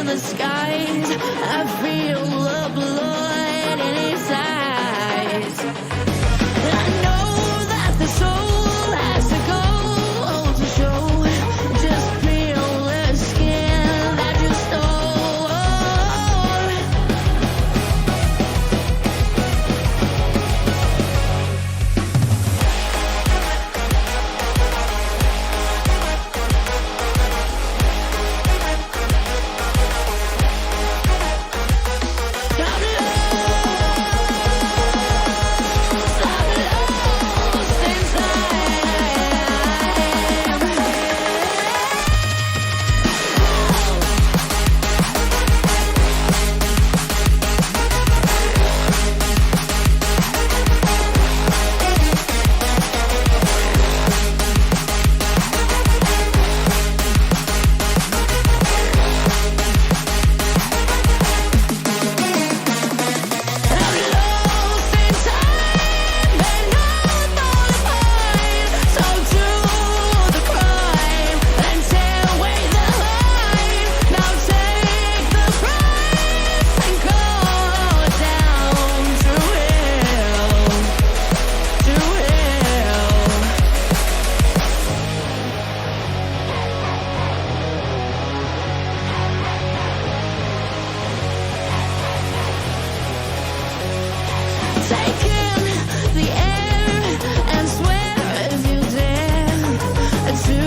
the skies. I feel the blood in his eyes. I know that the soul has to go to show. Just feel the skin that you stole. Take in the air and swear if you dare to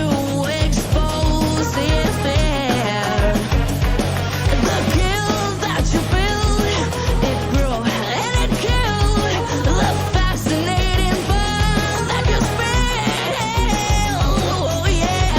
expose the affair. The guilt that you build, it grew and it killed the fascinating bond that you spread. Oh yeah.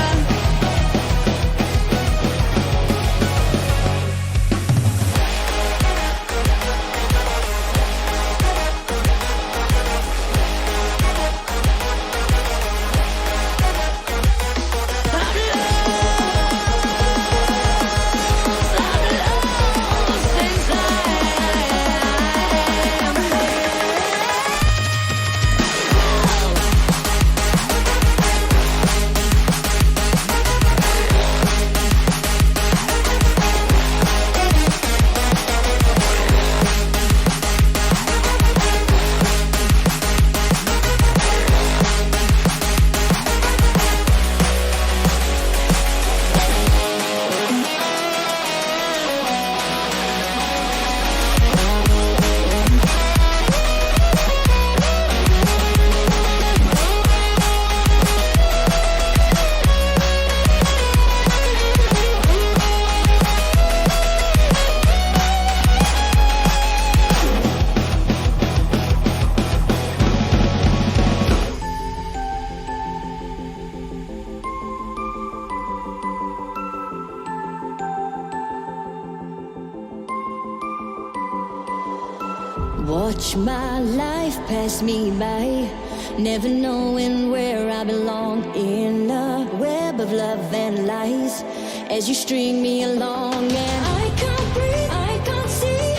Watch my life pass me by, never knowing where I belong in a web of love and lies. As you string me along and I can't breathe, I can't see,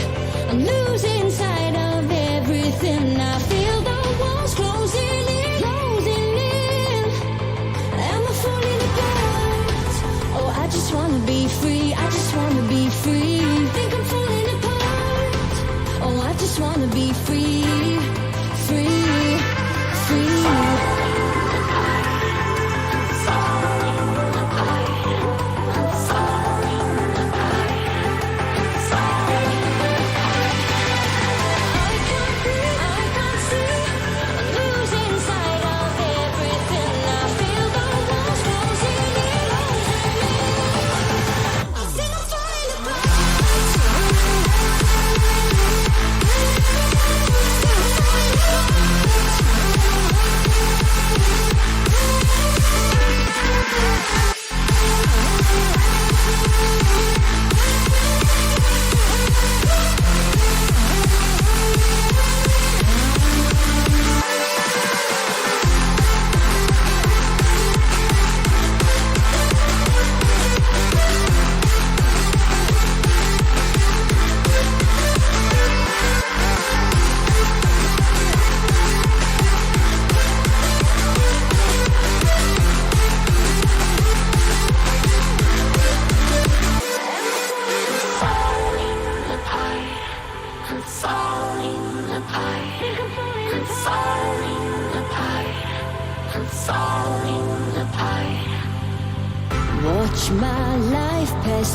I'm losing sight of everything. I feel the walls closing in, am I falling apart? Oh, I just wanna be free, I just wanna be free. Think I'm falling apart. Oh, I just wanna be free, free, free.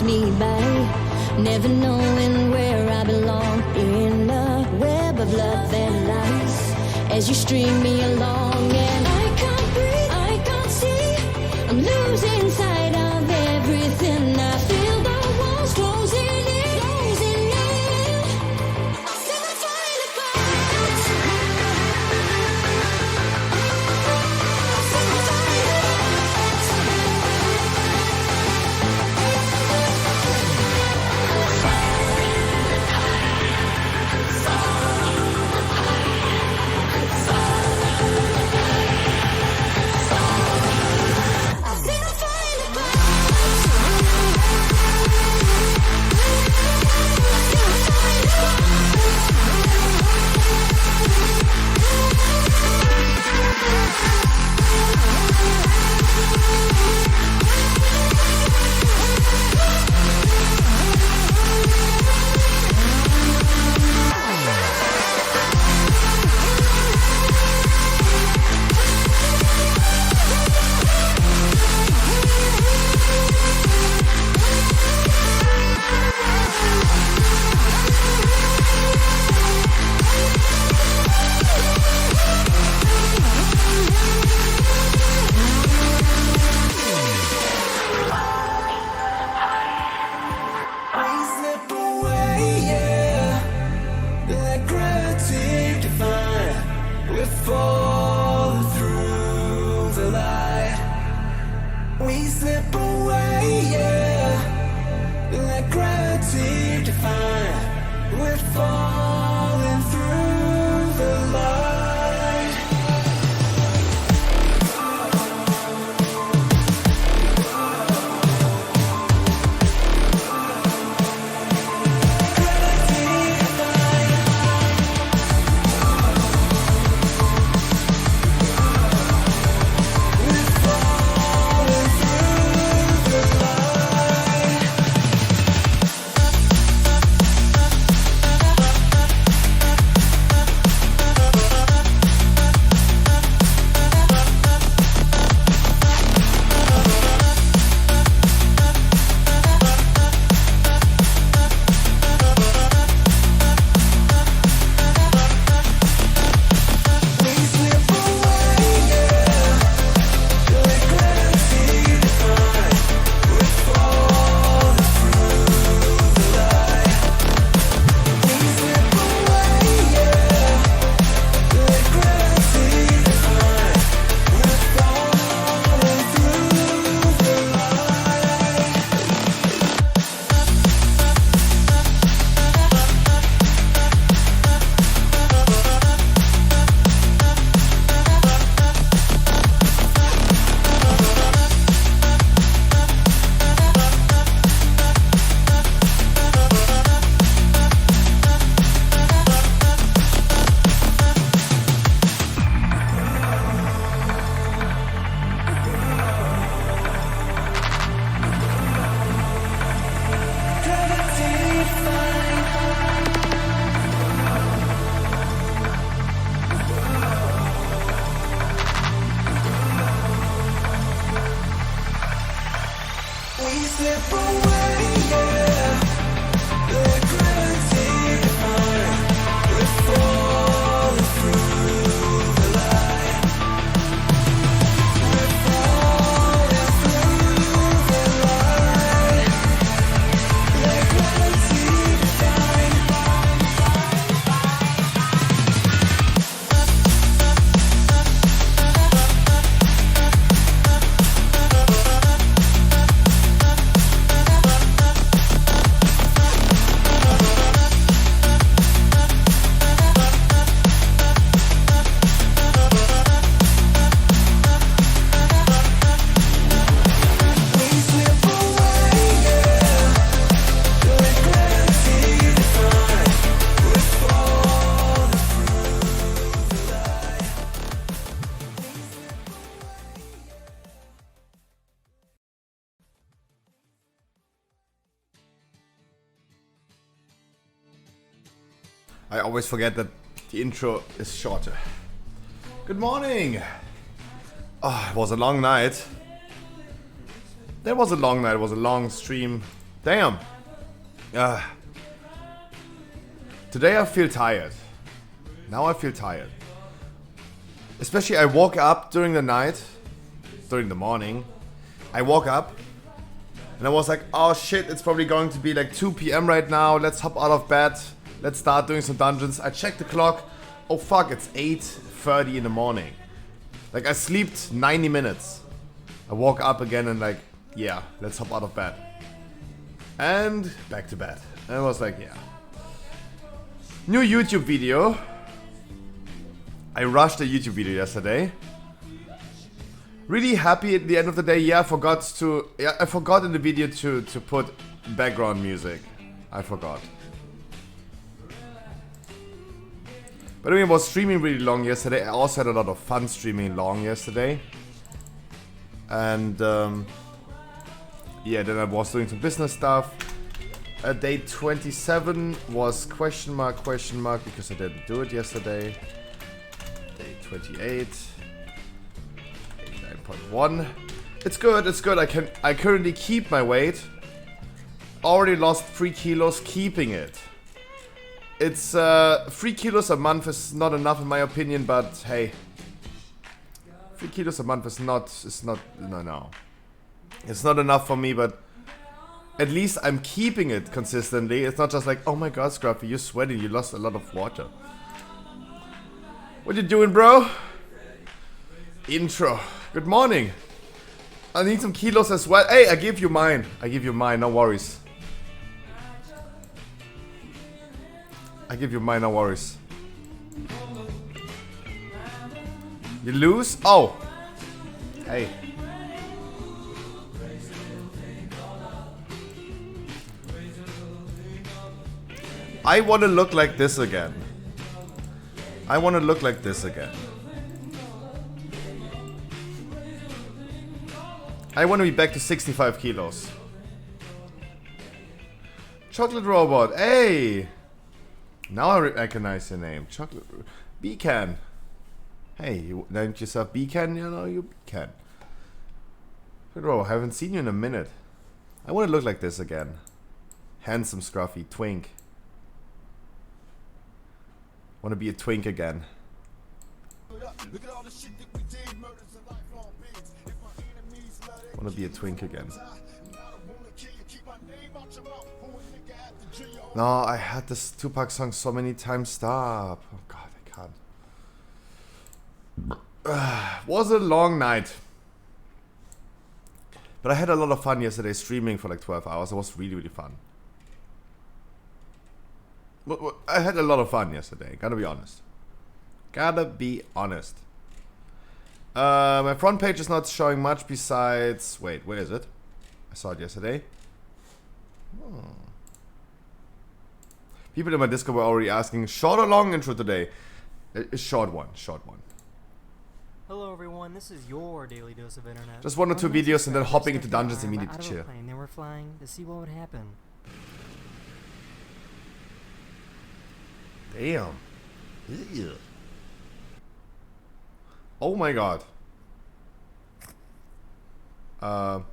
me by, never knowing where I belong in a web of love and lies. As you string me along, and I can't breathe, I can't see, I'm losing sight of everything. I feel the walls closing in, closing in. Still I'm falling apart. Still I'm falling I always forget that the intro is shorter. Good morning! Oh, it was a long night. That was a long night, it was a long stream. Damn. Today I feel tired. Now I feel tired. Especially I woke up during the night, during the morning. I woke up and I was like, oh shit, it's probably going to be like 2 p.m. right now. Let's hop out of bed. Let's start doing some dungeons. I checked the clock. Oh fuck, it's 8:30 in the morning. Like I slept 90 minutes. I woke up again and like, yeah, let's hop out of bed. And back to bed. And I was like, yeah. New YouTube video. I rushed a YouTube video yesterday. Really happy at the end of the day. Yeah, I forgot in the video to put background music. I forgot. But anyway, I was streaming really long yesterday. I also had a lot of fun streaming long yesterday. And yeah, then I was doing some business stuff. Day 27 was question mark because I didn't do it yesterday. Day 28. 89.1. It's good, it's good. I currently keep my weight. Already lost 3 kilos keeping it. It's 3 kilos a month is not enough in my opinion, but hey. 3 kilos a month is not no. It's not enough for me, but at least I'm keeping it consistently. It's not just like, oh my god, Scruffy, you're sweating, you lost a lot of water. What you doing, bro? Intro. Good morning. I need some kilos as well. Hey, I give you mine. No worries. No worries. You lose? Oh. Hey. I want to look like this again. I want to look like this again. I want to be back to 65 kilos. Chocolate Robot, hey! Now I recognize your name. Chocolate... Beacon. Hey, you named yourself Beacon? You know, you Beacon. Chocolate Robot, I haven't seen you in a minute. I want to look like this again. Handsome, scruffy, twink. Want to be a twink again. Want to be a twink again. No, I had this Tupac song so many times. Stop. Oh god, I can't. Was a long night. But I had a lot of fun yesterday streaming for like 12 hours. It was really, really fun. I had a lot of fun yesterday, gotta be honest. My front page is not showing much besides... Wait, where is it? I saw it yesterday. People in my Discord were already asking, short or long intro today? A short one. Hello everyone, this is your daily dose of internet. Just 1 or 2 videos and then hopping into dungeons immediately to chill. They were flying to see what would happen. Damn. Ew. Oh my god. Duncan.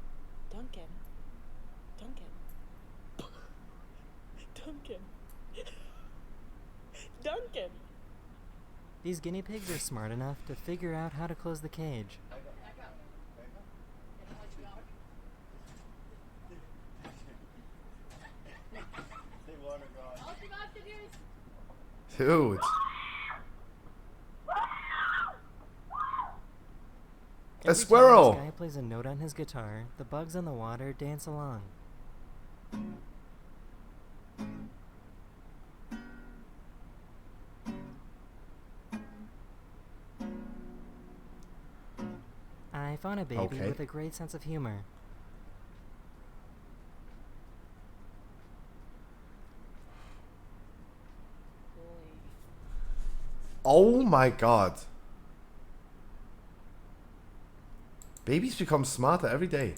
These guinea pigs are smart enough to figure out how to close the cage. Dude. A squirrel! Every time this guy plays a note on his guitar, the bugs on the water dance along. I found a baby with a great sense of humor. Oh my god. Babies become smarter every day.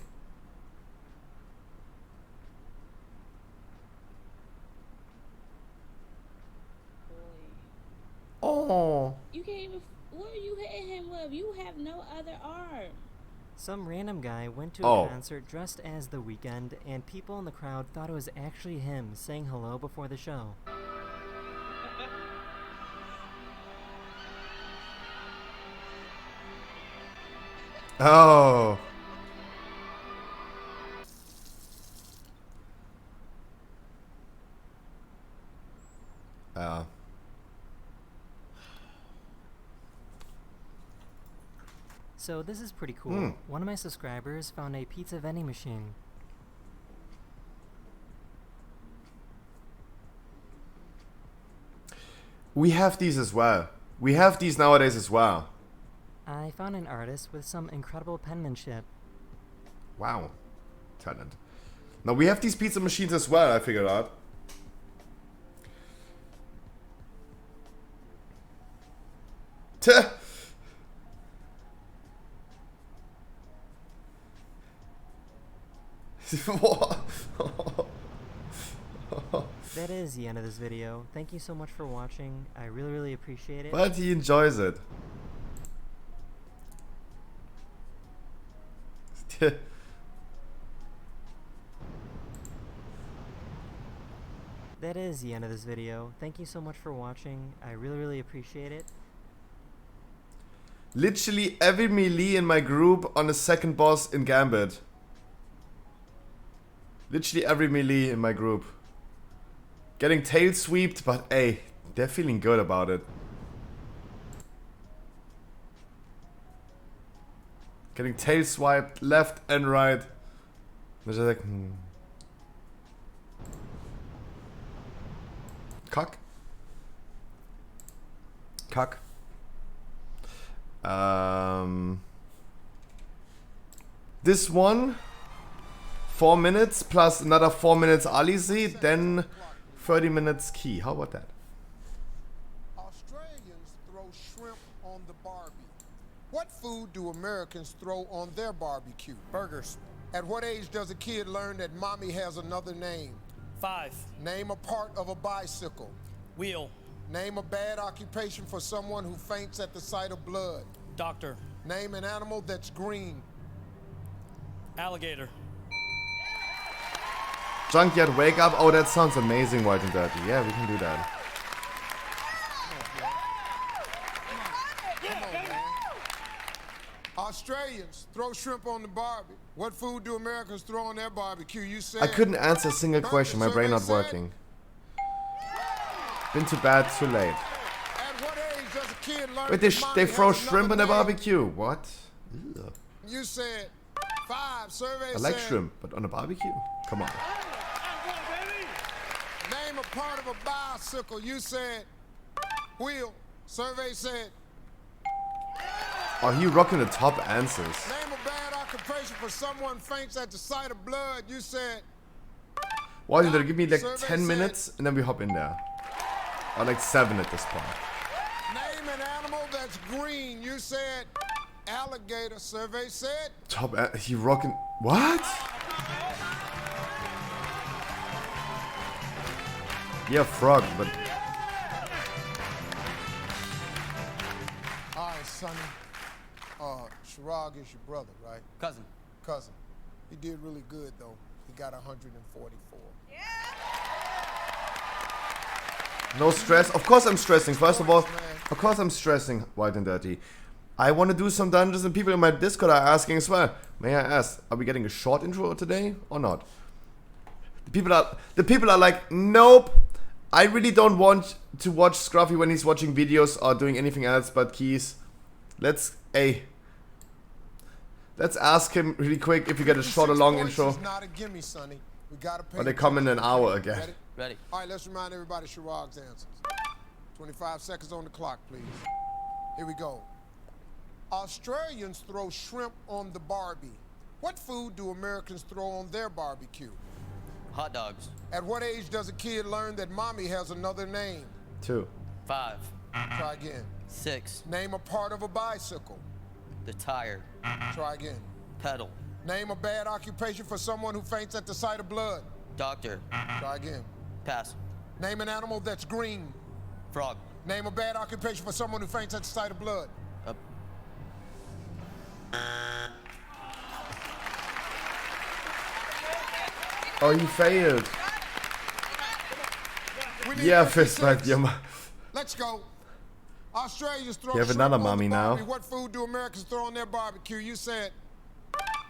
Oh. You can't even... What are you hitting him with? You have no other arm. Some random guy went to Oh. a concert dressed as The Weeknd, and people in the crowd thought it was actually him saying hello before the show. Oh. So this is pretty cool. One of my subscribers found a pizza vending machine. We have these as well. We have these nowadays as well. I found an artist with some incredible penmanship. Wow. Talent. Now we have these pizza machines as well, I figured out. Tuh. That is the end of this video. Thank you so much for watching. I really appreciate it. But he enjoys it. That is the end of this video. Thank you so much for watching. I really appreciate it. Literally every melee in my group on the second boss in Gambit. Literally every melee in my group. Getting tail sweeped, but hey, they're feeling good about it. Getting tail swiped left and right. They're just like, Cuck. Cuck. This one, 4 minutes plus another 4 minutes Alizi, then 30 minutes key. How about that? Australians throw shrimp on the Barbie. What food do Americans throw on their barbecue? Burgers. At what age does a kid learn that mommy has another name? 5. Name a part of a bicycle. Wheel. Name a bad occupation for someone who faints at the sight of blood. Doctor. Name an animal that's green. Alligator. Junkyard wake up. Oh, that sounds amazing, White and Dirty. Yeah, we can do that. Australians throw shrimp on the Barbie. What food do Americans throw on their barbecue? You said I couldn't answer a single question. My brain not working. Been to bed too late. At what age does a kid learn Wait, that mommy they throw has shrimp on another their name? barbecue? What? Ugh. You said 5. Survey I like said, shrimp, but on a barbecue? Come on. Name a part of a bicycle. You said wheel. Survey said Oh, he rocking the top answers. name a bad occupation for someone faints at the sight of blood. You said Why did they give me like Survey 10 said- minutes and then we hop in there? Or like 7 at this point. name an animal that's green. You said alligator. Survey said Top he rocking what? Yeah, frog, but all right, Sonny. Shirag is your brother, right? Cousin. Cousin. He did really good though. He got 144. no stress. Of course I'm stressing. First of all, of course I'm stressing, White and Dirty. I want to do some dungeons and people in my Discord are asking as well. May I ask, are we getting a short intro today or not? The people are like, nope. I really don't want to watch Scruffy when he's watching videos or doing anything else but keys. Let's ask him really quick if you get a short or long 56 points intro. is not a gimme, Sonny. We gotta pay Or they come in an hour again. Ready? Ready. All right, let's remind everybody Shirag's answers. 25 seconds on the clock, please. Here we go. Australians throw shrimp on the Barbie. What food do Americans throw on their barbecue? Hot dogs. At what age does a kid learn that mommy has another name? 2. 5. Try again. 6. Name a part of a bicycle. The tire. Try again. Pedal. Name a bad occupation for someone who faints at the sight of blood. Doctor. Try again. Pass. Name an animal that's green. Frog. Name a bad occupation for someone who faints at the sight of blood. Oh, he failed. We need Yeah, 56. fist fight, yeah. Let's go. Australians throw You have shrimp another on the mommy now. barbie. What food do Americans throw on their barbecue? You said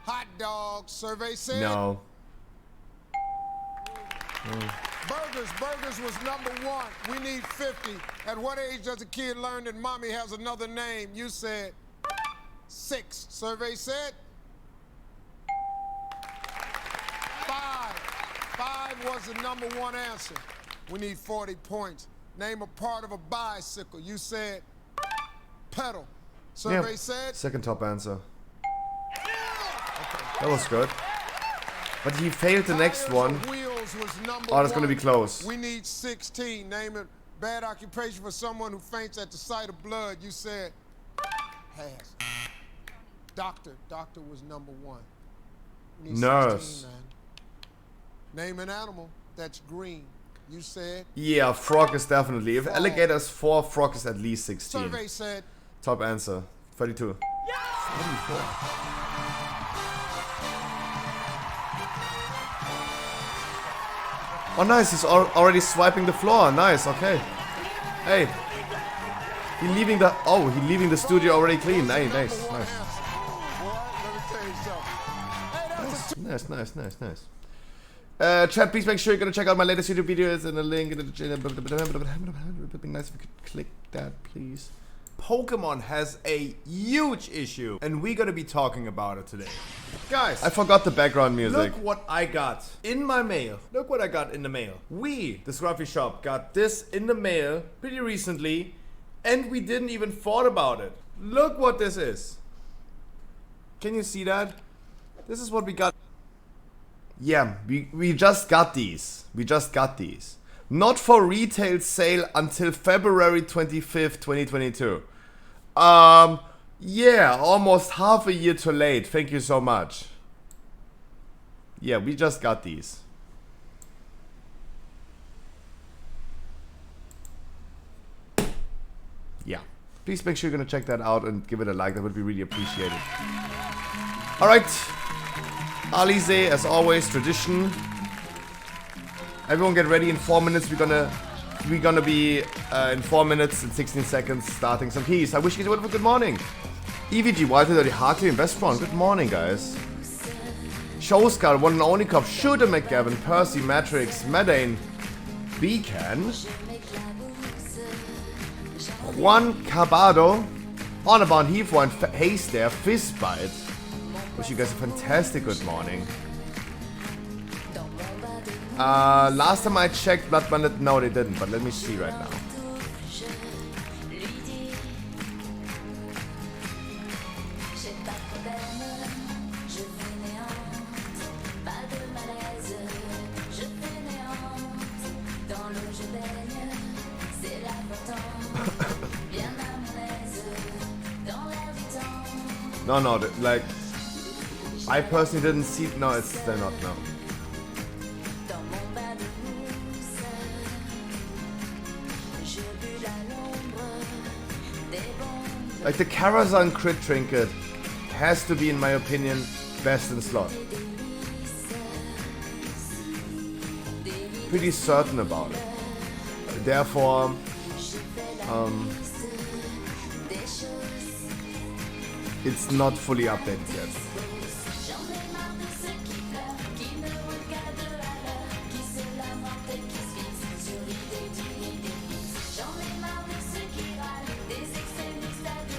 hot dogs. Survey said No. Burgers was number 1. We need 50. At what age does a kid learn that mommy has another name? You said 6. Survey said 5. 5 was the number 1 answer. We need 40 points. Name a part of a bicycle. You said pedal. Survey Yeah. said Second top answer. That was good. But he failed the next tires one. or wheels was number Oh, that's gonna be 1. close. We need 16. Name a bad occupation for someone who faints at the sight of blood. You said pass. Doctor. Doctor was number 1. We need Nurse. 16, man. Name an animal that's green. You said Yeah, frog is definitely. If Frog. alligator is 4, frog is at least 16. survey said Top answer. 32. Oh, nice. He's already swiping the floor. Nice. Okay. Hey. He leaving the. Oh, he leaving the studio already clean. Hey, nice, number 1 nice, answer. Boy, let me tell you something. Hey, that's a nice. Chat, please make sure you're gonna check out my latest YouTube videos and the link in the channel. It would be nice if you could click that, please. Pokemon has a huge issue, and we're gonna be talking about it today. Guys, I forgot the background music. Look what I got in my mail. Look what I got in the mail. We, the Scruffy Shop, got this in the mail pretty recently, and we didn't even thought about it. Look what this is. Can you see that? This is what we got. Yeah, we just got these. Not for retail sale until February 25th, 2022. Yeah, almost half a year too late. Thank you so much. Yeah, we just got these. Yeah. Please make sure you're gonna check that out and give it a like. That would be really appreciated. Alright. Alize, as always, tradition. Everyone get ready in 4 minutes. We're gonna be in 4 minutes and 16 seconds starting some keys. I wish you guys a good morning. EVG, Walter, Dirty Harkley, and Westbourne. Good morning, guys. Showskull, One and Only Cop, Shooter McGavin, Percy, Matrix, Medane, Beacon, Juan Cabado, Honorbound, Heathrow, and Haste there, Fistbite. Wish you guys a fantastic good morning. Last time I checked, Blood Bandit, no they didn't, but let me see right now. No, like, I personally didn't see, no, they're not, no. Like, the Karazhan crit trinket has to be, in my opinion, best in slot. Pretty certain about it. Therefore, it's not fully updated yet.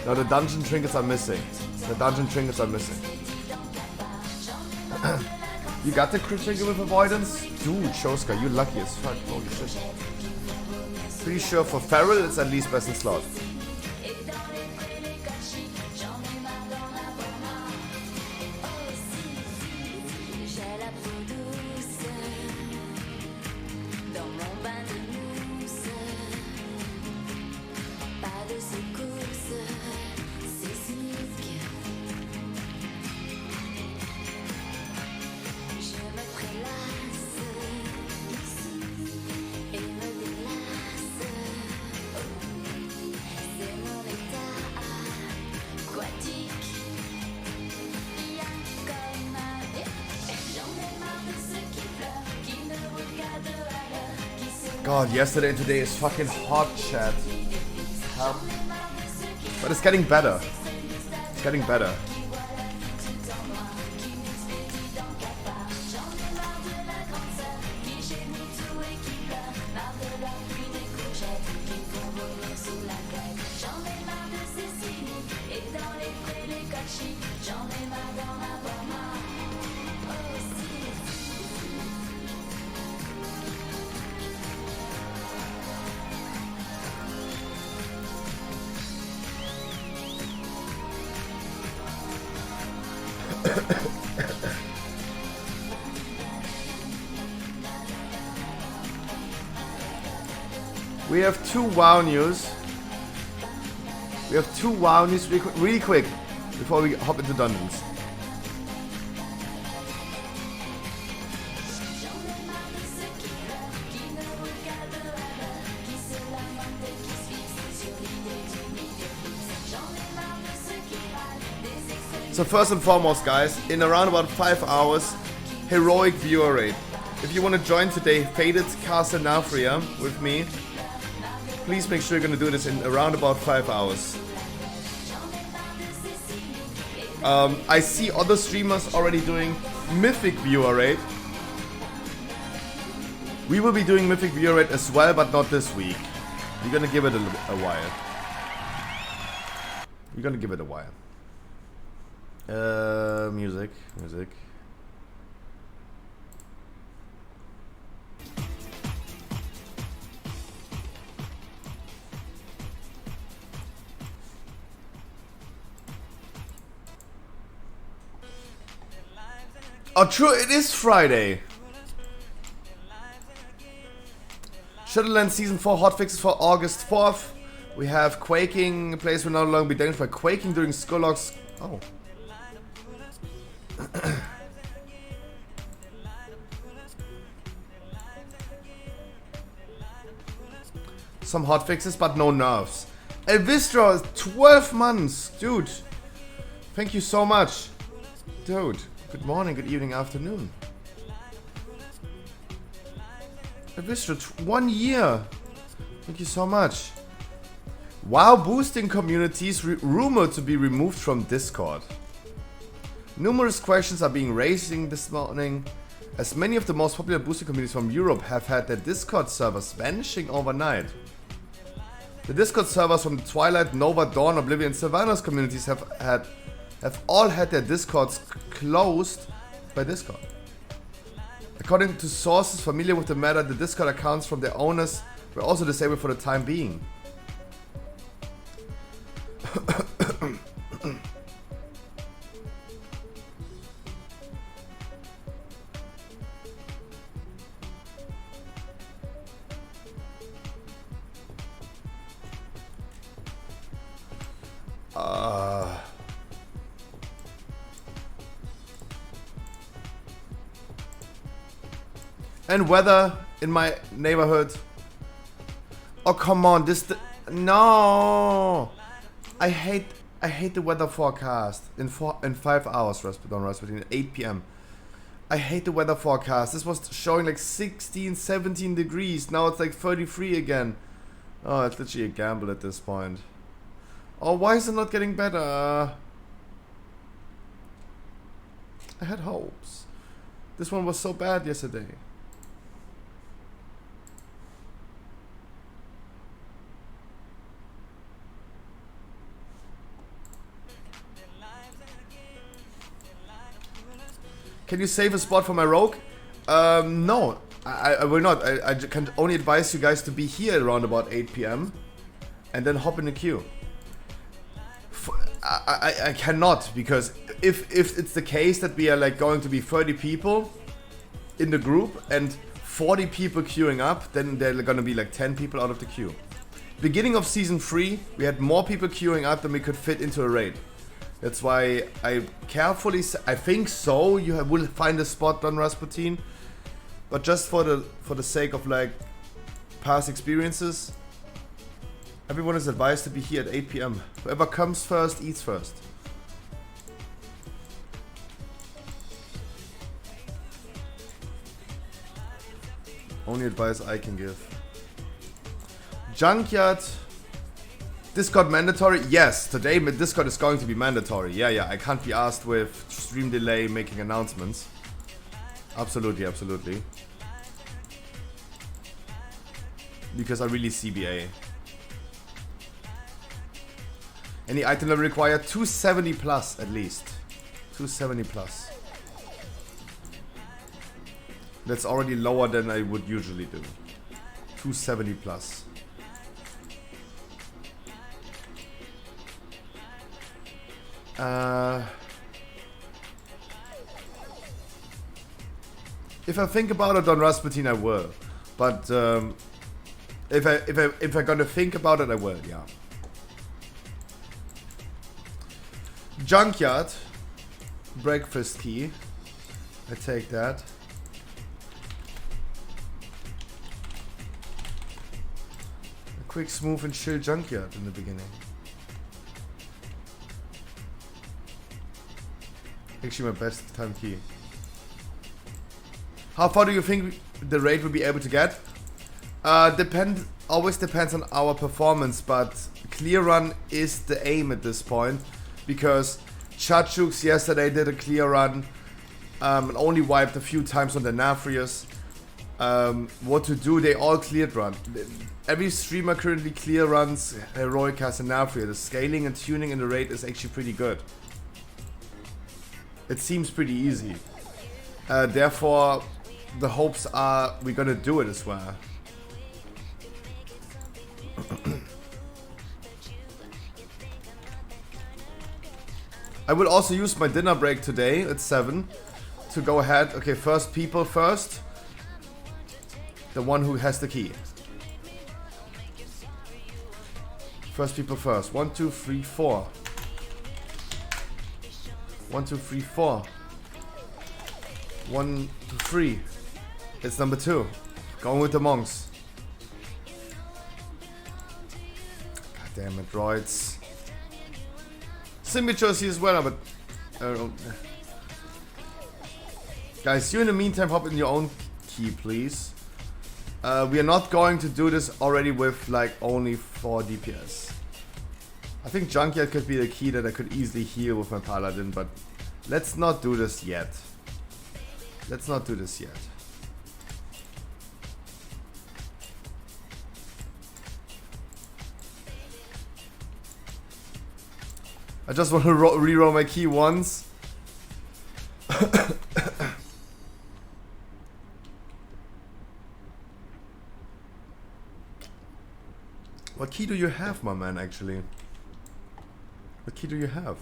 No, the dungeon trinkets are missing. You got the crit trinket with avoidance? Dude, Shoska, you lucky as fuck. Holy shit. Pretty sure for Feral it's at least best in slot. God, yesterday and today is fucking hot, chat. But it's getting better. It's getting better. We have two WoW news. We have two WoW news really quick before we hop into dungeons. So first and foremost, guys, in around about 5 hours, heroic viewer rate. If you want to join today, Faded Castle Nafria with me, please make sure you're going to do this in around about 5 hours. I see other streamers already doing Mythic viewer rate. We will be doing Mythic viewer rate as well, but not this week. We're going to give it a while. We're going to give it a while. Music. Oh, true, it is Friday. Shadowlands Season 4 hotfixes for August 4th. We have Quaking. Players will no longer be damaged by Quaking during Skurlock's... Oh. Some hotfixes, but no nerfs. Elvistra is 12 months. Dude. Thank you so much. Dude. Good morning, good evening, afternoon. Elvistra, 1 year. Thank you so much. WoW boosting communities rumored to be removed from Discord. Numerous questions are being raised this morning, as many of the most popular boosting communities from Europe have had their Discord servers vanishing overnight. The Discord servers from the Twilight, Nova, Dawn, Oblivion, Sylvanas communities have all had their Discords closed by Discord. According to sources familiar with the matter, the Discord accounts from their owners were also disabled for the time being. And weather in my neighborhood. Oh, come on, no. I hate the weather forecast in 5 hours, Rasputin, at 8 p.m. I hate the weather forecast. This was showing like 16, 17 degrees. Now it's like 33 again. Oh, it's literally a gamble at this point. Oh, why is it not getting better? I had hopes. This one was so bad yesterday. Can you save a spot for my rogue? No, I will not. I can only advise you guys to be here around about 8 p.m. and then hop in the queue. I cannot, because if it's the case that we are like going to be 30 people in the group and 40 people queuing up, then there are gonna be like 10 people out of the queue. Beginning of season 3, we had more people queuing up than we could fit into a raid. That's why I carefully, I think so, you will find a spot, Don Rasputin. But just for the sake of like past experiences, everyone is advised to be here at 8 p.m. Whoever comes first, eats first. Only advice I can give. Junkyard. Discord mandatory? Yes, today Discord is going to be mandatory. Yeah, I can't be asked with stream delay making announcements. Absolutely, absolutely. Because I really CBA. Any item level required 270 plus at least. 270 plus. That's already lower than I would usually do. 270 plus. If I think about it on Rasputin, I will. But if I'm gonna think about it, I will. Yeah. Junkyard, breakfast key. I take that. A quick, smooth, and chill junkyard in the beginning. Actually, my best time key. How far do you think the raid will be able to get? Always depends on our performance, but clear run is the aim at this point, because Chachuks yesterday did a clear run and only wiped a few times on the Nafrius. What to do? They all cleared run. Every streamer currently clear runs Heroicas and Nafria. The scaling and tuning in the raid is actually pretty good. It seems pretty easy. Therefore, the hopes are we're gonna do it as well. I will also use my dinner break today at 7 to go ahead. Okay, first people first. The one who has the key. First people first. 1, 2, 3, 4. 1, 2, 3, 4. 1, 2, 3. It's number 2. Going with the monks. God damn it, droids. Signatures here as well, but guys, you in the meantime hop in your own key, please. We are not going to do this already with like only 4 DPS. I think Junkyard could be the key that I could easily heal with my Paladin, but let's not do this yet. Let's not do this yet. I just want to reroll my key once. What key do you have, my man, actually? What key do you have?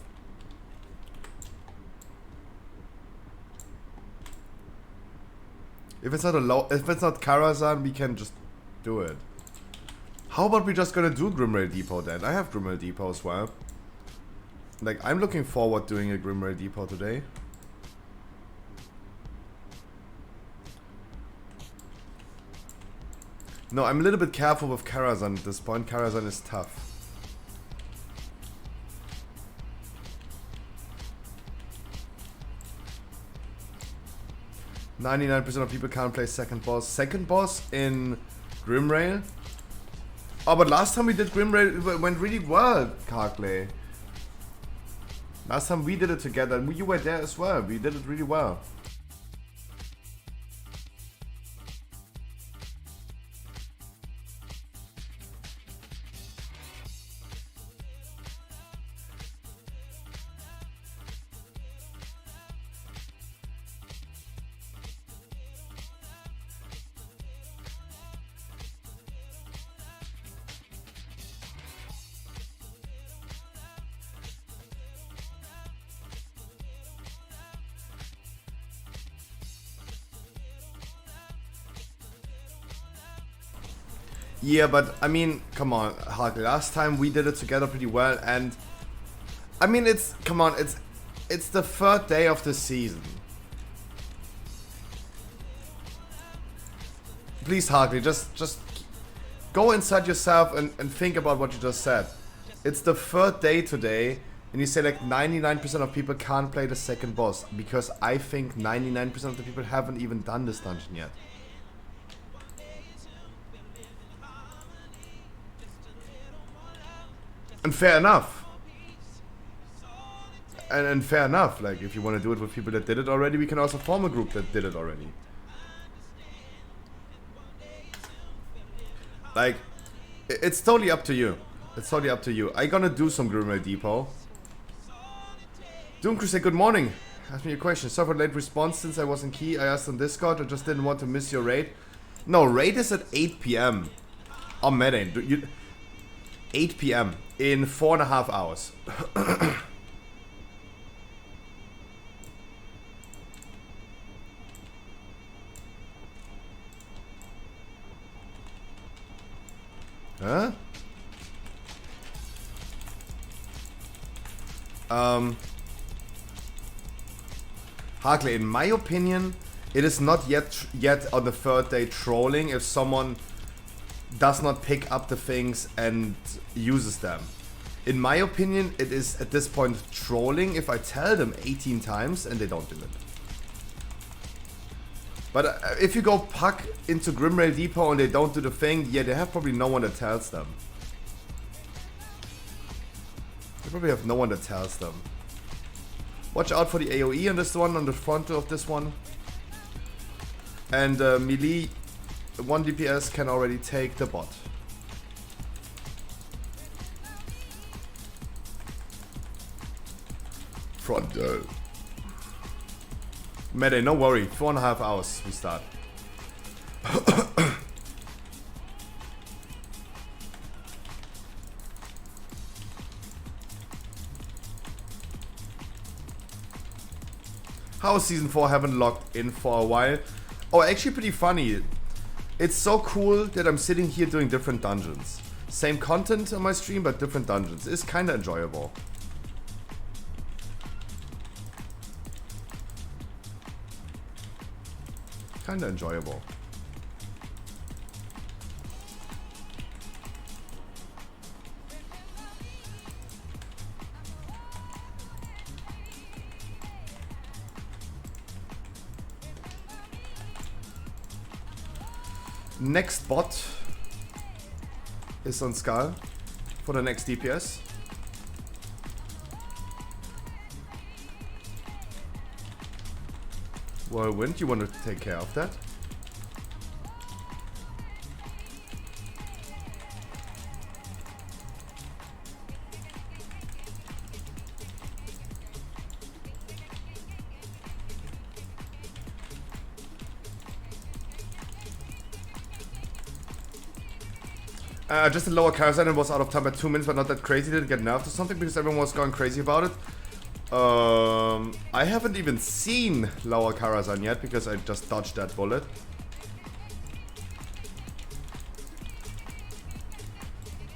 If it's not Karazhan, we can just do it. How about we just gonna do Grimrail Depot then? I have Grimrail Depot as well. Like, I'm looking forward doing a Grimrail Depot today. No, I'm a little bit careful with Karazhan at this point. Karazhan is tough. .99% of people can't play second boss. Second boss in Grimrail? Oh, but last time we did Grimrail, it went really well, Karkley. Last time we did it together, you were there as well. We did it really well. Yeah, but I mean, come on, Hulk. Last time we did it together pretty well, and I mean, it's the 3rd day of the season. Please, Harkley, just go inside yourself and think about what you just said. It's the 3rd day today, and you say like 99% of people can't play the second boss, because I think 99% of the people haven't even done this dungeon yet. And fair enough. And fair enough. Like, if you want to do it with people that did it already, we can also form a group that did it already. Like, it's totally up to you. It's totally up to you. I gonna do some Grimrail Depot. Doom Crusade, good morning. Ask me a question. Sorry for late response since I wasn't key. I asked on Discord. I just didn't want to miss your raid. No, raid is at 8 p.m. on Medane. 8 p.m. in 4.5 hours. Huh? Harkley, in my opinion, it is not yet on the third day trolling if someone does not pick up the things and uses them. In my opinion, it is at this point trolling if I tell them 18 times and they don't do it. But if you go puck into Grimrail Depot and they don't do the thing, yeah, they have probably no one that tells them. They probably have no one that tells them. Watch out for the AoE on this one, on the front of this one. And melee, 1 DPS can already take the bot. Front door. Mede, no worry, 4.5 hours we start. How is Season 4 haven't logged in for a while? Oh, actually pretty funny. It's so cool that I'm sitting here doing different dungeons. Same content on my stream, but different dungeons. It's kinda enjoyable. Kinda enjoyable. Next bot is on Skull for the next DPS. Whirlwind, you want to take care of that? Just a lower Karazhan and was out of time by 2 minutes, but not that crazy. Didn't get nerfed or something because everyone was going crazy about it. I haven't even seen lower Karazhan yet because I just dodged that bullet.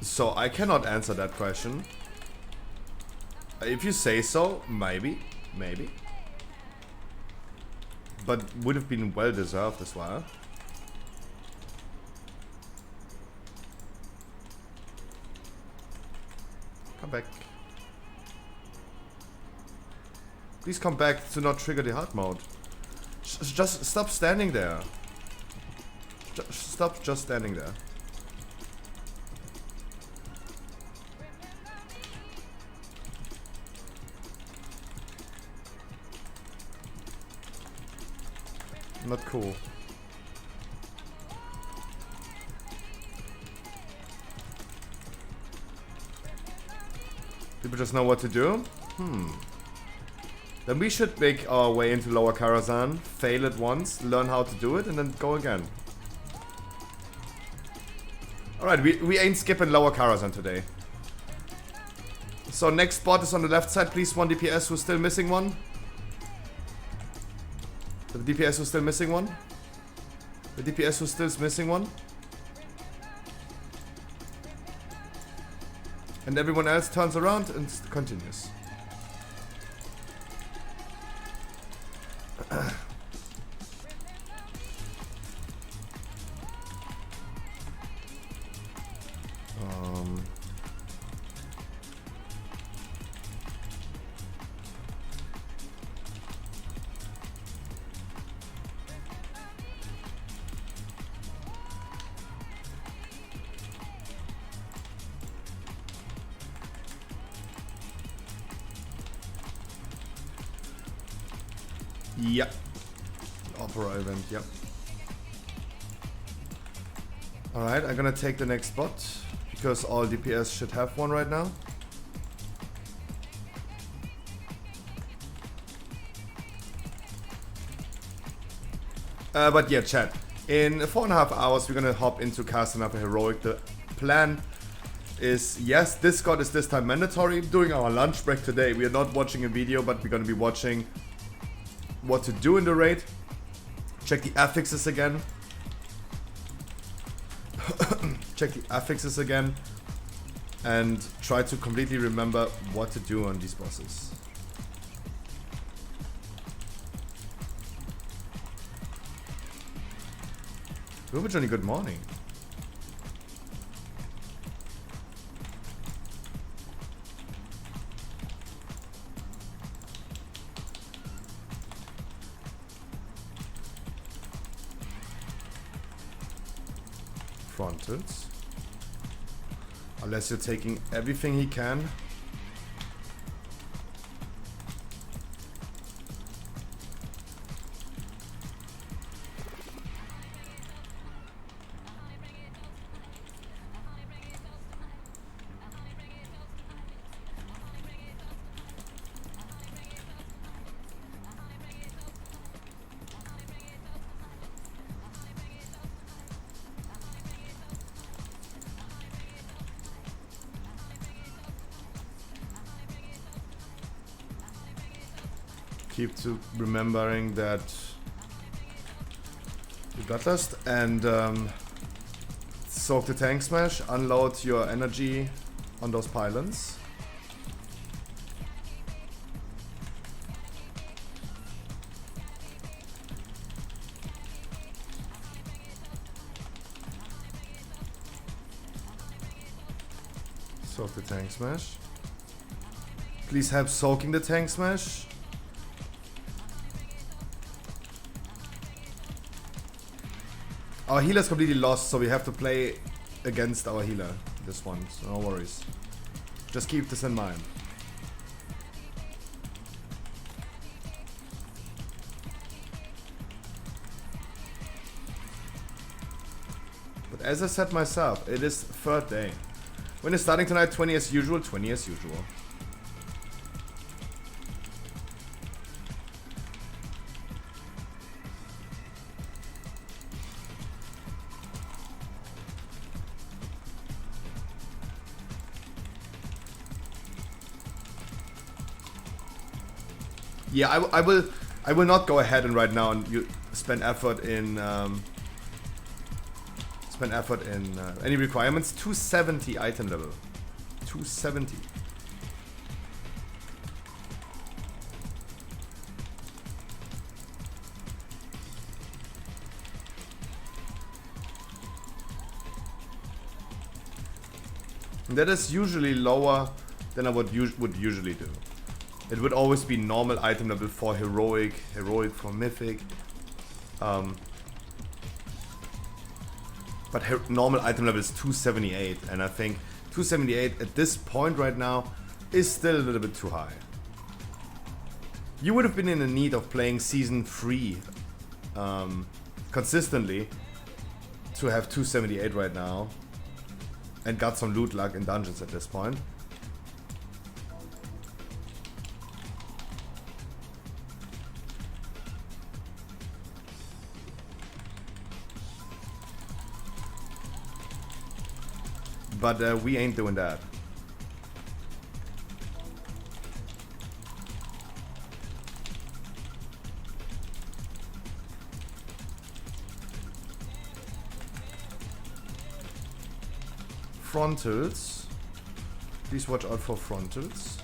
So I cannot answer that question. If you say so, maybe. Maybe. But would have been well deserved as well. Come back. Please come back to not trigger the hard mode. Just stop standing there. Stop just standing there. Not cool. People just know what to do? Then we should make our way into lower Karazhan, fail it once, learn how to do it, and then go again. Alright, we ain't skipping lower Karazhan today. So next spot is on the left side, please. 1 DPS who's still missing one. The DPS who's still missing one. The DPS who's still missing one. And everyone else turns around and continues. Yeah. Opera event, yep. Alright, I'm gonna take the next spot, because all DPS should have one right now. But yeah, chat. In 4.5 hours, we're gonna hop into casting up a heroic. The plan is, yes, Discord is this time mandatory. During our lunch break today, we are not watching a video, but we're gonna be watching what to do in the raid. Check the affixes again. Check the affixes again. And try to completely remember what to do on these bosses. Ruby Johnny, good morning. Frontals. Unless you're taking everything he can. Keep to remembering that you got lost and soak the tank smash, unload your energy on those pylons. Soak the tank smash. Please help soaking the tank smash. Our healer's completely lost, so we have to play against our healer this one, so no worries. Just keep this in mind. But as I said myself, it is third day. When it's starting tonight, 20 as usual, 20 as usual. Yeah, I will not go ahead and right now and you spend effort in any requirements. 270 item level. 270. And that is usually lower than I would usually do. It would always be normal item level for heroic for mythic. But normal item level is 278, and I think 278 at this point right now is still a little bit too high. You would have been in the need of playing season 3 consistently to have 278 right now and got some loot luck in dungeons at this point. But we ain't doing that. Frontals. Please watch out for frontals.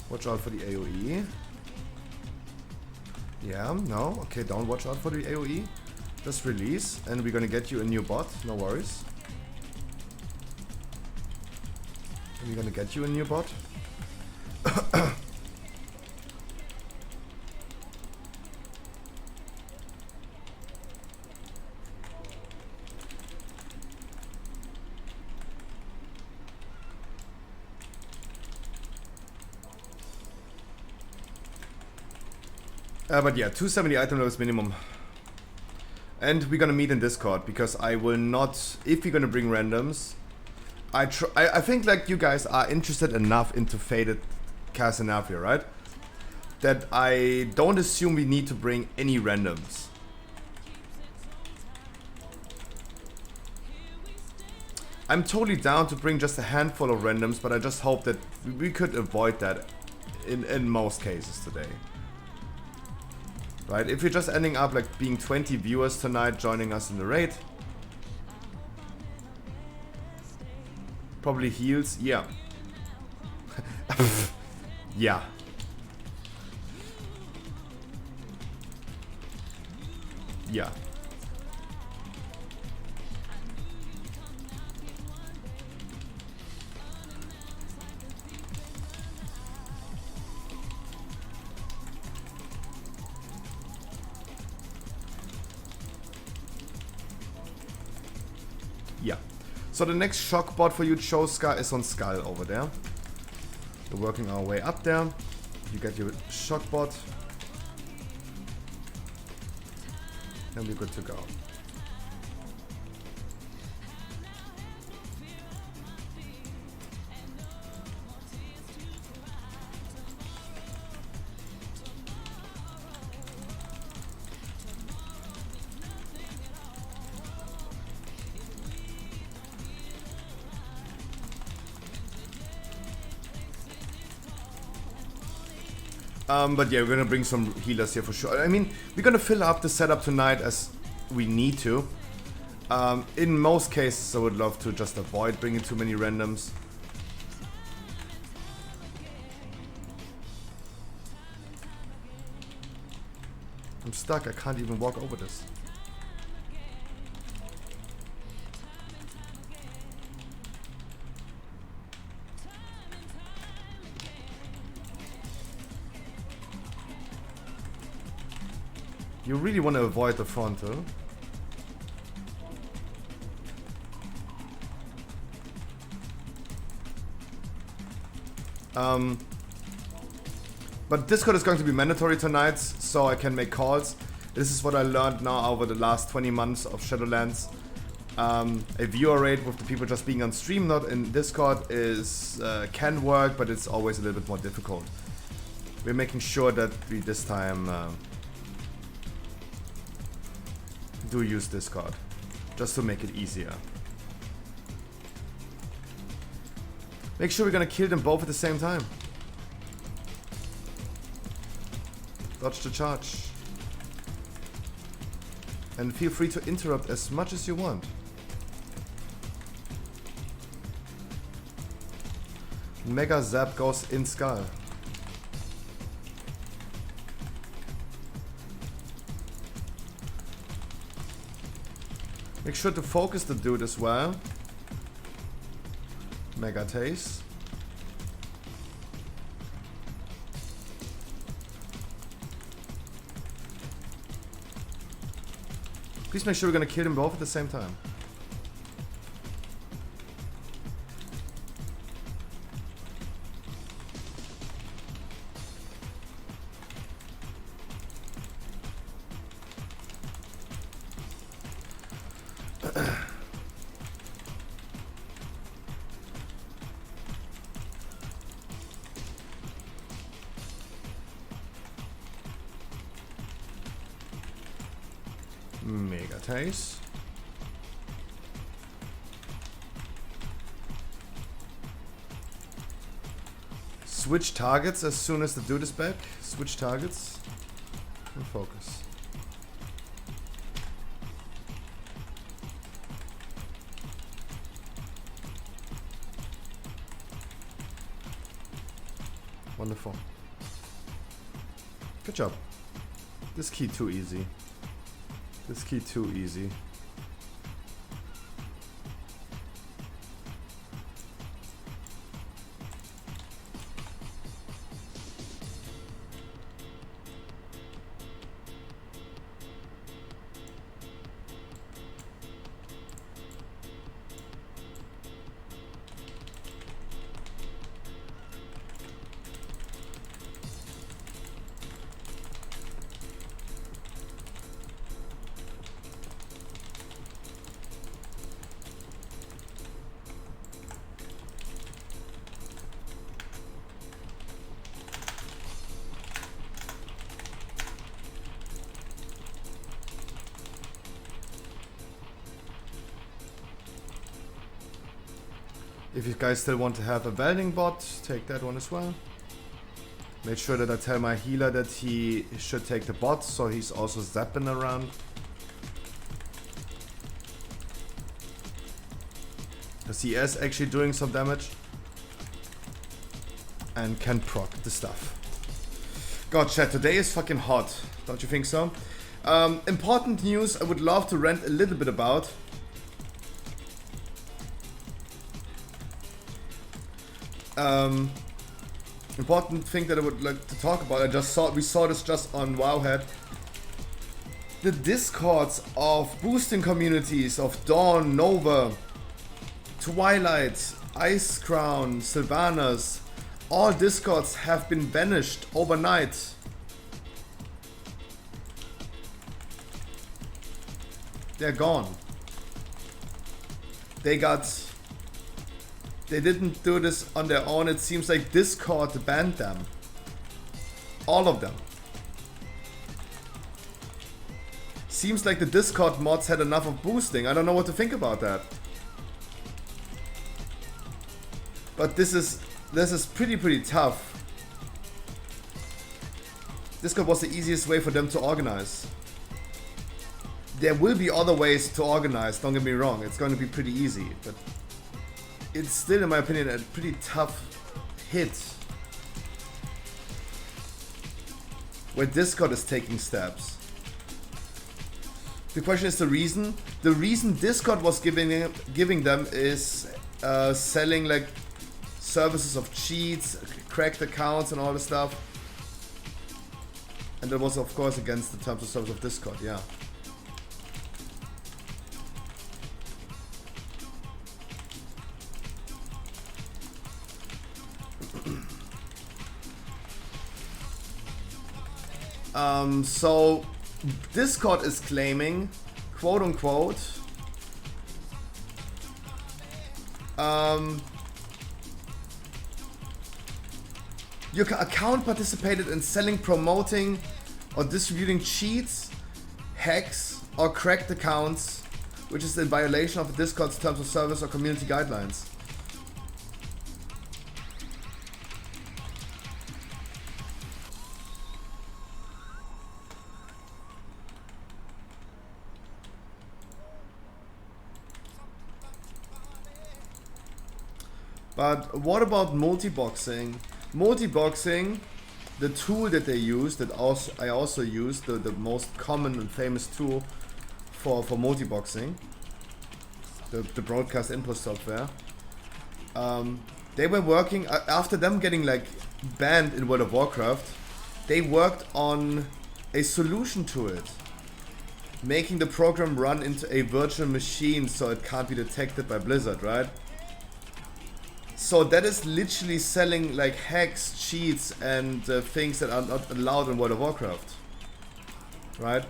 Watch out for the AoE. Yeah, no, okay, don't watch out for the AoE. Just release, and we're gonna get you a new bot, no worries. And we're gonna get you a new bot. But yeah, 270 item levels minimum. And we're gonna meet in Discord, because I will not, if you're gonna bring randoms, I think like you guys are interested enough into Faded Casanavia, right? That I don't assume we need to bring any randoms. I'm totally down to bring just a handful of randoms, but I just hope that we could avoid that in most cases today. Right, if you're just ending up like being 20 viewers tonight joining us in the raid. Probably heals, yeah. Yeah. Yeah. Yeah. So the next shock bot for you, Choska, is on Skull over there. We're working our way up there. You get your shock bot. And we're good to go. But yeah, we're gonna bring some healers here for sure. I mean, we're gonna fill up the setup tonight as we need to. In most cases, I would love to just avoid bringing too many randoms. I'm stuck, I can't even walk over this. You really want to avoid the frontal. But Discord is going to be mandatory tonight, so I can make calls. This is what I learned now over the last 20 months of Shadowlands. A viewer rate with the people just being on stream, not in Discord, is can work, but it's always a little bit more difficult. We're making sure that we this time do use Discord, just to make it easier. Make sure we're gonna kill them both at the same time. Dodge the charge. And feel free to interrupt as much as you want. Mega Zap goes in Skull. Make sure to focus the dude as well. Mega Taste. Please make sure we're gonna kill them both at the same time. Mega Taste. Switch targets as soon as the dude is back. Switch targets and focus. Wonderful. Good job. This key too easy. This key too easy. If you guys still want to have a welding bot, take that one as well. Make sure that I tell my healer that he should take the bot, so he's also zapping around. Because he is actually doing some damage. And can proc the stuff. God, chat, today is fucking hot. Don't you think so? Important news I would love to rant a little bit about. Important thing that I would like to talk about. We saw this just on Wowhead. The discords of boosting communities of Dawn, Nova, Twilight, Ice Crown, Sylvanas, all discords have been banished overnight. They're gone. They didn't do this on their own. It seems like Discord banned them. All of them. Seems like the Discord mods had enough of boosting. I don't know what to think about that. But this is pretty tough. Discord was the easiest way for them to organize. There will be other ways to organize, don't get me wrong. It's going to be pretty easy, but it's still, in my opinion, a pretty tough hit. Where Discord is taking steps. The question is the reason. The reason Discord was giving them is selling like services of cheats, cracked accounts and all this stuff. And that was of course against the terms of service of Discord, yeah. So Discord is claiming, quote unquote, your account participated in selling, promoting, or distributing cheats, hacks, or cracked accounts, which is in violation of the Discord's terms of service or community guidelines. But what about multi-boxing? Multi-boxing, the tool that they use, that I also use, the most common and famous tool for multi-boxing, the broadcast input software. They were working, after them getting like banned in World of Warcraft, they worked on a solution to it. Making the program run into a virtual machine so it can't be detected by Blizzard, right? So that is literally selling like hacks, cheats, and things that are not allowed in World of Warcraft. Right?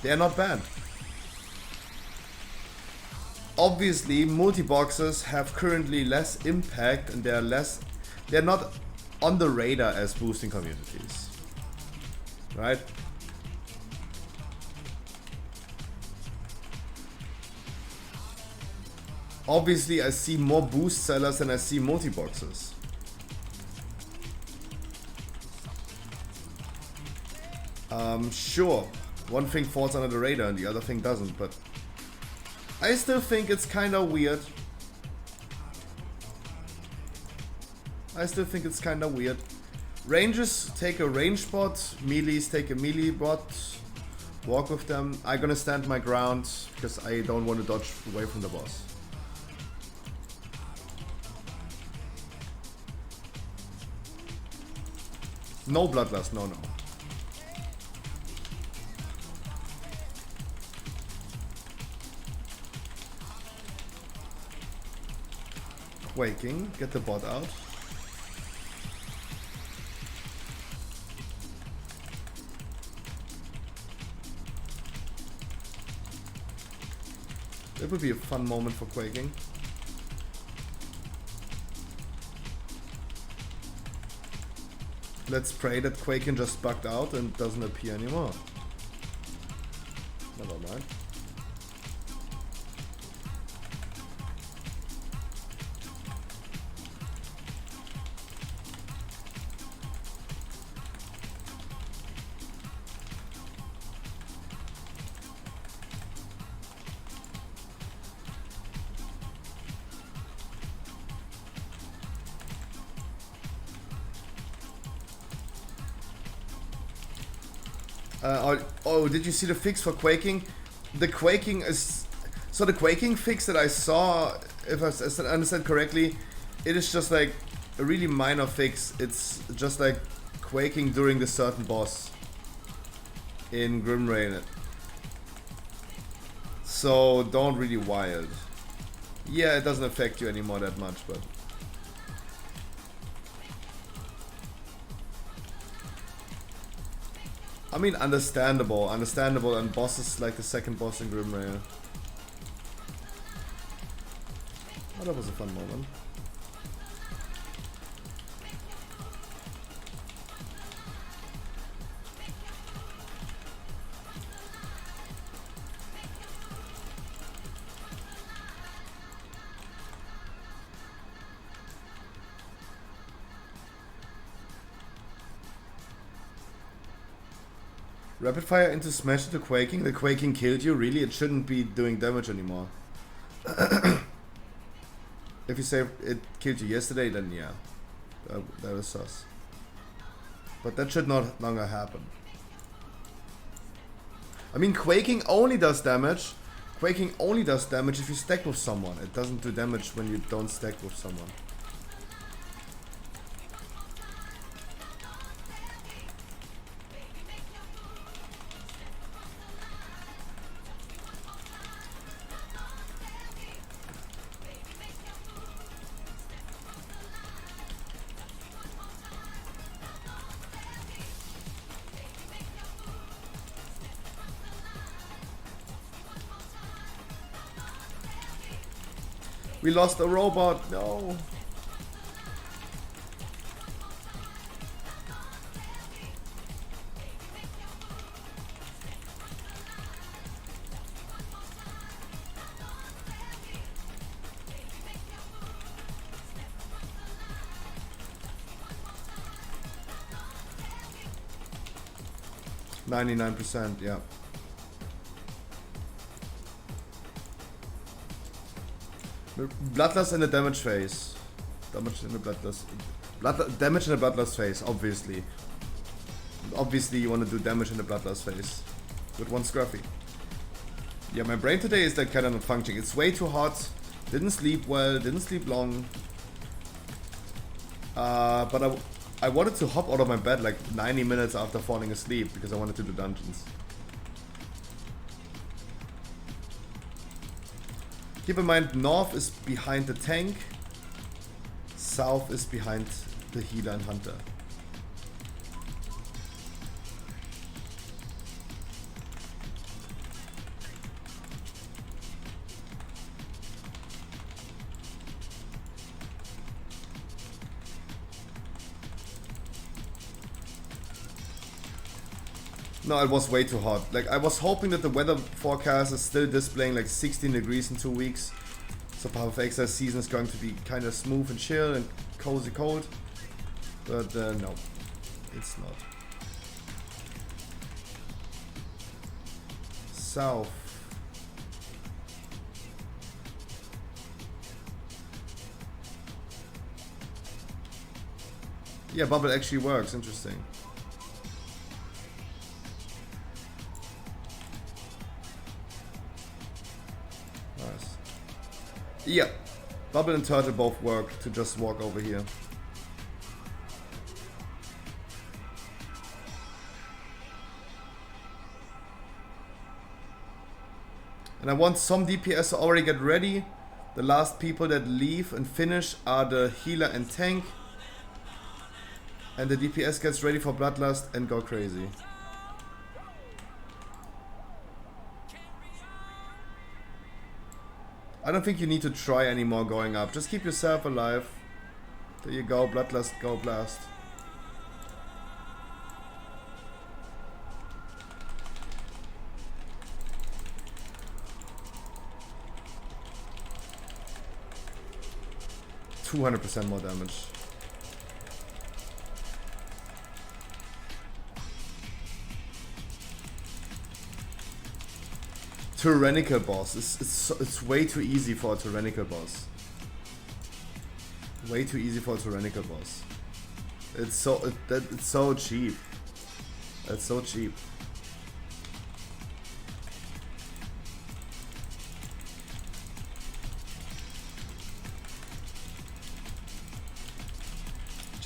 They are not banned. Obviously, multi-boxers have currently less impact and they're not on the radar as boosting communities. Right? Obviously, I see more boost sellers than I see multi-boxes. Sure, one thing falls under the radar and the other thing doesn't, but I still think it's kinda weird. Rangers take a range bot, melees take a melee bot, walk with them. I'm gonna stand my ground because I don't want to dodge away from the boss. No bloodlust, no. Quaking, get the bot out. It would be a fun moment for Quaking. Let's pray that Quaking just bugged out and doesn't appear anymore. Never mind. Oh, did you see the fix for quaking? The quaking is... So the quaking fix that I saw, if I understand correctly, it is just like a really minor fix. It's just like quaking during the certain boss in Grimrail. So don't really wild. Yeah, it doesn't affect you anymore that much, but... I mean, understandable, and boss is like the second boss in Grimrail. Oh, that was a fun moment. Rapid fire into smash into quaking. The quaking killed you. Really, it shouldn't be doing damage anymore. If you say it killed you yesterday, then yeah, that is sus. But that should not longer happen. I mean, quaking only does damage. Quaking only does damage if you stack with someone. It doesn't do damage when you don't stack with someone. We lost a robot, no. %, yeah. Bloodlust in the damage phase. Damage in the bloodlust. Damage in the bloodlust phase, obviously. Obviously you want to do damage in the bloodlust phase. With one scruffy. Yeah, my brain today is like kind of not functioning. It's way too hot. Didn't sleep well, didn't sleep long. But I wanted to hop out of my bed like 90 minutes after falling asleep because I wanted to do dungeons. Keep in mind, north is behind the tank, south is behind the healer and hunter. No, it was way too hot. Like, I was hoping that the weather forecast is still displaying like 16 degrees in 2 weeks. So Path of Exile season is going to be kind of smooth and chill and cozy cold. But no, it's not. South. Yeah, bubble actually works, interesting. Yeah, Bubble and Turtle both work to just walk over here. And I want some DPS to already get ready. The last people that leave and finish are the healer and tank. And the DPS gets ready for Bloodlust and go crazy. I don't think you need to try anymore going up. Just keep yourself alive. There you go, Bloodlust, go blast. %200 more damage. Tyrannical boss. It's way too easy for a tyrannical boss. Way too easy for a tyrannical boss. It's so cheap. It's so cheap.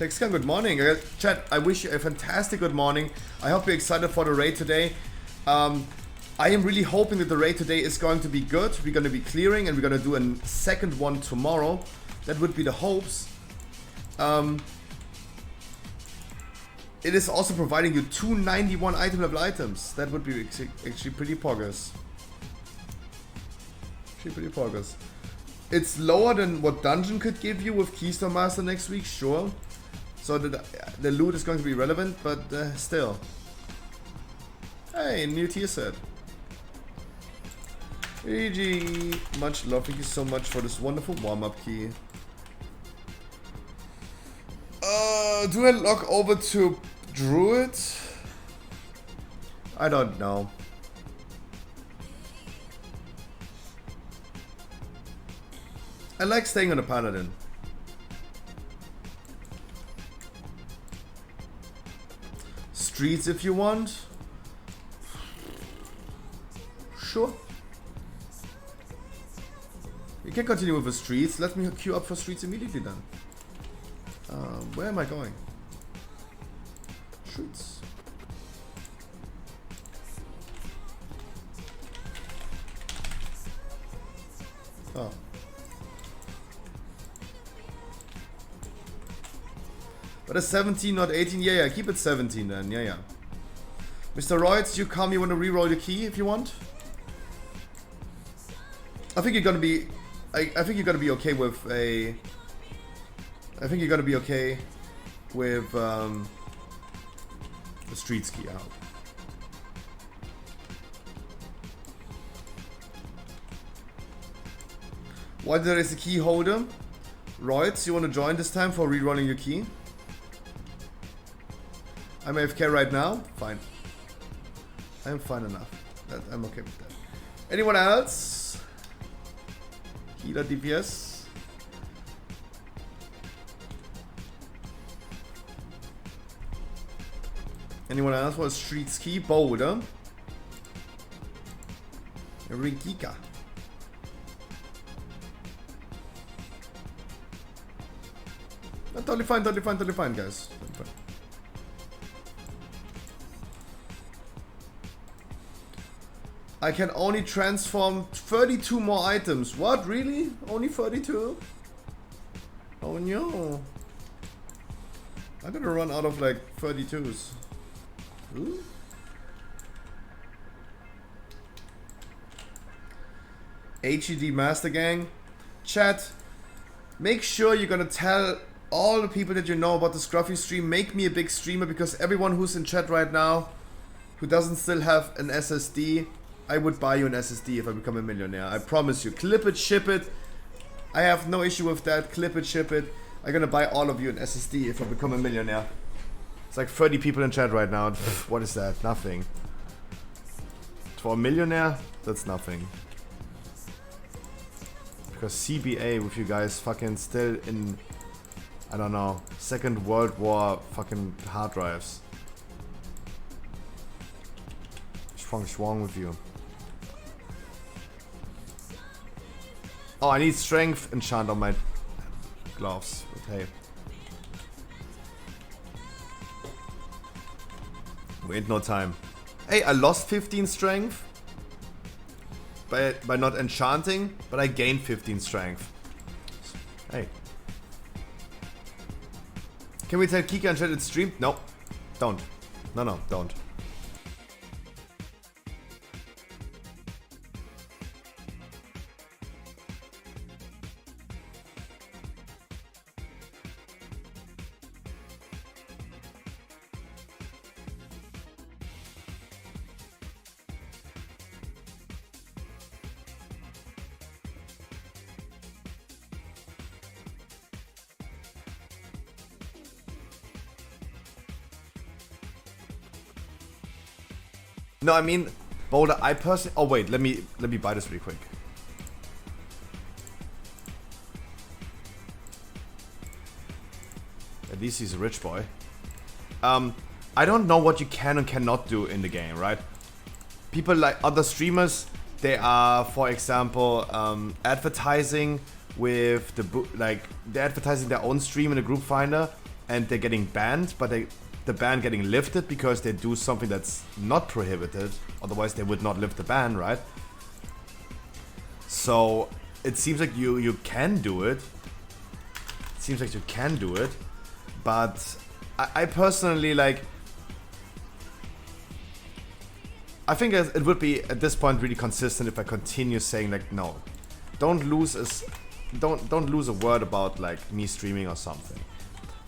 Shakespeare, good morning. Chat, I wish you a fantastic good morning. I hope you're excited for the raid today. I am really hoping that the raid today is going to be good. We're going to be clearing and we're going to do a second one tomorrow. That would be the hopes. It is also providing you 291 item level items. That would be actually pretty poggers. It's lower than what Dungeon could give you with Keystone Master next week, sure. So the loot is going to be relevant, but still. Hey, new tier set. GG, much love. Thank you so much for this wonderful warm-up key. Do I log over to Druid? I don't know. I like staying on a Paladin. Streets if you want. Sure. We can continue with the streets. Let me queue up for streets immediately then. Where am I going? Streets. Oh. But it's 17, not 18. Yeah, keep it 17 then. Yeah. Mr. Royds, you come. You want to re-roll the key if you want? I think you're gonna be. I think you're gonna be okay with a. I think you're gonna be okay with the streets key out. Why there is a key holder? Royds, you want to join this time for re-rolling your key? I'm AFK right now. Fine. I'm fine enough. I'm okay with that. Anyone else? Healer DPS. Anyone else for a street ski? Boulder. Rinkika. Totally fine, guys. Totally fine. I can only transform 32 more items. What? Really? Only 32? Oh no. I'm gonna run out of like 32s. Ooh. HED Master Gang. Chat, make sure you're gonna tell all the people that you know about the Scruffy stream. Make me a big streamer, because everyone who's in chat right now who doesn't still have an SSD, I would buy you an SSD if I become a millionaire. I promise you. Clip it, ship it. I have no issue with that. Clip it, ship it. I'm gonna buy all of you an SSD if I become a millionaire. It's like 30 people in chat right now. What is that? Nothing. For a millionaire, that's nothing. Because CBA with you guys fucking still in, I don't know, Second World War fucking hard drives. What's wrong with you? Oh, I need strength enchant on my gloves. But hey. Wait, no time. Hey, I lost 15 strength by not enchanting, but I gained 15 strength. Hey. Can we tell Kika and chat it's streamed? No. Don't. No, don't. No, I mean, Boulder, I personally... Oh, wait, let me buy this really quick. At least he's a rich boy. I don't know what you can and cannot do in the game, right? People like other streamers, they are, for example, advertising with the... Like, they're advertising their own stream in a group finder, and they're getting banned, but the ban getting lifted because they do something that's not prohibited. Otherwise, they would not lift the ban, right? So it seems like you can do it. It seems like you can do it, but I personally like. I think it would be at this point really consistent if I continue saying like no, don't lose a word about like me streaming or something.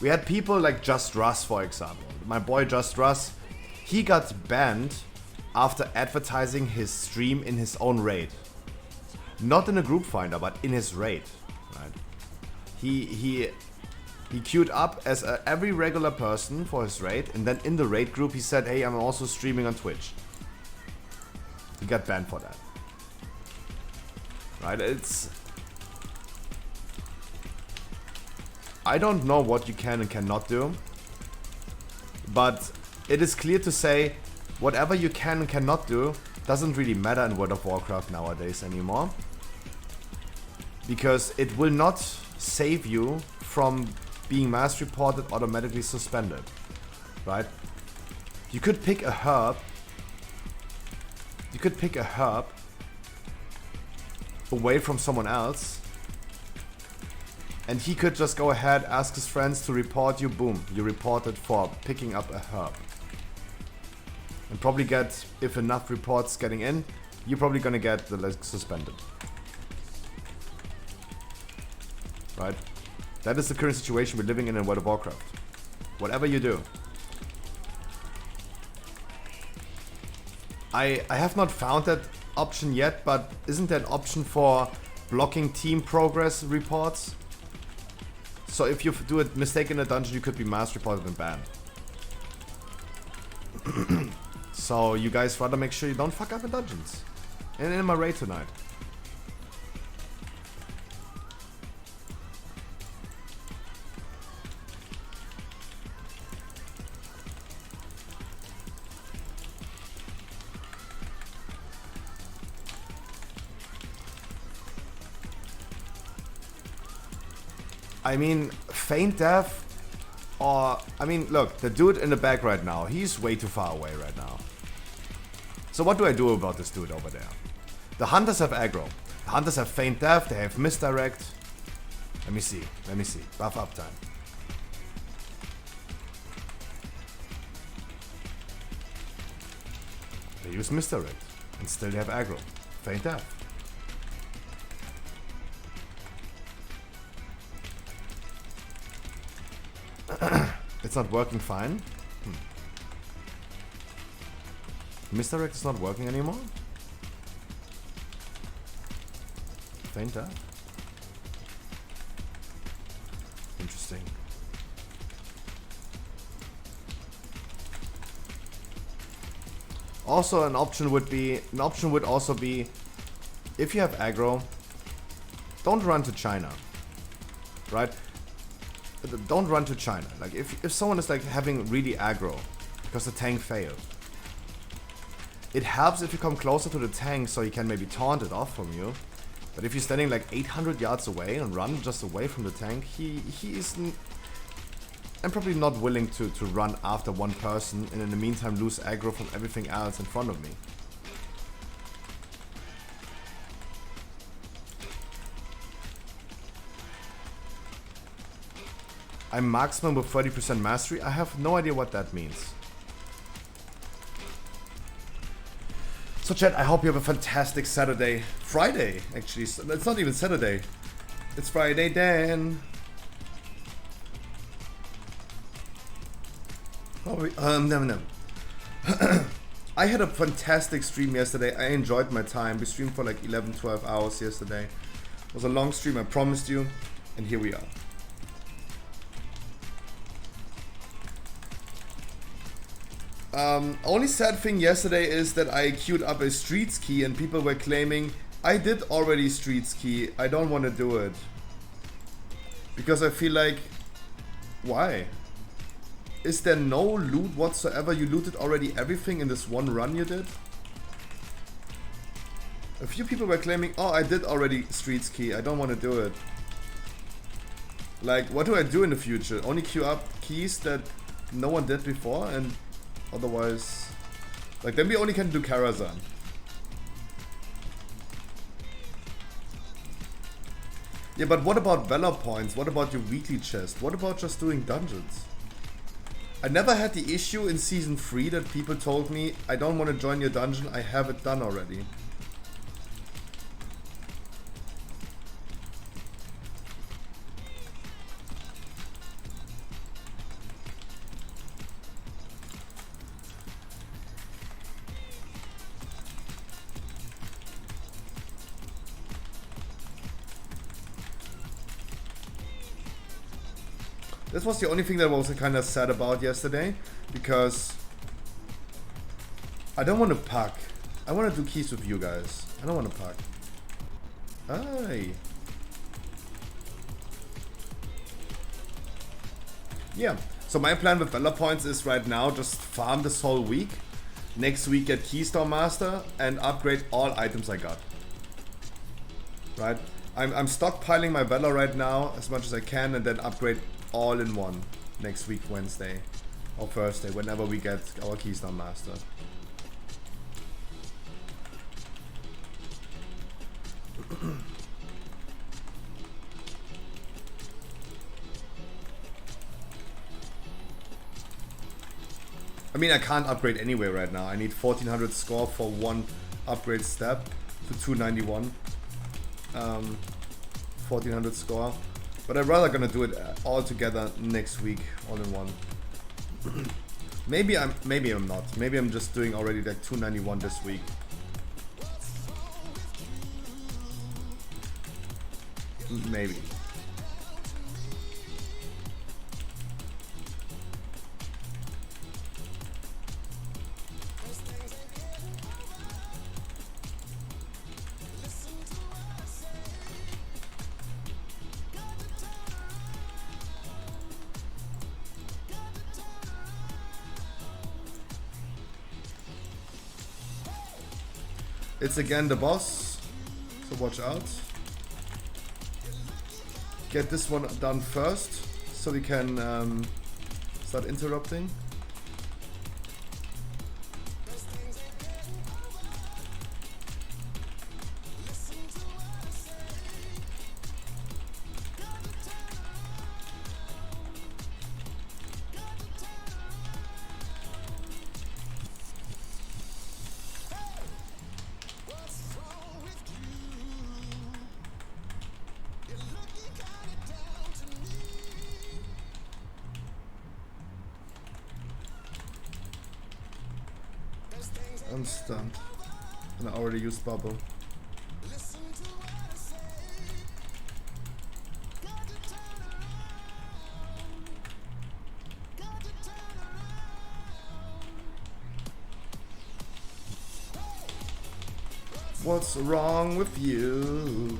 We had people like Just Russ, for example. My boy Just Russ, he got banned after advertising his stream in his own raid. Not in a group finder, but in his raid. Right? He queued up as every regular person for his raid, and then in the raid group he said, "Hey, I'm also streaming on Twitch." He got banned for that. Right? I don't know what you can and cannot do, but it is clear to say whatever you can and cannot do doesn't really matter in World of Warcraft nowadays anymore, because it will not save you from being mass reported, automatically suspended, right? You could pick a herb. You could pick a herb away from someone else, and he could just go ahead, ask his friends to report you, boom, you're reported for picking up a herb. And probably get, if enough reports getting in, you're probably gonna get the suspended. Right? That is the current situation we're living in World of Warcraft. Whatever you do. I have not found that option yet, but isn't there an option for blocking team progress reports? So if you do a mistake in a dungeon, you could be mass reported and banned. So you guys rather make sure you don't fuck up in dungeons. And in my raid tonight. I mean, feign death, or I mean, look, the dude in the back right now, he's way too far away right now. So what do I do about this dude over there? The hunters have aggro. The hunters have feign death, they have misdirect. Let me see. Buff up time. They use misdirect, and still they have aggro. Feign death. It's not working fine. Misdirect is not working anymore? Fainter? Interesting. Also an option would also be, if you have aggro, don't run to China. Right? Don't run to China. Like if someone is like having really aggro because the tank failed, it helps if you come closer to the tank so he can maybe taunt it off from you. But if you're standing like 800 yards away and run just away from the tank, he isn't. I'm probably not willing to run after one person and in the meantime lose aggro from everything else in front of me. I'm maximum with 30% mastery. I have no idea what that means. So chat, I hope you have a fantastic Saturday. Friday, actually. It's not even Saturday. It's Friday then. Oh, no. I had a fantastic stream yesterday. I enjoyed my time. We streamed for like 11, 12 hours yesterday. It was a long stream, I promised you. And here we are. Only sad thing yesterday is that I queued up a streets key and people were claiming I did already streets key, I don't want to do it. Because I feel like, why? Is there no loot whatsoever? You looted already everything in this one run you did? A few people were claiming, oh, I did already streets key, I don't want to do it. Like, what do I do in the future? Only queue up keys that no one did before, and otherwise... Like, then we only can do Karazhan. Yeah, but what about Valor points? What about your weekly chest? What about just doing dungeons? I never had the issue in Season 3 that people told me, I don't want to join your dungeon, I have it done already. This was the only thing that I was kind of sad about yesterday, because I don't want to pack. I want to do keys with you guys. I don't want to pack. Aye. Yeah, so my plan with Valor points is right now just farm this whole week. Next week get Keystore Master and upgrade all items I got. Right? I'm stockpiling my Valor right now as much as I can, and then upgrade all in one next week, Wednesday or Thursday, whenever we get our Keystone Master. I mean, I can't upgrade anyway right now. I need 1400 score for one upgrade step to 291. 1400 score. But I'm rather gonna do it all together next week, all in one. maybe I'm not. Maybe I'm just doing already like 291 this week. Maybe. It's again the boss, so watch out. Get this one done first, so we can start interrupting. I'm stunned. And I already used bubble. What's wrong with you?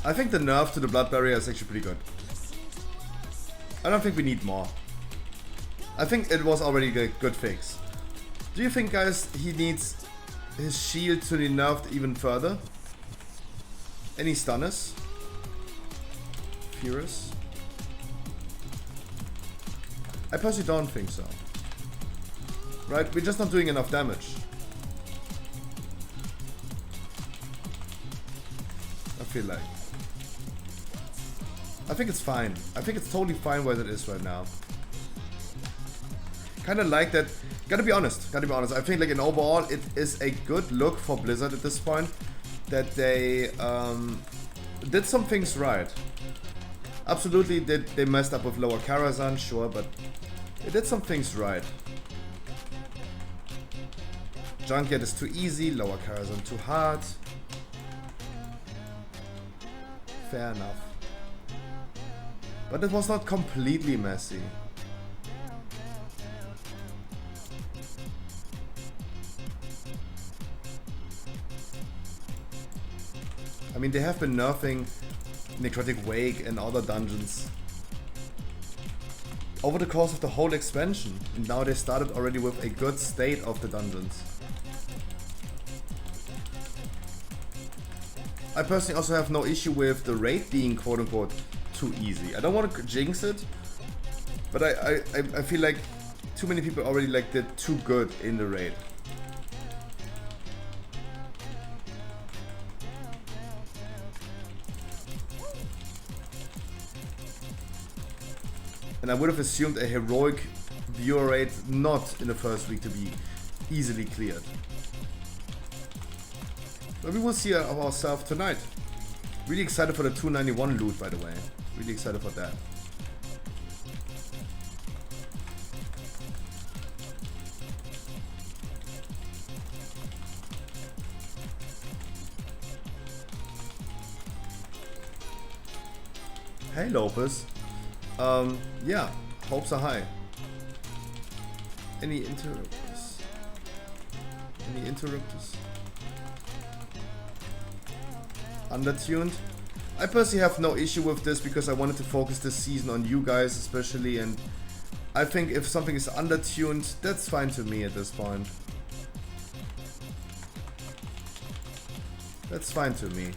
I think the nerf to the blood barrier is actually pretty good. I don't think we need more. I think it was already a good fix. Do you think, guys, he needs his shield to be nerfed even further? Any stunners? Furious? I personally don't think so. Right? We're just not doing enough damage. I feel like. I think it's fine. I think it's totally fine where it is right now. Kind of like that. Gotta be honest. I think like in overall it is a good look for Blizzard at this point that they did some things right. Absolutely, they messed up with lower Karazhan, sure, but they did some things right. Junkyard is too easy, lower Karazhan too hard. Fair enough. But it was not completely messy. I mean, they have been nerfing Necrotic Wake and other dungeons over the course of the whole expansion. And now they started already with a good state of the dungeons. I personally also have no issue with the raid being quote unquote too easy. I don't want to jinx it, but I feel like too many people already like did too good in the raid. And I would have assumed a heroic viewer rate not in the first week to be easily cleared. But we will see ourselves tonight. Really excited for the 291 loot, by the way. Really excited for that. Hey Lopez. Yeah, hopes are high. Any interrupters? Any interrupters? Undertuned? I personally have no issue with this because I wanted to focus this season on you guys especially, and I think if something is undertuned, that's fine to me at this point. That's fine to me.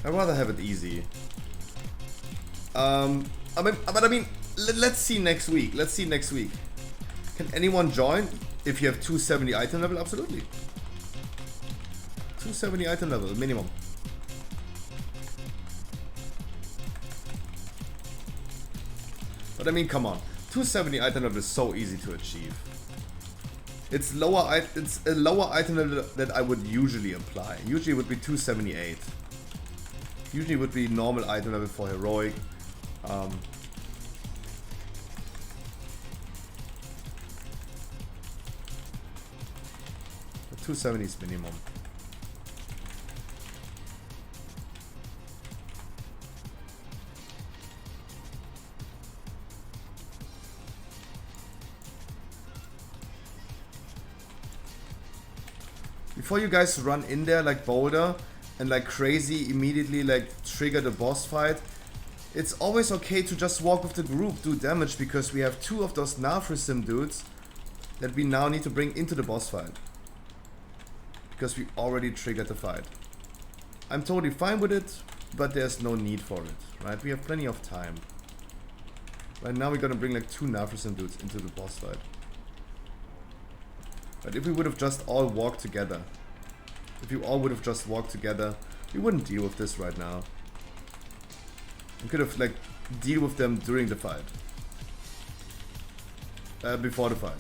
I'd rather have it easy. I mean, let's see next week. Let's see next week. Can anyone join if you have 270 item level? Absolutely. 270 item level minimum. But I mean, come on. 270 item level is so easy to achieve. It's a lower item level that I would usually apply. Usually it would be 278. Usually it would be normal item level for heroic. 270 is minimum. Before you guys run in there like Boulder and like crazy immediately like trigger the boss fight, it's always okay to just walk with the group, do damage, because we have two of those Nafrisim dudes that we now need to bring into the boss fight. Because we already triggered the fight. I'm totally fine with it, but there's no need for it, right? We have plenty of time. Right now we're gonna bring like two Nafrisim dudes into the boss fight. But if we would have just all walked together, if you all would have just walked together, we wouldn't deal with this right now. We could have like deal with them during the fight. Before the fight.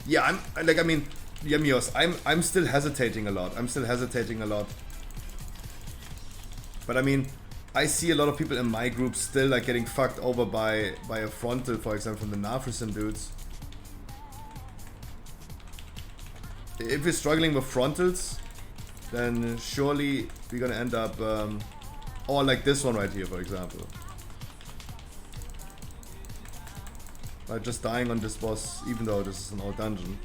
Yeah, Yemios, I'm still hesitating a lot. But I mean, I see a lot of people in my group still like getting fucked over by a frontal, for example, from the Nafrisim dudes. If we're struggling with frontals, then surely we're gonna end up, or like this one right here, for example. Like just dying on this boss, even though this is an old dungeon.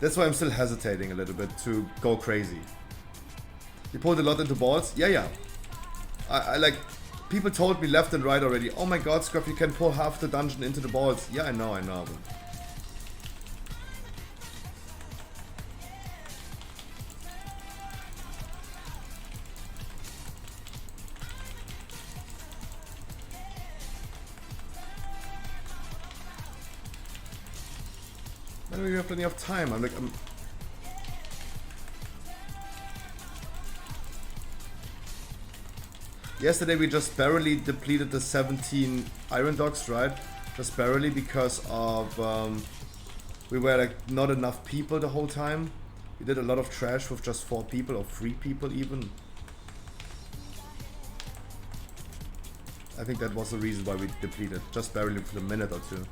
That's why I'm still hesitating a little bit to go crazy. You pulled a lot into balls? Yeah. I like, people told me left and right already, oh my god, Scruff, you can pull half the dungeon into the balls. Yeah, I know. But we have plenty of time. Yesterday we just barely depleted the 17 Iron Dogs, right? Just barely because of we were like not enough people the whole time. We did a lot of trash with just 4 people or 3 people even. I think that was the reason why we depleted, just barely for a minute or two.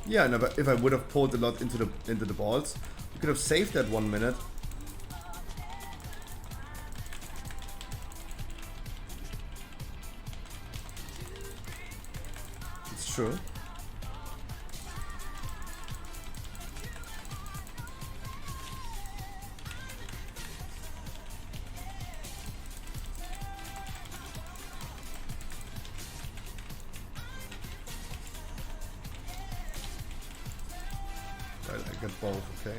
Yeah, and if I would have pulled a lot into the balls, we could have saved that 1 minute. true. Right, I get both, okay.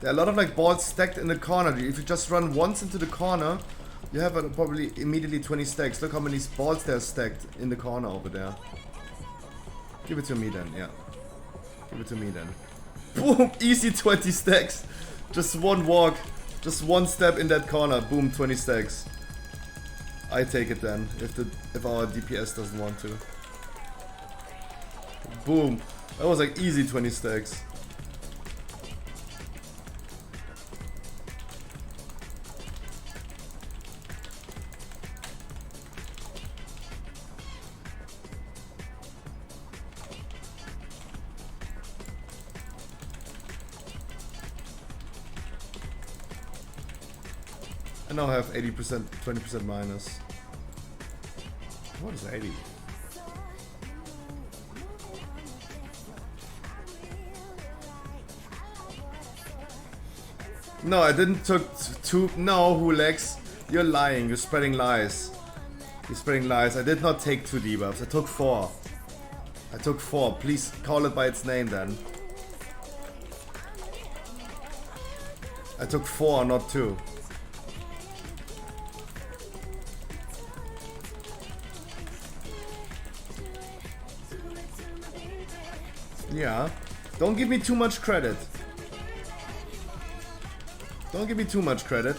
There are a lot of like balls stacked in the corner. If you just run once into the corner, you have probably immediately 20 stacks. Look how many balls there are stacked in the corner over there. Give it to me then, yeah. Give it to me then. Boom! Easy 20 stacks. Just one walk. Just one step in that corner. Boom, 20 stacks. I take it then, if our DPS doesn't want to. Boom. That was like easy 20 stacks. I now have 80%, 20% minus. What is 80? No, I didn't took two. No, Hulex, you're lying. You're spreading lies. You're spreading lies. I did not take 2 debuffs. I took 4. I took 4. Please call it by its name then. I took 4, not 2. Yeah. Don't give me too much credit. Don't give me too much credit.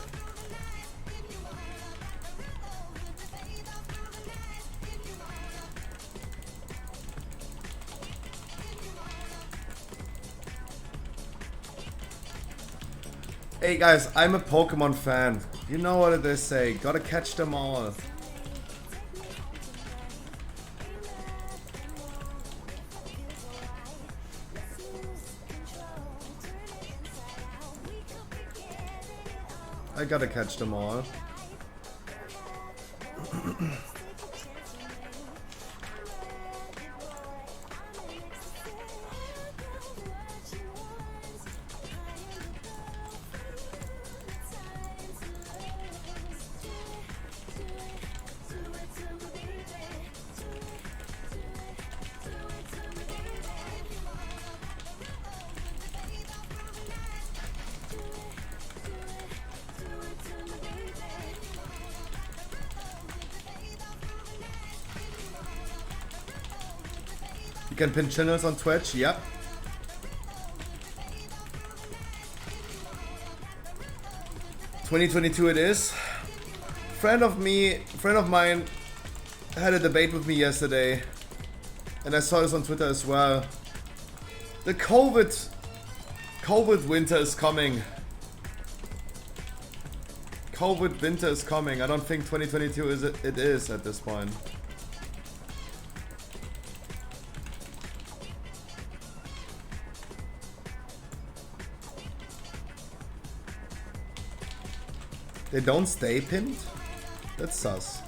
Hey guys, I'm a Pokemon fan. You know what they say, gotta catch them all. I gotta catch them all. You can pin channels on Twitch, yep. "2022 it is. Friend of mine had a debate with me yesterday, and I saw this on Twitter as well. The COVID winter is coming. COVID winter is coming. I don't think 2022 it is at this point. They don't stay pinned? That's sus.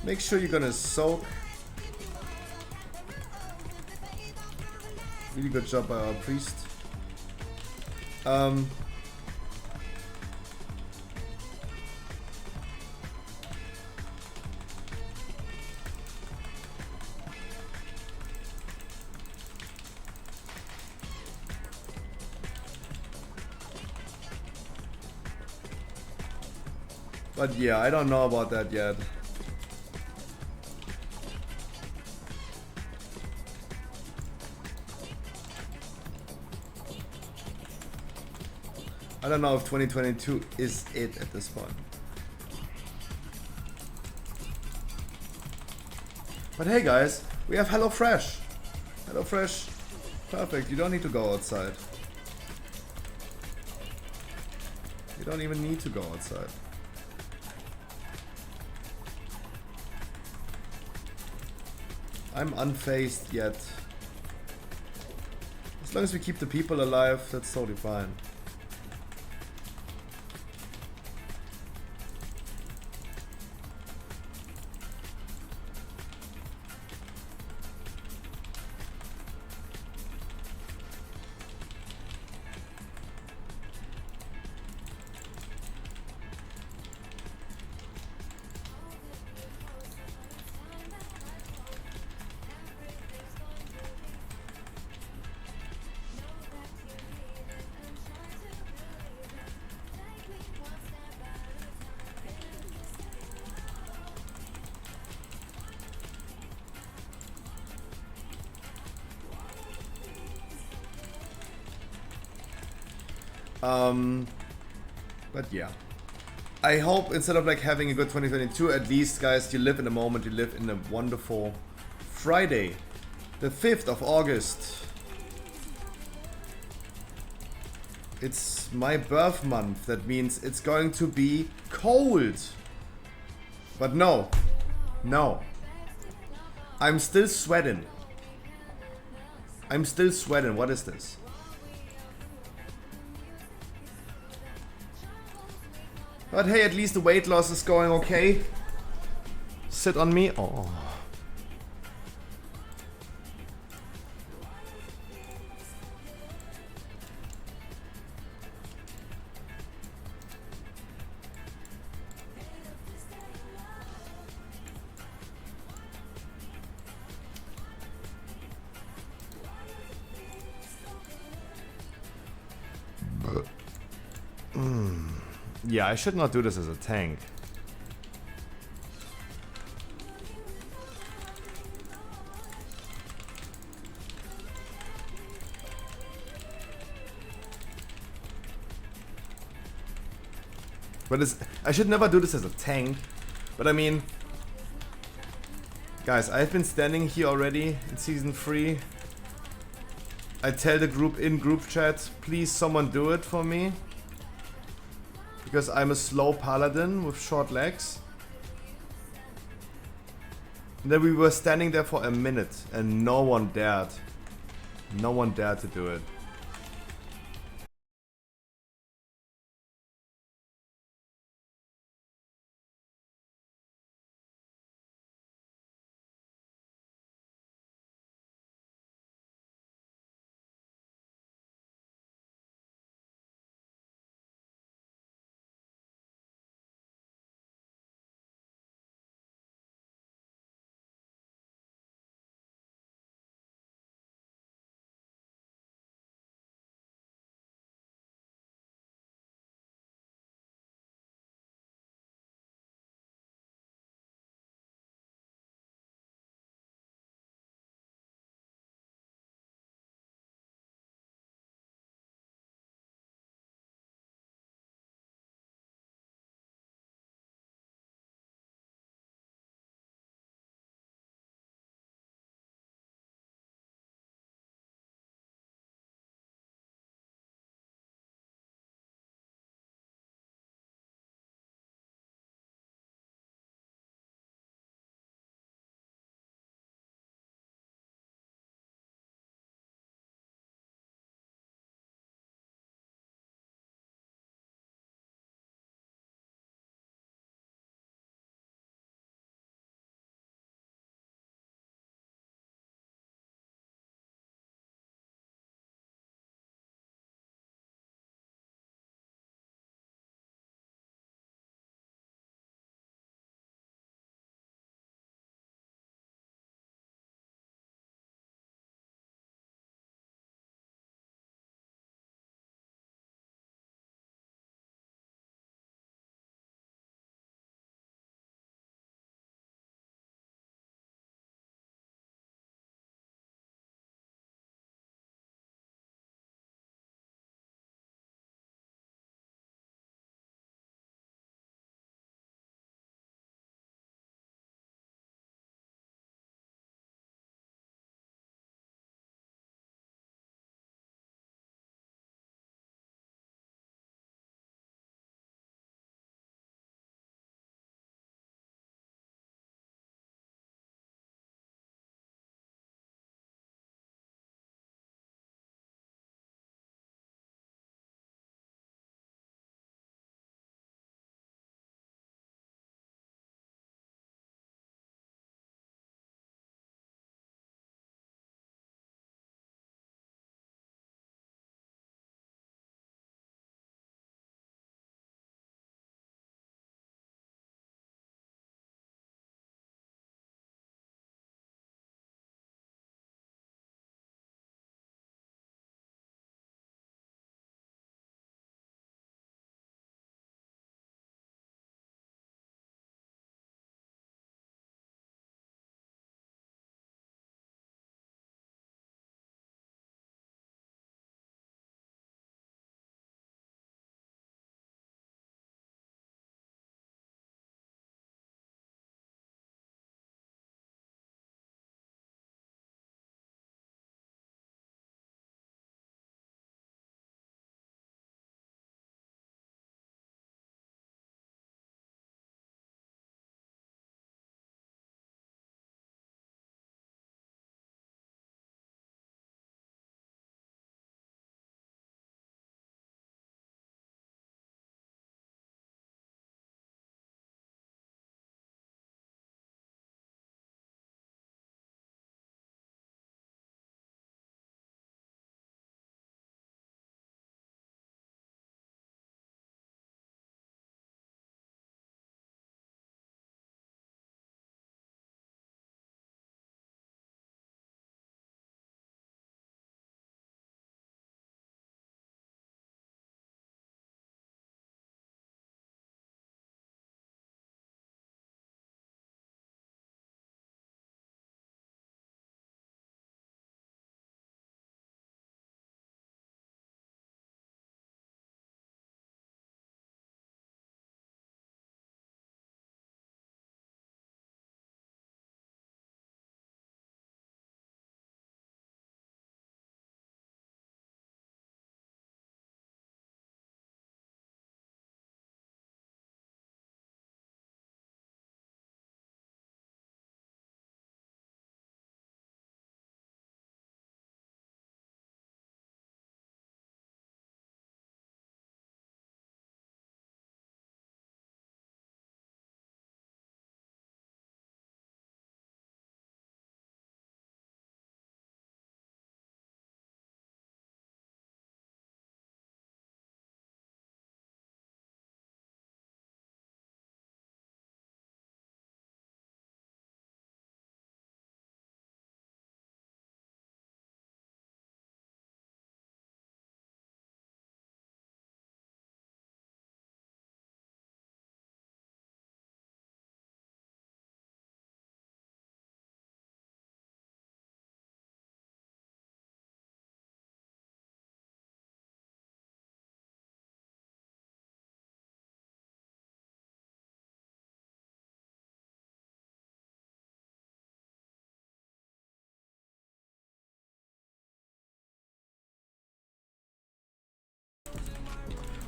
Make sure you're gonna soak. Really good job by our priest. But yeah, I don't know about that yet. I don't know if 2022 is it at this point. But hey guys, we have HelloFresh. HelloFresh, perfect. You don't need to go outside. You don't even need to go outside. I'm unfazed yet. As long as we keep the people alive, that's totally fine. But yeah. I hope instead of like having a good 2022, at least guys, you live in the moment, you live in a wonderful Friday, the 5th of August. It's my birth month, that means it's going to be cold. But no, no. I'm still sweating. I'm still sweating, what is this? But hey, at least the weight loss is going okay. Sit on me. Oh. Yeah, I should not do this as a tank. But I should never do this as a tank. But I mean, guys, I've been standing here already in season 3. I tell the group in group chat, please someone do it for me. Because I'm a slow paladin with short legs. And then we were standing there for a minute and no one dared. No one dared to do it.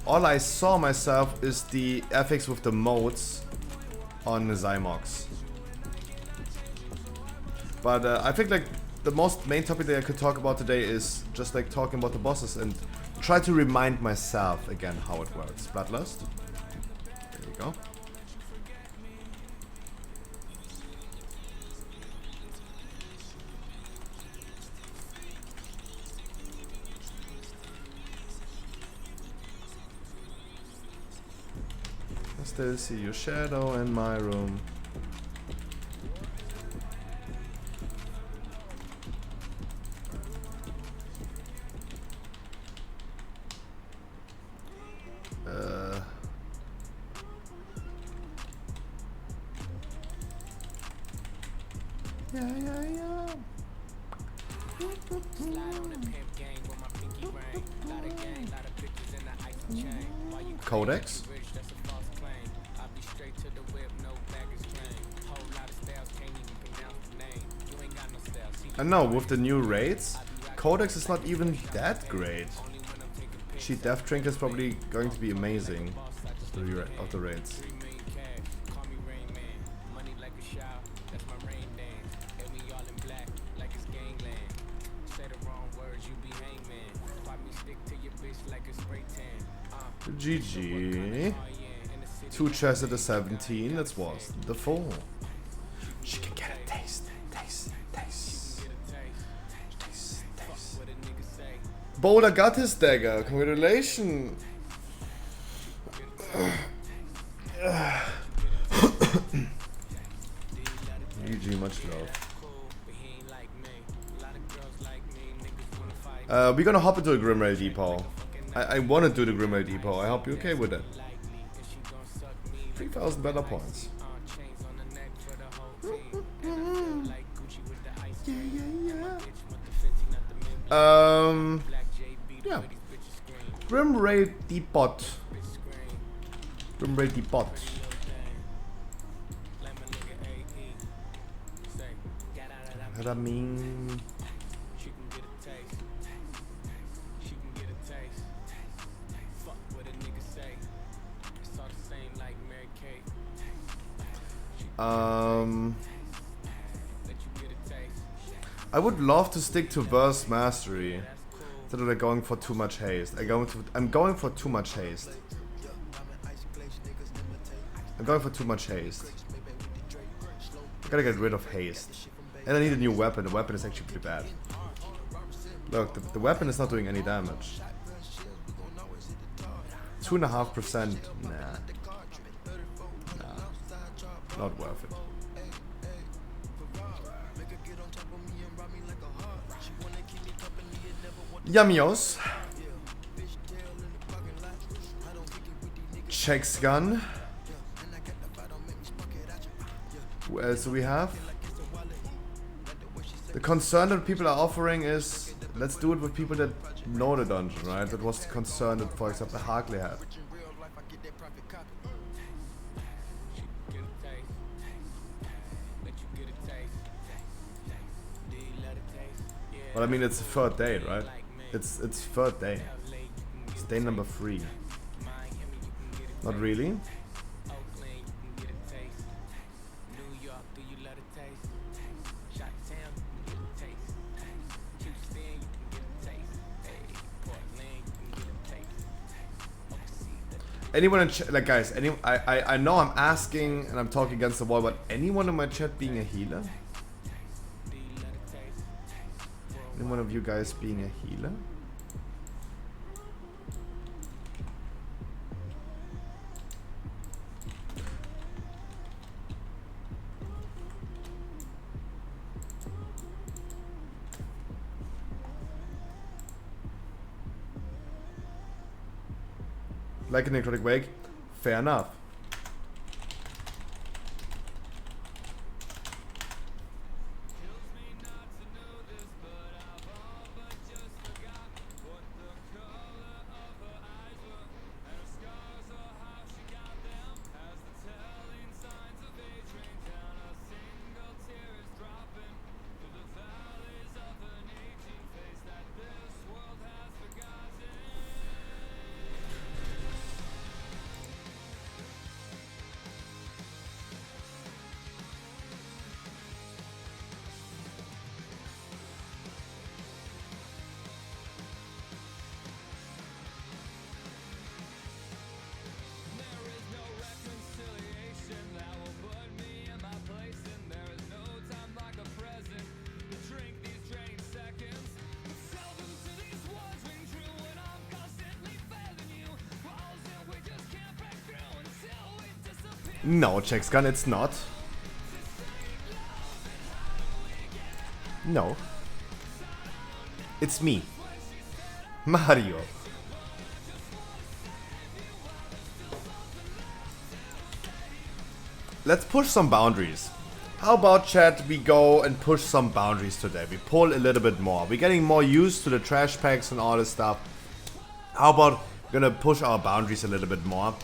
All I saw myself is the FX with the modes on the Zymox. But I think like the most main topic that I could talk about today is just like talking about the bosses and try to remind myself again how it works. Bloodlust. There you go. I still see your shadow in my room. Codex. I know, with the new raids, Codex is not even that great. Cheat Death Drink is probably going to be amazing of the raids. GG. 2 chests at a 17, that was the 4. She can get a taste. Boulder got his dagger, congratulations. GG, much love. We're gonna hop into a Grimrail Depot. I wanna do the Grimrail Depot, I hope you're okay with it. 3,000 better points. Yeah. Grimrail Depot. Grimrail Depot. What I mean? I would love to stick to verse mastery instead of like going for too much haste. I'm going for too much haste. I'm going for too much haste. I gotta get rid of haste. And I need a new weapon. The weapon is actually pretty bad. Look, the weapon is not doing any damage. 2.5%. Nah. Not worth it. Yamios. Checks gun. Who else do we have? The concern that people are offering is, let's do it with people that know the dungeon, right? That was the concern that, for example, Harkley had. But I mean, it's the third day, right? It's third day. It's day number 3. Not really. Anyone in chat, like guys, I know I'm asking and I'm talking against the wall, but anyone in my chat being a healer? Any one of you guys being a healer? Like a necrotic wake? Fair enough. No, Jack's gun, it's not. No. It's me. Mario. Let's push some boundaries. How about, chat, we go and push some boundaries today. We pull a little bit more. We're getting more used to the trash packs and all this stuff. How about we're gonna push our boundaries a little bit more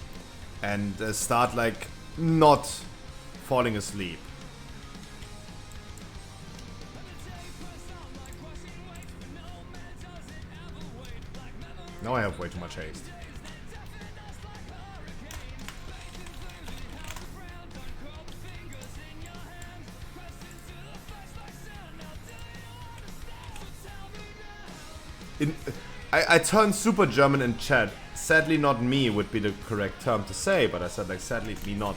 and start like not falling asleep. Now I have way too much haste. I turned super German in chat. Sadly not me would be the correct term to say, but I said like sadly me not.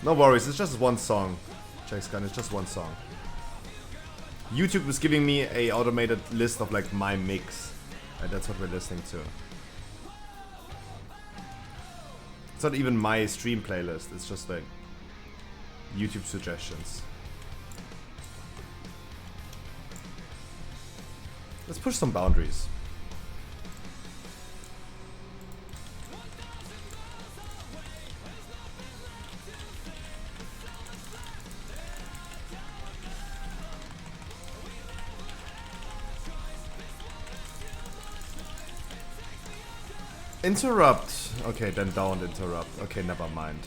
No worries, it's just one song. Jack's gun, it's just one song. YouTube was giving me a automated list of like my mix. And that's what we're listening to. It's not even my stream playlist, it's just like YouTube suggestions. Let's push some boundaries. Interrupt. Okay, then don't interrupt. Okay, never mind.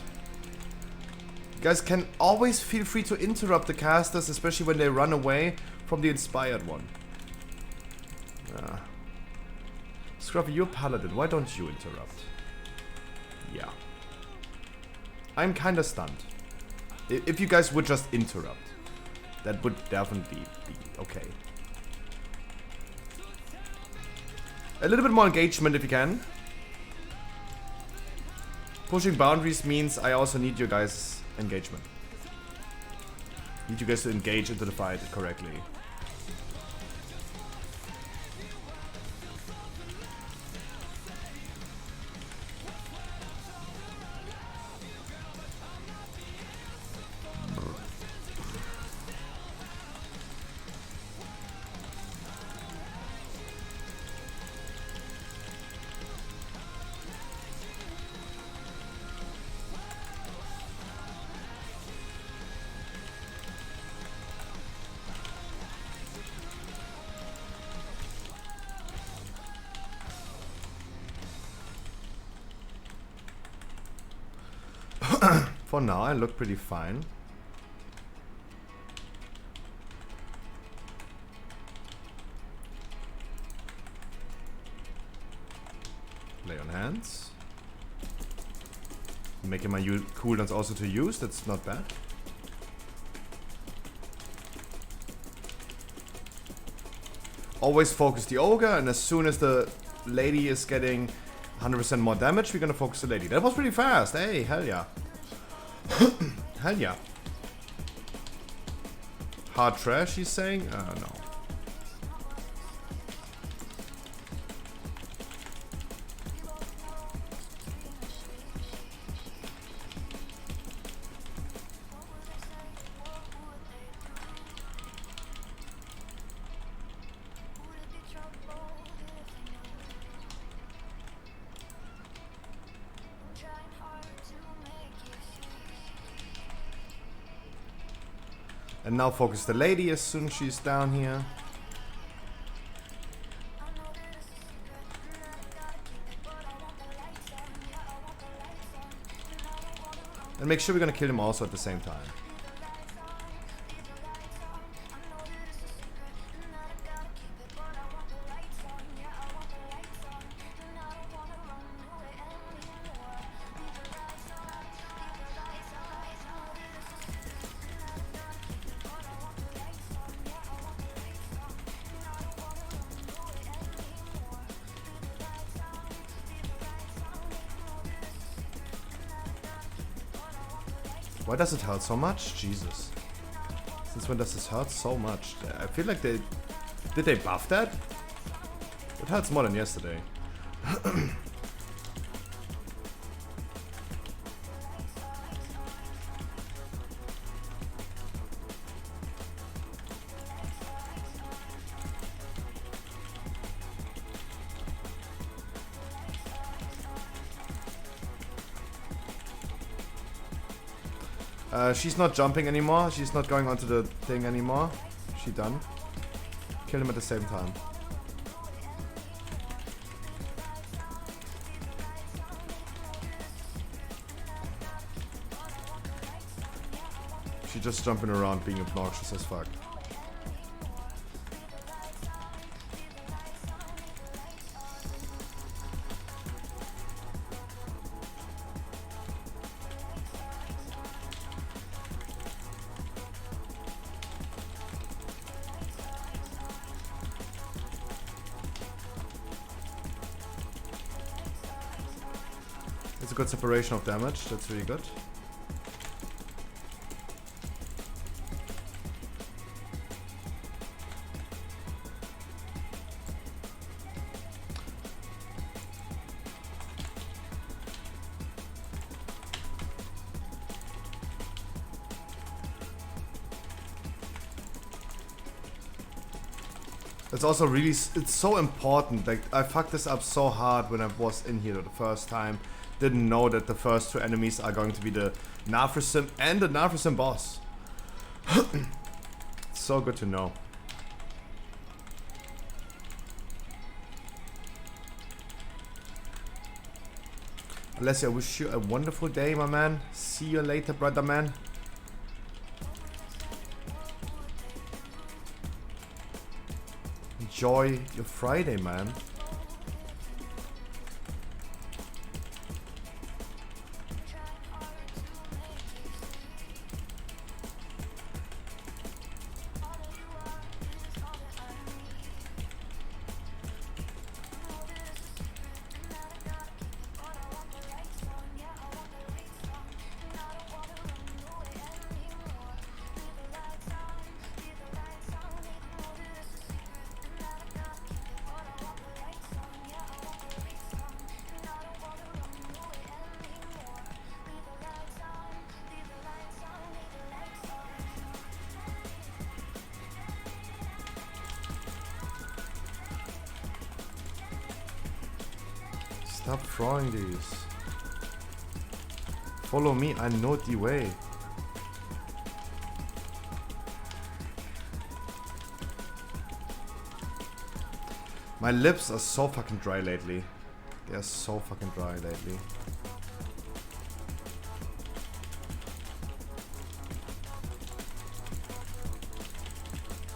You guys can always feel free to interrupt the casters, especially when they run away from the inspired one. Scruffy, you're paladin. Why don't you interrupt? Yeah. I'm kinda stunned. If you guys would just interrupt, that would definitely be okay. A little bit more engagement if you can. Pushing boundaries means I also need your guys' engagement. Need you guys to engage into the fight correctly. For now, I look pretty fine. Lay on hands. Making my cooldowns also to use, that's not bad. Always focus the ogre, and as soon as the lady is getting 100% more damage, we're gonna focus the lady. That was pretty fast. Hey, hell yeah. Hell yeah. Hard trash, he's saying? No. And now focus the lady as soon as she's down here. And make sure we're gonna kill him also at the same time. Why does it hurt so much? Jesus. Since when does this hurt so much? I feel like they... Did they buff that? It hurts more than yesterday. She's not jumping anymore. She's not going onto the thing anymore. She done. Kill him at the same time. She's just jumping around being obnoxious as fuck. It's a good separation of damage, that's really good. It's also really, it's so important. Like, I fucked this up so hard when I was in here the first time. Didn't know that the first two enemies are going to be the Nafrisim and the Nafrisim boss. So good to know. Alessia, I wish you a wonderful day, my man. See you later, brother man. Enjoy your Friday, man. Stop throwing these. Follow me, I know the way. My lips are so fucking dry lately. They are so fucking dry lately.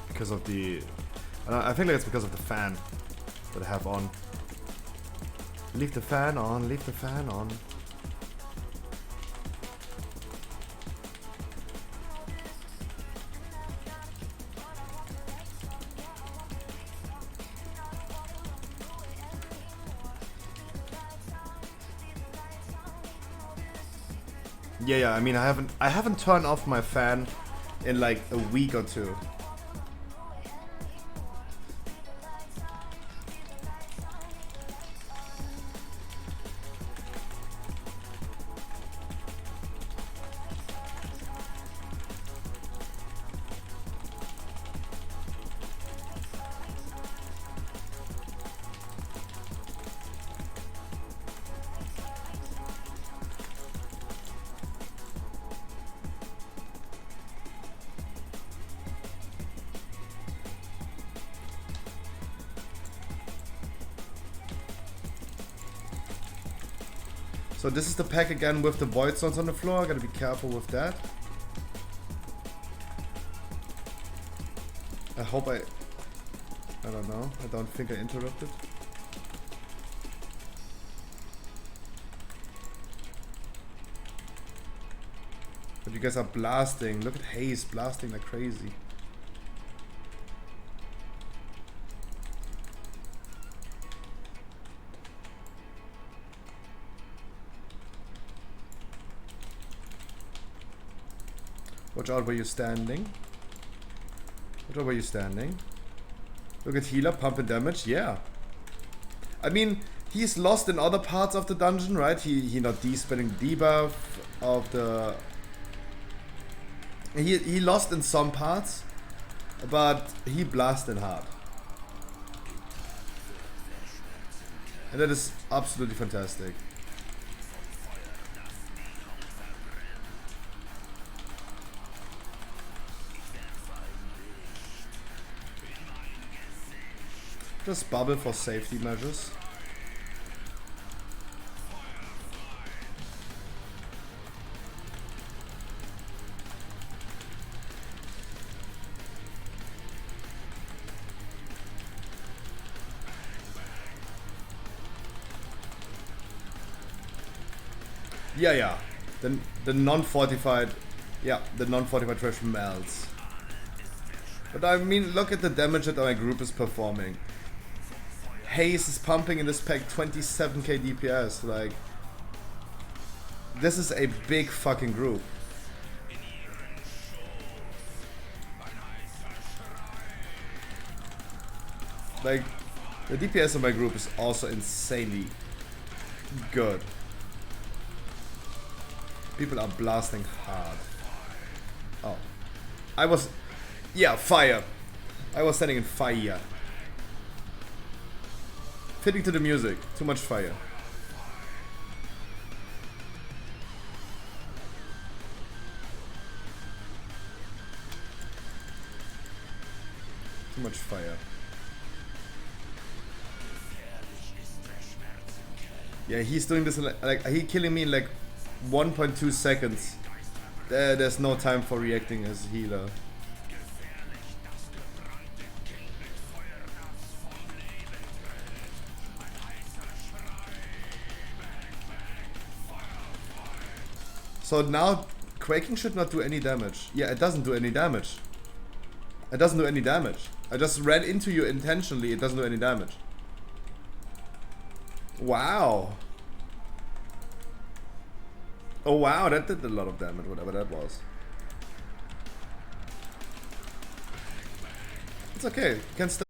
Because of the... I think like it's because of the fan that I have on. Leave the fan on, leave the fan on. Yeah, I mean I haven't turned off my fan in like a week or two. So this is the pack again with the void stones on the floor. I gotta be careful with that. I hope I don't know. I don't think I interrupted. But you guys are blasting. Look at Haze blasting like crazy. Watch out where you're standing. Watch out where you're standing. Look at healer pumping damage. Yeah. I mean, He's lost in other parts of the dungeon, right? He not spending debuff of the... He lost in some parts, but he blasted hard. And that is absolutely fantastic. Just bubble for safety measures. Yeah. The non-fortified, yeah, the non-fortified trash melts. But I mean, look at the damage that my group is performing. Haze is pumping in this pack 27k DPS. Like, this is a big fucking group. Like, the DPS of my group is also insanely good. People are blasting hard. Oh. Yeah, fire. I was standing in fire. Fitting to the music. Too much fire. Too much fire. Yeah, he's doing this like he killing me in like 1.2 seconds. There's no time for reacting as a healer. So now Quaking should not do any damage. Yeah, it doesn't do any damage. It doesn't do any damage. I just ran into you intentionally, it doesn't do any damage. Wow. Oh wow, that did a lot of damage, whatever that was. It's okay, you can still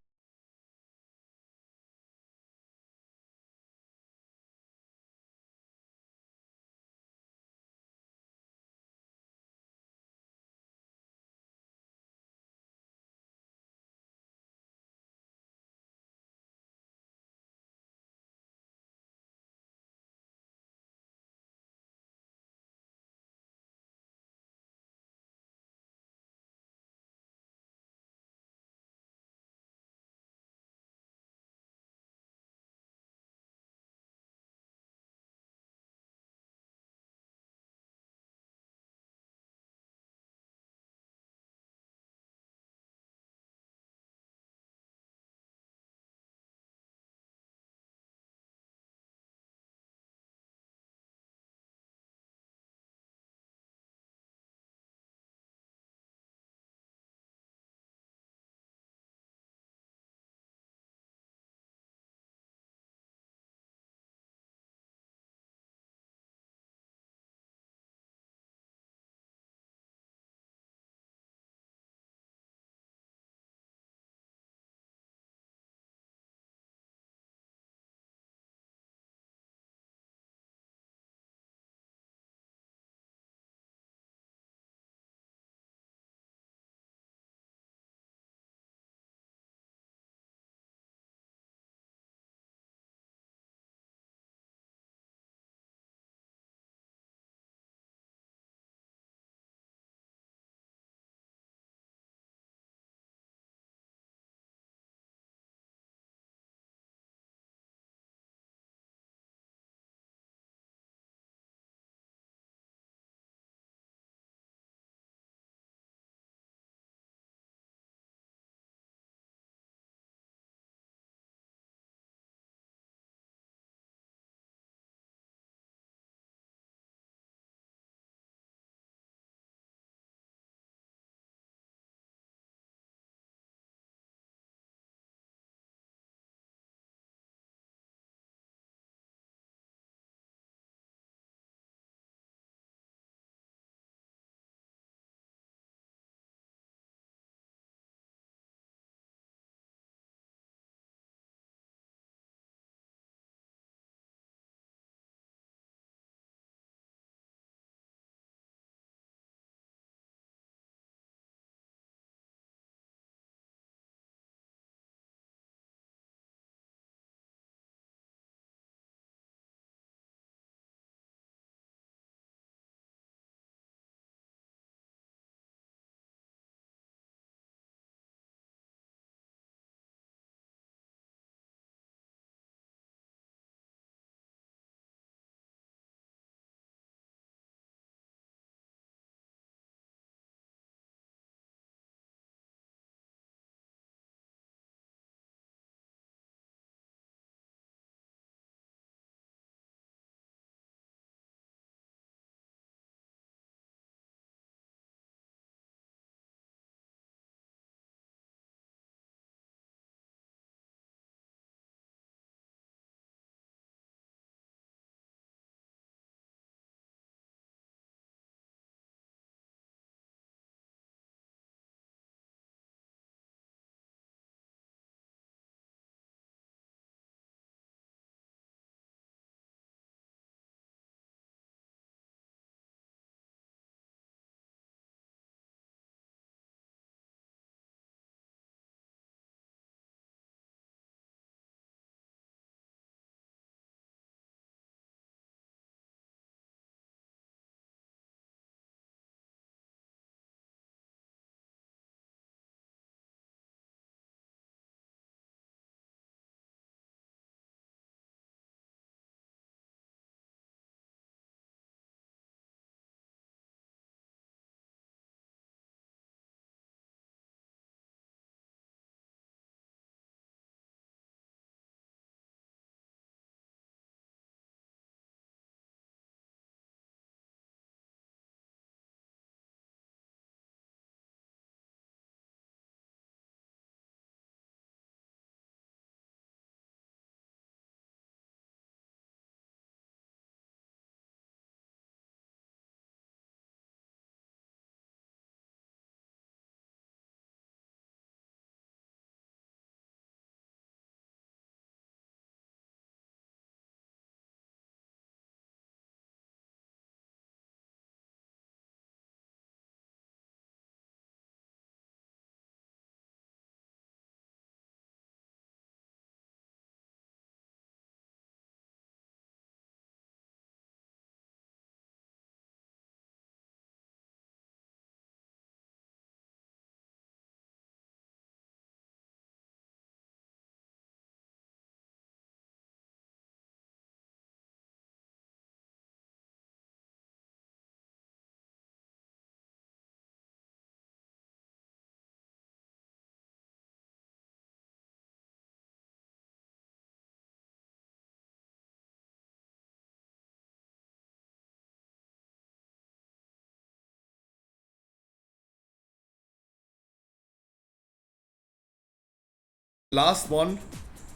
last one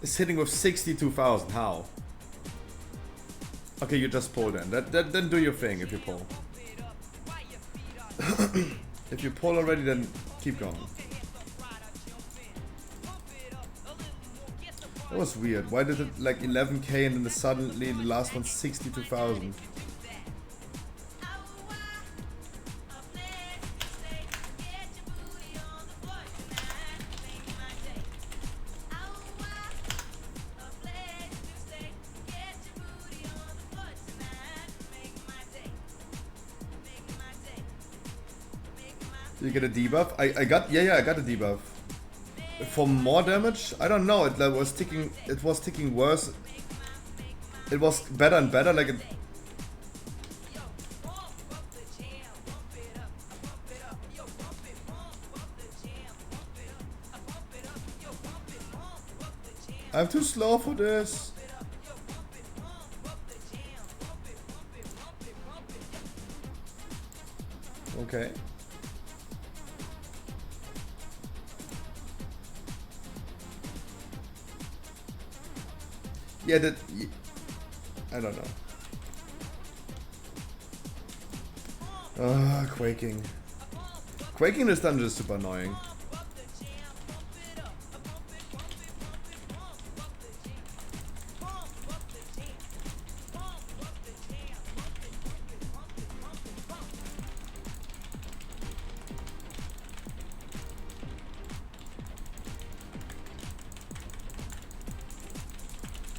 is hitting with 62,000. How? Okay, you just pull then. Then do your thing if you pull. If you pull already, then keep going. That was weird. Why did it like 11k and then suddenly the last one 62,000? You get a debuff? I got I got a debuff. For more damage? I don't know. It was ticking. It was ticking worse. It was better and better. Like it. I'm too slow for this. Okay. Yeah, I don't know. Quaking. Quaking this dungeon is super annoying.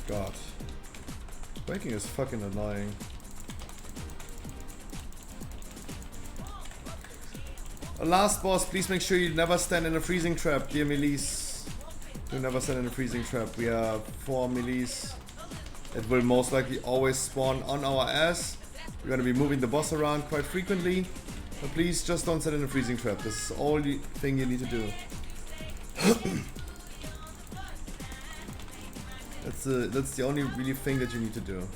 God. Quaking is fucking annoying. Last boss, please make sure you never stand in a freezing trap, dear melees. Do never stand in a freezing trap. We are 4 melees. It will most likely always spawn on our ass. We're gonna be moving the boss around quite frequently. But please just don't stand in a freezing trap. This is all the thing you need to do. That's the only really thing that you need to do.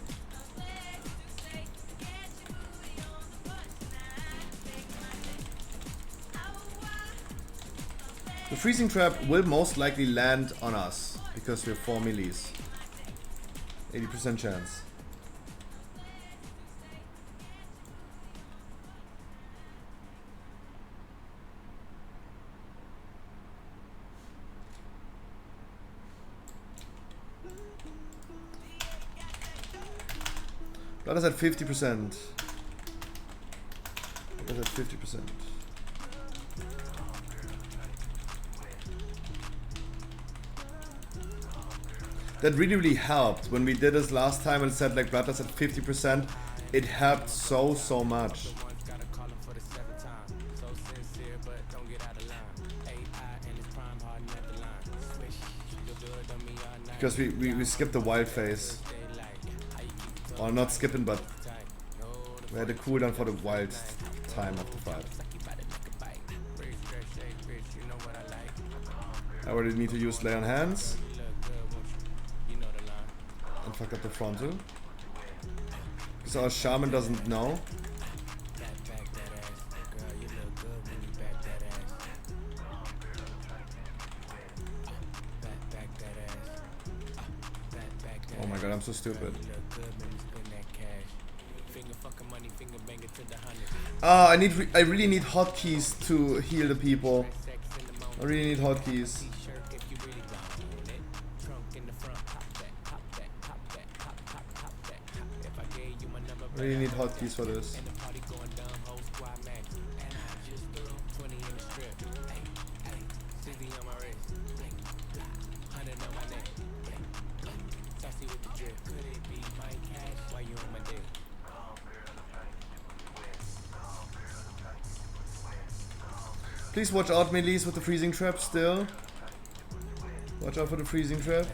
The freezing trap will most likely land on us because we're 4 melees. 80% chance. Blood is at 50%. Blood is at 50%. That really helped. When we did this last time and said like blood is at 50%, it helped so much. Because we skipped the wild phase. Or not skipping, but we had a cooldown for the wild time of the fight. I already need to use lay on hands. And fuck up the frontal. Because our shaman doesn't know. Oh my god, I'm so stupid. I really need hotkeys to heal the people. I really need hotkeys. I really need hotkeys for this. Please watch out, melees, with the freezing trap still. Watch out for the freezing trap.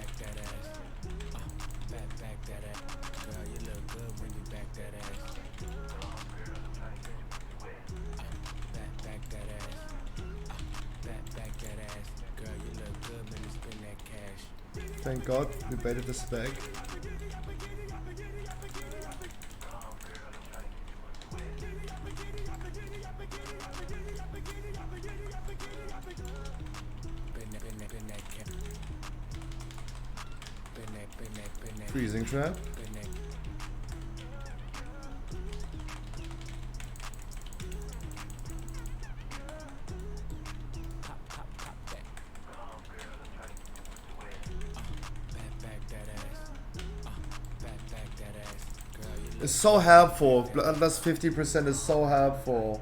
Thank God we baited this back. Freezing trap. It's so helpful. Plus 50% is so helpful.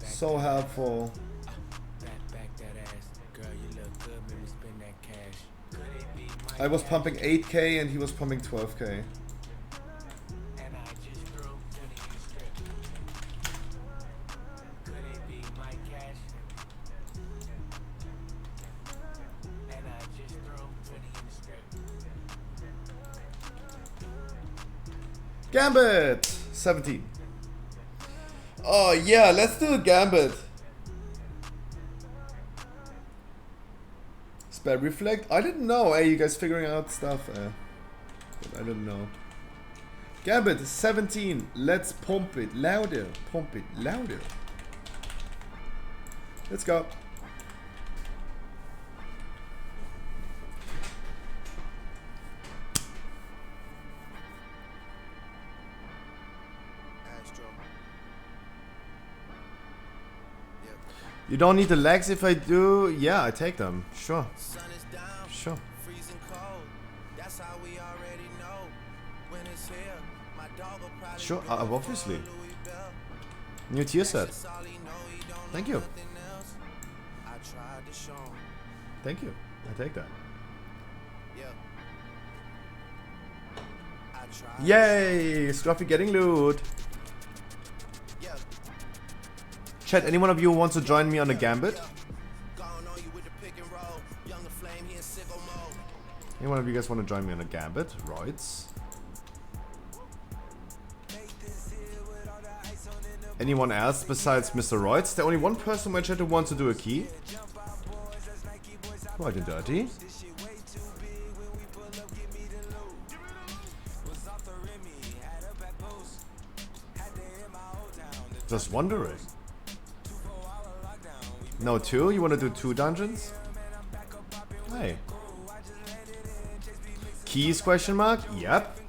So helpful. I was pumping 8k and he was pumping 12k. Gambit! 17. Oh yeah, let's do a Gambit. Spell Reflect? I didn't know. Hey, you guys figuring out stuff. But I didn't know. Gambit 17. Let's pump it louder. Pump it louder. Let's go. You don't need the legs if I do. Yeah, I take them. Sure. Sure. Sure, obviously. New tier set. Thank you. Thank you. I take that. Yay! Scruffy getting loot. Chat, any one of you wants to join me on a Gambit? Any one of you guys want to join me on a Gambit? Roids? Anyone else besides Mr. Roids? There's only one person in my chat who wants to do a key. Right and dirty. Just wondering. No, 2? You want to do 2 dungeons? Hey. Keys question mark? Yep.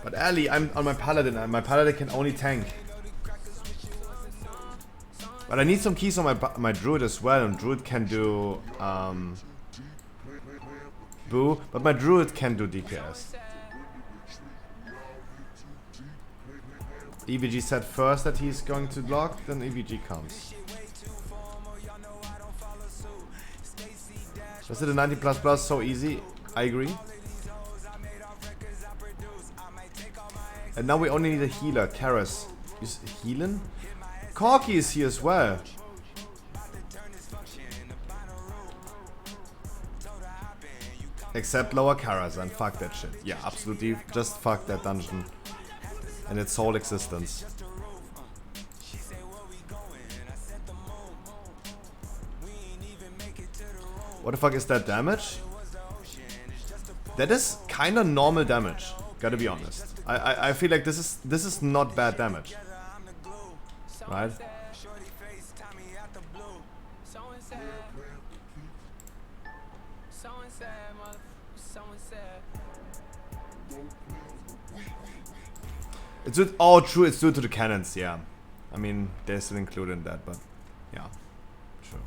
But Ali, I'm on my paladin and my paladin can only tank. But I need some keys on my druid as well, and druid can do boo, but my druid can do DPS. EVG said first that he's going to block, then EVG comes. Was it a 90++ so easy? I agree. And now we only need a healer, Karas. Is healing? Corky is here as well. Except lower Karas and fuck that shit. Yeah, absolutely. Just fuck that dungeon and its whole existence. What the fuck is that damage? That is kinda normal damage. Gotta be honest. I feel like this is not bad damage. Right? It's due, oh true, it's due to the cannons, yeah. I mean, they're still included in that, but yeah. Sure.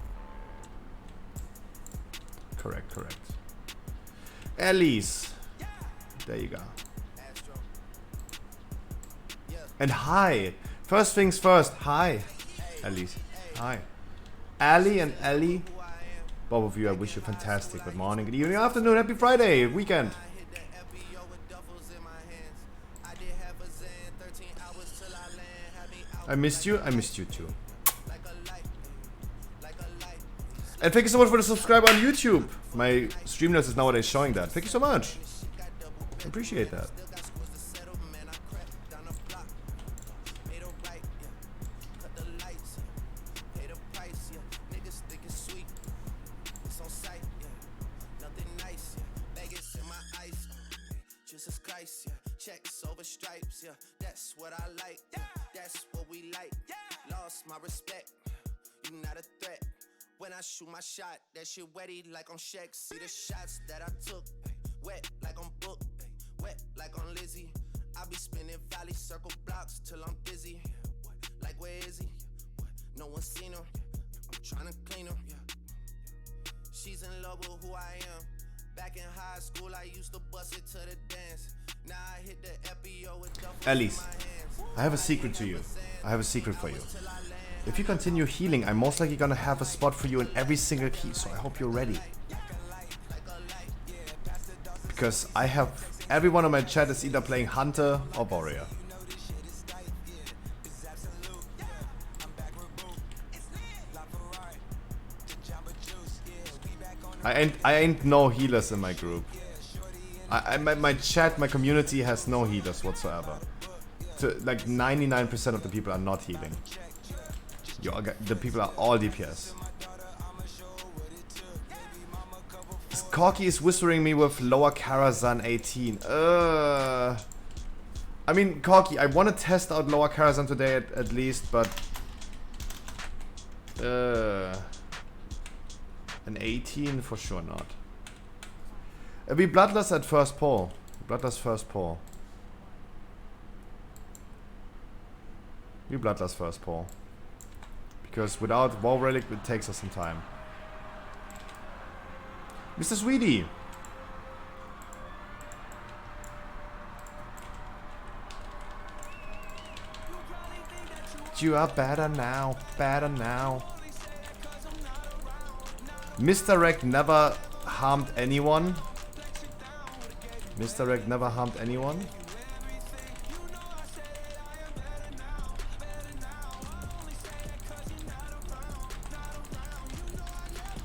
Correct. Elise. There you go. And hi. First things first, hi. Elise. Hi. Ali and Ellie. Both of you, I wish you a fantastic good morning, good evening, afternoon, happy Friday, weekend. I missed you too. And thank you so much for the subscribe on YouTube. My Streamlabs is nowadays showing that. Thank you so much. I appreciate that. My respect, you not a threat. When I shoot my shot, that shit wetty like on Shaq. See the shots that I took, wet like on Book, wet like on Lizzie. I be spinning valley circle blocks till I'm busy. Like where is he? No one seen him. I'm trying to clean him. She's in love with who I am. Back in high school, I used to bust it to the dance. Now I hit the FBO with duffels in Alice, my hands. I have a secret to you. I have a secret for you. If you continue healing, I'm most likely gonna have a spot for you in every single key, so I hope you're ready. Because I have... everyone on my chat is either playing Hunter or Warrior. I ain't no healers in my group. My chat, my community has no healers whatsoever. Like 99% of the people are not healing. The people are all DPS. Corky is whispering me with lower Karazhan 18. I mean, Corky, I want to test out lower Karazhan today at least, but... an 18? For sure not. Be Bloodless at first pull. Bloodless first pull. Be Bloodless first pull. Because without War Relic, it takes us some time. Mr. Sweetie! You are better now, better now. Mr. Reg never harmed anyone. Mr. Reg never harmed anyone.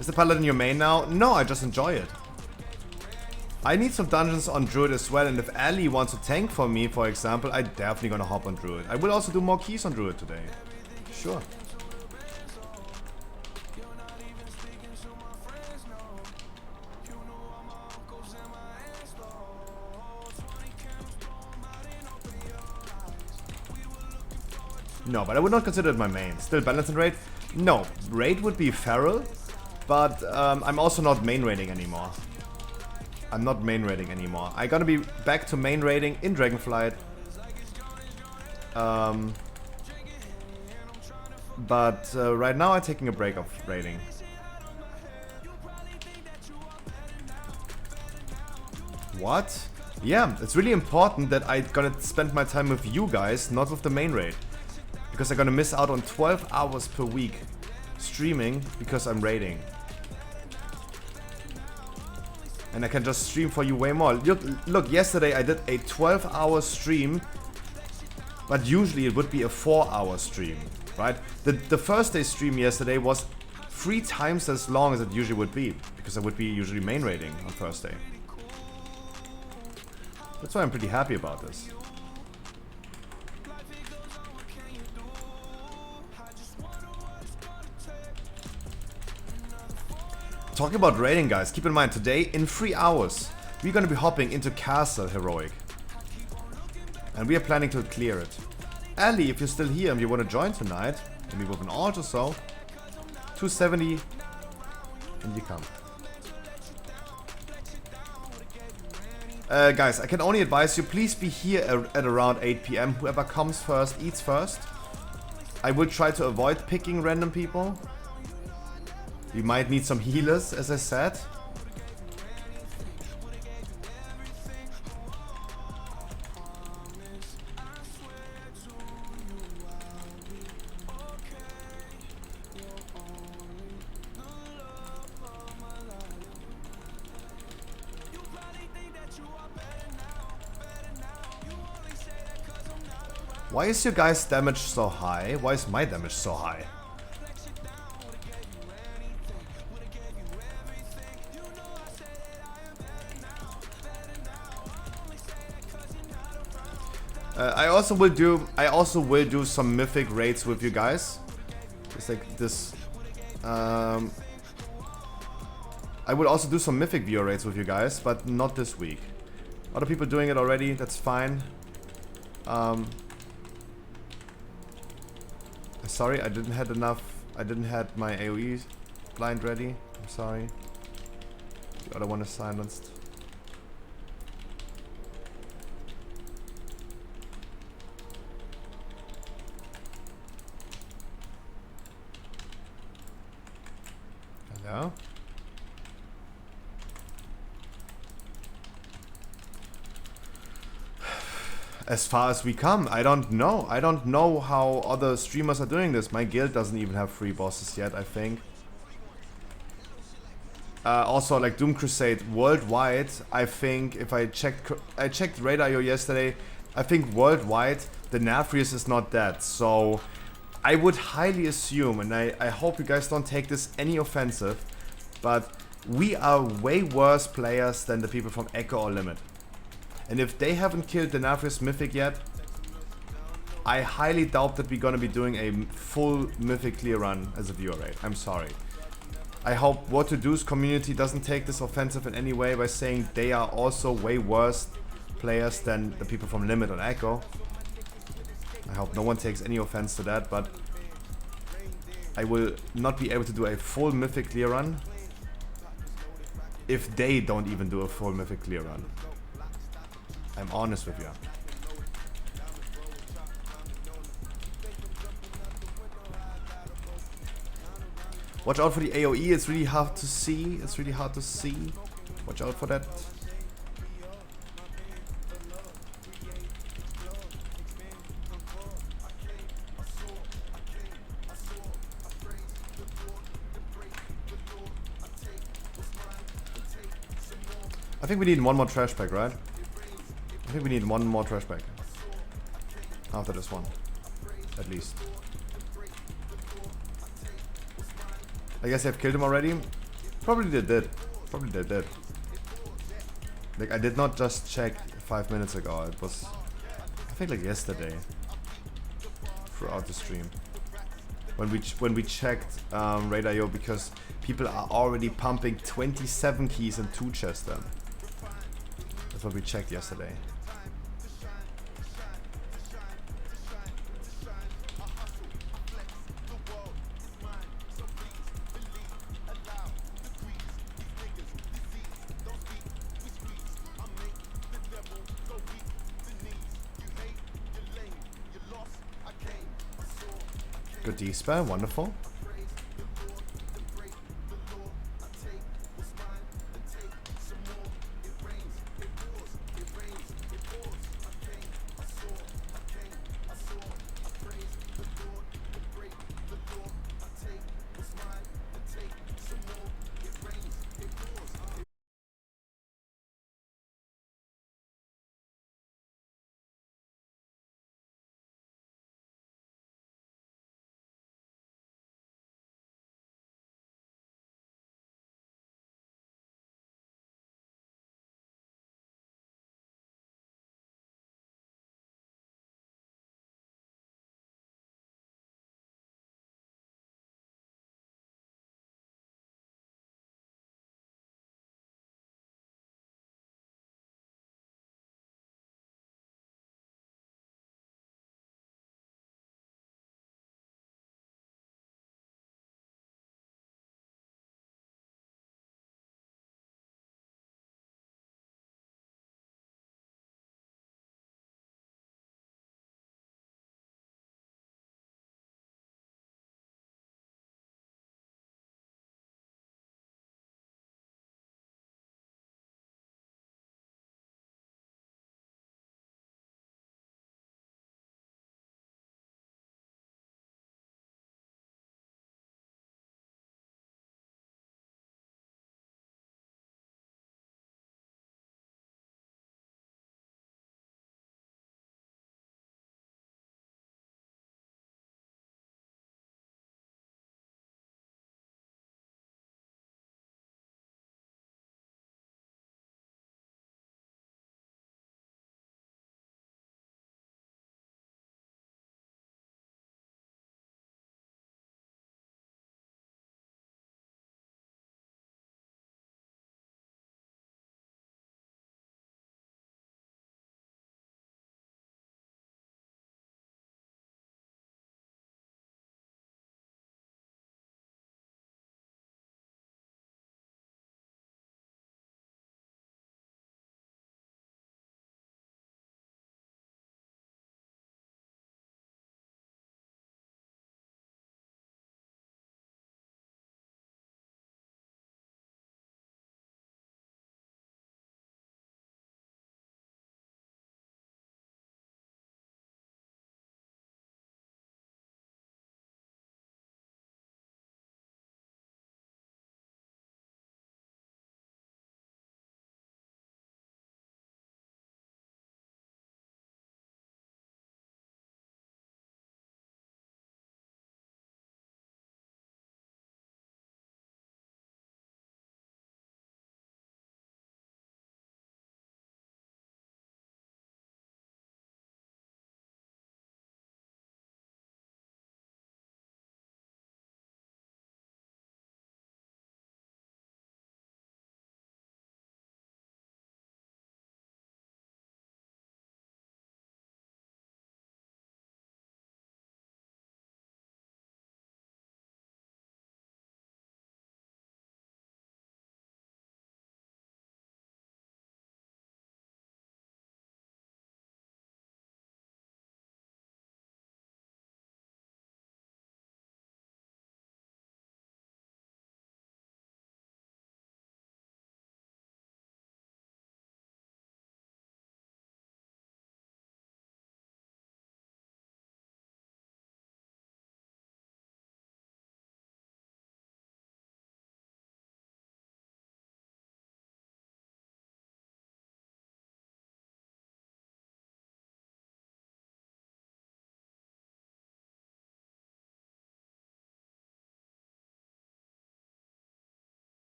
Is the Paladin your main now? No, I just enjoy it. I need some dungeons on Druid as well, and if Ali wants to tank for me, for example, I'm definitely gonna hop on Druid. I will also do more keys on Druid today. Sure. No, but I would not consider it my main. Still balance and raid? No, raid would be Feral, but I'm also not main raiding anymore. I'm not main raiding anymore. I'm gonna be back to main raiding in Dragonflight. But right now I'm taking a break of raiding. What? Yeah, it's really important that I'm gonna spend my time with you guys, not with the main raid. Because I'm gonna miss out on 12 hours per week streaming because I'm raiding. And I can just stream for you way more. Look, yesterday I did a 12-hour stream, but usually it would be a 4-hour stream, right? The first day stream yesterday was 3 times as long as it usually would be, because I would be usually main raiding on Thursday. That's why I'm pretty happy about this. Talking about raiding, guys, keep in mind today in 3 hours we're gonna be hopping into Castle Heroic. And we are planning to clear it. Ali, if you're still here and you wanna join tonight, maybe with an alt or so, 270 and you come. Guys, I can only advise you, please be here at around 8 PM. Whoever comes first, eats first. I will try to avoid picking random people. We might need some healers, as I said. Why is your guys' damage so high? Why is my damage so high? I also will do some mythic raids with you guys. Just like this. I will also do some mythic viewer raids with you guys, but not this week. Other people doing it already, that's fine. Sorry, I didn't have my AoE blind ready. I'm sorry. The other one is silenced. Hello? As far as we come, I don't know. I don't know how other streamers are doing this. My guild doesn't even have 3 bosses yet, I think. Also, like Doom Crusade worldwide, I think if I checked Radar.io yesterday, I think worldwide the Nafrius is not dead. So I would highly assume, and I hope you guys don't take this any offensive, but we are way worse players than the people from Echo or Limit. And if they haven't killed the Nafrius Mythic yet, I highly doubt that we're gonna be doing a full Mythic clear run as a viewer rate. I'm sorry. I hope What To Do's community doesn't take this offensive in any way by saying they are also way worse players than the people from Limit or Echo. I hope no one takes any offense to that, but I will not be able to do a full Mythic clear run if they don't even do a full Mythic clear run. I'm honest with you. Watch out for the AoE, it's really hard to see. It's really hard to see. Watch out for that. I think we need one more trash pack, right? I think we need one more trash pack. After this one. At least. I guess I've killed him already. Probably they did. Probably they did. Like, I did not just check 5 minutes ago. It was, I think, like yesterday. Throughout the stream. When we checked Radar.io, because people are already pumping 27 keys and 2 chests then. That's what we checked yesterday. Good D-spell, wonderful.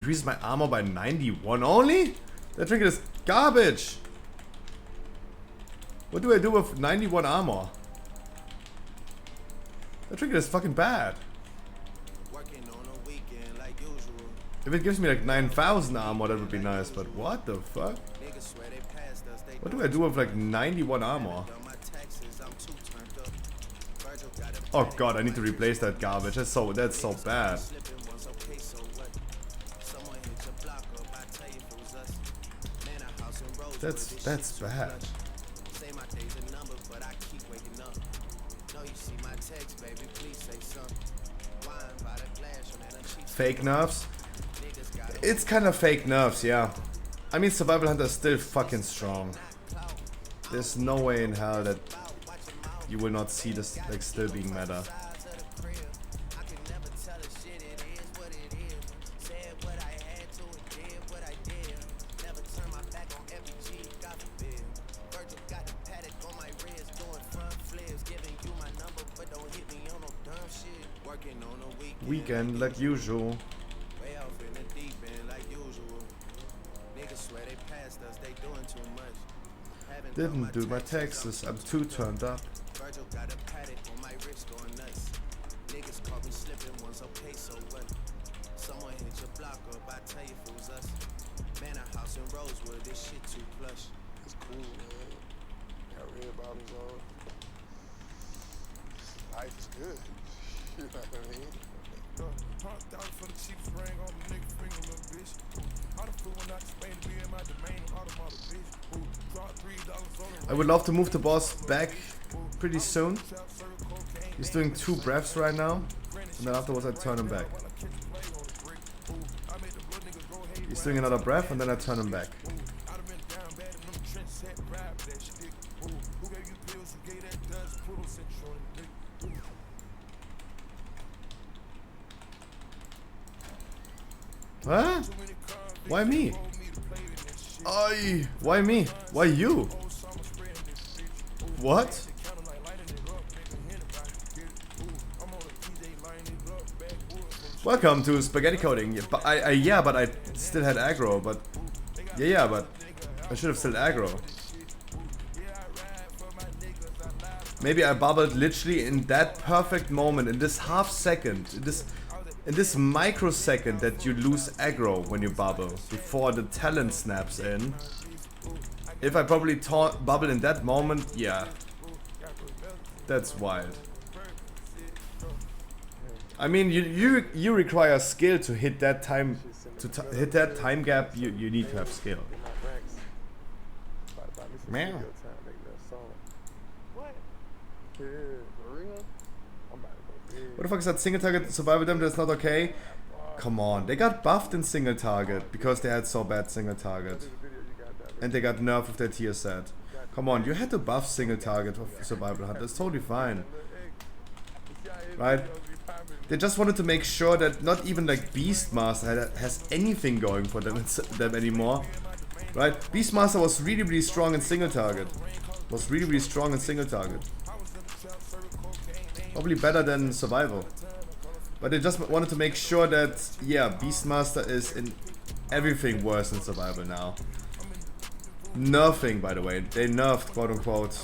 Increases my armor by 91 only? That trinket is garbage. What do I do with 91 armor? That trinket is fucking bad. Working on a weekend like usual. If it gives me like 9,000 armor, that would be nice, but what the fuck? Niggas swear they passed us. They What do I do with like 91 armor? done my taxes. I'm too turned up. Virgil got a Oh god, I need to replace that garbage. That's so bad. slipping once, okay, so what? Someone hit your block up, I tell you if it was us. Man, a house in Rosewood, this That's shit too bad. clutch. Say my days a number, but I keep waking up. No, you see my text, baby, please say something. Wine by the glass, man, I'm cheap. Fake nerfs? Niggas got It's kind of fake nerfs, yeah. I mean, Survival Hunter is still fucking strong. There's no way in hell that you will not see this like still being meta. sides of the crib. I can never tell a shit, it is what it is. Said what I had to and did what I did. Never turn my back on FG, God forbid. Virgil got the paddock on my wrist, doing front flips. Giving you my number, but don't hit me on no dumb shit. Working on a Weekend like usual. way off in the deep end like usual. Niggas swear they passed us, they doing too much. Haven't done Didn't do my taxes. I'm too turned up. Virgil got a paddock on my wrist going nuts. Niggas caught me slipping once, okay, so what? Someone hit your block up, I tell you if it was us. Man, a house in Rosewood, this shit too plush. It's cool, man. Got red bottoms on. Life is good. You know what I mean? $100 for the cheapest ring on the nigga finger, little bitch. How the fool when I Spain to be in my domain, automata, bitch. Drop $3 on the I would love to move the boss back pretty soon. He's doing 2 breaths right now, and then afterwards I turn him back. He's doing another breath, and then I turn him back. I'd have been down bad in them trench set, rap that shit. Who gave you pills? Who gave that dust? Poodle central on the dick. Huh? Why me? Why me? Why you? What? Welcome to Spaghetti Coding. Yeah, but I still had aggro, but but I should have still aggro. Maybe I bubbled literally in that perfect moment, in this half second, in this microsecond that you lose aggro when you bubble, before the talent snaps in. If I probably bubble in that moment, yeah. That's wild. I mean, you require skill to hit that time, hit that time gap. You need to have skill. Man. What the fuck is that single target survival damage that's not okay? Come on, they got buffed in single target because they had so bad single target. And they got nerfed with their tier set. Come on, you had to buff single target of survival hunt, that's totally fine. Right? They just wanted to make sure that not even like Beastmaster has anything going for them anymore. Right? Beastmaster was really strong in single target. Was really strong in single target. Probably better than survival. But they just wanted to make sure that, yeah, Beastmaster is in everything worse than survival now. Nerfing, by the way. They nerfed, quote unquote.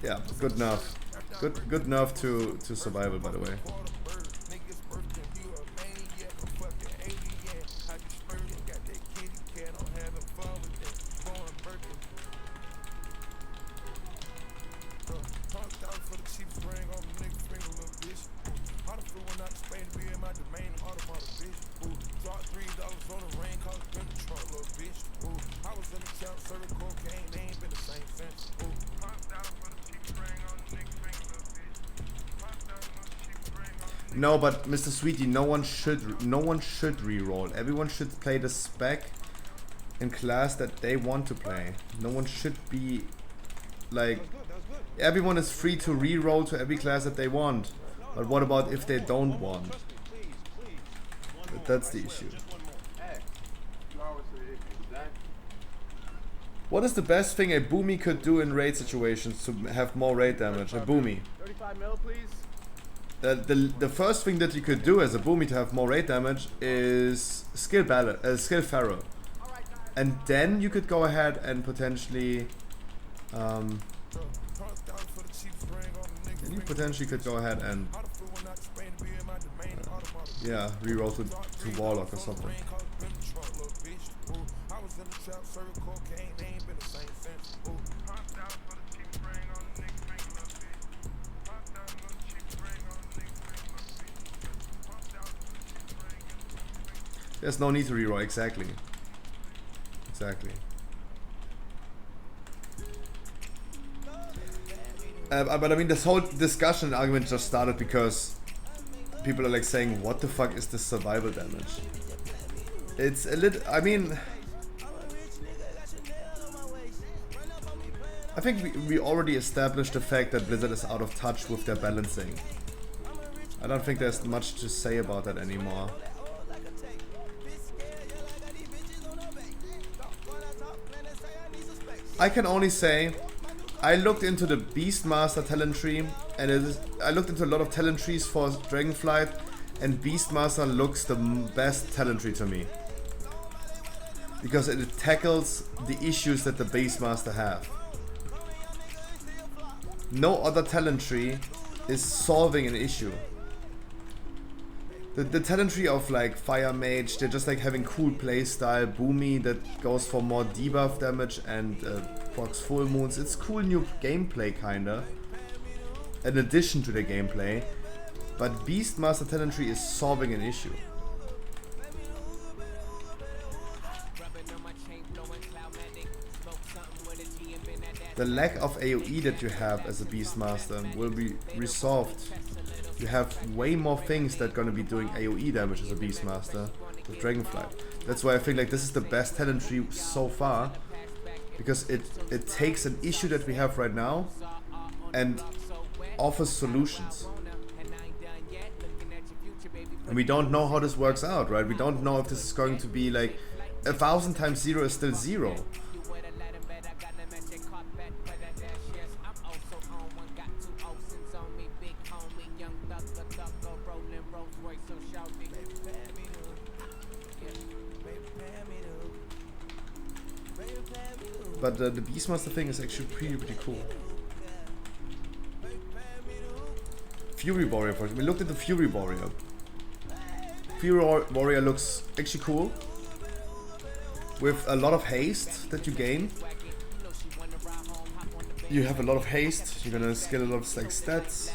Yeah, good nerf. Good nerf to survival, by the way. No, but Mr. Sweetie, no one should reroll. Everyone should play the spec in class that they want to play. No one should be like, everyone is free to reroll to every class that they want. But what about if they don't want? But that's the issue. What is the best thing a Boomy could do in raid situations to have more raid damage? A Boomy. 35 mil, please. the first thing that you could do as a boomy to have more rate damage is skill Pharaoh, and then you could go ahead and potentially could go ahead and yeah, reroll to Warlock or something. There's no need to reroll, exactly. Exactly. But I mean, this whole discussion and argument just started because people are like saying, what the fuck is this survival damage? It's a little, I mean, I think we already established the fact that Blizzard is out of touch with their balancing. I don't think there's much to say about that anymore. I can only say, I looked into the Beastmaster talent tree, and I looked into a lot of talent trees for Dragonflight, and Beastmaster looks the best talent tree to me. Because it tackles the issues that the Beastmaster have. No other talent tree is solving an issue. The talent tree of like Fire Mage, they're just like having cool playstyle, Boomy that goes for more debuff damage and procs full moons. It's cool new gameplay kinda, in addition to the gameplay, but Beastmaster talent tree is solving an issue. The lack of AoE that you have as a Beastmaster will be resolved. You have way more things that are gonna be doing AoE damage as a Beastmaster with Dragonflight. That's why I think like this is the best talent tree so far, because it takes an issue that we have right now and offers solutions. And we don't know how this works out, right? We don't know if this is going to be like 1000 times 0 is still 0. But the Beastmaster thing is actually pretty cool. Fury Warrior, for example. We looked at the Fury Warrior. Fury Warrior looks actually cool. With a lot of haste that you gain. You have a lot of haste, you're gonna skill a lot of like stats.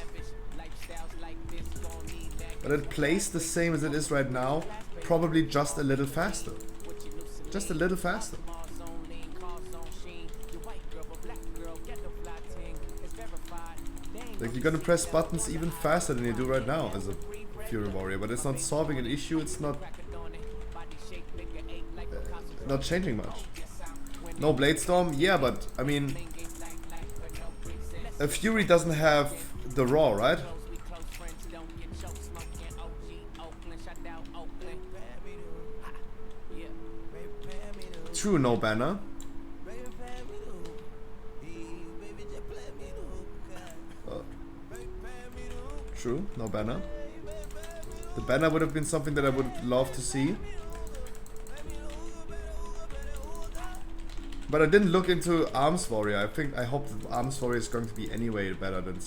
But it plays the same as it is right now, probably just a little faster. Just a little faster. Like, you're gonna press buttons even faster than you do right now as a Fury Warrior, but it's not solving an issue, it's not changing much. No Bladestorm? Yeah, but I mean, a Fury doesn't have the Raw, right? True, no banner. True, no banner. The banner would have been something that I would love to see. But I didn't look into Arms Warrior. I hope that Arms Warrior is going to be anyway better than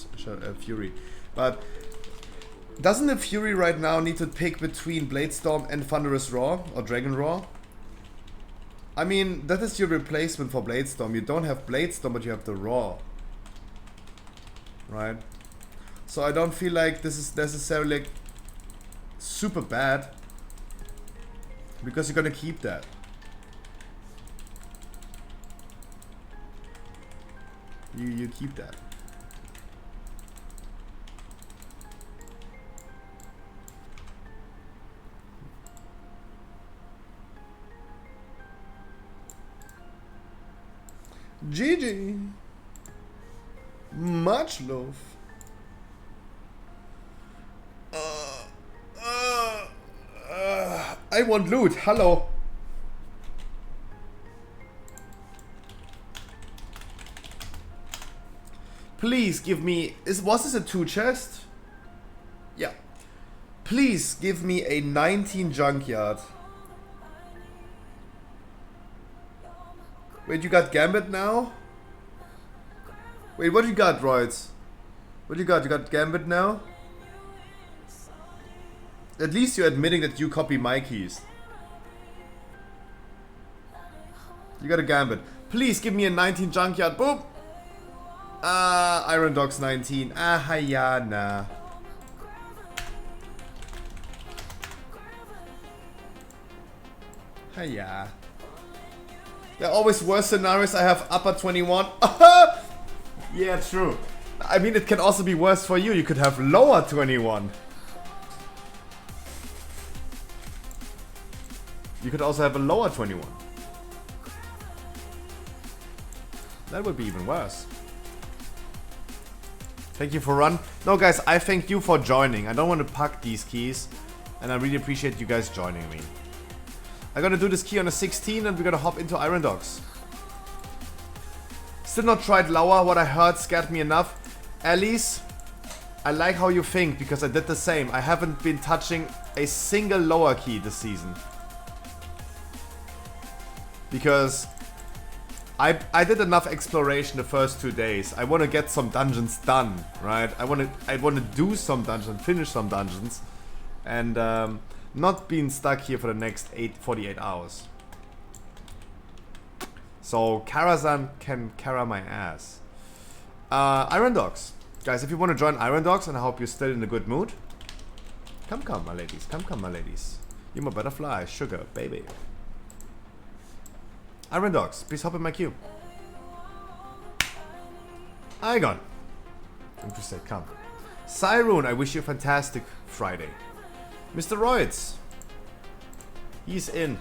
Fury. But doesn't the Fury right now need to pick between Bladestorm and Thunderous Roar or Dragon Roar? I mean, that is your replacement for Bladestorm. You don't have Bladestorm, but you have the Roar. Right? So I don't feel like this is necessarily like super bad, because you're gonna keep that. You keep that. GG. Much love. I want loot. Hello. Please give me. Was this a 2 chest? Yeah. Please give me a 19 junkyard. Wait, you got Gambit now? Wait, what you got, Roids? What you got? You got Gambit now? At least you're admitting that you copy my keys. You got a Gambit. Please give me a 19 junkyard. Boom! Iron Dogs 19. Hayana. Hiya. There are always worse scenarios. I have upper 21. Yeah, true. I mean, it can also be worse for you. You could have lower 21. You could also have a lower 21. That would be even worse. Thank you for run. No, guys, I thank you for joining. I don't want to pack these keys. And I really appreciate you guys joining me. I'm gonna do this key on a 16 and we're gonna hop into Iron Dogs. Still not tried lower. What I heard scared me enough. Alice, I like how you think because I did the same. I haven't been touching a single lower key this season. Because I did enough exploration the first 2 days. I want to get some dungeons done, right? I want to do some dungeons, finish some dungeons, and not being stuck here for the next 48 hours. So Karazhan can Kara my ass. Iron Dogs, guys. If you want to join Iron Dogs, and I hope you're still in a good mood, come, my ladies. Come, my ladies. You're my butterfly, sugar, baby. Iron Dogs, please hop in my queue. Igon. Interested, come. Cyrune, I wish you a fantastic Friday. Mr. Roids. He's in.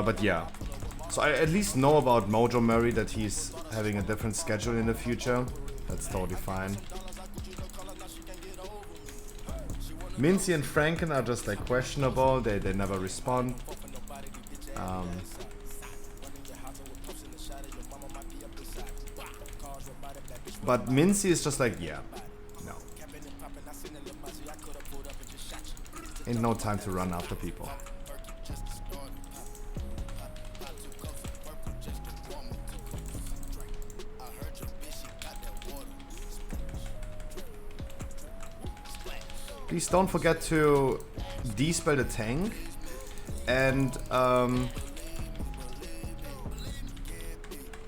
But yeah. So I at least know about Mojo Murray, that he's having a different schedule in the future. That's totally fine. Mincy and Franken are just like questionable. They never respond. But Mincy is just like, yeah, no. Ain't no time to run after people. Please don't forget to dispel the tank, and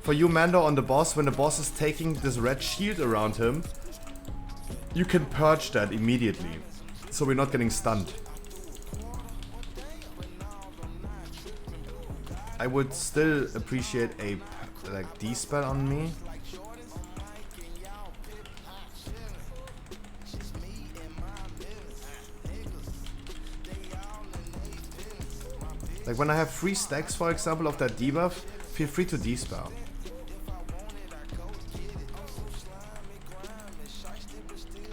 for you, Mando, on the boss, when the boss is taking this red shield around him, you can purge that immediately, so we're not getting stunned. I would still appreciate a like dispel on me. Like when I have 3 stacks, for example, of that debuff, feel free to dispel.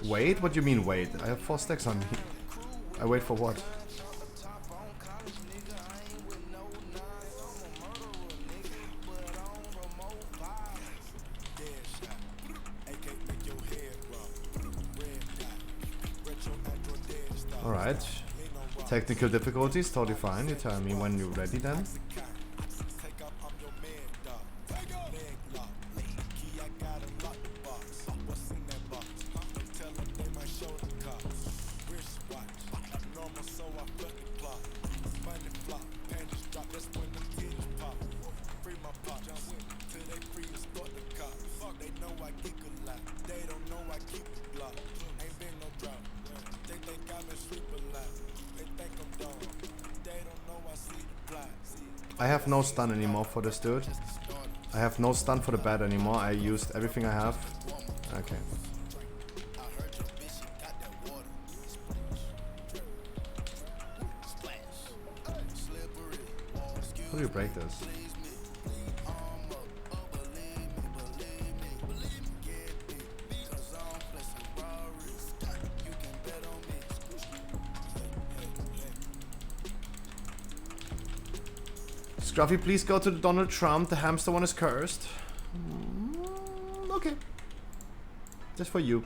Wait? What do you mean wait? I have 4 stacks on me. I wait for what? Alright. Technical difficulties, totally fine. You tell me when you're ready then. I have no stun anymore for this dude. I have no stun for the bat anymore. I used everything I have. Okay. How do you break this? Scruffy, please go to the Donald Trump. The hamster one is cursed. Okay. Just for you.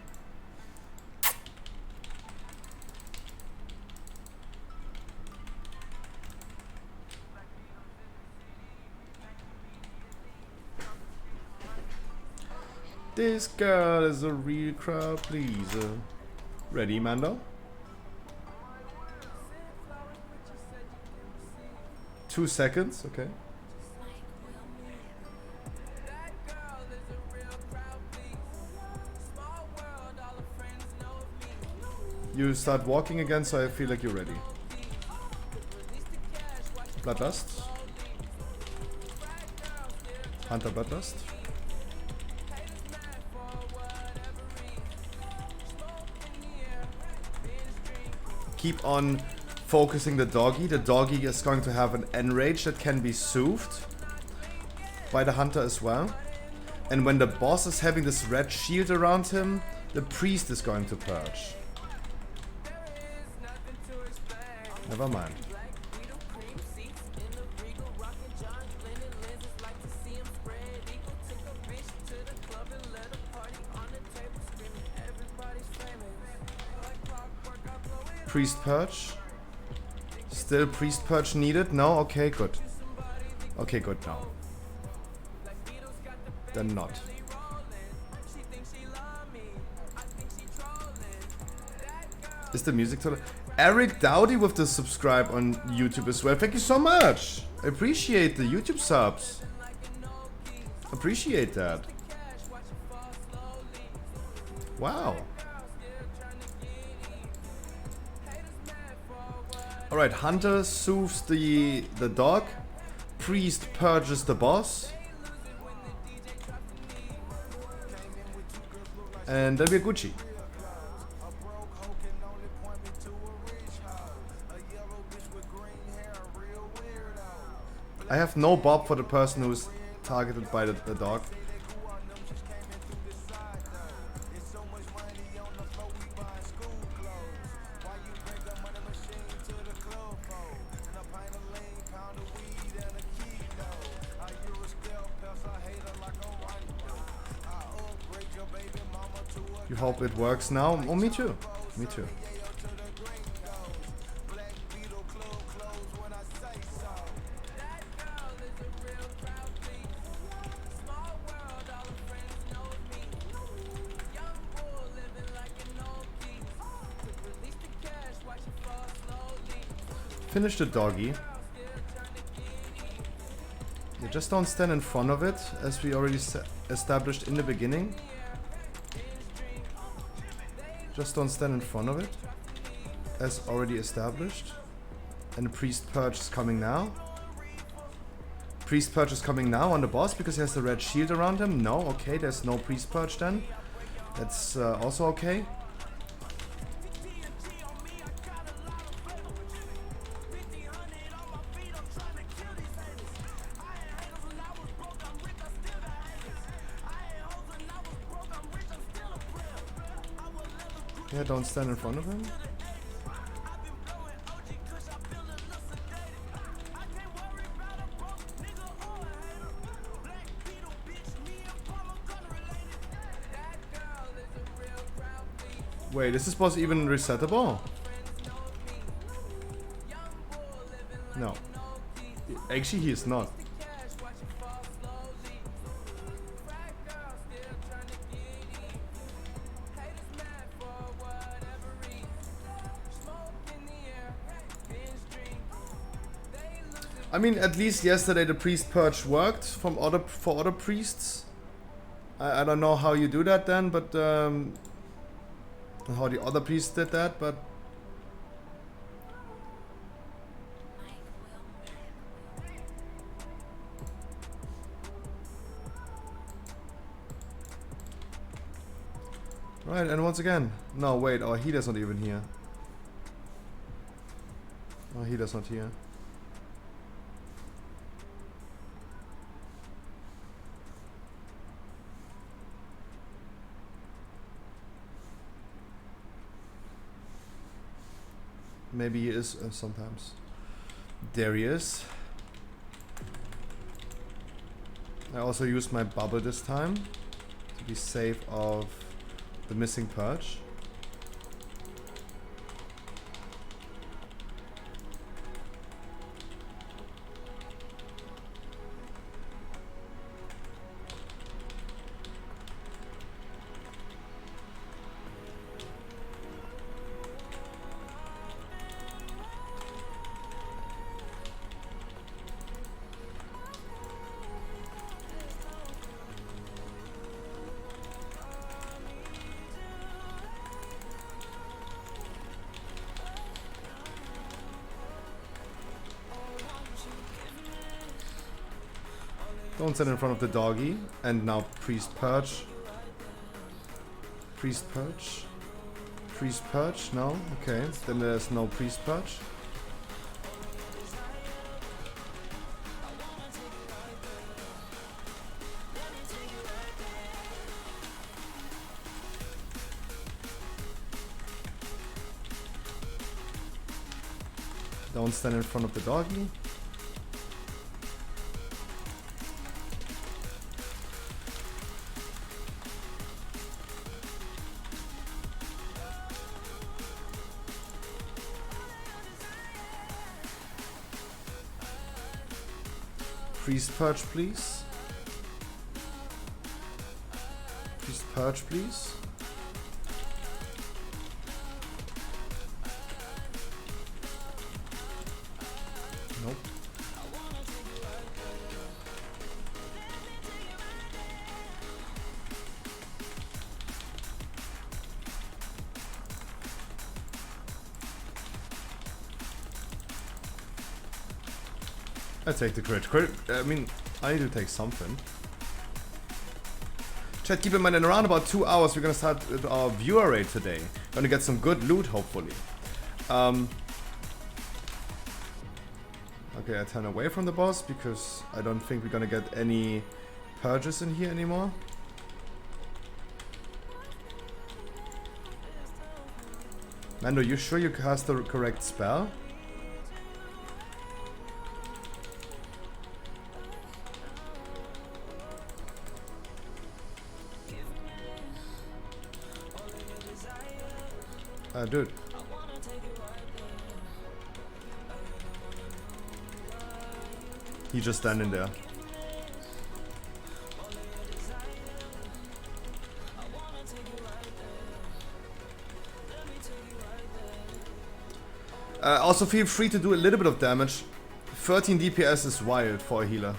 This girl is a real crowd pleaser. Ready, Mando? 2 seconds, okay. You start walking again, so I feel like you're ready. Bloodlust. Hunter Bloodlust. Keep on focusing the doggy. The doggy is going to have an enrage that can be soothed by the hunter as well. And when the boss is having this red shield around him, the priest is going to purge. Never mind. Priest purge. Still priest purge needed? No? Okay, good. Okay, good now. Then not. Is the music total? Eric Dowdy with the subscribe on YouTube as well. Thank you so much. I appreciate the YouTube subs. Appreciate that. Wow. Alright, Hunter soothes the dog. Priest purges the boss. and then we're Gucci. I have no bob for the person who's targeted by the dog. You hope it works now? Oh, me too. Me too. Finish the doggy. You just don't stand in front of it, as we already established in the beginning. Just don't stand in front of it, as already established. And the priest purge is coming now. Priest purge is coming now on the boss because he has the red shield around him. No, okay, there's no priest purge then. That's also okay. Yeah, don't stand in front of him. Wait, is this boss even resettable? No. Actually, he is not. I mean, at least yesterday the priest purge worked for other priests. I don't know how you do that then, but how the other priests did that, but right. And once again, no, wait, our healer's not even here. Our healer's not here. Maybe he is sometimes. There he is. I also used my bubble this time to be safe of the missing purge. Don't stand in front of the doggy. And now priest purge. Priest purge. Priest purge? No? Okay. Then there's no priest purge. Don't stand in front of the doggy. Priest purge, please. Priest purge, please. Nope. I take the crit. I mean, I need to take something. Chat, keep in mind, in around about 2 hours, we're gonna start with our viewer raid today. Gonna get some good loot, hopefully. Okay, I turn away from the boss because I don't think we're gonna get any purges in here anymore. Mando, you sure you cast the correct spell? Dude. He's just standing there. Also feel free to do a little bit of damage. 13 DPS is wild for a healer.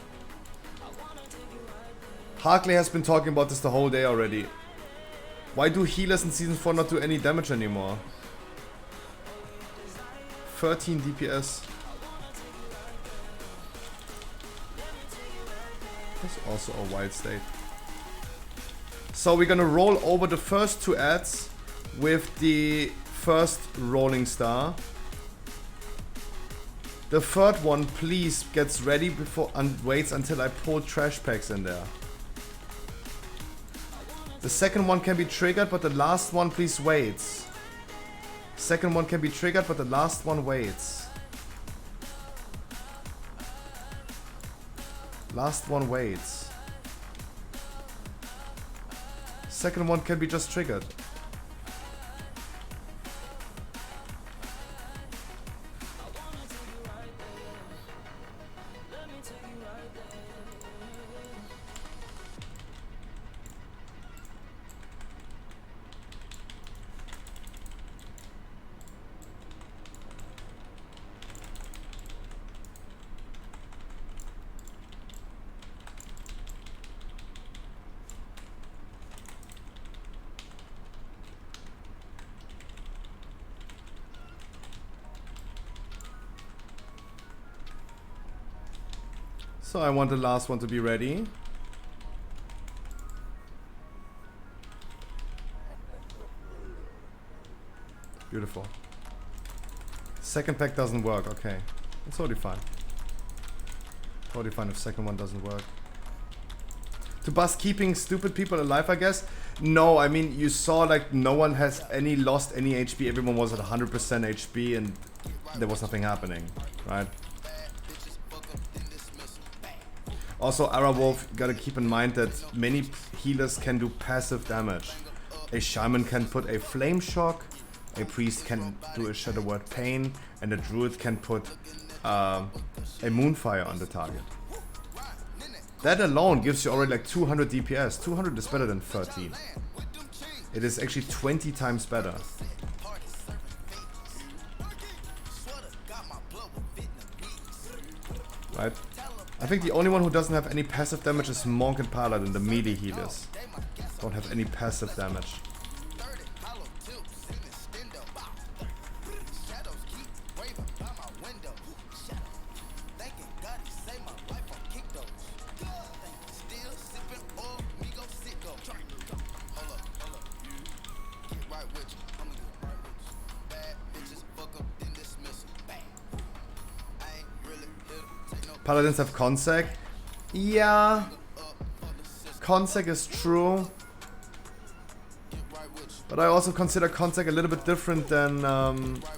Harkley has been talking about this the whole day already. Why do healers in Season 4 not do any damage anymore? 13 DPS. That's also a wild state. So we're gonna roll over the first 2 ads with the first rolling star. The third one, please, gets ready before and waits until I pull trash packs in there. The second one can be triggered, but the last one, please, waits. Second one can be triggered, but the last one waits. Last one waits. Second one can be just triggered. So I want the last one to be ready. Beautiful. Second pack doesn't work, okay. It's totally fine. Totally fine if second one doesn't work. To bust keeping stupid people alive, I guess? No, I mean, you saw like no one has lost any HP, everyone was at 100% HP and there was nothing happening, right? Also, Arawolf, gotta keep in mind that many healers can do passive damage. A shaman can put a flame shock, a priest can do a shadow word pain, and a druid can put a moonfire on the target. That alone gives you already like 200 DPS. 200 is better than 13. It is actually 20 times better. Right? I think the only one who doesn't have any passive damage is Monk and Paladin, the melee healers. Don't have any passive damage. Paladins have Consec. Yeah. Consec is true. But I also consider Consec a little bit different than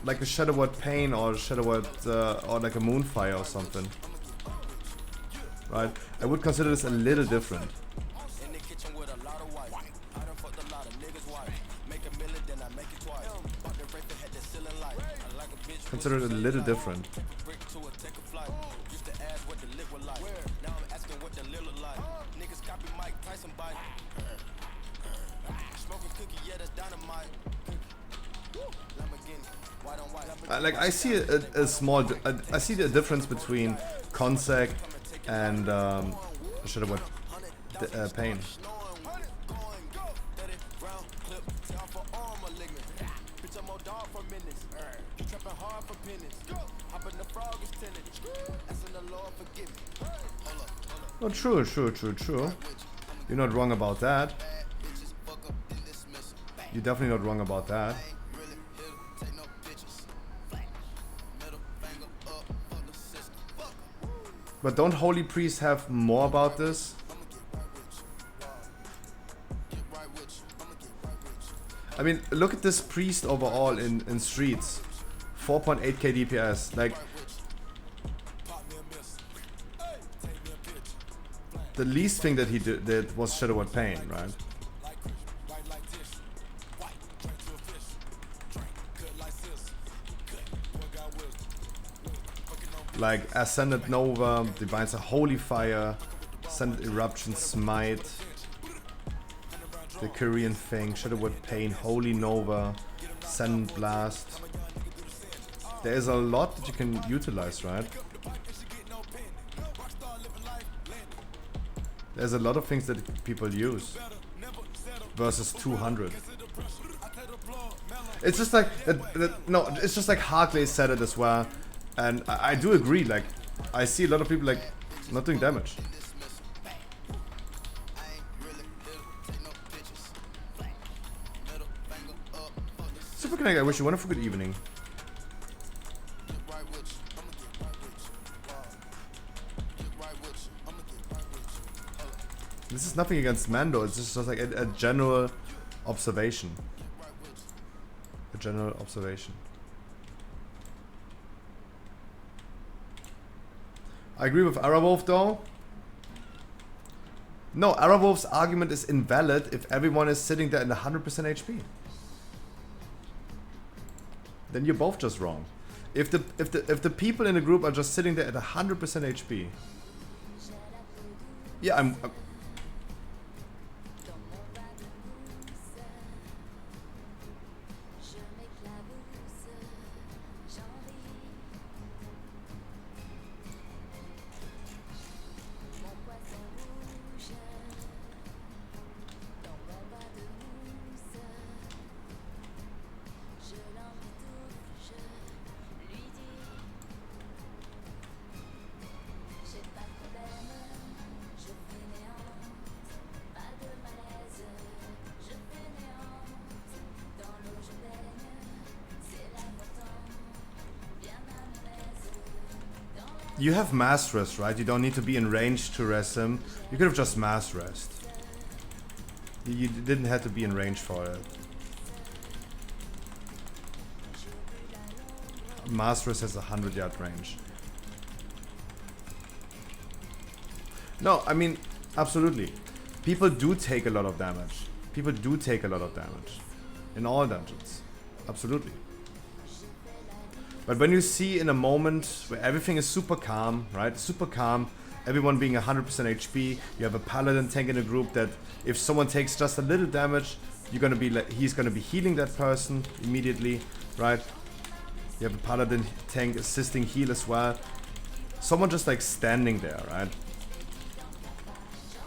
like a Shadow Word Pain or Shadow Word or like a Moonfire or something. Right? I would consider this a little different. Consider it a little different. Like I see a small, I see the difference between Consec and Shadow Word Pain. Oh, true. You're not wrong about that. You're definitely not wrong about that. But don't holy priests have more about this? I mean, look at this priest overall in streets. 4.8k DPS. Like, the least thing that he did was Shadow Word Pain, right? Like Ascended Nova, Divines a Holy Fire, Ascended Eruption Smite, the Korean thing, Shadow Word Pain, Holy Nova, Ascended Blast. There's a lot that you can utilize, right? There's a lot of things that people use versus 200. It's just like no, it's just like Harkley said it as well, and I do agree. Like, I see a lot of people like not doing damage. Super Connect, I wish you a wonderful good evening. This is nothing against Mando, it's just like a general observation. A general observation. I agree with Arawolf though. No, Arawolf's argument is invalid if everyone is sitting there in 100% HP. Then you're both just wrong. If the people in the group are just sitting there at 100% HP. Yeah, I'm You have mass rest, right? You don't need to be in range to rest him. You could have just mass rest. You didn't have to be in range for it. Mass rest has a 100-yard range. No, I mean, absolutely. People do take a lot of damage. People do take a lot of damage. In all dungeons. Absolutely. But when you see in a moment where everything is super calm, right? Super calm, everyone being 100% HP, you have a paladin tank in a group that if someone takes just a little damage, you're gonna be like, he's gonna be healing that person immediately, right? You have a paladin tank assisting heal as well. Someone just like standing there, right?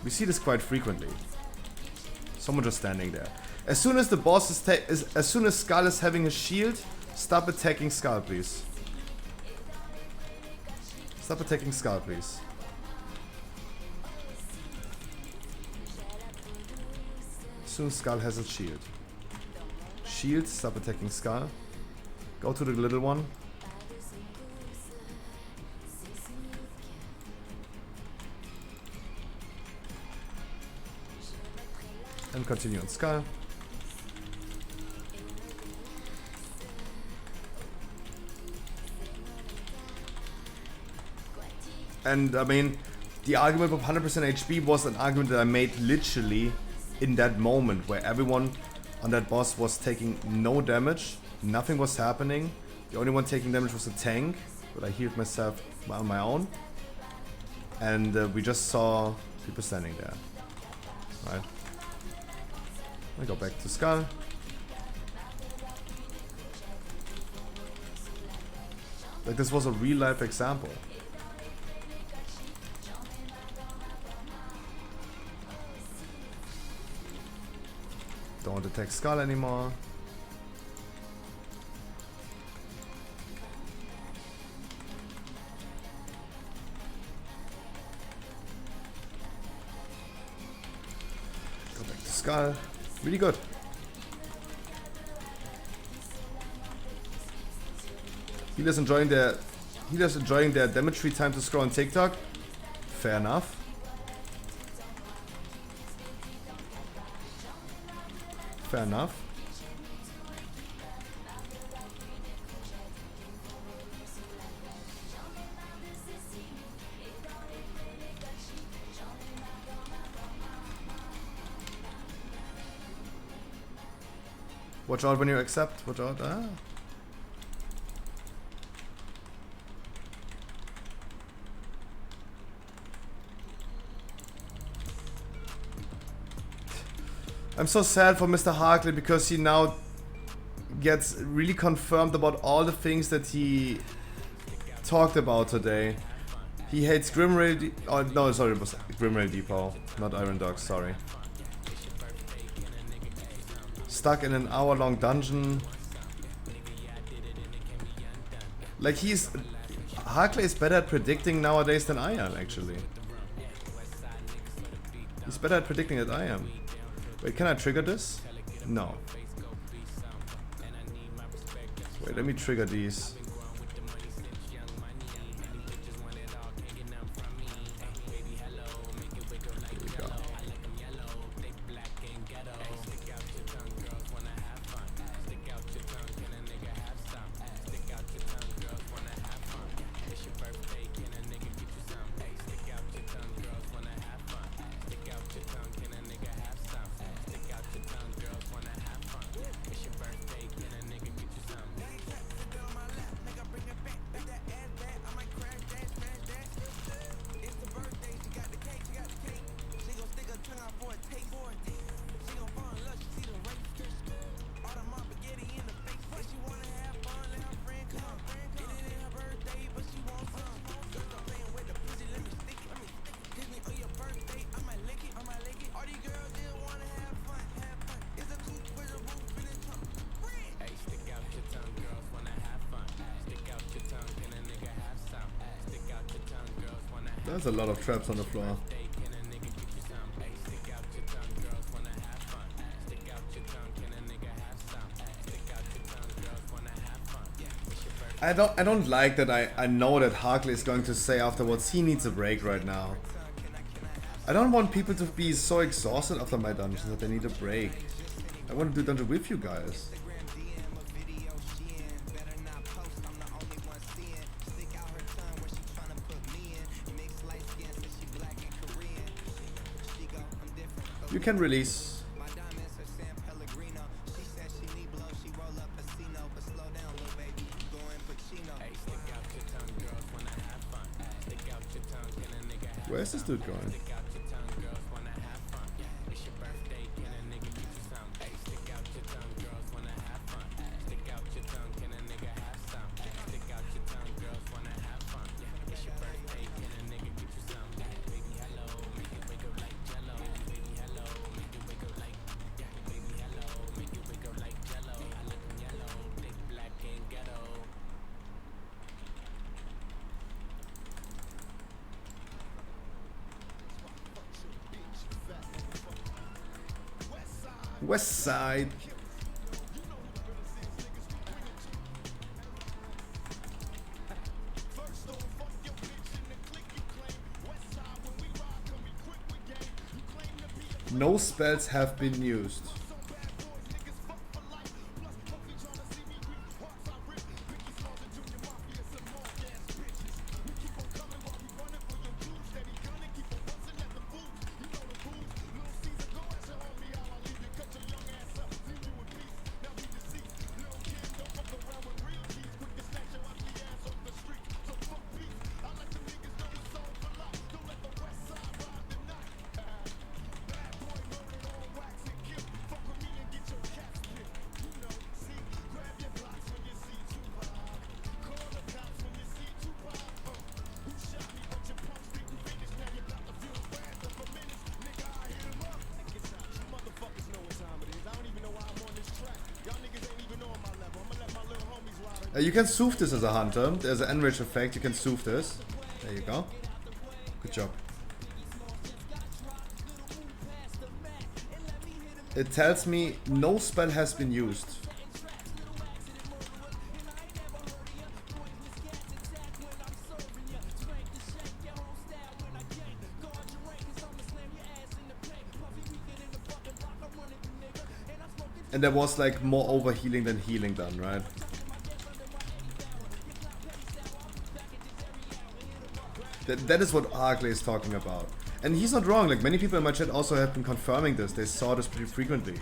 We see this quite frequently. Someone just standing there. As soon as the boss is as soon as Skull is having a shield, stop attacking Skull, please. Stop attacking Skull, please. As soon as Skull has a shield. Shield, stop attacking Skull. Go to the little one. And continue on Skull. And I mean, the argument of 100% HP was an argument that I made literally in that moment where everyone on that boss was taking no damage, nothing was happening. The only one taking damage was a tank, but I healed myself on my own. And we just saw people standing there. Right. I go back to Skull. Like, this was a real life example. Don't attack Skull anymore. Skull. Really good. Healers enjoying their damage free time to scroll on TikTok. Fair enough. Fair enough. Watch out when you accept. Watch out. Ah. I'm so sad for Mr. Harkley because he now gets really confirmed about all the things that he talked about today. He hates Grimrail. Oh no, sorry, it was Grimrail Depot, not Iron Dogs. Sorry. Stuck in an hour-long dungeon. Like Harkley is better at predicting nowadays than I am, actually. He's better at predicting than I am. Wait, can I trigger this? No. Wait, let me trigger these. Here we go. There's a lot of traps on the floor. I don't like that I know that Harkley is going to say afterwards he needs a break right now. I don't want people to be so exhausted after my dungeons that they need a break. I want to do dungeon with you guys. You can release. Where is this dude going? West side. No spells have been used. You can sooth this as a hunter. There's an enrich effect. You can sooth this. There you go. Good job. it tells me no spell has been used. And there was like more overhealing than healing done, right? That is what Arkley is talking about. And he's not wrong, like many people in my chat also have been confirming this. They saw this pretty frequently.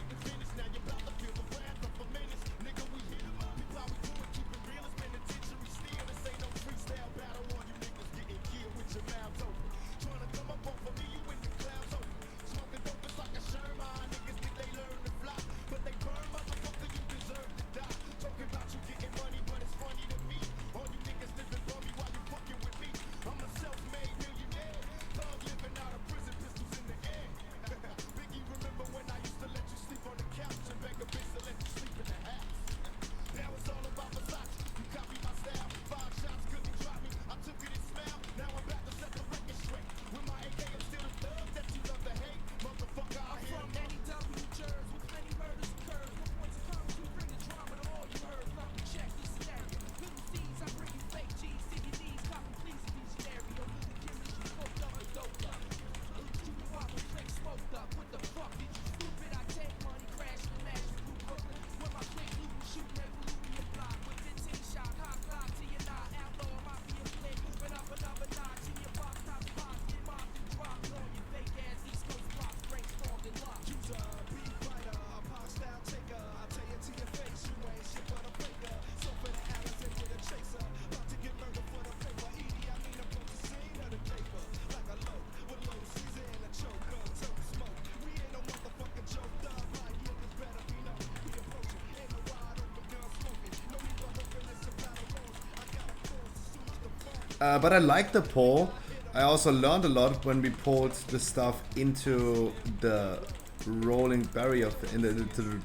But I like the pull. I also learned a lot when we pulled the stuff into the rolling barrier, into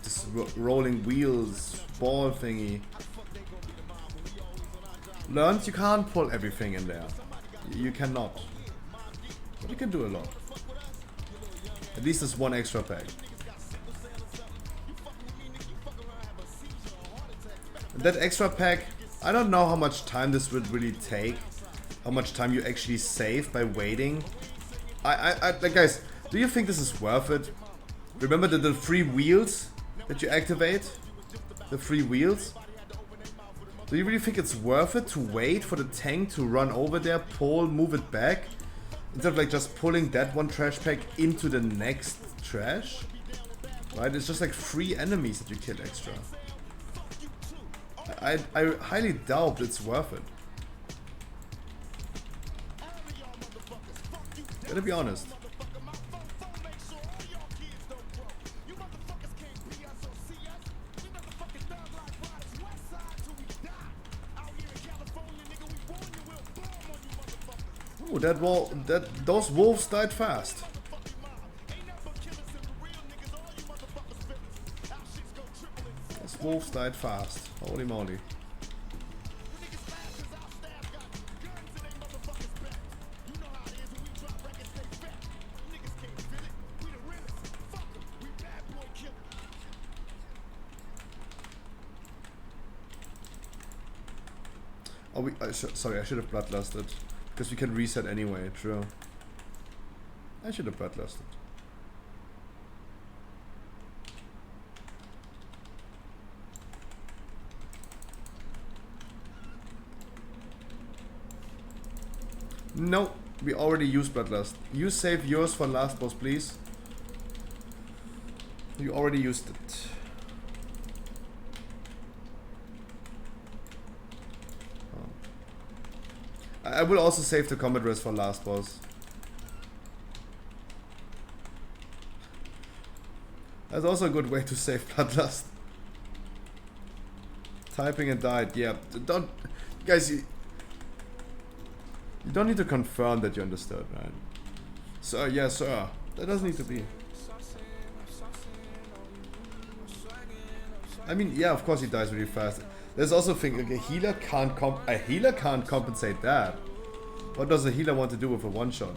this rolling wheels ball thingy. Learned you can't pull everything in there. You cannot. But you can do a lot. At least there's one extra pack. And that extra pack, I don't know how much time this would really take. How much time you actually save by waiting. Like guys, do you think this is worth it? Remember the free wheels that you activate? The free wheels? Do you really think it's worth it to wait for the tank to run over there, pull, move it back? Instead of like just pulling that one trash pack into the next trash? Right? It's just like 3 enemies that you kill extra. I highly doubt it's worth it. Gotta be honest. Oh, those wolves died fast. Those wolves died fast. Holy moly. Oh, sorry, I should have bloodlusted. Because we can reset anyway, true. I should have bloodlusted. No, we already used bloodlust. You save yours for last boss, please. You already used it. I will also save the combat rest for last boss. That's also a good way to save bloodlust. Typing and died, yeah. Don't, guys. You don't need to confirm that you understood, right? Sir, yes, sir. That doesn't need to be. I mean, yeah, of course he dies really fast. There's also a thing, like a healer can't compensate that. What does a healer want to do with a one-shot?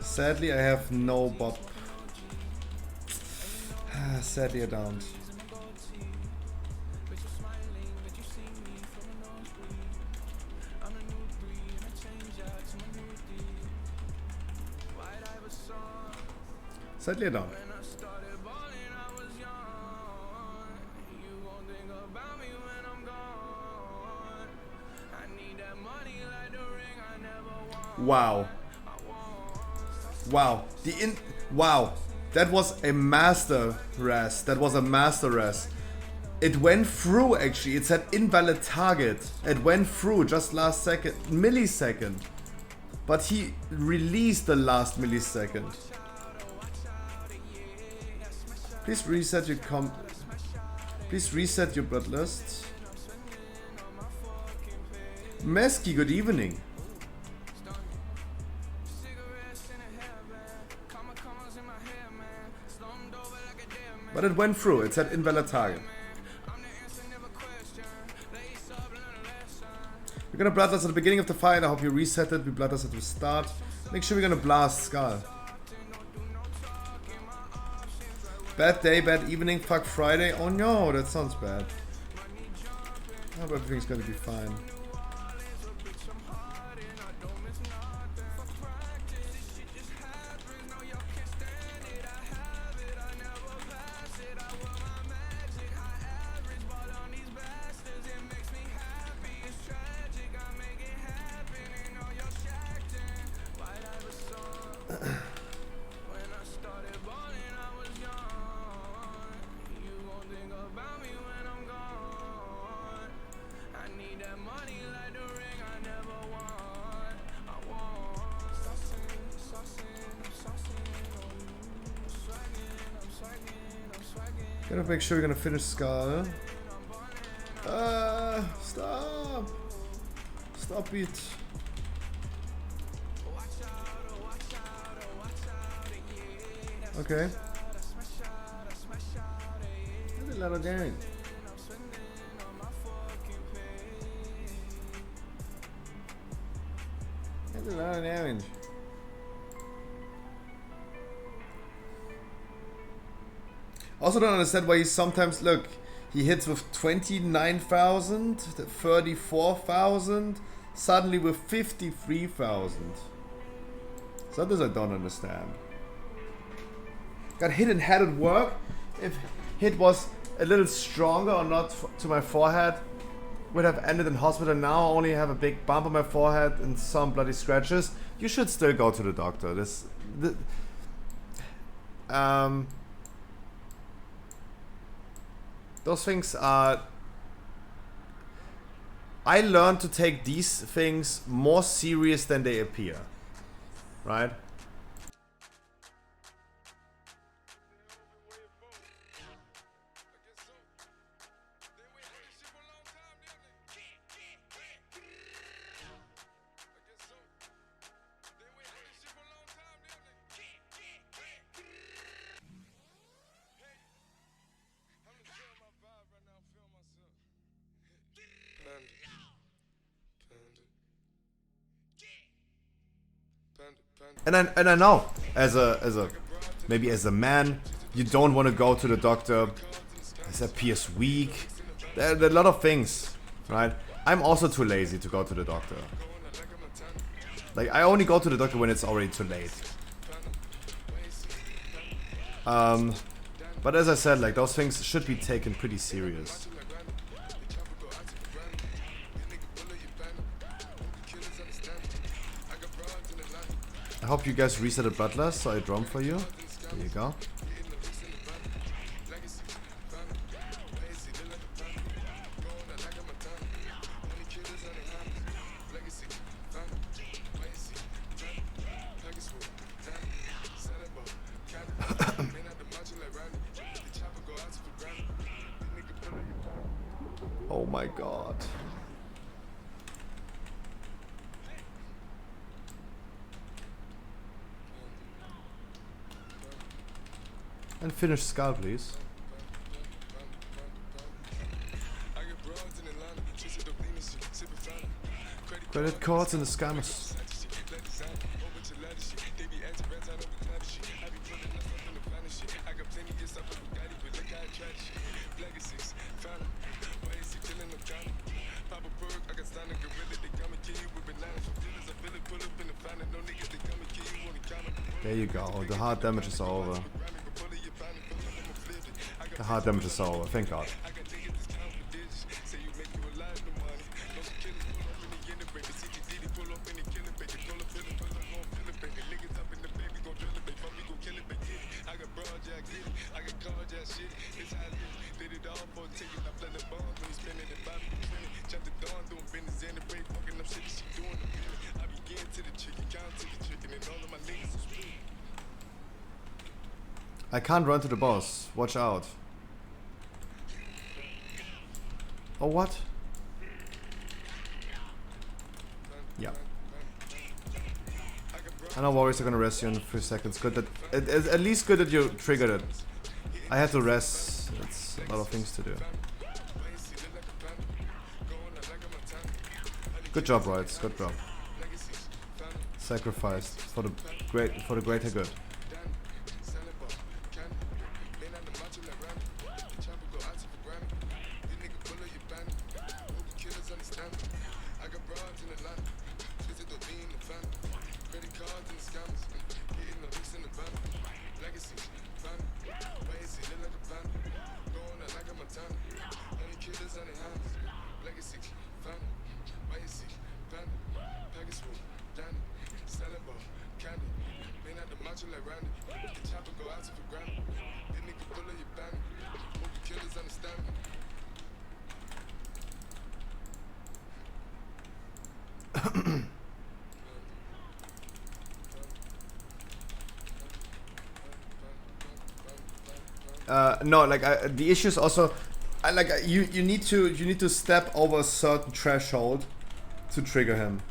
Sadly, I have no bob. Sadly, I don't. Sadly, I don't. Wow. Wow. Wow. That was a master res. That was a master res. It went through actually. It said invalid target. It went through just last second, millisecond. But he released the last millisecond. Please reset your Please reset your blood list. Mesky, good evening. But it went through. It said invalid target. We're gonna blood us at the beginning of the fight. I hope you reset it. We blood us at the start. Make sure we're gonna blast Skull. Bad day, bad evening, fuck Friday. Oh no, that sounds bad. I hope everything's gonna be fine. Gotta make sure we're gonna finish Skull. Stop! Stop it! Okay. That's a lot of damage. That's a lot of damage. Also don't understand why he sometimes, look, he hits with 29,000, 34,000, suddenly with 53,000. So this I don't understand. Got hit in head at work. If hit was a little stronger or not to my forehead, would have ended in hospital. Now I only have a big bump on my forehead and some bloody scratches. You should still go to the doctor. Those things are... I learned to take these things more serious than they appear. Right? And I know, as a maybe as a man, you don't want to go to the doctor. It appears weak. There are a lot of things, right? I'm also too lazy to go to the doctor. Like, I only go to the doctor when it's already too late. But as I said, like, those things should be taken pretty serious. I hope you guys reset a bloodlust, so I drum for you. There you go. my god. And finish Skull, please. Credit cards and the scammers. There you go, the hard damage is over. The hard damage is over, thank god. I can't run to the boss. Watch out. Oh, what? Yeah. I know warriors are gonna rest you in a few seconds. Good that at least good that you triggered it. I had to rest. It's a lot of things to do. Good job, Rights. Good job. Sacrificed for the greater good. No, like the issue is also, you need to step over a certain threshold to trigger him.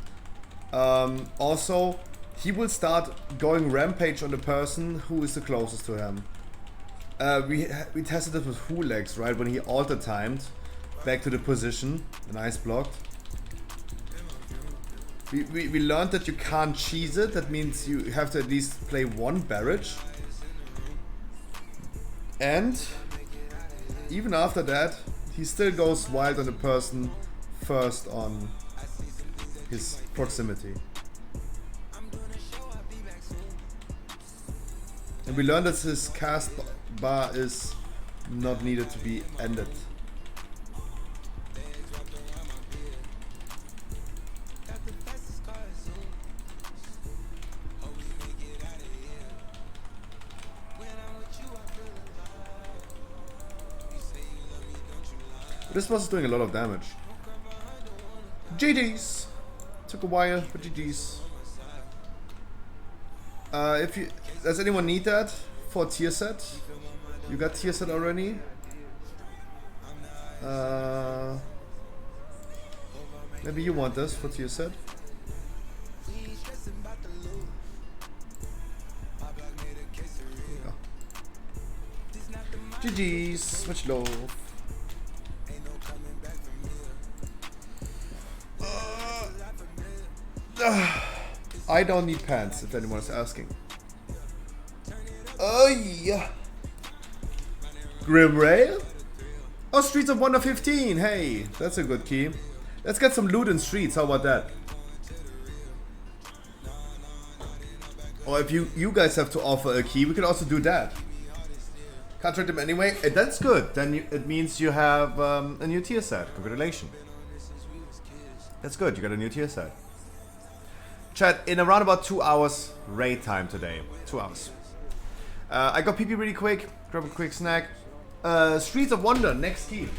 Also, he will start going rampage on the person who is the closest to him. We tested it with Hulex, right, when he alter timed back to the position, and ice blocked. We learned that you can't cheese it. That means you have to at least play one barrage. And even after that, he still goes wild on the person first on his proximity. And we learned that his cast bar is not needed to be ended. This boss is doing a lot of damage. GG's! Took a while, but GG's. Does anyone need that for tier set? You got tier set already? Maybe you want this for tier set? Yeah. GG's, much love. I don't need pants, if anyone is asking. Oh yeah. Grim Rail? Oh, Streets of Wonder 15. Hey, that's a good key. Let's get some loot in Streets. How about that? Or if you guys have to offer a key, we could also do that. Can't trade them anyway. That's good. Then it means you have a new tier set. Congratulations. That's good. You got a new tier set. Chat, in around about 2 hours raid time today. 2 hours. I got PP really quick. Grab a quick snack. Streets of Wonder, next key.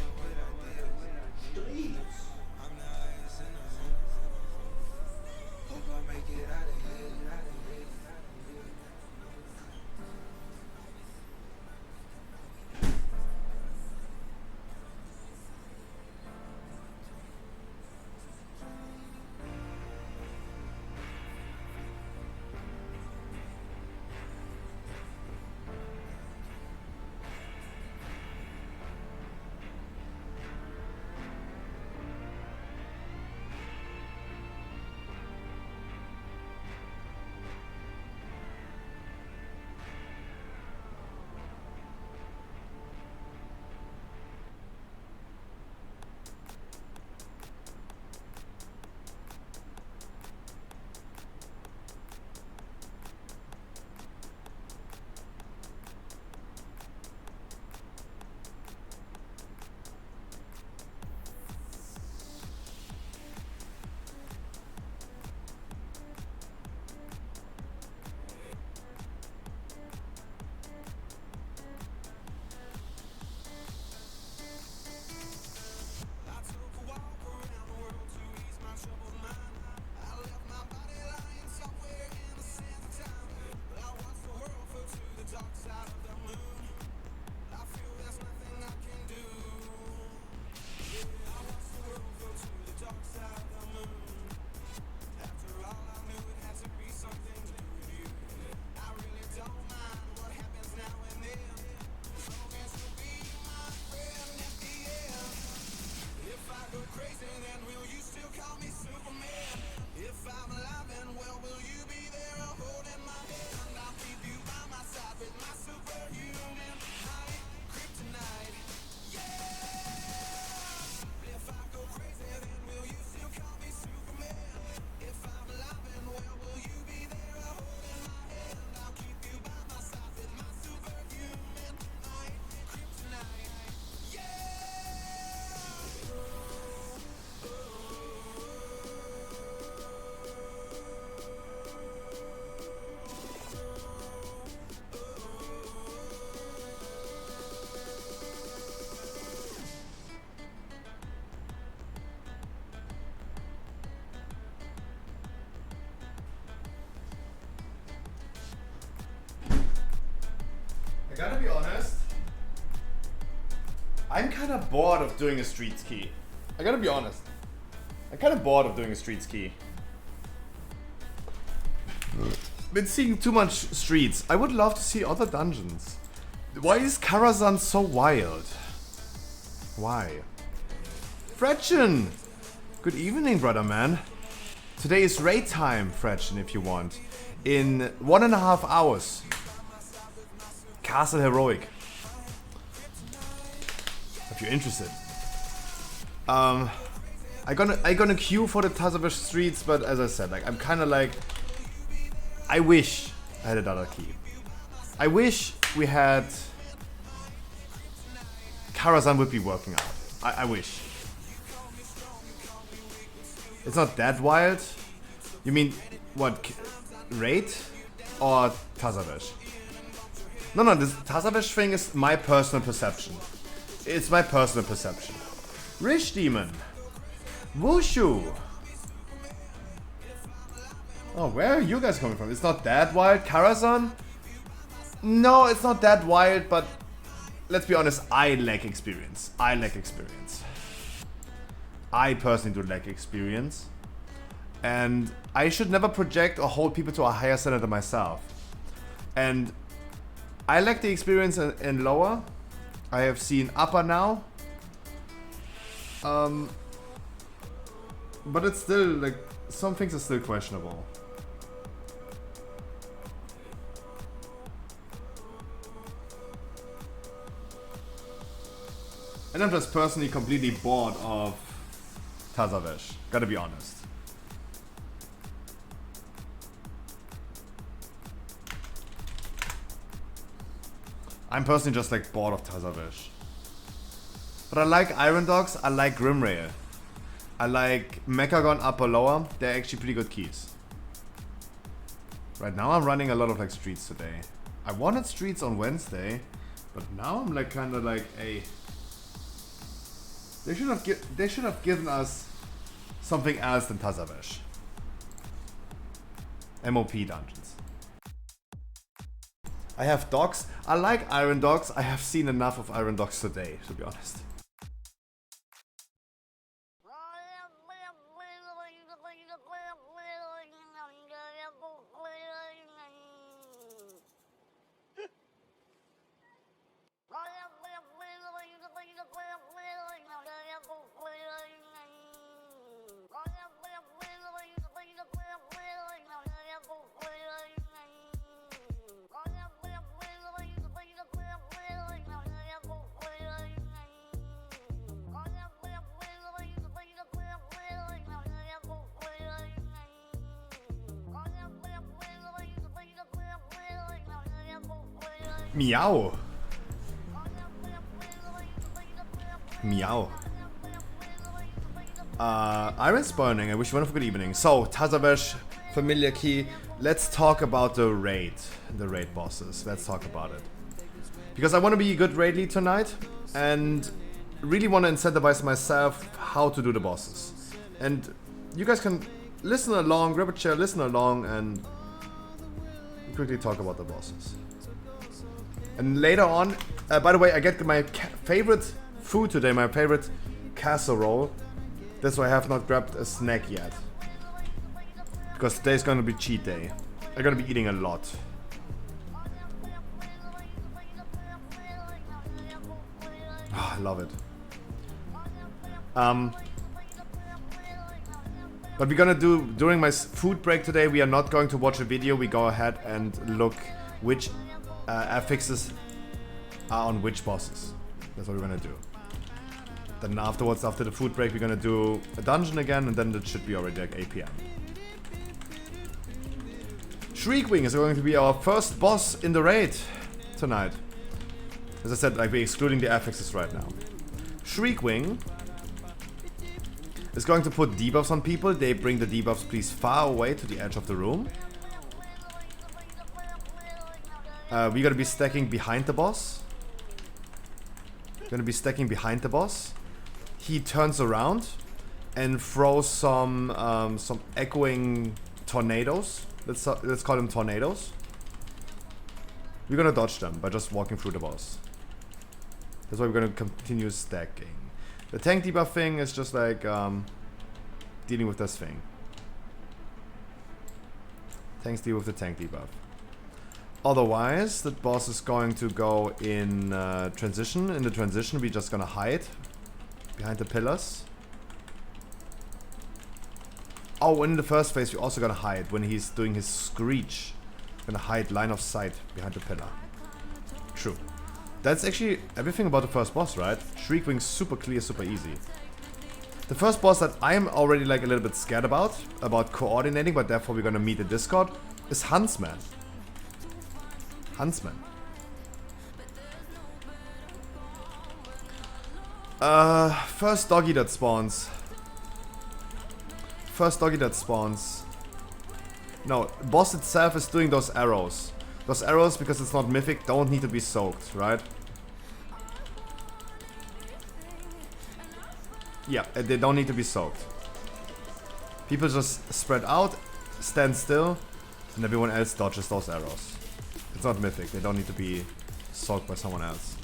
I gotta be honest. I'm kind of bored of doing a street ski. I gotta be honest. I'm kind of bored of doing a street ski. Been seeing too much streets. I would love to see other dungeons. Why is Karazhan so wild? Why? Fretchen! Good evening, brother man. Today is raid time, Fretchen, if you want. In 1.5 hours. Castle Heroic. If you're interested. I gonna queue for the Tazavish streets, but as I said, like I'm kinda like I wish I had another key. I wish we had Karazhan would be working out. I wish. It's not that wild. You mean what? Raid or Tazavish? No, this Tazavish thing is my personal perception. It's my personal perception. Rich Demon. Wushu. Oh, where are you guys coming from? It's not that wild. Karazhan? No, it's not that wild, but let's be honest, I lack experience. I personally do lack experience. And I should never project or hold people to a higher standard than myself. And I lack the experience in lower. I have seen upper now. But it's still, like, some things are still questionable. And I'm just personally completely bored of Tazavish. Gotta be honest. I'm personally just like bored of Tazavish. But I like Iron Dogs, I like Grimrail. I like Mechagon upper lower, they're actually pretty good keys. Right now I'm running a lot of like streets today. I wanted streets on Wednesday, but now I'm like kinda like a they should have given us something else than Tazavish. MOP dungeons. I have dogs. I like Iron Dogs. I have seen enough of Iron Dogs today, to be honest. Meow. Meow. Iron Spawning, I wish you wonderful good evening. So, Tazavish, familiar key. Let's talk about the raid bosses. Let's talk about it. Because I want to be a good raid lead tonight, and really want to incentivize myself how to do the bosses. And you guys can listen along, grab a chair, listen along, and quickly talk about the bosses. And later on, by the way, I get my favorite food today, my favorite casserole. That's why I have not grabbed a snack yet. Because today's gonna be cheat day. I'm gonna be eating a lot. Oh, I love it. But we're gonna do, during my food break today, we are not going to watch a video. We go ahead and look which affixes are on which bosses. That's what we're gonna do. Then afterwards, after the food break, we're gonna do a dungeon again, and then it should be already like 8 PM. Shriekwing is going to be our first boss in the raid tonight. As I said, like we're excluding the affixes right now. Shriekwing is going to put debuffs on people. They bring the debuffs please far away to the edge of the room. We're gonna be stacking behind the boss. Gonna be stacking behind the boss. He turns around and throws some echoing tornadoes. Let's call them tornadoes. we're gonna dodge them by just walking through the boss. That's why we're gonna continue stacking. The tank debuff thing is just like dealing with this thing. Tanks deal with the tank debuff. Otherwise, the boss is going to go in transition. In the transition, we're just gonna hide behind the pillars. Oh, in the first phase, we're also gonna hide when he's doing his screech. Gonna hide line of sight behind the pillar. True. That's actually everything about the first boss, right? Shriekwing's super clear, super easy. The first boss that I'm already like a little bit scared about coordinating, but therefore we're gonna meet in Discord, is Huntsman. Huntsman. First doggy that spawns. First doggy that spawns. No, boss itself is doing those arrows. Those arrows, because it's not mythic, don't need to be soaked, right? Yeah, they don't need to be soaked. People just spread out, stand still, and everyone else dodges those arrows. It's not mythic, they don't need to be soaked by someone else.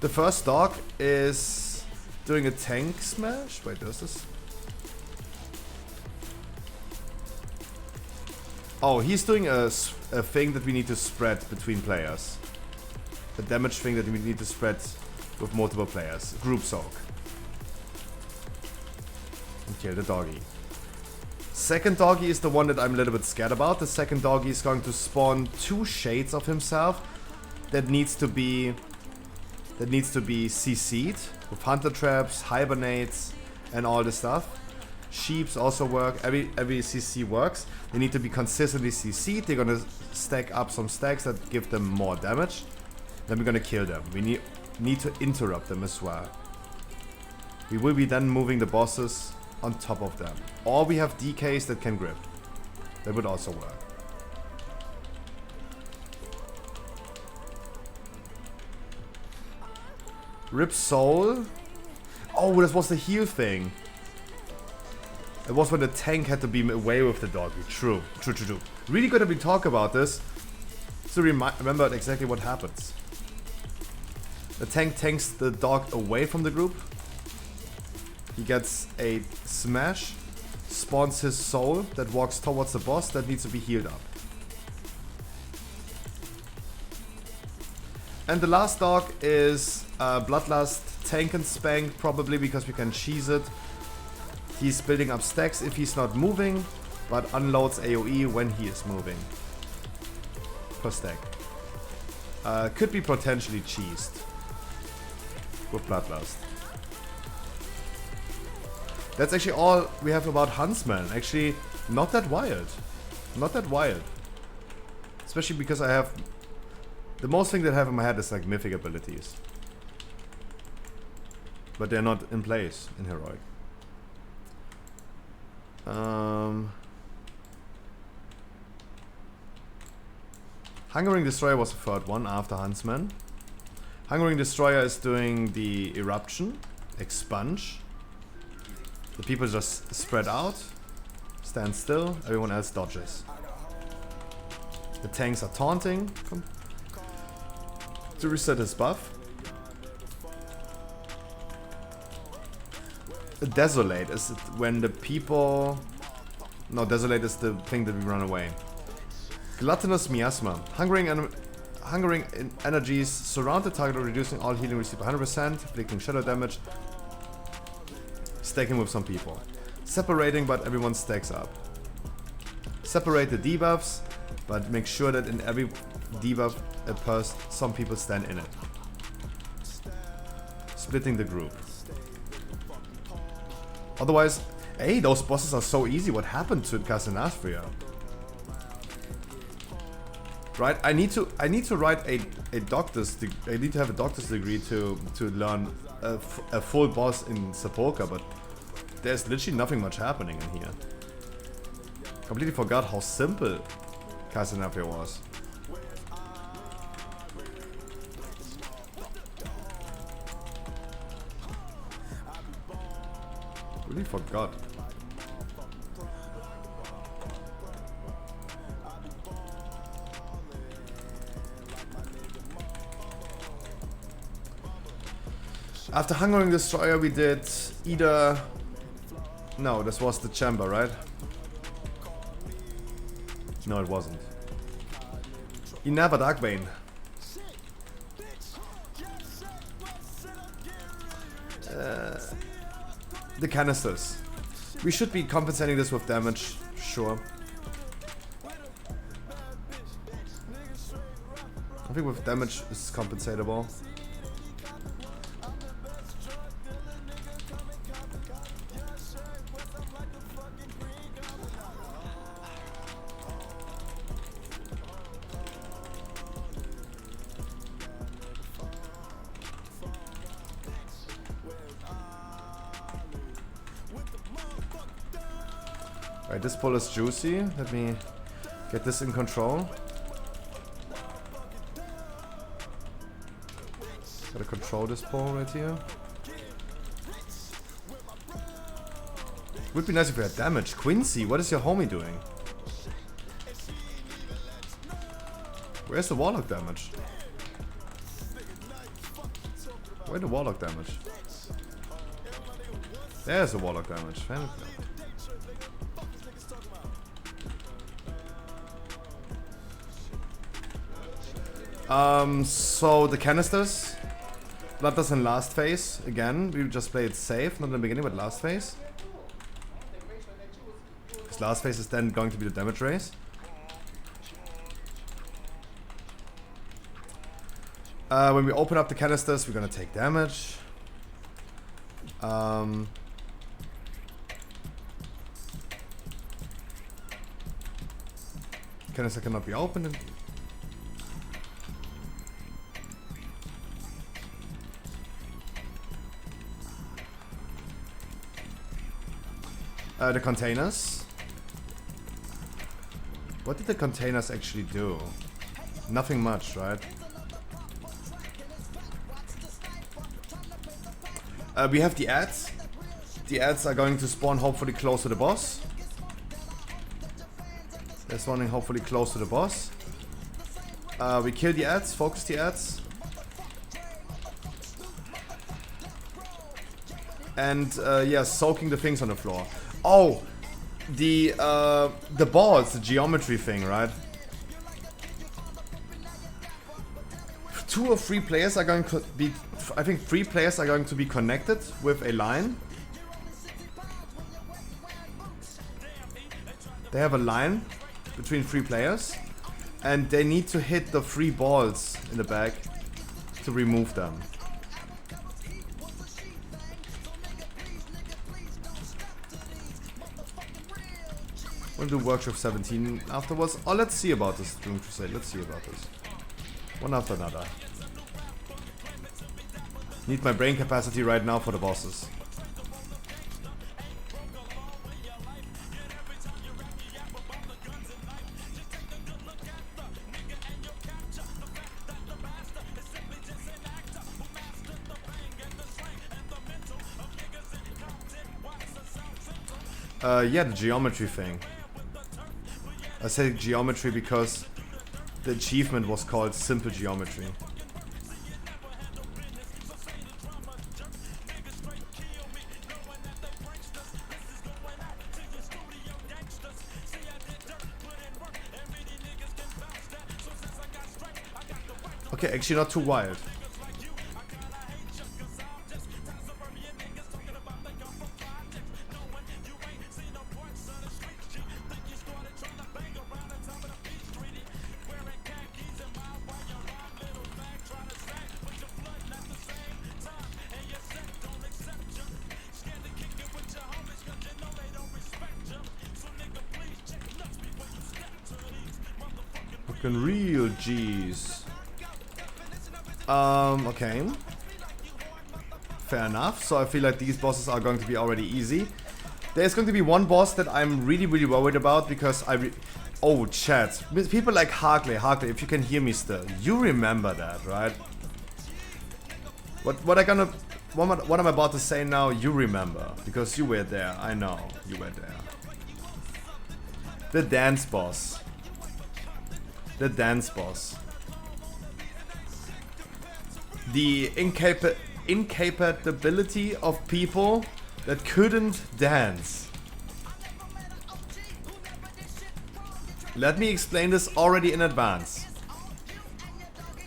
The first dog is doing a tank smash. Wait, does this? Oh, he's doing a thing that we need to spread between players. A damage thing that we need to spread with multiple players. Group soak. And kill the doggy. Second doggy is the one that I'm a little bit scared about. The second doggy is going to spawn 2 shades of himself that needs to be CC'd with hunter traps, hibernates, and all this stuff. Sheeps also work. Every CC works. They need to be consistently CC'd. They're gonna stack up some stacks that give them more damage. Then we're gonna kill them. We need to interrupt them as well. We will be then moving the bosses on top of them. Or we have DKs that can grip. That would also work. Rip Soul. Oh, this was the heal thing. It was when the tank had to be away with the doggy. True. Really good that we talk about this. So remember exactly what happens. The tank tanks the dog away from the group. He gets a smash. Spawns his soul that walks towards the boss that needs to be healed up. And the last dog is Bloodlust Tank and Spank, probably because we can cheese it. He's building up stacks if he's not moving, but unloads AoE when he is moving. Per stack. Could be potentially cheesed with Bloodlust. That's actually all we have about Huntsman. Actually, not that wild. Not that wild. Especially because I have... The most thing that I have in my head is like mythic abilities. But they're not in place in Heroic. Hungering Destroyer was the third one after Huntsman. Hungering Destroyer is doing the Eruption, Expunge. The people just spread out, stand still, everyone else dodges. The tanks are taunting to reset his buff. Desolate is when the people... No, Desolate is the thing that we run away. Gluttonous Miasma. Hungering energies surround the target, reducing all healing received by 100%, inflicting shadow damage. Stacking with some people. Separating, but everyone stacks up. Separate the debuffs, but make sure that in every debuff some people stand in it. Splitting the group. Otherwise, hey, those bosses are so easy. What happened to Casanastria? Right, I need to write a doctor's. I need to have a doctor's degree to learn a full boss in Sepulka, but there's literally nothing much happening in here. Completely forgot how simple Casanastria was. Really forgot. After Hungering Destroyer we did either... No, this was the chamber, right? No, it wasn't. Never Darkbane. The canisters. We should be compensating this with damage, sure. I think with damage is compensatable. Right, this pull is juicy. Let me get this in control. Gotta control this pull right here. Would be nice if we had damage. Quincy, what is your homie doing? Where's the warlock damage? Where's the warlock damage? There's the warlock damage. So the canisters. Bloodlust in last phase. Again, we just play it safe, not in the beginning, but last phase. Because last phase is then going to be the damage race. When we open up the canisters, we're gonna take damage. Canister cannot be opened. The containers. What did the containers actually do? Nothing much, right? We have the ads. The ads are going to spawn hopefully close to the boss. They're spawning hopefully close to the boss. We kill the ads, focus the ads. And yeah, soaking the things on the floor. Oh, the balls, the geometry thing, right? 2 or 3 players are going to be, I think 3 players are going to be connected with a line. They have a line between 3 players, and they need to hit the 3 balls in the back to remove them. We'll do Workshop 17 afterwards. Oh, let's see about this Doom Crusade. Let's see about this. One after another. Need my brain capacity right now for the bosses. Yeah, the geometry thing. I say geometry because the achievement was called Simple Geometry. Okay, actually not too wild. Fucking real G's. Okay. Fair enough. So I feel like these bosses are going to be already easy. There's going to be one boss that I'm really worried about because oh, chat. People like Harkley, if you can hear me still. You remember that, right? What I gonna... what I'm about to say now, you remember. Because you were there. I know. You were there. The dance boss. The dance boss. The incapability of people that couldn't dance. Let me explain this already in advance.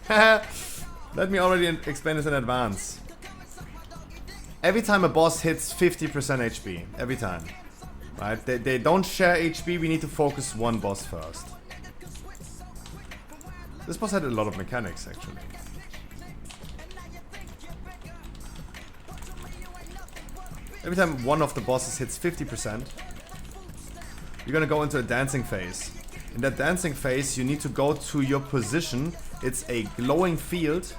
Let me already explain this in advance. Every time a boss hits 50% HP, every time, right? They don't share HP, we need to focus one boss first. This boss had a lot of mechanics, actually. Every time one of the bosses hits 50%, you're gonna go into a dancing phase. In that dancing phase, you need to go to your position. It's a glowing field.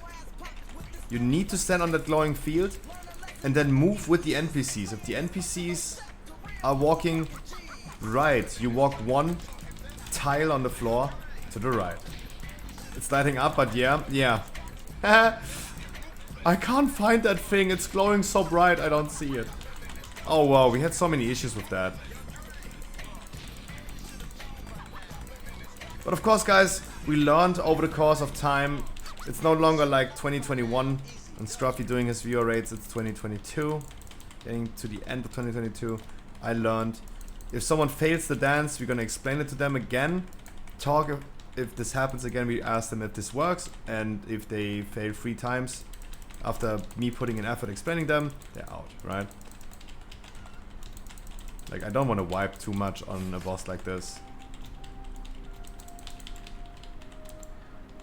You need to stand on that glowing field and then move with the NPCs. If the NPCs are walking right, you walk one tile on the floor to the right. It's lighting up, but yeah. I can't find that thing. It's glowing so bright, I don't see it. Oh wow, we had so many issues with that. But of course, guys, we learned over the course of time. It's no longer like 2021 and Scruffy doing his viewer rates. It's 2022. Getting to the end of 2022, I learned if someone fails the dance, we're gonna explain it to them again. Talk if this happens again, we ask them if this works, and if they fail 3 times after me putting in effort explaining them, they're out, right? Like, I don't want to wipe too much on a boss like this.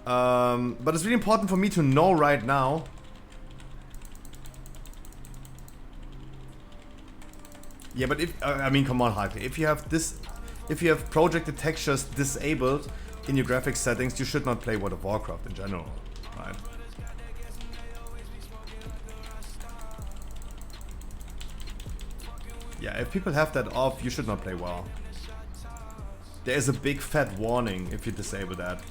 But it's really important for me to know right now. Yeah, but if I mean, come on, Hype. If you have this, if you have projected textures disabled in your graphics settings, you should not play World of Warcraft in general, right? Yeah, if people have that off, you should not play WoW. There is a big fat warning if you disable that.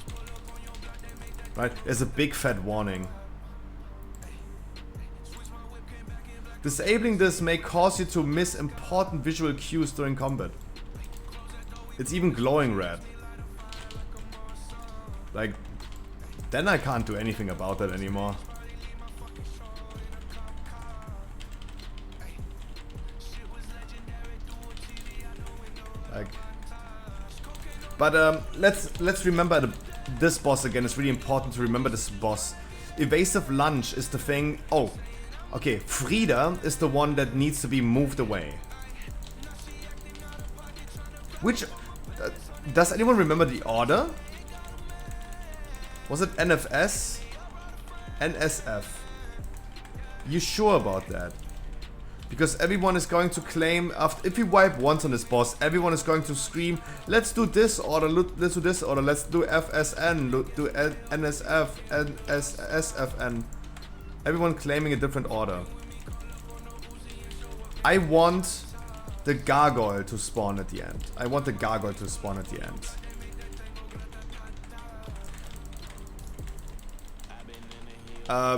Right? There's a big fat warning. Disabling this may cause you to miss important visual cues during combat. It's even glowing red. Like, then I can't do anything about that anymore. Like, but let's remember this boss again. It's really important to remember this boss. Evasive lunge is the thing. Oh, okay. Frida is the one that needs to be moved away. Which does anyone remember the order? Was it NFS? NSF? You sure about that? Because everyone is going to claim, after, if you wipe once on this boss, everyone is going to scream, let's do this order, let's do this order, let's do FSN, do NSF, SFN. Everyone claiming a different order. I want the gargoyle to spawn at the end. I want the gargoyle to spawn at the end.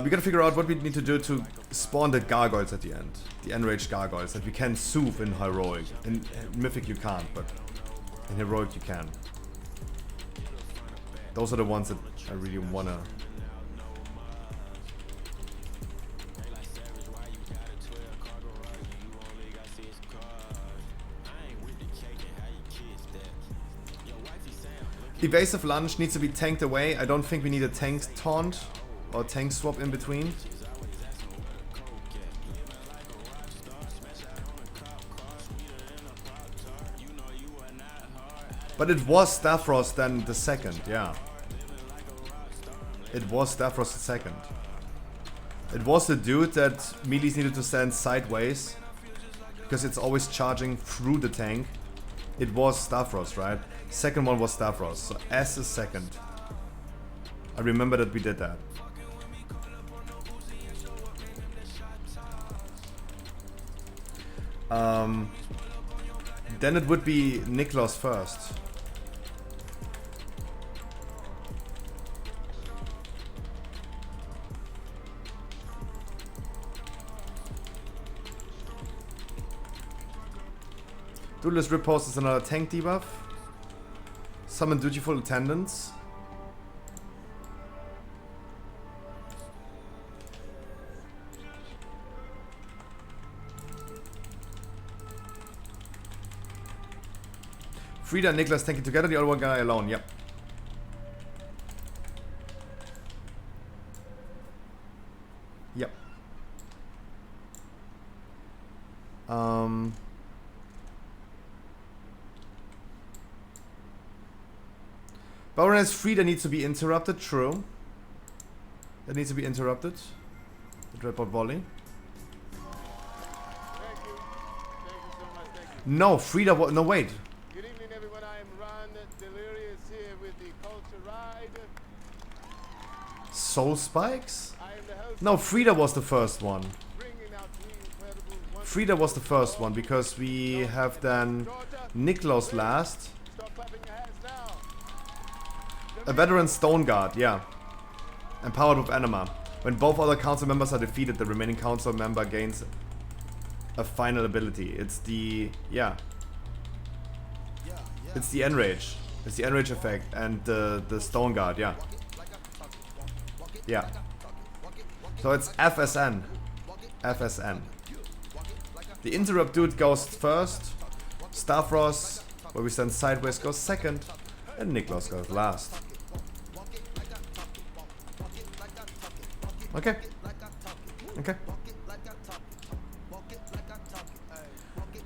We gotta figure out what we need to do to spawn the gargoyles at the end. The enraged gargoyles that we can soothe in heroic. In mythic you can't, but in heroic you can. Those are the ones that I really wanna. Evasive lunge needs to be tanked away. I don't think we need a tank taunt or tank swap in between. But it was Stavros then the second, yeah. It was Stavros the second. It was the dude that melees needed to stand sideways because it's always charging through the tank. It was Stavros, right? Second one was Stavros, so S is second. I remember that we did that. Then it would be Niklas first. Duelist Riposte is another tank debuff. Summon Dutiful Attendants. Frida and Niklas tanking together, the other one guy alone, yep. Yep. Baroness Frida needs to be interrupted, true. That needs to be interrupted. The Dreadbot volley. No, Frida no wait. Good evening, everyone. I am Ron Delirious here with the Culture Ride. Soul Spikes? I am the host. No, Frida was the first one. Bringing out the incredible one. Frida was the first one because we have then Niklas last. Start clapping your hands now. A veteran Stone Guard, yeah. Empowered with Anima. When both other council members are defeated, the remaining council member gains a final ability. It's the, yeah. It's the Enrage. It's the Enrage effect and the Stone Guard, yeah. Yeah. So it's FSN. FSN. The Interrupt dude goes first. Stavros, where we stand sideways, goes second. And Niklas goes last. Okay. Okay.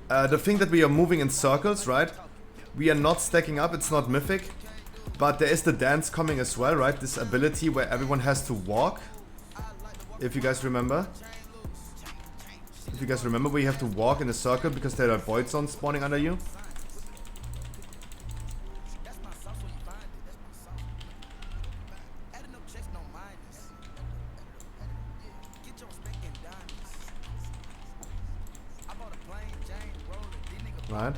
The thing that we are moving in circles, right? We are not stacking up, it's not mythic. But there is the dance coming as well, right? This ability where everyone has to walk. If you guys remember. If you guys remember, we have to walk in a circle because there are void zones spawning under you. Right.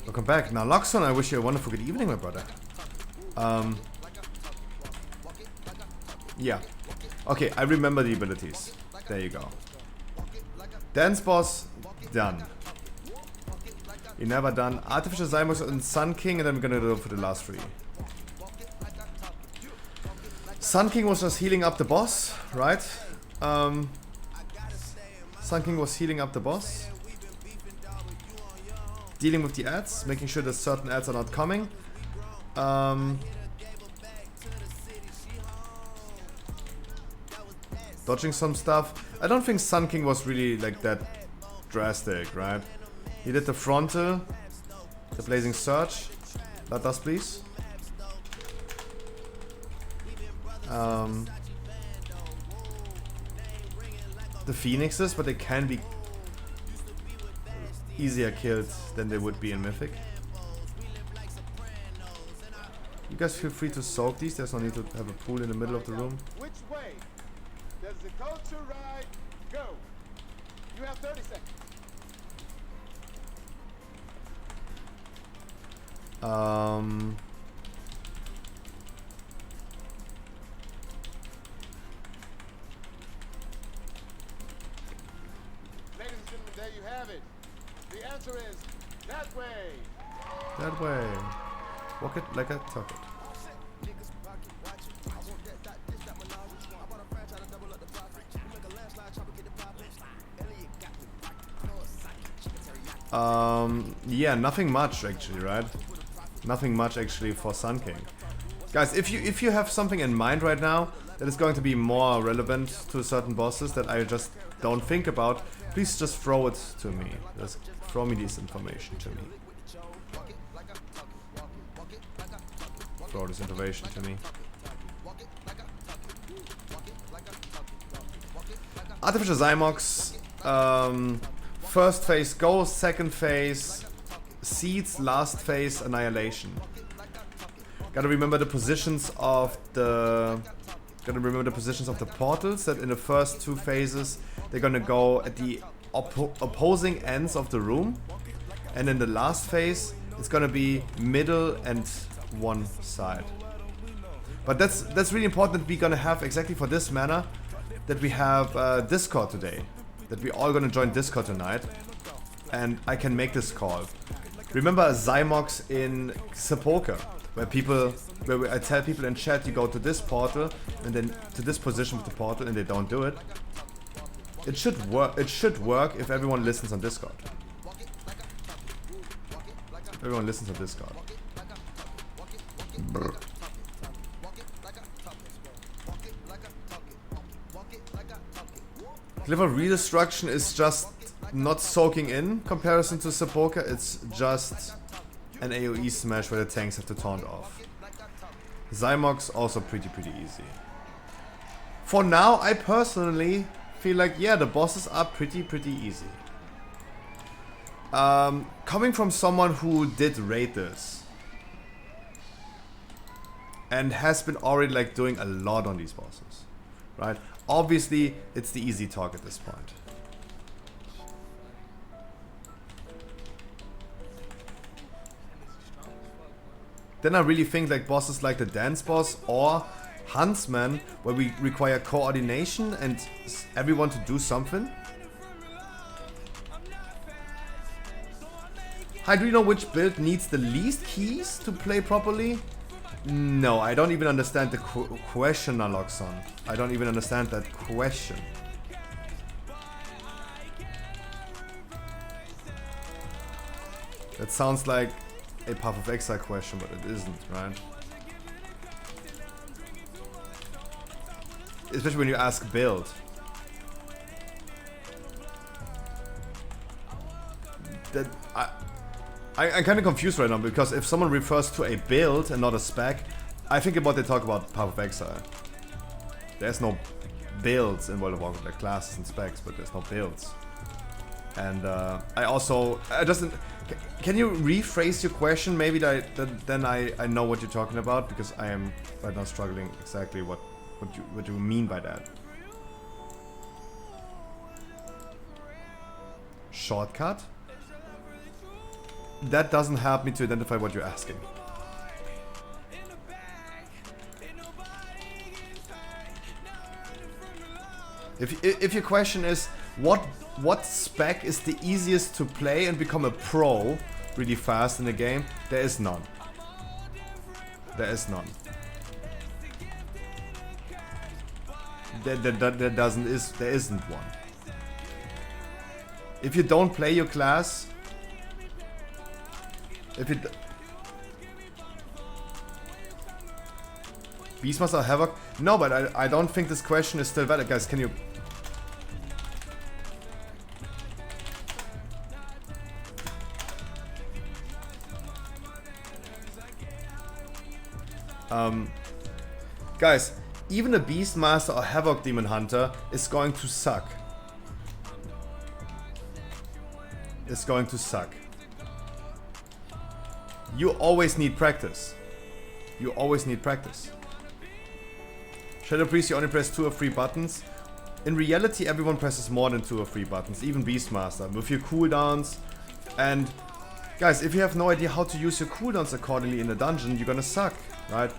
Welcome back. Now, Loxon, I wish you a wonderful good evening, my brother. Yeah. Okay, I remember the abilities. There you go. Dance boss, done. You're never done. Artificial Zymox and Sun King, and then we're gonna go for the last three. Sun King was just healing up the boss, right? Sun King was healing up the boss. Dealing with the ads, making sure that certain ads are not coming. Dodging some stuff. I don't think Sun King was really like that drastic, right? He did the frontal, the blazing surge. Let us please. The phoenixes, but they can be easier killed than they would be in Mythic. You guys feel free to soak these. There's no need to have a pool in the middle of the room. Which way does the Culture Ride go? You have 30 seconds. Ladies and gentlemen, there you have it. The answer is that way. That way. Walk it like I talk it. Yeah, nothing much actually, right? Nothing much actually for Sun King. Guys, if you have something in mind right now that is going to be more relevant to certain bosses that I just don't think about, please just throw it to me. Just throw me this information to me. Throw this information to me. Artificial Zymox. First phase Go, second phase Seeds, last phase Annihilation. Gotta remember the positions of the portals, that in the first two phases they're gonna go at the opposing ends of the room, and in the last phase It's gonna be middle and one side. But that's really important that we're gonna have exactly for this manner that we have Discord today. That we're all gonna join Discord tonight. And I can make this call. Remember Zymox in Sepulka, where I tell people in chat you go to this portal and then to this position with the portal and they don't do it. It should work. It should work if everyone listens on Discord. Everyone listens on Discord. Brr. Clever Redestruction is just not soaking in comparison to Sepulka. It's just an AoE smash where the tanks have to taunt off. Zymox also pretty easy. For now, I personally feel like, yeah, the bosses are pretty easy. Coming from someone who did raid this and has been already like doing a lot on these bosses, right? Obviously, it's the easy talk at this point. Then I really think like bosses like the dance boss or Huntsman, where we require coordination and everyone to do something. Hi, do you know which build needs the least keys to play properly? No, I don't even understand the question, Naloxon. I don't even understand that question. That sounds like a Path of Exile question, but it isn't, right? Especially when you ask build. That I'm kind of confused right now, because if someone refers to a build and not a spec, I think they talk about Path of Exile. There's no builds in World of Warcraft, like classes and specs, but there's no builds. And can you rephrase your question? Maybe then I know what you're talking about, because I am right now struggling exactly what you mean by that. Shortcut? That doesn't help me to identify what you're asking. If your question is what spec is the easiest to play and become a pro really fast in the game, there is none. There is none. There isn't one. If you don't play your class, Beastmaster Havoc? No, but I don't think this question is still valid. Guys, can you... Guys, even a Beastmaster or Havoc Demon Hunter is going to suck. It's going to suck. You always need practice. You always need practice. Shadow Priest, you only press 2 or 3 buttons. In reality, everyone presses more than 2 or 3 buttons, even Beastmaster, with your cooldowns. And guys, if you have no idea how to use your cooldowns accordingly in a dungeon, you're gonna suck, right?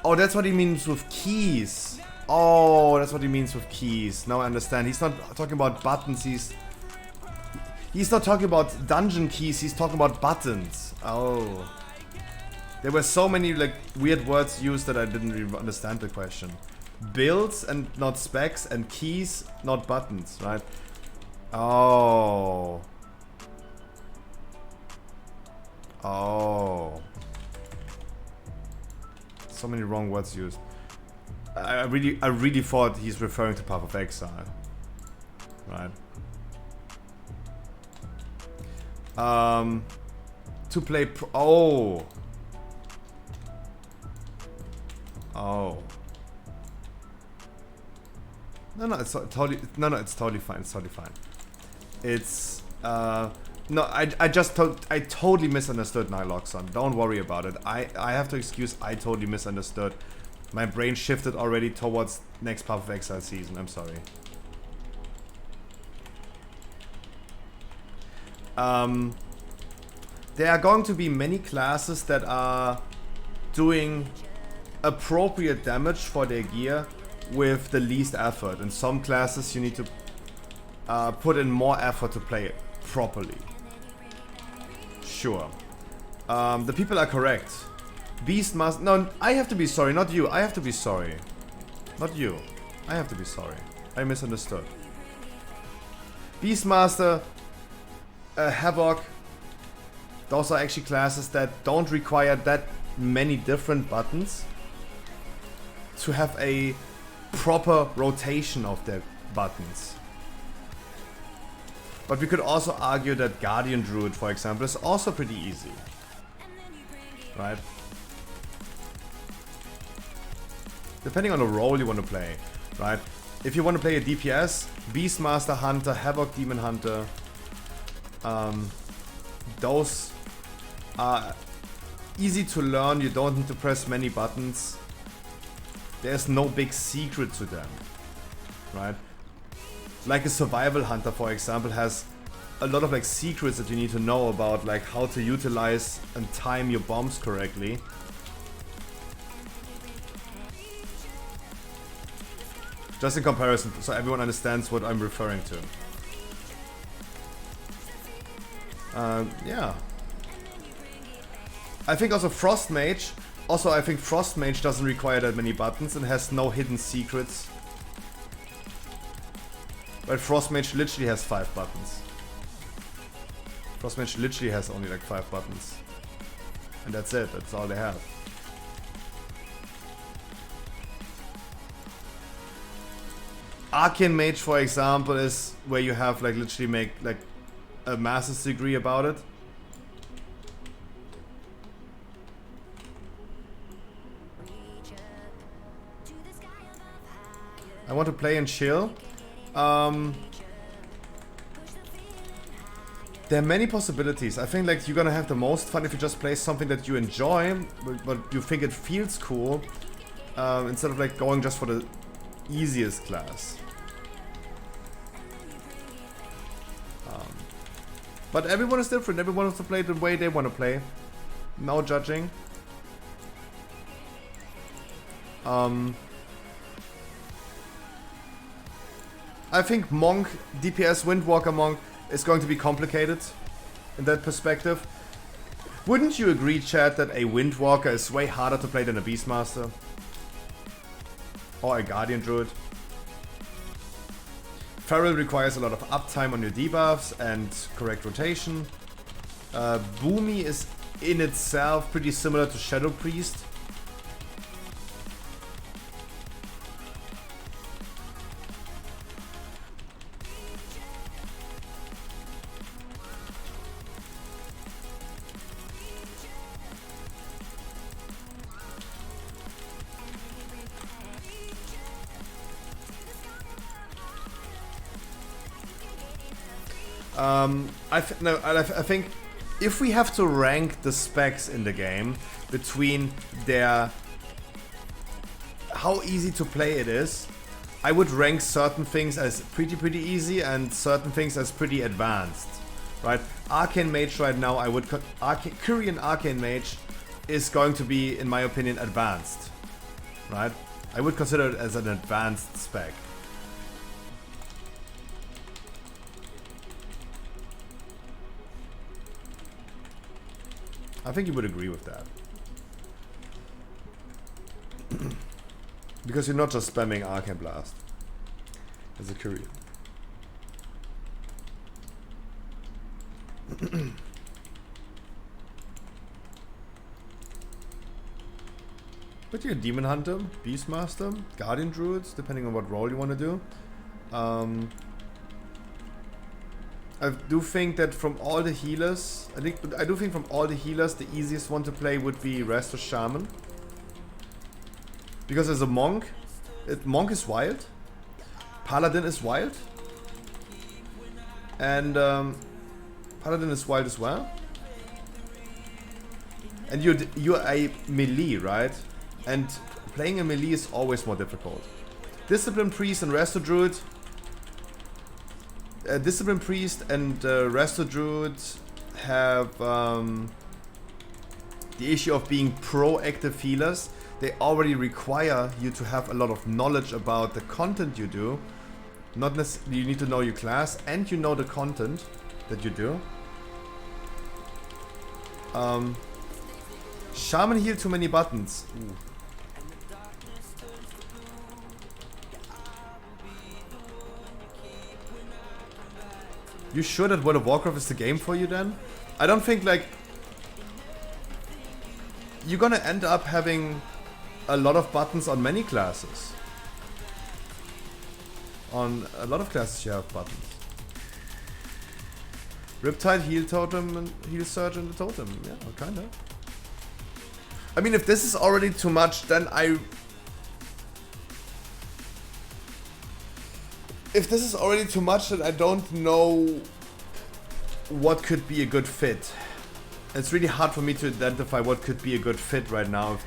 Oh, that's what he means with keys. Oh, that's what he means with keys. Now I understand. He's not talking about buttons, he's not talking about dungeon keys, he's talking about buttons. Oh. There were so many like weird words used that I didn't really understand the question. Builds and not specs, and keys, not buttons, right? Oh. Oh. So many wrong words used. I really thought he's referring to Path of Exile. Right. To play oh. Oh. No, it's totally it's totally fine. It's totally fine. It's no, I totally misunderstood Niloxon. Don't worry about it. I have to excuse. I totally misunderstood. My brain shifted already towards next Path of Exile season. I'm sorry. there are going to be many classes that are doing appropriate damage for their gear with the least effort. In some classes you need to put in more effort to play it properly. Sure. The people are correct. Beastmaster... No, I have to be sorry, not you. I have to be sorry. Not you. I have to be sorry. I misunderstood. Beastmaster, Havoc, those are actually classes that don't require that many different buttons to have a proper rotation of their buttons. But we could also argue that Guardian Druid, for example, is also pretty easy. Right? Depending on the role you want to play, right? If you want to play a DPS, Beastmaster Hunter, Havoc Demon Hunter, those are easy to learn. You don't need to press many buttons. There's no big secret to them, right? Like a survival hunter, for example, has a lot of like secrets that you need to know about, like how to utilize and time your bombs correctly. Just in comparison, so everyone understands what I'm referring to. Yeah. I think also Frost Mage. Also, I think Frost Mage doesn't require that many buttons and has no hidden secrets. But Frost Mage literally has 5 buttons. Frost Mage literally has only like 5 buttons. And that's it, that's all they have. Arcane Mage, for example, is where you have like literally make like a master's degree about it. I want to play and chill. There are many possibilities. I think like you're gonna have the most fun if you just play something that you enjoy, but you think it feels cool, instead of like going just for the easiest class. But everyone is different. Everyone wants to play the way they want to play. No judging. I think Monk, DPS Windwalker Monk, is going to be complicated in that perspective. Wouldn't you agree, Chad, that a Windwalker is way harder to play than a Beastmaster? Or a Guardian Druid? Feral requires a lot of uptime on your debuffs and correct rotation. Boomy is in itself pretty similar to Shadow Priest. I think if we have to rank the specs in the game between their how easy to play it is, I would rank certain things as pretty easy and certain things as pretty advanced, right? Arcane Mage right now, I would Korean Arcane Mage is going to be, in my opinion, advanced, right? I would consider it as an advanced spec. I think you would agree with that. Because you're not just spamming Arcane Blast as a Korean. But you're a Demon Hunter, Beastmaster, Guardian Druids, depending on what role you want to do. I do think that from all the healers, I do think from all the healers, the easiest one to play would be Resto Shaman. Because as a monk, monk is wild, Paladin is wild, and Paladin is wild as well. And you're a melee, right? And playing a melee is always more difficult. Discipline Priest and Resto Druid, Discipline Priest and Resto Druid have the issue of being proactive healers. They already require you to have a lot of knowledge about the content you do. Not necessarily you need to know your class and you know the content that you do. Shaman heal too many buttons. Ooh. You sure that World of Warcraft is the game for you then? I don't think like you're gonna end up having a lot of buttons on many classes. On a lot of classes you have buttons. Riptide, heal totem, and heal surge in the totem. Yeah, kinda. I mean, if this is already too much, then if this is already too much, then I don't know what could be a good fit. It's really hard for me to identify what could be a good fit right now.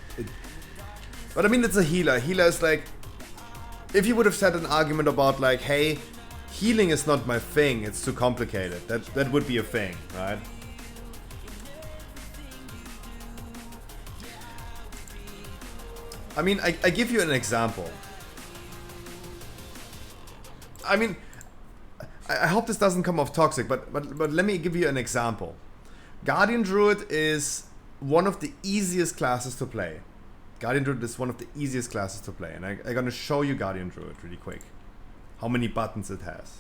But I mean, it's a healer. Healer is like, if you would have said an argument about like, hey, healing is not my thing, it's too complicated. That would be a thing, right? I mean, I give you an example. I mean, I hope this doesn't come off toxic, but let me give you an example. Guardian Druid is one of the easiest classes to play. Guardian Druid is one of the easiest classes to play, and I'm gonna show you Guardian Druid really quick. How many buttons it has,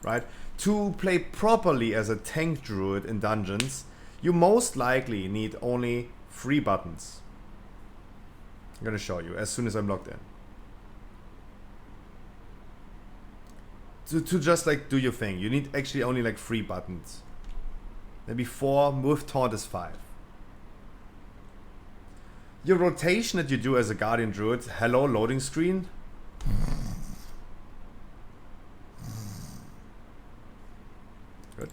right? To play properly as a tank Druid in dungeons, you most likely need only 3 buttons. I'm gonna show you as soon as I'm logged in. To just like do your thing, you need actually only like 3 buttons. Maybe 4, with taunt is 5. Your rotation that you do as a Guardian Druid, hello loading screen. Good.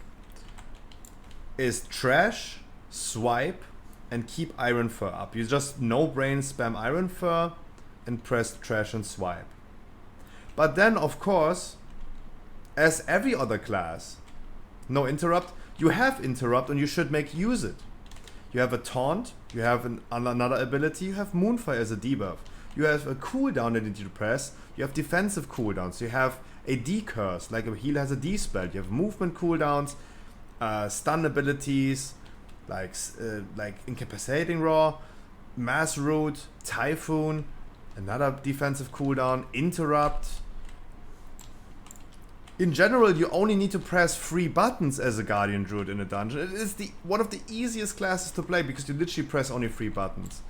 Is trash, swipe, and keep Iron Fur up. You just no brain spam Iron Fur and press trash and swipe. But then of course, as every other class, no interrupt, you have interrupt and you should make use it. You have a taunt, you have another ability, you have Moonfire as a debuff. You have a cooldown that you need to press, you have defensive cooldowns, you have a D-curse, like a healer has a D-spell, you have movement cooldowns, stun abilities, like Incapacitating Roar, Mass Root, Typhoon, another defensive cooldown, Interrupt. In general, you only need to press 3 buttons as a Guardian Druid in a dungeon. It is one of the easiest classes to play because you literally press only 3 buttons.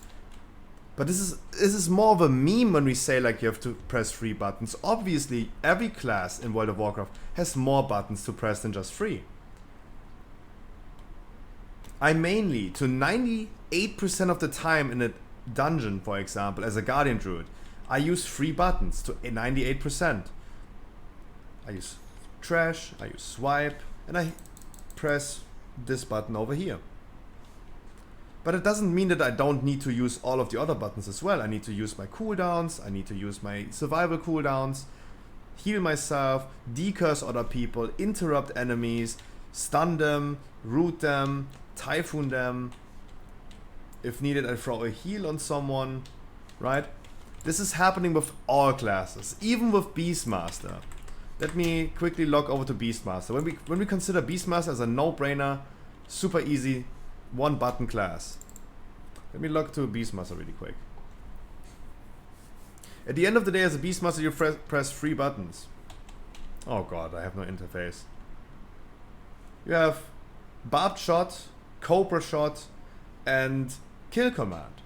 But this is more of a meme when we say like you have to press 3 buttons. Obviously, every class in World of Warcraft has more buttons to press than just 3. I mainly, to 98% of the time in a dungeon, for example, as a Guardian Druid, I use 3 buttons to 98%. I use trash, I use swipe, and I press this button over here. But it doesn't mean that I don't need to use all of the other buttons as well. I need to use my cooldowns, I need to use my survival cooldowns, heal myself, decurse other people, interrupt enemies, stun them, root them, typhoon them. If needed, I throw a heal on someone, right? This is happening with all classes, even with Beastmaster. Let me quickly log over to Beastmaster. When we consider Beastmaster as a no-brainer, super easy, 1-button class. Let me log to Beastmaster really quick. At the end of the day, as a Beastmaster, you press 3 buttons. Oh god, I have no interface. You have Barbed Shot, Cobra Shot, and Kill Command.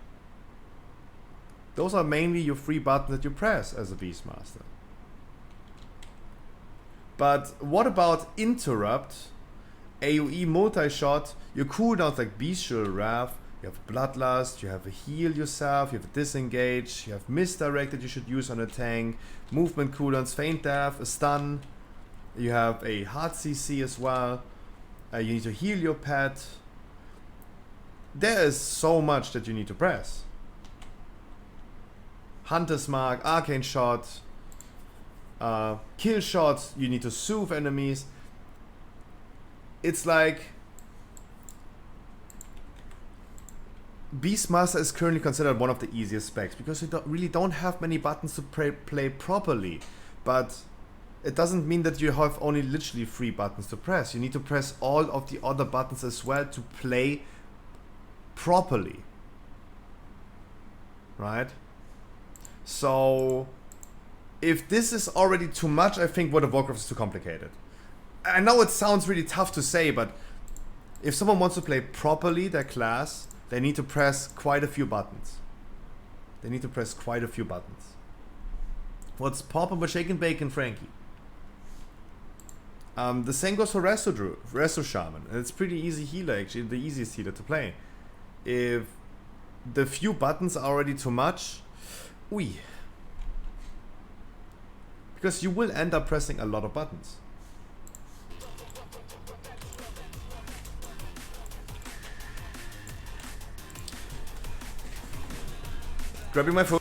Those are mainly your 3 buttons that you press as a Beastmaster. But what about Interrupt, AoE multi-shot, your cooldowns like Bestial Wrath, you have Bloodlust, you have a heal yourself, you have a disengage, you have misdirect that you should use on a tank, movement cooldowns, Feint Death, a stun, you have a hard CC as well, you need to heal your pet. There is so much that you need to press. Hunter's Mark, Arcane Shot, kill shots, you need to soothe enemies. it's like Beastmaster is currently considered one of the easiest specs because you really don't have many buttons to play properly. But it doesn't mean that you have only literally 3 buttons to press. You need to press all of the other buttons as well to play properly. Right? So if this is already too much, I think World of Warcraft is too complicated. I know it sounds really tough to say, but if someone wants to play properly their class, they need to press quite a few buttons. They need to press quite a few buttons. What's poppin' with Shake and Bacon, Frankie? The same goes for Resto Shaman. And it's pretty easy healer, actually, the easiest healer to play. If the few buttons are already too much, because you will end up pressing a lot of buttons. Grabbing my phone.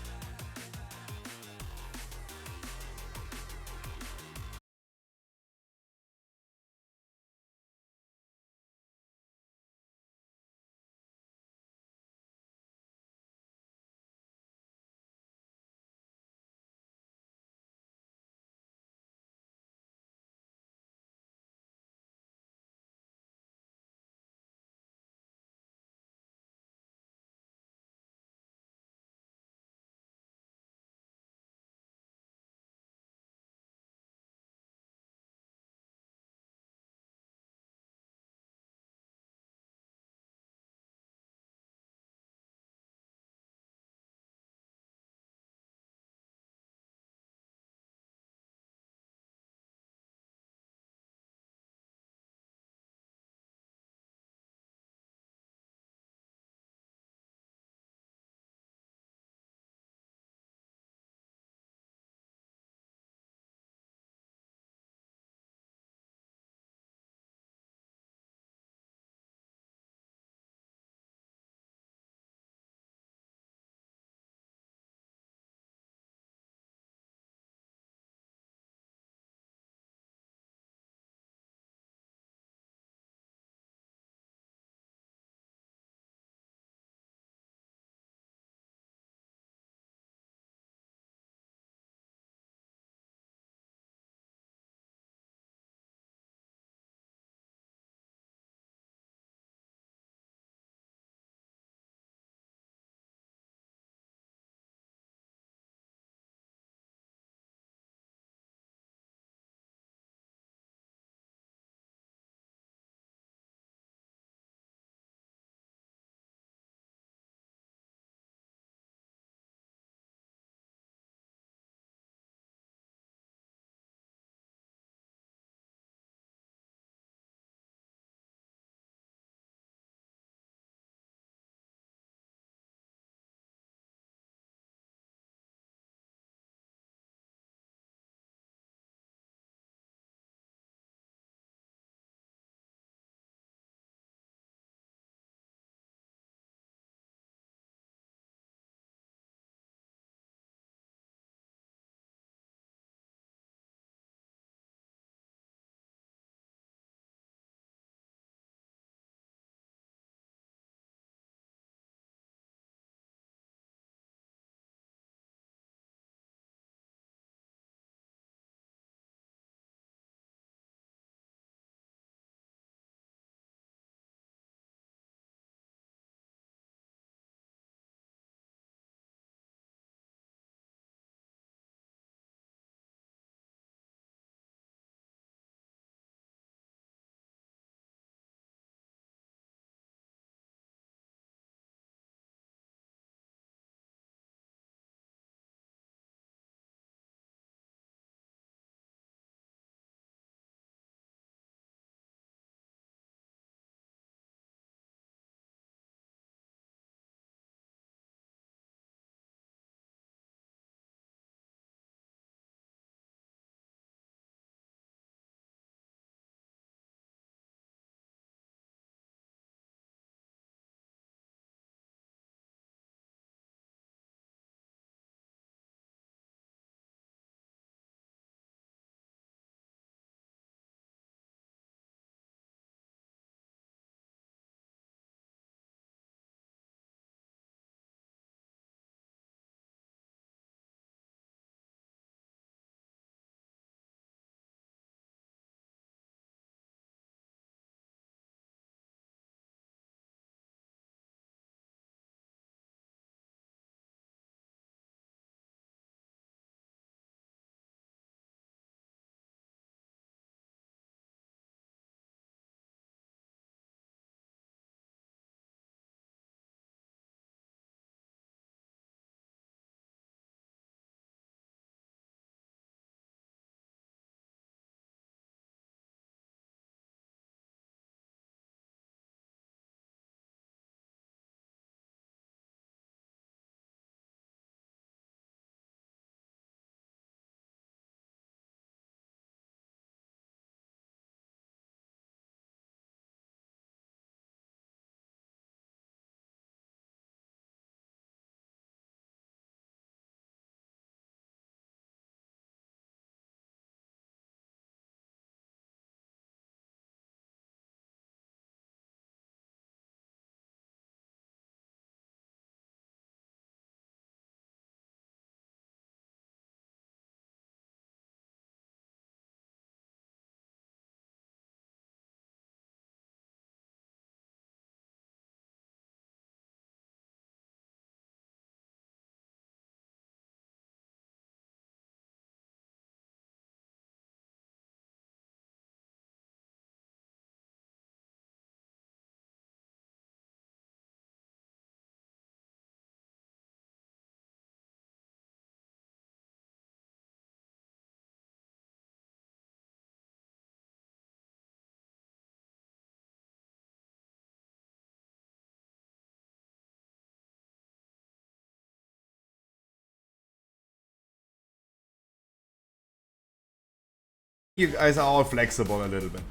You guys are all flexible a little bit.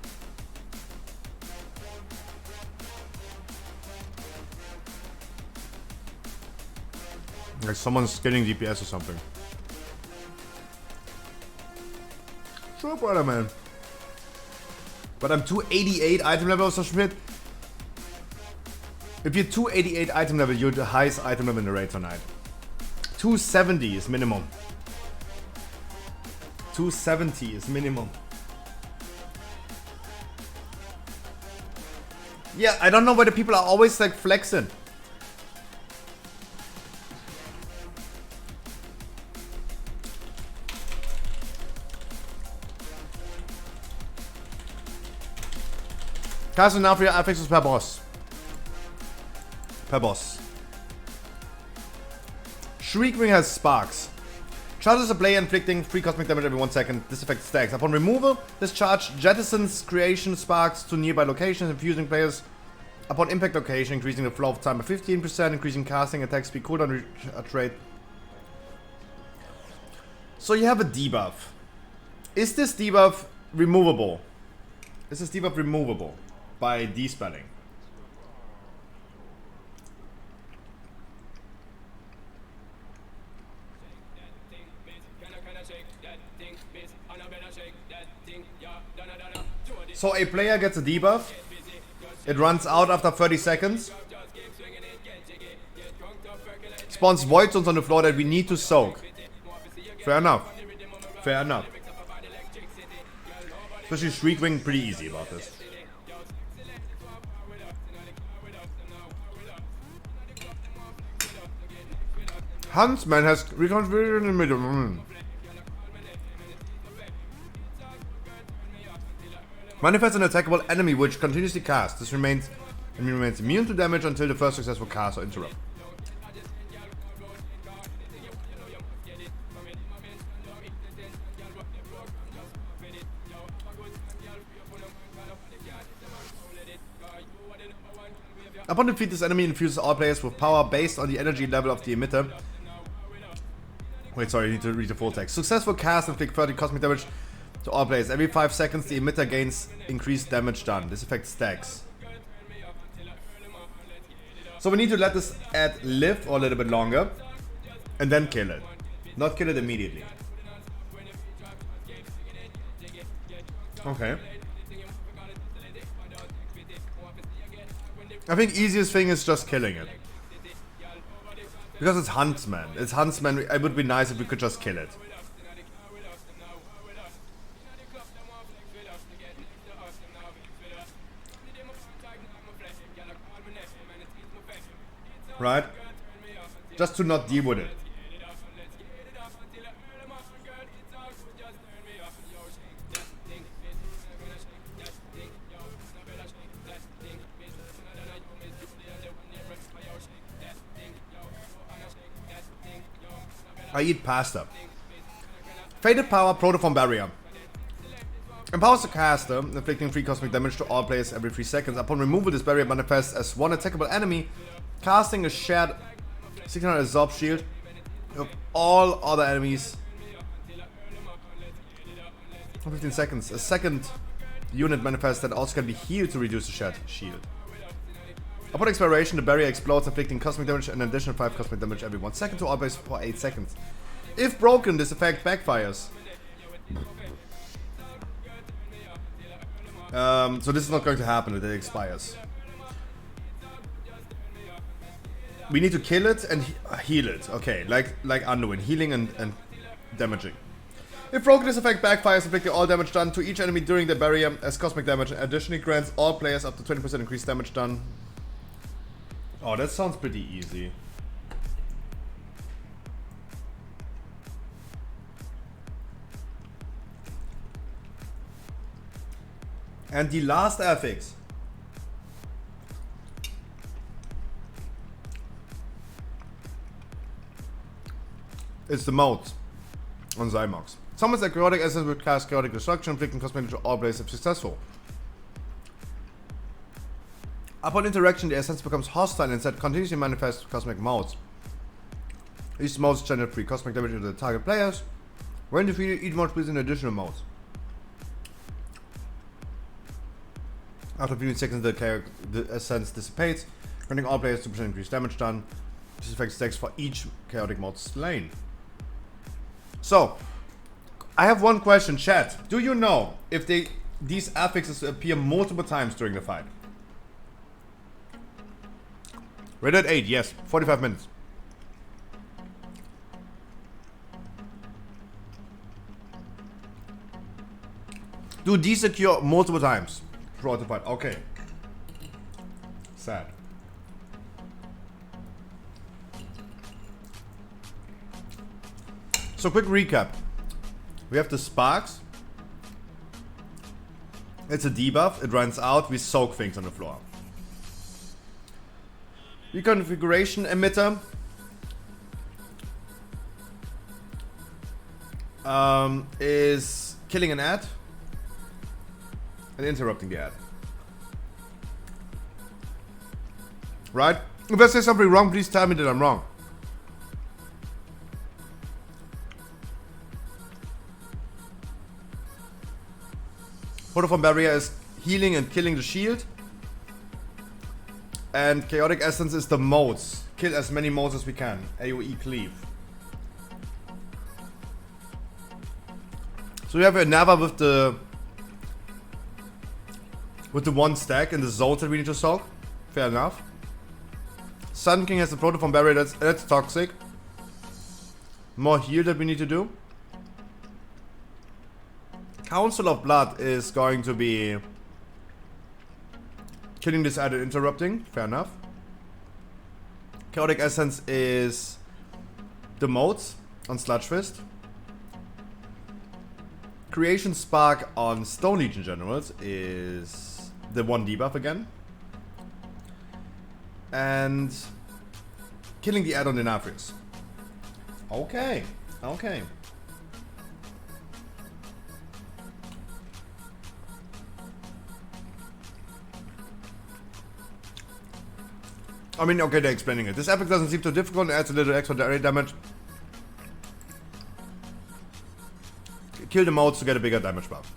Like someone's getting DPS or something. Sure, brother, man. But I'm 288 item level, so Schmidt. If you're 288 item level, you're the highest item level in the raid tonight. 270 is minimum. 270 is minimum. Yeah, I don't know why the people are always like flexing. Casting now for your affixes per boss. Per boss. Shriekwing has sparks. Charges a player inflicting 3 cosmic damage every 1 second. This effect stacks. Upon removal, this charge jettisons creation sparks to nearby locations, infusing players upon impact location, increasing the flow of time by 15%, increasing casting attack speed cooldown rate. So you have a debuff. Is this debuff removable? Is this debuff removable by despelling? So a player gets a debuff, it runs out after 30 seconds, spawns void zones on the floor that we need to soak. Fair enough. Fair enough. Especially Shriekwing, pretty easy about this. Huntsman has reconfigured in the middle. Manifests an attackable enemy which continuously casts. This remains immune to damage until the first successful cast or interrupt. Upon defeat, this enemy infuses all players with power based on the energy level of the emitter. Wait, sorry, I need to read the full text. Successful cast inflict 30 cosmic damage to all players. Every 5 seconds, the emitter gains increased damage done. This effect stacks. So we need to let this ad live for a little bit longer and then kill it. Not kill it immediately. Okay. I think easiest thing is just killing it. Because it's Huntsman. It's Huntsman. It would be nice if we could just kill it. Right? Just to not deal with it. I eat pasta. Fated Power, Protoform Barrier. Empowers the caster, inflicting 3 cosmic damage to all players every 3 seconds. Upon removal, this barrier manifests as one attackable enemy, casting a shared 600 absorb shield of all other enemies for 15 seconds. A second unit manifests that also can be healed to reduce the shared shield. Upon expiration, the barrier explodes, inflicting cosmic damage and an additional 5 cosmic damage every 1 second to all players for 8 seconds. If broken, this effect backfires. So this is not going to happen, it expires. We need to kill it and heal it. Okay, like Anduin, healing and damaging. If broken, this effect backfires, inflicting all damage done to each enemy during the barrier as cosmic damage, and additionally grants all players up to 20% increased damage done. Oh, that sounds pretty easy. And the last affix is the mode on Zymox. Summons a chaotic essence with cast chaotic destruction, inflicting cosmic damage to all players if successful. Upon interaction, the essence becomes hostile and instead continuously manifests cosmic modes. These modes generate free cosmic damage to the target players. When defeated, each mode plays in additional modes. After 15 seconds, the essence dissipates, granting all players 2% increased damage done. This effect stacks for each chaotic mod slain. So, I have one question, chat. Do you know if these affixes appear multiple times during the fight? Red at 8, yes. 45 minutes. Do these occur multiple times throughout the fight? Okay. Sad. So quick recap. We have the sparks. It's a debuff. It runs out. We soak things on the floor. Reconfiguration emitter. Is killing an ad and interrupting the ad. Right? If I say something wrong, please tell me that I'm wrong. Protoform barrier is healing and killing the shield. And chaotic essence is the modes. Kill as many modes as we can. AoE cleave. So we have another with the one stack in the zones that we need to soak. Fair enough. Sun King has the Protoform barrier, that's toxic. More heal that we need to do. Council of Blood is going to be killing this ad and interrupting. Fair enough. Chaotic Essence is the modes on Sludge Fist. Creation Spark on Stone Legion Generals is the one debuff again. And killing the add-on Denafrius. Okay, okay. I mean, okay, they're explaining it. This epic doesn't seem too difficult and adds a little extra area damage. Kill the modes to get a bigger damage buff.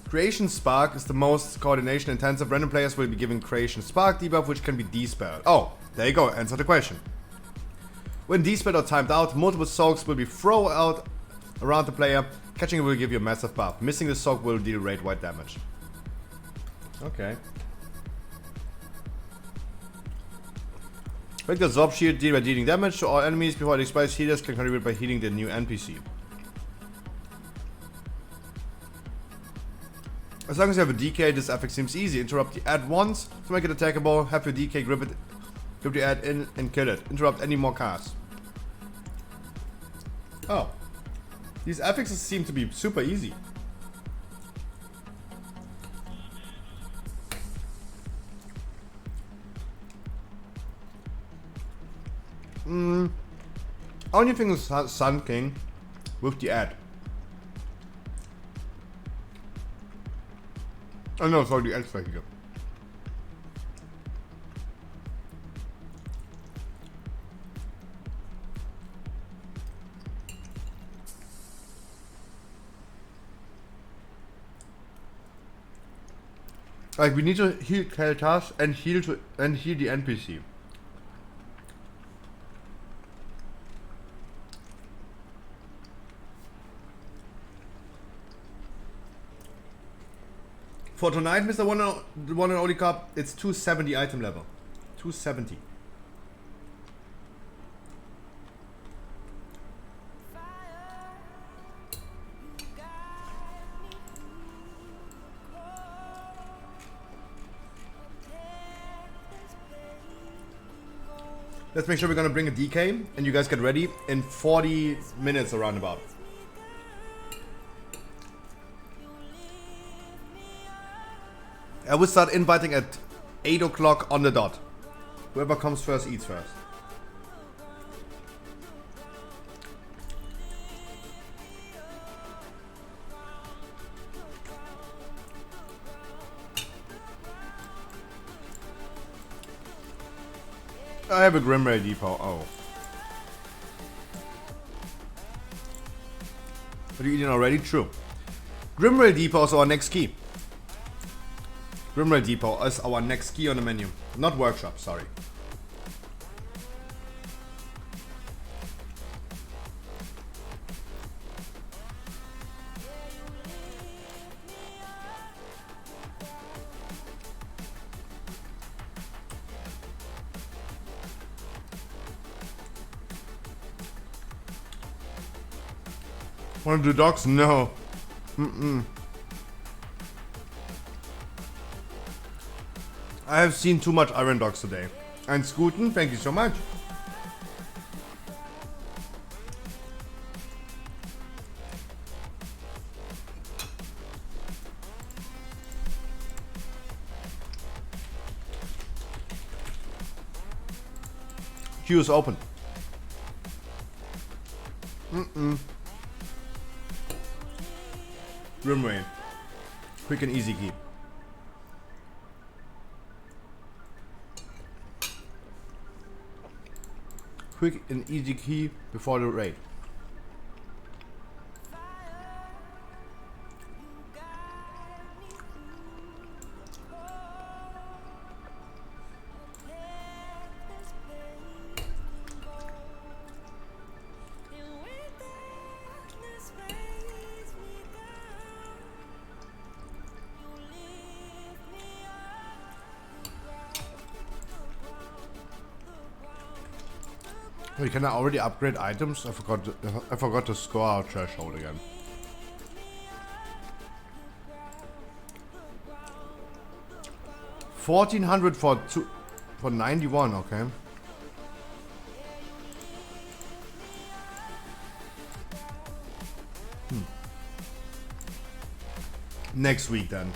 Creation Spark is the most coordination intensive. Random players will be given Creation Spark debuff, which can be despelled. Oh, there you go, answer the question. When despelled or timed out, multiple soaks will be thrown out around the player. Catching it will give you a massive buff. Missing the soak will deal rate-wide damage. Okay. Break the Zorb Shield, deal by dealing damage to all enemies before it expires. Healers can contribute by healing the new NPC. As long as you have a DK, this effect seems easy. Interrupt the ad once to make it attackable. Have your DK grip the ad in and kill it. Interrupt any more casts. Oh. These affixes seem to be super easy. Only thing is Sun King with the ad. Oh no, sorry, the ad strike here. Like, we need to heal Keltas and heal the NPC. For tonight, Mr. The one and only cup, it's 270 item level. 270. Let's make sure we're gonna bring a DK and you guys get ready in 40 minutes around about. I will start inviting at 8 o'clock on the dot. Whoever comes first eats first. I have a Grimray Depot. Oh. Are you eating already? True. Grimrail Depot is our next key. Grimrail Depot is our next key on the menu. Not workshop, sorry. Wanna do dogs? No. I have seen too much Iron Dogs today. And Scooten, thank you so much. Queue is open. Grimrail. Quick and easy key. Quick and easy key before the raid. Wait, can I already upgrade items? I forgot to score our threshold again. $1,400 for 91, okay. Next week then.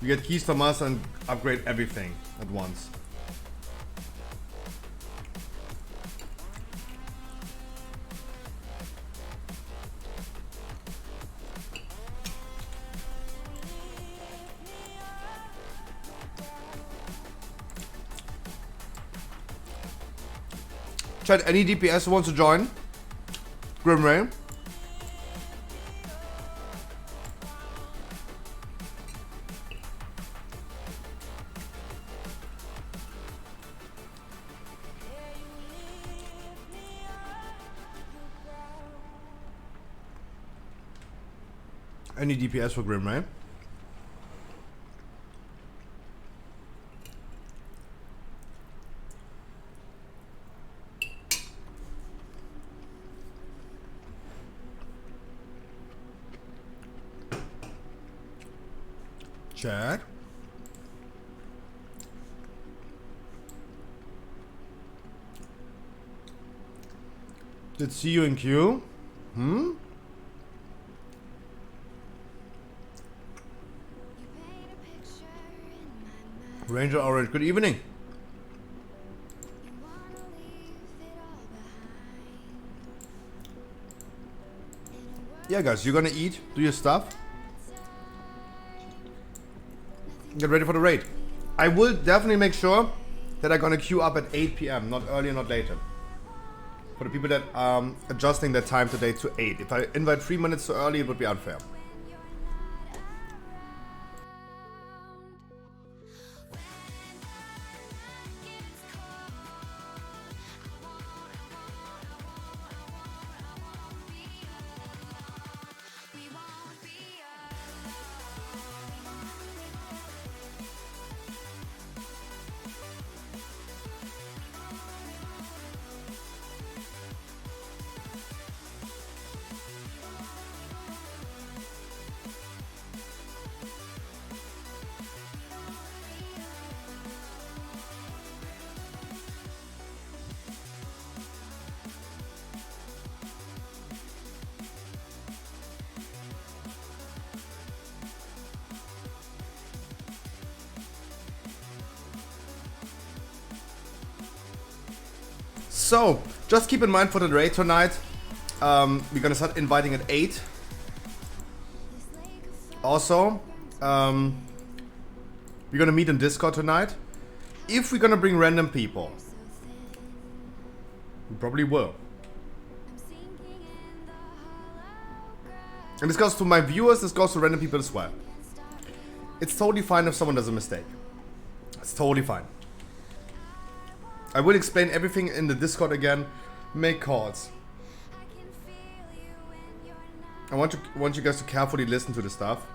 We get keys from us and upgrade everything at once. Chat, any DPS wants to join? Grimray? Any DPS for Grimray? Chat. Did see you in queue? Ranger Orange, good evening. Yeah guys, you're gonna eat, do your stuff. Get ready for the raid. I will definitely make sure that I'm gonna queue up at 8 PM, not earlier, not later. For the people that are adjusting their time today to 8. If I invite 3 minutes too early, it would be unfair. So, just keep in mind for the raid tonight, we're gonna start inviting at 8. Also, we're gonna meet in Discord tonight. If we're gonna bring random people, we probably will. And this goes to my viewers, this goes to random people as well. It's totally fine if someone does a mistake. It's totally fine. I will explain everything in the Discord again. Make calls. I want you guys to carefully listen to the stuff.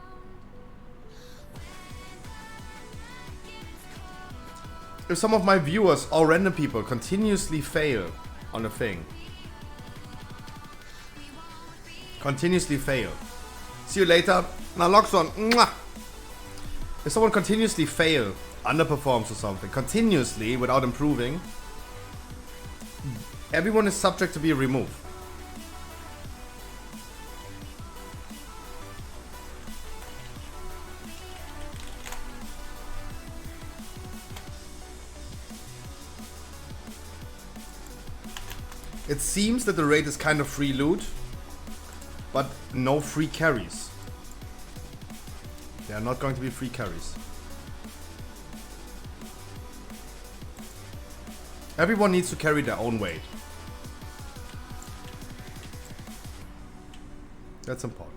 If some of my viewers or random people continuously fail on a thing. Continuously fail. See you later. Now Loxon. Mwah. If someone continuously fail, underperforms or something, continuously without improving, everyone is subject to be removed. It seems that the raid is kind of free loot, but no free carries. There are not going to be free carries. Everyone needs to carry their own weight. That's important.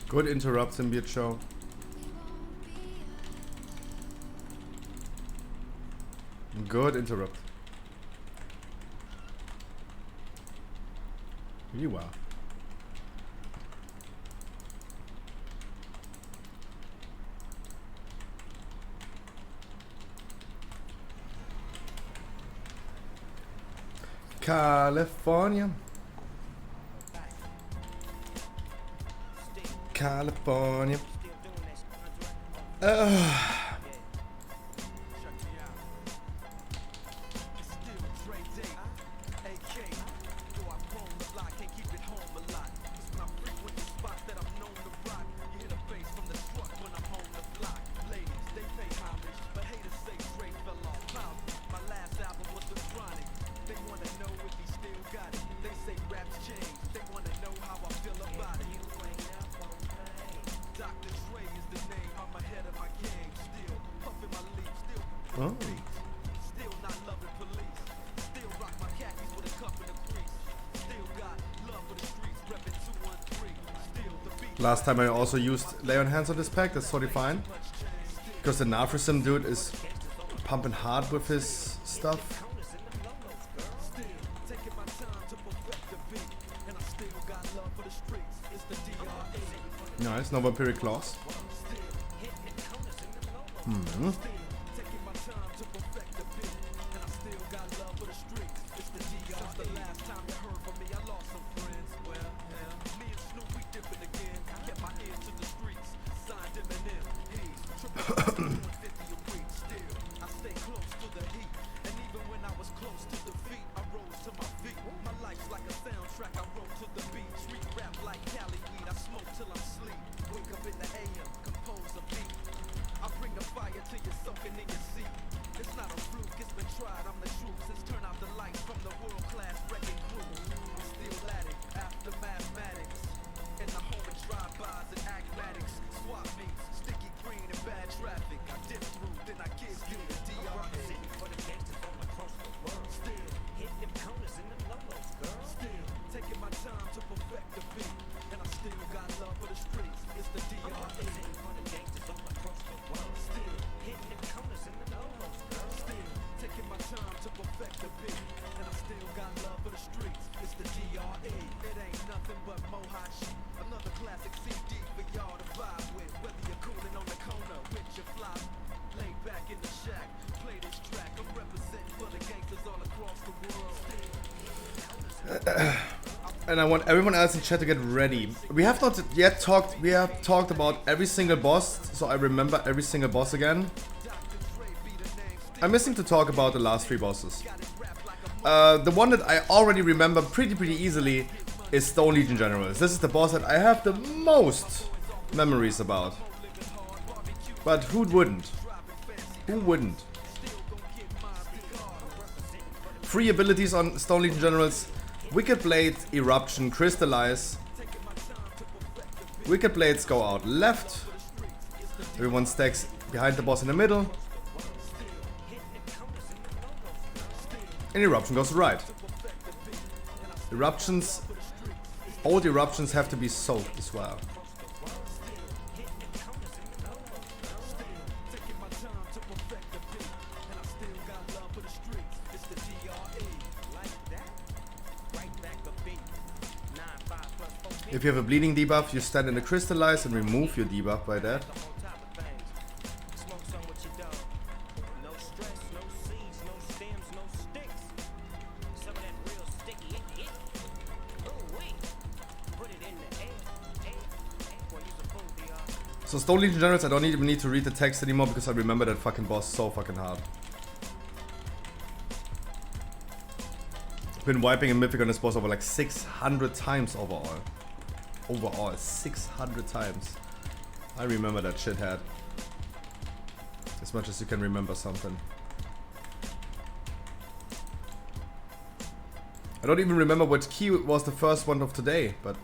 Good interrupt, Symbiote Show. Good interrupt. You are. California. California. Oh. Last time I also used lay on hands on this pack, that's totally fine. Because the Nafrisim dude is pumping hard with his stuff. Nice, no vampiric claws. And I want everyone else in chat to get ready. We have not yet talked, we have talked about every single boss, so I remember every single boss again. I'm missing to talk about the last 3 bosses. The one that I already remember pretty easily is Stone Legion Generals. This is the boss that I have the most memories about. But who wouldn't? Who wouldn't? Free abilities on Stone Legion Generals. Wicked Blade, Eruption, Crystallize. Wicked Blades go out left. Everyone stacks behind the boss in the middle. And Eruption goes right. Eruptions, old Eruptions have to be soaked as well. If you have a bleeding debuff, you stand in the Crystallize and remove your debuff by that. So Stone Legion Generals, I don't even need to read the text anymore because I remember that fucking boss so fucking hard. I've been wiping a mythic on this boss over like 600 times overall. Overall, 600 times. I remember that shithead. As much as you can remember something. I don't even remember what key was the first one of today, but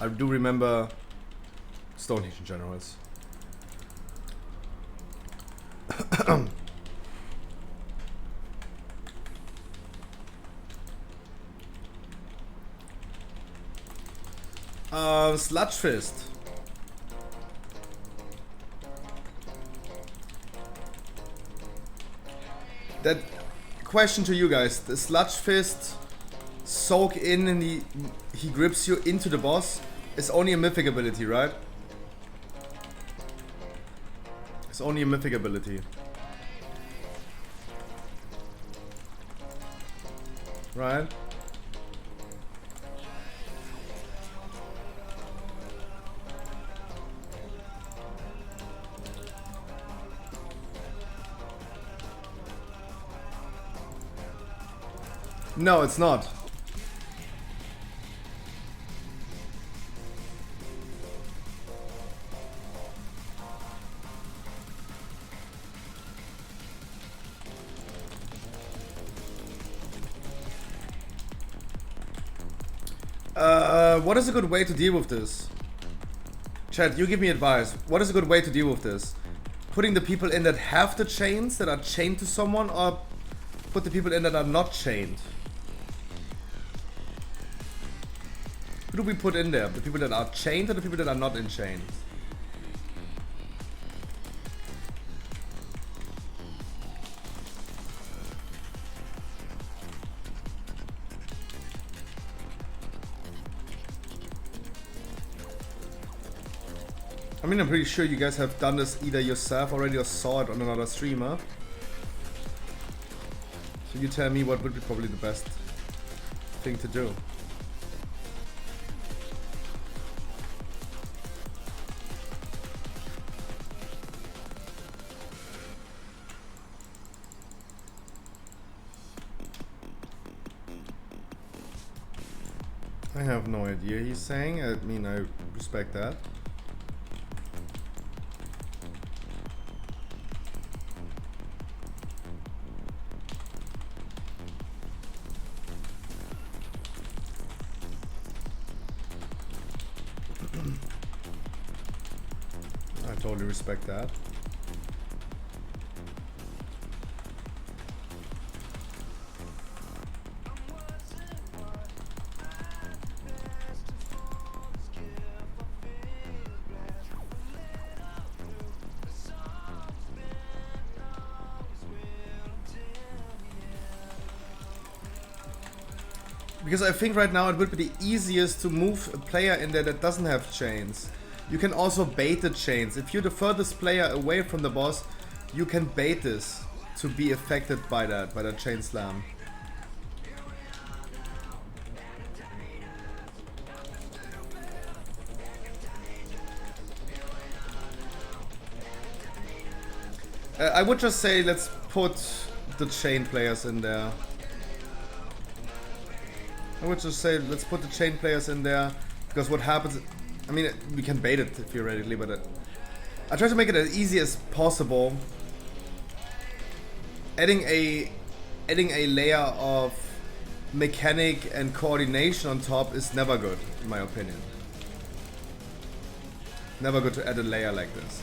I do remember Stone Legion Generals. Sludge Fist. That question to you guys: the Sludge Fist soak in and he grips you into the boss is only a mythic ability, right? It's only a mythic ability. Right? No, it's not. What is a good way to deal with this? Chat, you give me advice. What is a good way to deal with this? Putting the people in that have the chains, that are chained to someone, or put the people in that are not chained? Who do we put in there? The people that are chained or the people that are not in chains? I mean, I'm pretty sure you guys have done this either yourself already or saw it on another streamer. So you tell me what would be probably the best thing to do. I have no idea he's saying. I mean, I respect that. I totally respect that. Because I think right now it would be the easiest to move a player in there that doesn't have chains. You can also bait the chains. If you're the furthest player away from the boss, you can bait this to be affected by that chain slam. I would just say let's put the chain players in there. I would just say let's put the chain players in there, because what happens, I mean, we can bait it theoretically, but I try to make it as easy as possible. Adding a layer of mechanic and coordination on top is never good, in my opinion. Never good to add a layer like this.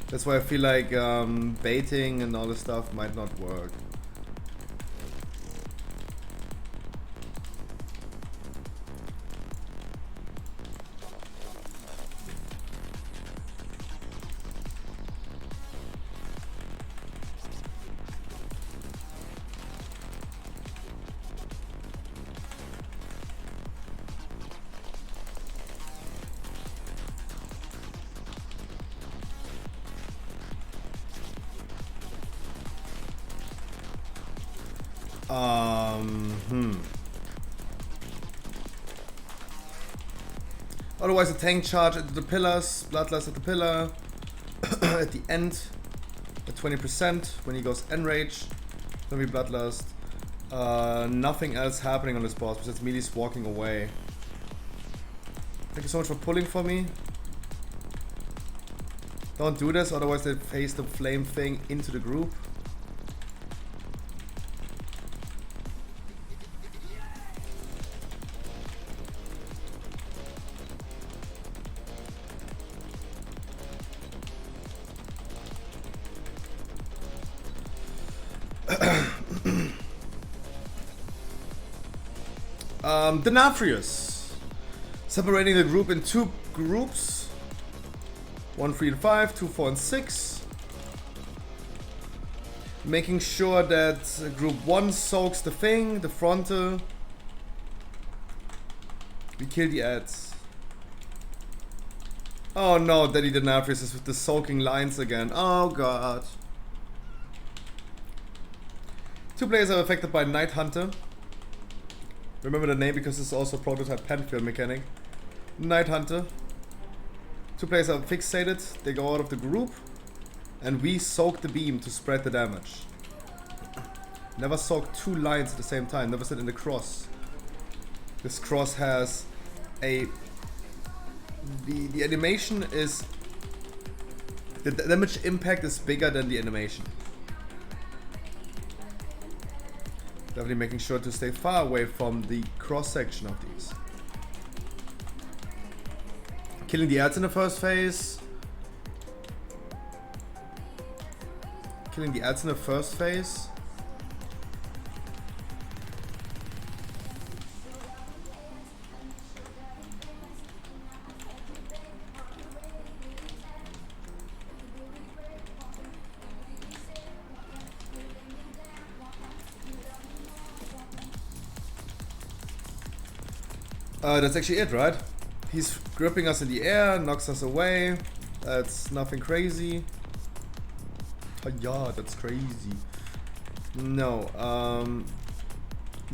That's why I feel like baiting and all this stuff might not work. Otherwise a tank charge at the pillars, bloodlust at the pillar, at the end, at 20% when he goes enrage, then we bloodlust. Nothing else happening on this boss besides Mealy's walking away. Thank you so much for pulling for me. Don't do this, otherwise they face the flame thing into the group. Denafrius. Separating the group in 2 groups. 1, 3, and 5, 2, 4, and 6. Making sure that group 1 soaks the thing, the frontal. We kill the ads. Oh no, Daddy Denafrius is with the soaking lines again. Oh god. 2 players are affected by Night Hunter. Remember the name because it's also a prototype Penfield mechanic. Night Hunter. 2 players are fixated, they go out of the group, and we soak the beam to spread the damage. Never soak 2 lines at the same time, never sit in the cross. This cross has a... The animation is... The damage impact is bigger than the animation. Definitely making sure to stay far away from the cross-section of these. Killing the ads in the first phase. Killing the ads in the first phase. That's actually it, right? He's gripping us in the air, knocks us away. That's nothing crazy. Oh, yeah, that's crazy. No,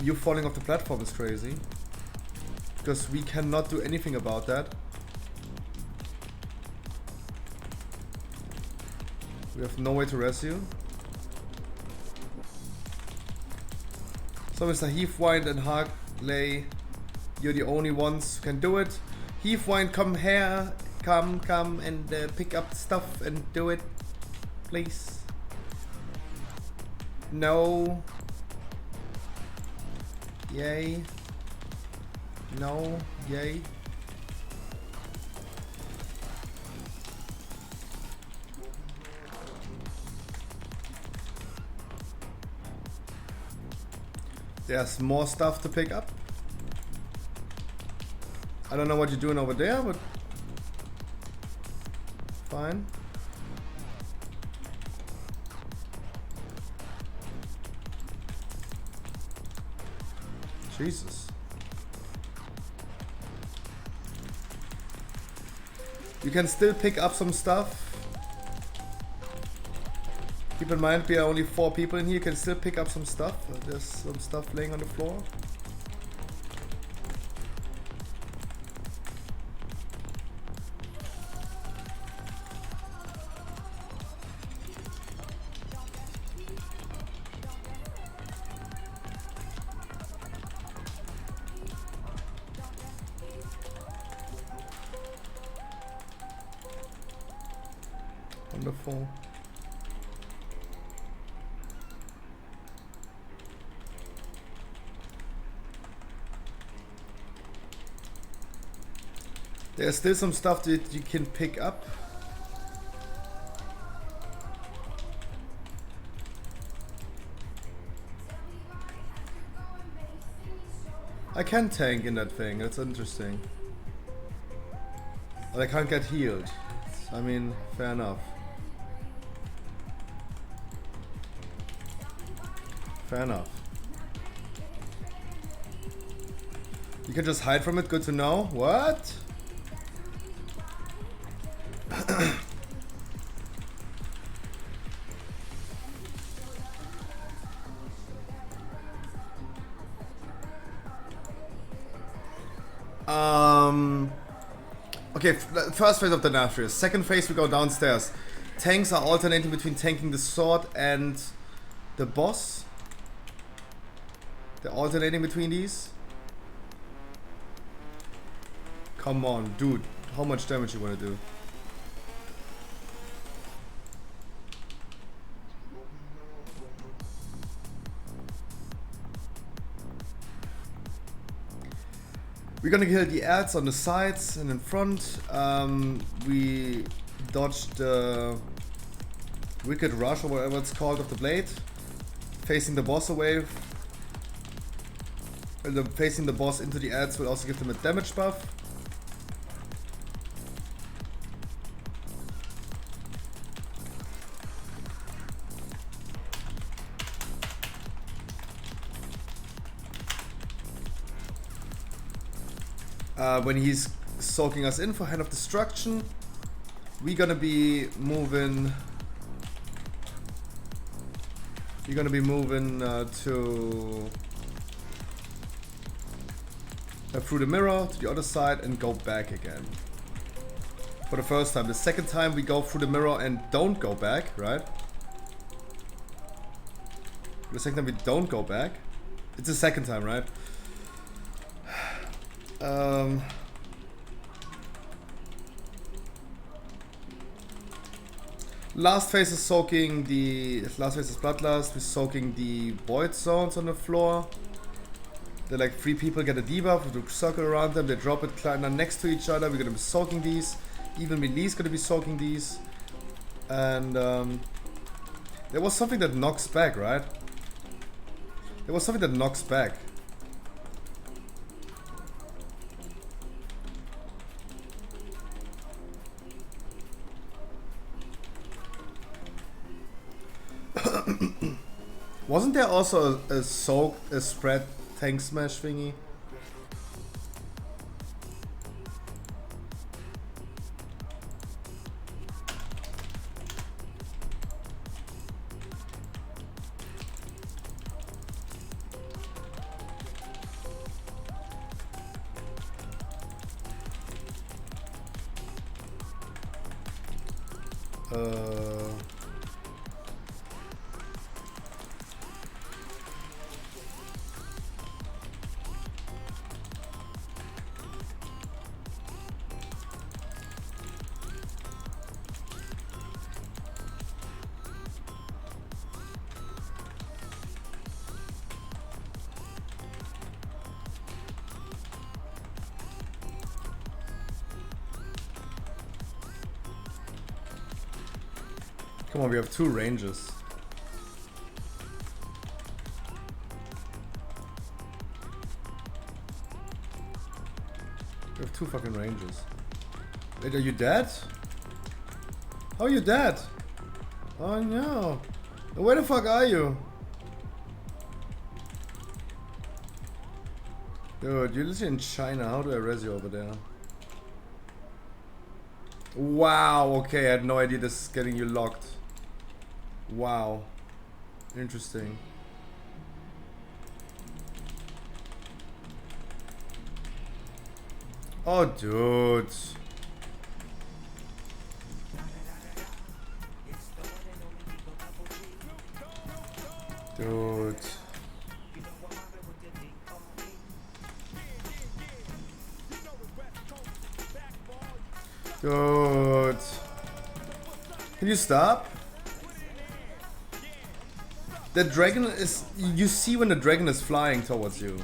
you falling off the platform is crazy. Because we cannot do anything about that. We have no way to rescue. So Mr. Heathwind and Harley, you're the only ones who can do it. Heathwind, come here. Come and pick up stuff and do it. Please. No. Yay. No. Yay. There's more stuff to pick up. I don't know what you're doing over there, but fine. Jesus. You can still pick up some stuff. Keep in mind, we are only 4 people in here. You can still pick up some stuff. There's some stuff laying on the floor. Wonderful. There's still some stuff that you can pick up. I can tank in that thing, that's interesting. But I can't get healed. I mean, fair enough. Fair enough. You can just hide from it, good to know. What? Okay, first phase of the Nathrius. Second phase we go downstairs. Tanks are alternating between tanking the sword and the boss. They're alternating between these. Come on, dude. How much damage you want to do? We're gonna kill the ads on the sides and in front. We dodged the Wicked Rush or whatever it's called of the blade. Facing the boss away. And facing the boss into the ads will also give them a damage buff. When he's soaking us in for Hand of Destruction, we're gonna be moving. We're gonna be moving to through the mirror to the other side and go back again. For the first time. The second time we go through the mirror and don't go back, right? The second time we don't go back. It's the second time, right? Last phase is soaking the last phase is Bloodlust. We're soaking the void zones on the floor. They're like 3 people get a debuff with a circle around them. They drop it next to each other. We're gonna be soaking these. Even Melee's gonna be soaking these. And there was something that knocks back, right? There was something that knocks back. Wasn't there also a spread tank smash thingy? Come on, we have 2 ranges. We have 2 fucking ranges. Wait, are you dead? How are you dead? Oh no. Where the fuck are you? Dude, you're literally in China. How do I res you over there? Wow, okay, I had no idea this is getting you locked. Wow. Interesting. Oh, dude. Dude. Dude. Can you stop? The dragon is... You see when the dragon is flying towards you.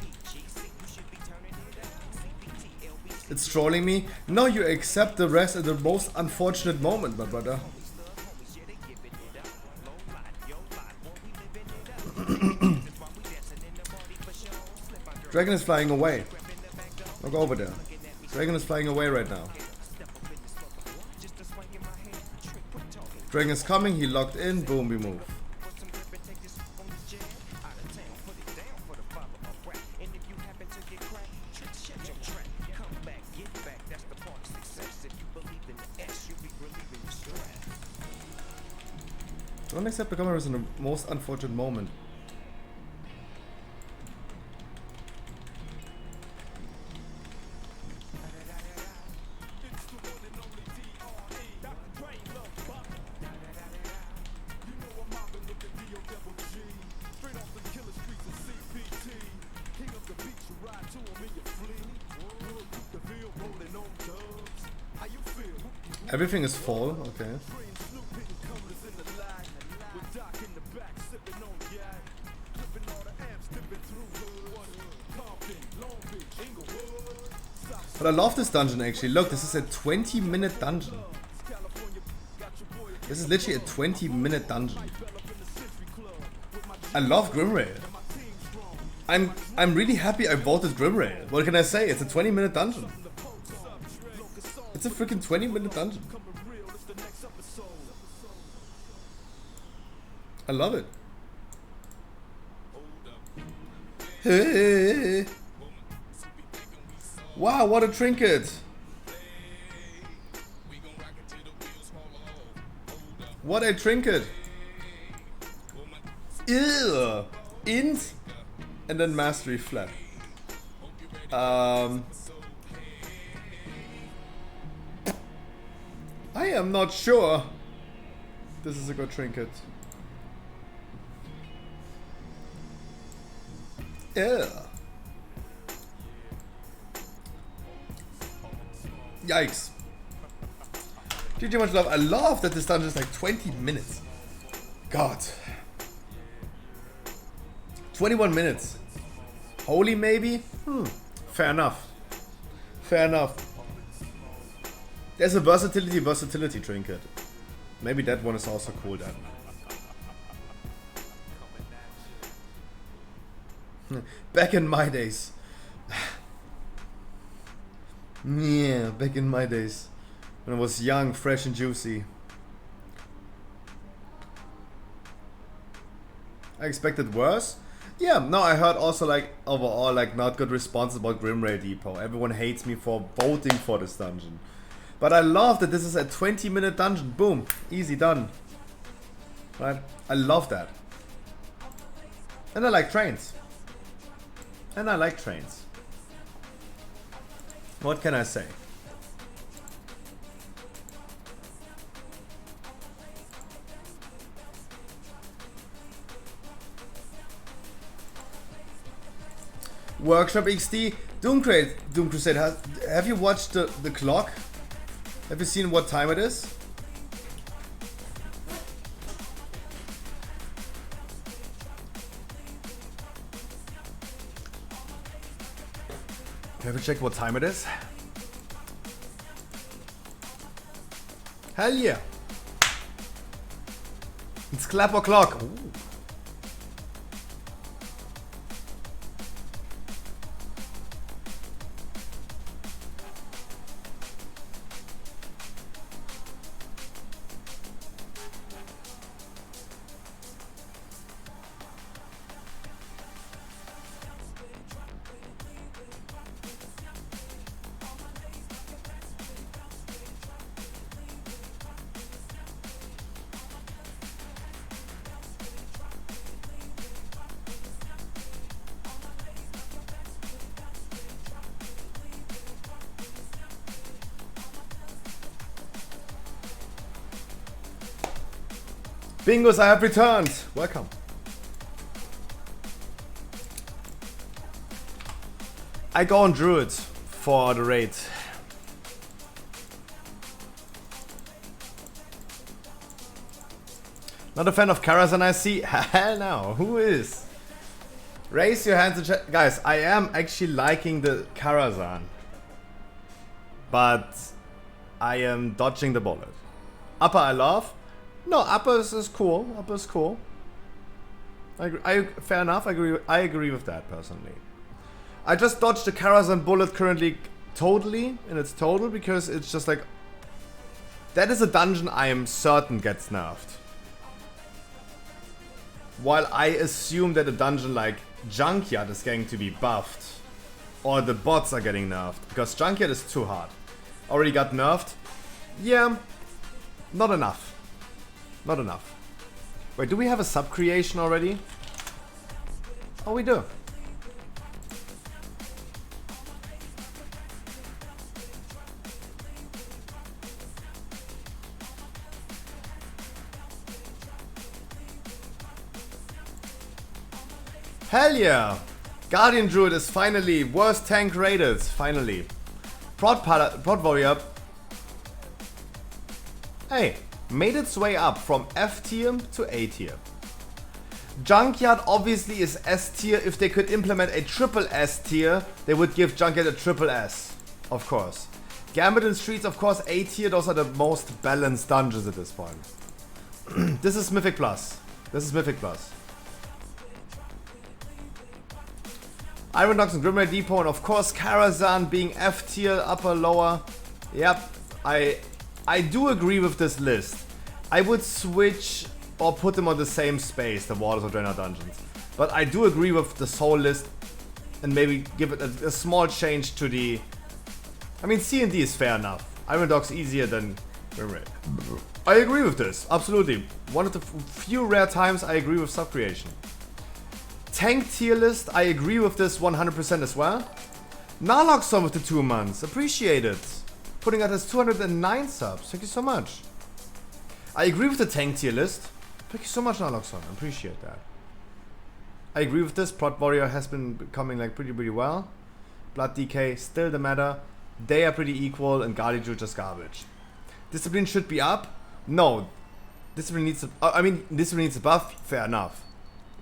It's trolling me. No, you accept the rest at the most unfortunate moment, my brother. Dragon is flying away. Look over there. Dragon is flying away right now. Dragon is coming, he locked in, boom, we move. Don't accept the camera is in the most unfortunate moment. Everything is full, okay. But I love this dungeon actually. Look, this is a 20-minute dungeon. This is literally a 20-minute dungeon. I love Grimrail. I'm really happy I voted Grimrail. What can I say? It's a 20-minute dungeon. It's a freaking 20-minute dungeon. I love it. Hey. Wow, what a trinket. What a trinket. Ew. Int and then mastery flat. I am not sure this is a good trinket. Ew. Yikes. GG much love. I love that this dungeon is like 20 minutes. God. 21 minutes. Holy maybe? Fair enough. Fair enough. There's a versatility trinket. Maybe that one is also cool then. Back in my days. Yeah, back in my days. When I was young, fresh and juicy. I expected worse? Yeah, no, I heard also like overall like not good responses about Grimray Depot. Everyone hates me for voting for this dungeon. But I love that this is a 20-minute dungeon. Boom. Easy done. Right? I love that. And I like trains. And I like trains. What can I say? Workshop XD. Doom Crusade. Have you watched the clock? Have you seen what time it is? Have you checked what time it is? Hell yeah! It's clap o'clock. Ooh. Bingos, I have returned! Welcome. I go on Druid for the raid. Not a fan of Karazhan, I see. Hell no. Who is? Raise your hands in chat. Guys, I am actually liking the Karazhan. But I am dodging the bullet. Upper I love. No, upper is cool. Upper is cool. I agree. Fair enough. I agree with that personally. I just dodged the Karazhan bullet currently totally in its total because it's just like that is a dungeon I am certain gets nerfed. While I assume that a dungeon like Junkyard is going to be buffed or the bots are getting nerfed because Junkyard is too hard. Already got nerfed. Yeah, not enough. Not enough. Wait, do we have a sub creation already? Oh, we do. Hell yeah! Guardian Druid is finally worst tank rated. Finally. Prod Warrior. Hey, made its way up from F tier to A tier. Junkyard obviously is S tier. If they could implement a triple S tier, they would give Junkyard a triple S. Of course. Gambit and Streets, of course, A tier. Those are the most balanced dungeons at this point. This is Mythic Plus. This is Mythic Plus. Iron Dogs and Grimray Depot, and of course Karazhan being F tier, upper, lower. Yep, I do agree with this list. I would switch or put them on the same space, the Waters of Draenor dungeons. But I do agree with this whole list and maybe give it a small change to the... I mean, C&D is fair enough. Iron Dogs easier than Grimray. I agree with this, absolutely. One of the few rare times I agree with sub-creation. Tank tier list, I agree with this 100% as well. Naloxon with the 2 months, appreciate it. Putting out as 209 subs, thank you so much. I agree with the tank tier list. Thank you so much, Naloxon, I appreciate that. I agree with this, Prod Warrior has been becoming like pretty well. Blood DK, still the matter. They are pretty equal and Guardian Druid just garbage. Discipline should be up? No. Discipline needs a buff, fair enough.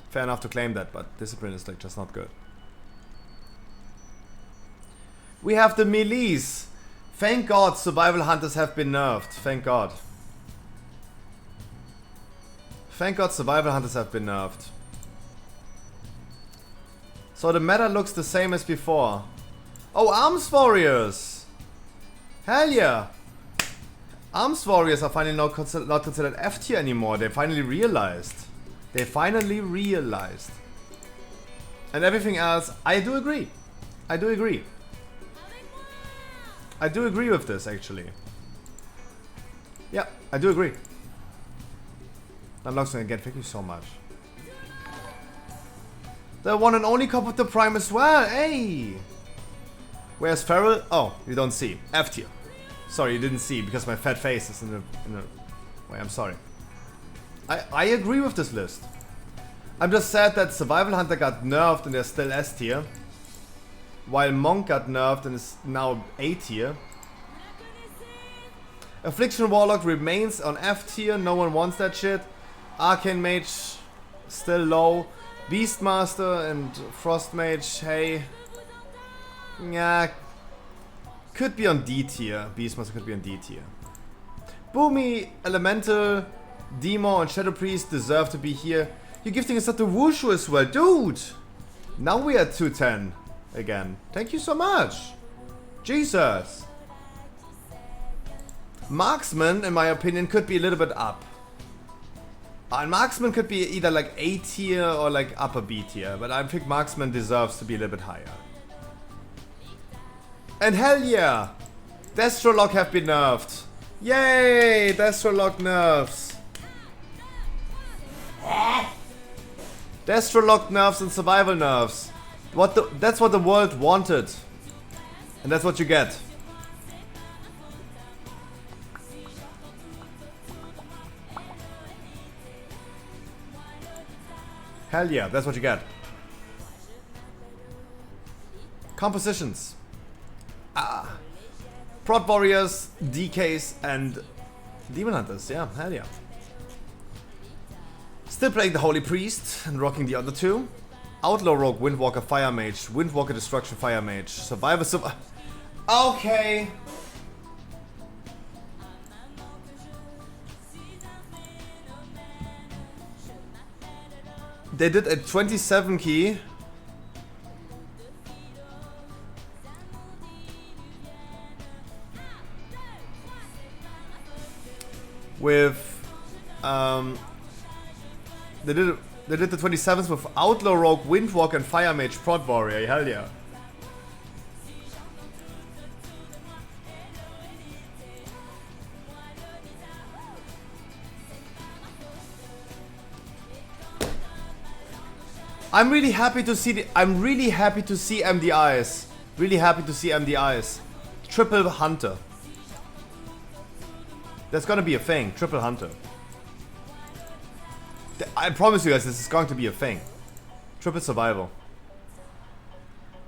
Fair enough to claim that, but Discipline is like just not good. We have the melees. Thank God Survival Hunters have been nerfed. Thank God. Thank God Survival Hunters have been nerfed. So the meta looks the same as before. Oh, Arms Warriors! Hell yeah! Arms Warriors are finally not considered F tier anymore. They finally realized. They finally realized. And everything else, I do agree. I do agree. I do agree with this, actually. Yeah, I do agree. Unlocks again, thank you so much. The one and only cop of the Prime as well, hey! Where's Feral? Oh, you don't see. F tier. Sorry, you didn't see because my fat face is in the Wait, I'm sorry. I agree with this list. I'm just sad that Survival Hunter got nerfed and they're still S tier. While Monk got nerfed and is now A tier. Affliction Warlock remains on F tier, no one wants that shit. Arcane Mage still low. Beastmaster and Frost Mage, hey. Yeah. Could be on D tier. Beastmaster could be on D tier. Boomy, Elemental, Demo and Shadow Priest deserve to be here. You're gifting us at the Wushu as well. Dude! Now we are 210 again. Thank you so much. Jesus. Marksman, in my opinion, could be a little bit up. And Marksman could be either like A tier or like upper B tier. But I think Marksman deserves to be a little bit higher. And hell yeah! Destrolock have been nerfed. Yay! Destrolock nerfs. Destrolock nerfs and survival nerfs. That's what the world wanted. And that's what you get. Hell yeah, that's what you get. Compositions. Prod Warriors, DKs and Demon Hunters, yeah, hell yeah. Still playing the Holy Priest and rocking the other two. Outlaw Rogue, Windwalker, Fire Mage, Windwalker, Destruction, Fire Mage, Survivor, Okay. They did a 27 key. With they did the 27th with Outlaw Rogue, Windwalker, and Fire Mage Prod Warrior. Hell yeah. I'm really happy to see MDIs. Really happy to see MDIs. Triple Hunter. That's gonna be a thing. Triple Hunter. I promise you guys, this is going to be a thing. Triple Survival.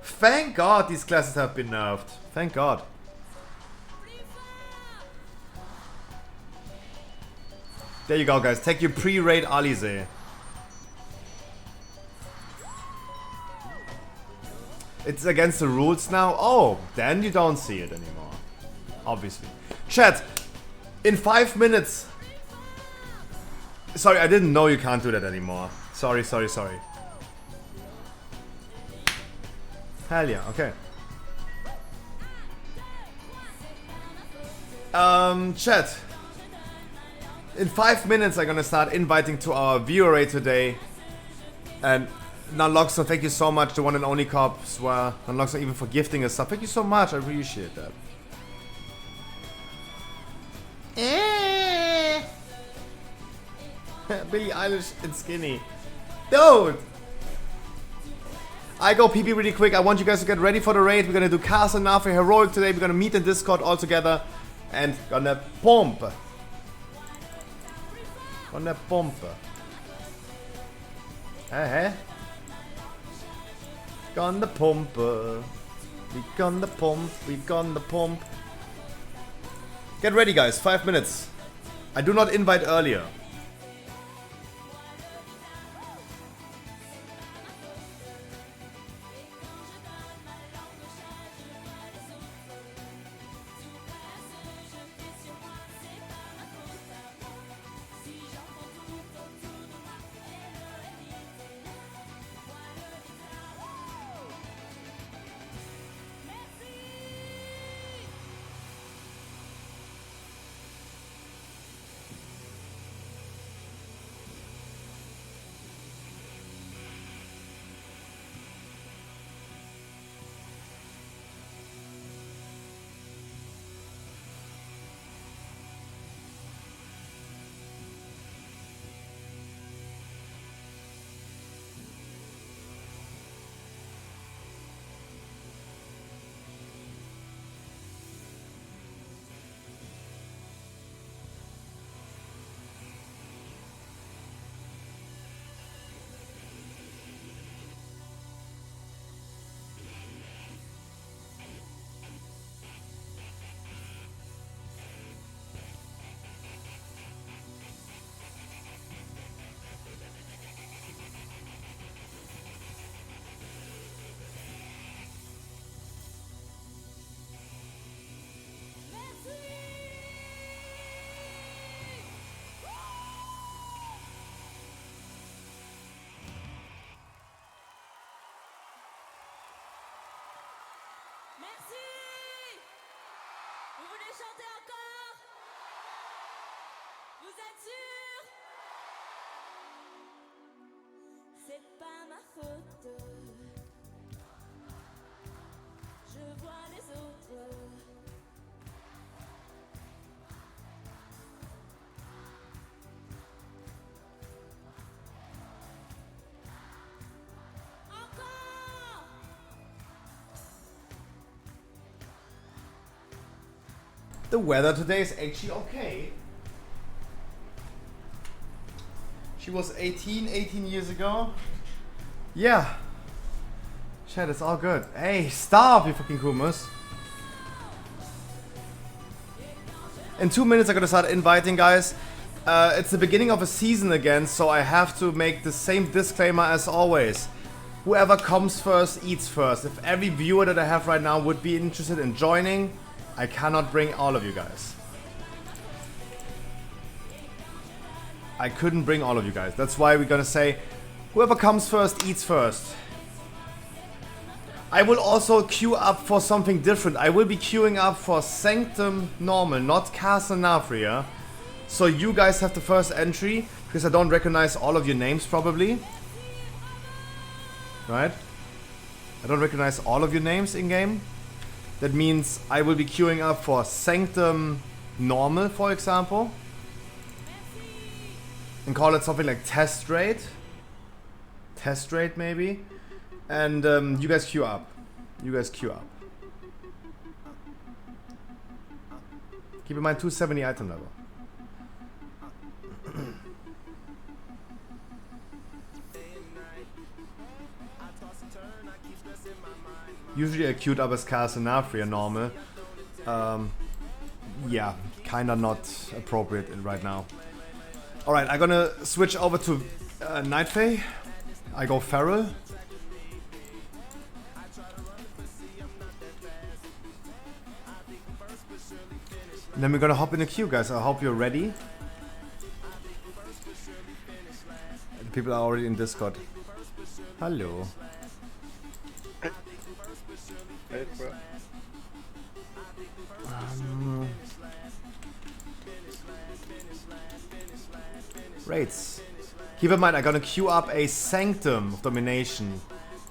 Thank God these classes have been nerfed. Thank God. There you go, guys. Take your pre-raid Alize. It's against the rules now? Oh, then you don't see it anymore. Obviously. Chat, in 5 minutes... Sorry, I didn't know you can't do that anymore. Sorry. Hell yeah, okay. Chat. In 5 minutes I'm gonna start inviting to our viewer raid today. And Naloxon, thank you so much. The one and only cops were Naloxon even for gifting us stuff. Thank you so much, I appreciate that. Billie Eilish and skinny. Dude! I go PP really quick. I want you guys to get ready for the raid. We're gonna do Castle Nafe Heroic today. We're gonna meet in Discord all together. And gonna pump. Gonna pump. Gonna pump. We gonna pump. We gonna pump. Get ready, guys. 5 minutes. I do not invite earlier. Merci. Vous voulez chanter encore? Vous êtes sûrs? C'est pas ma faute. Je vois les autres. The weather today is actually okay. She was 18 years ago. Yeah. Chat, it's all good. Hey, stop, you fucking Kumus. In 2 minutes I'm gonna start inviting, guys. it's the beginning of a season again, so I have to make the same disclaimer as always. Whoever comes first eats first. If every viewer that I have right now would be interested in joining, I cannot bring all of you guys. I couldn't bring all of you guys. That's why we're gonna say whoever comes first eats first. I will also queue up for something different. I will be queuing up for Sanctum Normal, not Castle Nafria. So you guys have the first entry, because I don't recognize all of your names probably. Right? I don't recognize all of your names in-game. That means I will be queuing up for Sanctum Normal, for example. And call it something like Test Rate. Test Rate maybe. And you guys queue up. You guys queue up. Keep in mind 270 item level. Usually I queued up as Castle Nafria normal. Yeah, kinda not appropriate right now. Alright, I'm gonna switch over to Night Fae. I go Feral. And then we're gonna hop in the queue, guys. I hope you're ready. The people are already in Discord. Hello. Raids. Keep in mind, I'm gonna queue up a Sanctum of Domination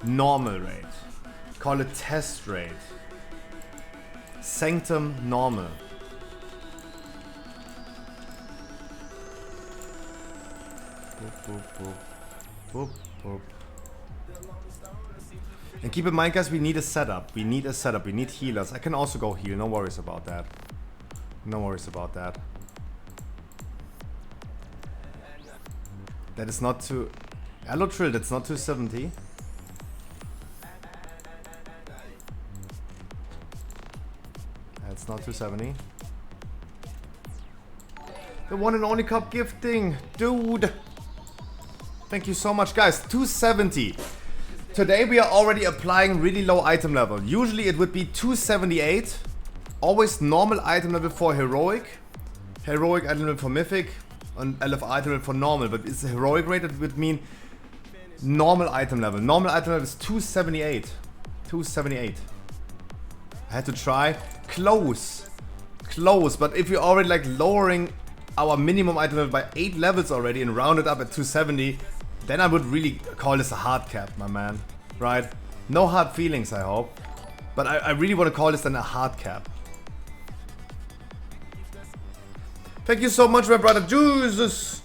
normal raid. Call it Test Raid. Sanctum normal. Boop, boop, boop. Boop, boop. And keep in mind, guys, we need a setup. We need a setup. We need healers. I can also go heal. No worries about that. No worries about that. That is not too... Hello, Trill. That's not 270. That's not 270. The one and only cup gifting. Dude. Thank you so much, guys. 270. Today we are already applying really low item level. Usually it would be 278. Always normal item level for heroic. Heroic item level for mythic. And LF item level for normal. But it's a heroic rate, that would mean normal item level. Normal item level is 278. 278. I had to try. Close. Close. But if you're already like lowering our minimum item level by 8 levels already and round it up at 270, then I would really call this a hard cap, my man. Right? No hard feelings, I hope. But I really want to call this then a hard cap. Thank you so much, my brother. Jesus!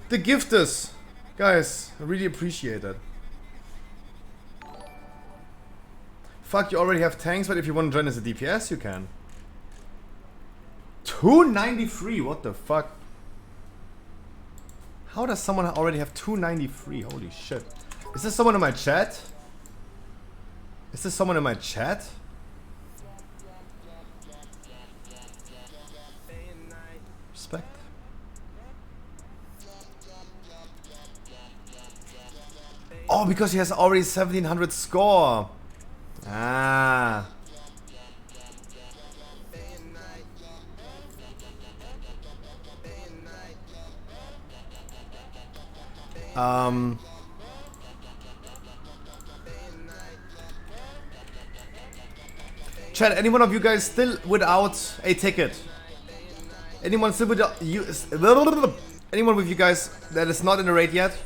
The gifters. Guys, I really appreciate it. Fuck, you already have tanks, but if you want to join as a DPS, you can. 293, what the fuck? How does someone already have 293? Holy shit. Is this someone in my chat? Is this someone in my chat? Respect. Oh, because he has already 1700 score. Ah. Chat, any one of you guys still without a ticket? Anyone still without you? Anyone with you guys that is not in the raid yet?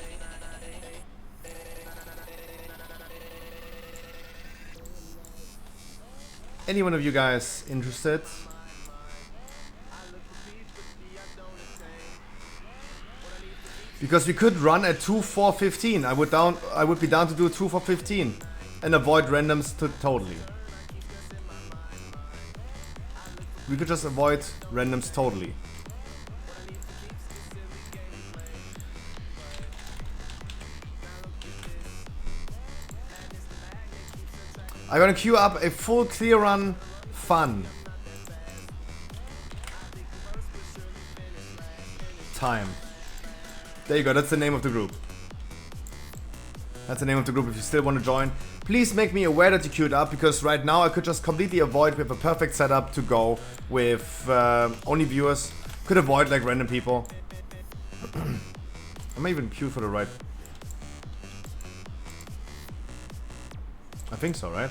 Any one of you guys interested? Because we could run at 2-4-15. I would be down to do 2-4-15 and avoid randoms totally. We could just avoid randoms totally. I'm gonna queue up a full clear run fun. time. There you go, that's the name of the group. That's the name of the group if you still want to join. Please make me aware that you queued up, because right now I could just completely avoid. We have a perfect setup to go with only viewers. Could avoid like random people. I may even queue for the right. I think so, right?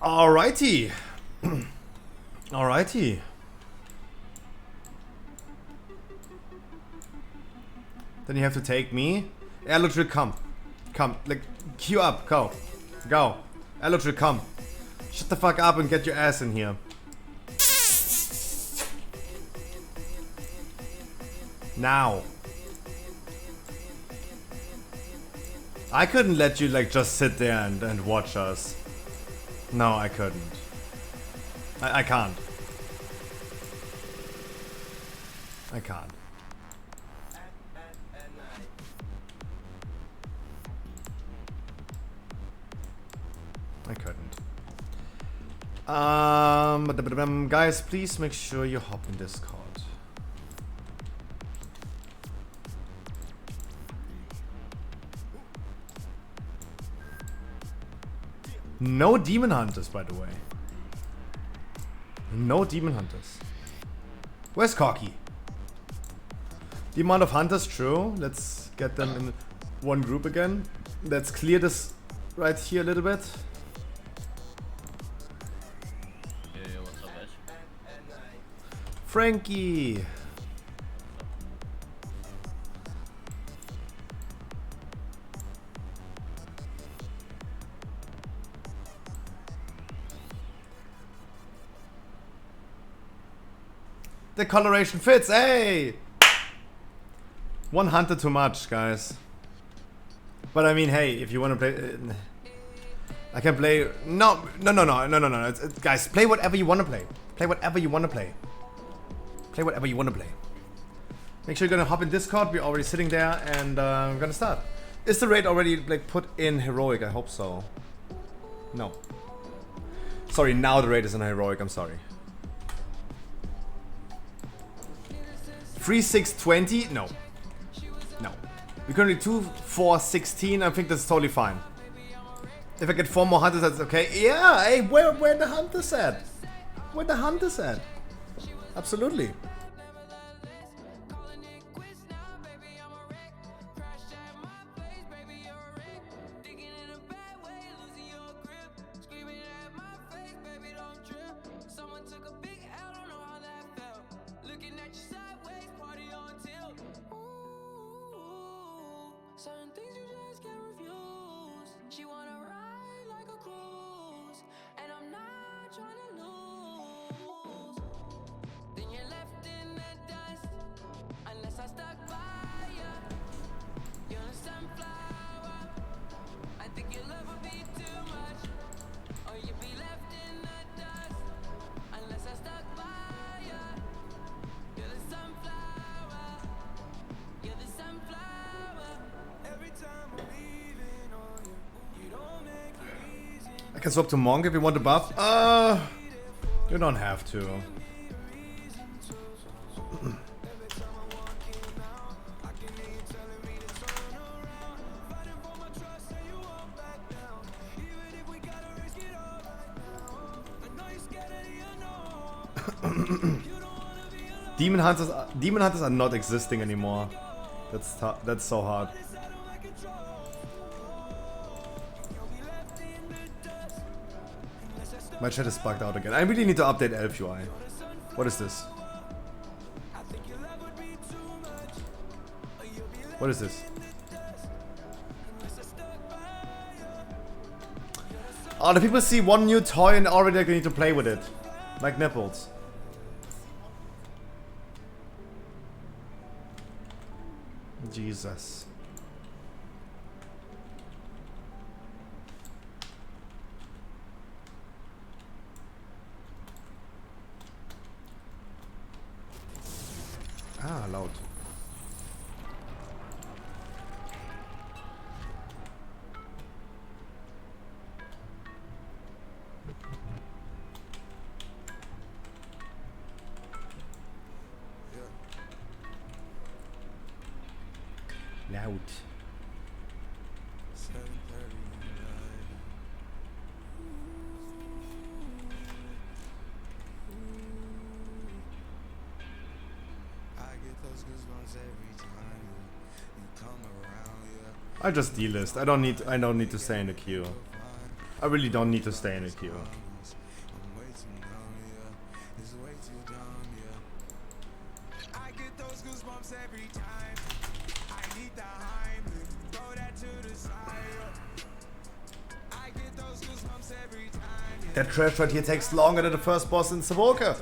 Alrighty. Alrighty. Then you have to take me. Elodric, come. Come. Like, queue up. Go. Go. Elodric, come. Shut the fuck up and get your ass in here. Now. I couldn't let you, like, just sit there and watch us. No, I couldn't. I can't. I can't. I couldn't. Guys, please make sure you hop in Discord. No demon hunters, by the way. No demon hunters. Where's Corky? The amount of hunters, true. Let's get them in one group again. Let's clear this right here a little bit. Frankie! The coloration fits, hey! One hunter too much, guys. But I mean, hey, if you want to play... I can play... No. Guys, play whatever you want to play. Play whatever you want to play. Play whatever you want to play. Make sure you're gonna hop in Discord. We're already sitting there, and we're gonna start. Is the raid already like put in heroic? I hope so. No. Sorry, now the raid is in heroic. I'm sorry. 3-6-20? No. No. We're currently 2-4-16. I think that's totally fine. If I get 4 more hunters, that's okay. Yeah. Hey, where the hunters at? Where the hunters at? Absolutely. Certain things you just can't refuse. She wanna ride like a cruise, and I'm not trying to lose. Then you're left in the dust, unless I stuck by ya. You're a sunflower. I think your love would be too much, or you'd be left in the dust, unless I stuck by ya. You're the sunflower. You're the sunflower. I can swap to Monk if you want the buff. You don't have to. Demon hunters are not existing anymore. That's so hard. My chat is bugged out again. I really need to update Elf UI. What is this? What is this? Oh, the people see one new toy and already they need to play with it. Like nipples. Jesus. Ah, laut. Loud. I just delist. I don't need to stay in the queue. I really don't need to stay in the queue. That trash right here takes longer than the first boss in Savoka.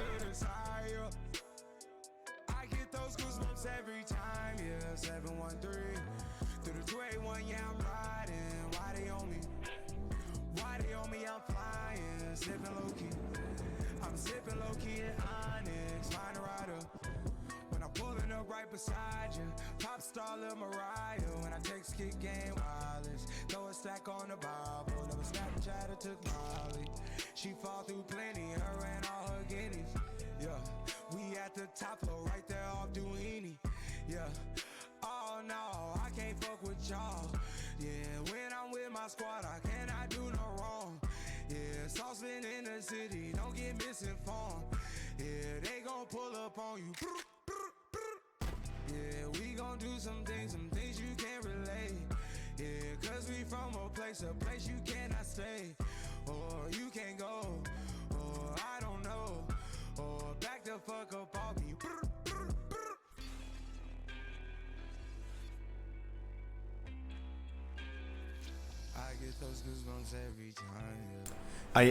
I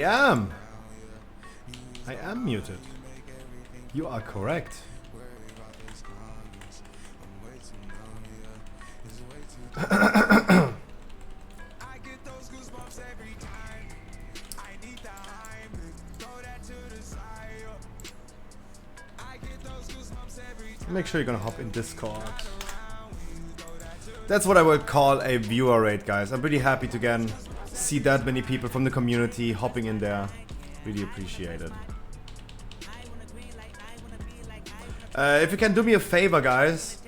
am muted. You are correct. Make sure you're gonna hop in Discord. That's what I would call a viewer rate, guys. I'm pretty happy to again see that many people from the community hopping in there. Really appreciate it. If you can do me a favor, guys,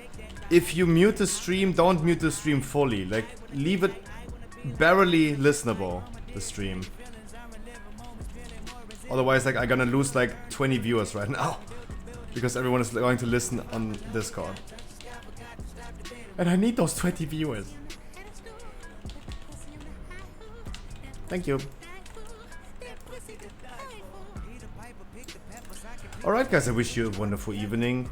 if you mute the stream, don't mute the stream fully. Like, leave it barely listenable, the stream. Otherwise, like, I'm gonna lose like 20 viewers right now. Because everyone is going to listen on Discord. And I need those 20 viewers. Thank you. Alright guys, I wish you a wonderful evening.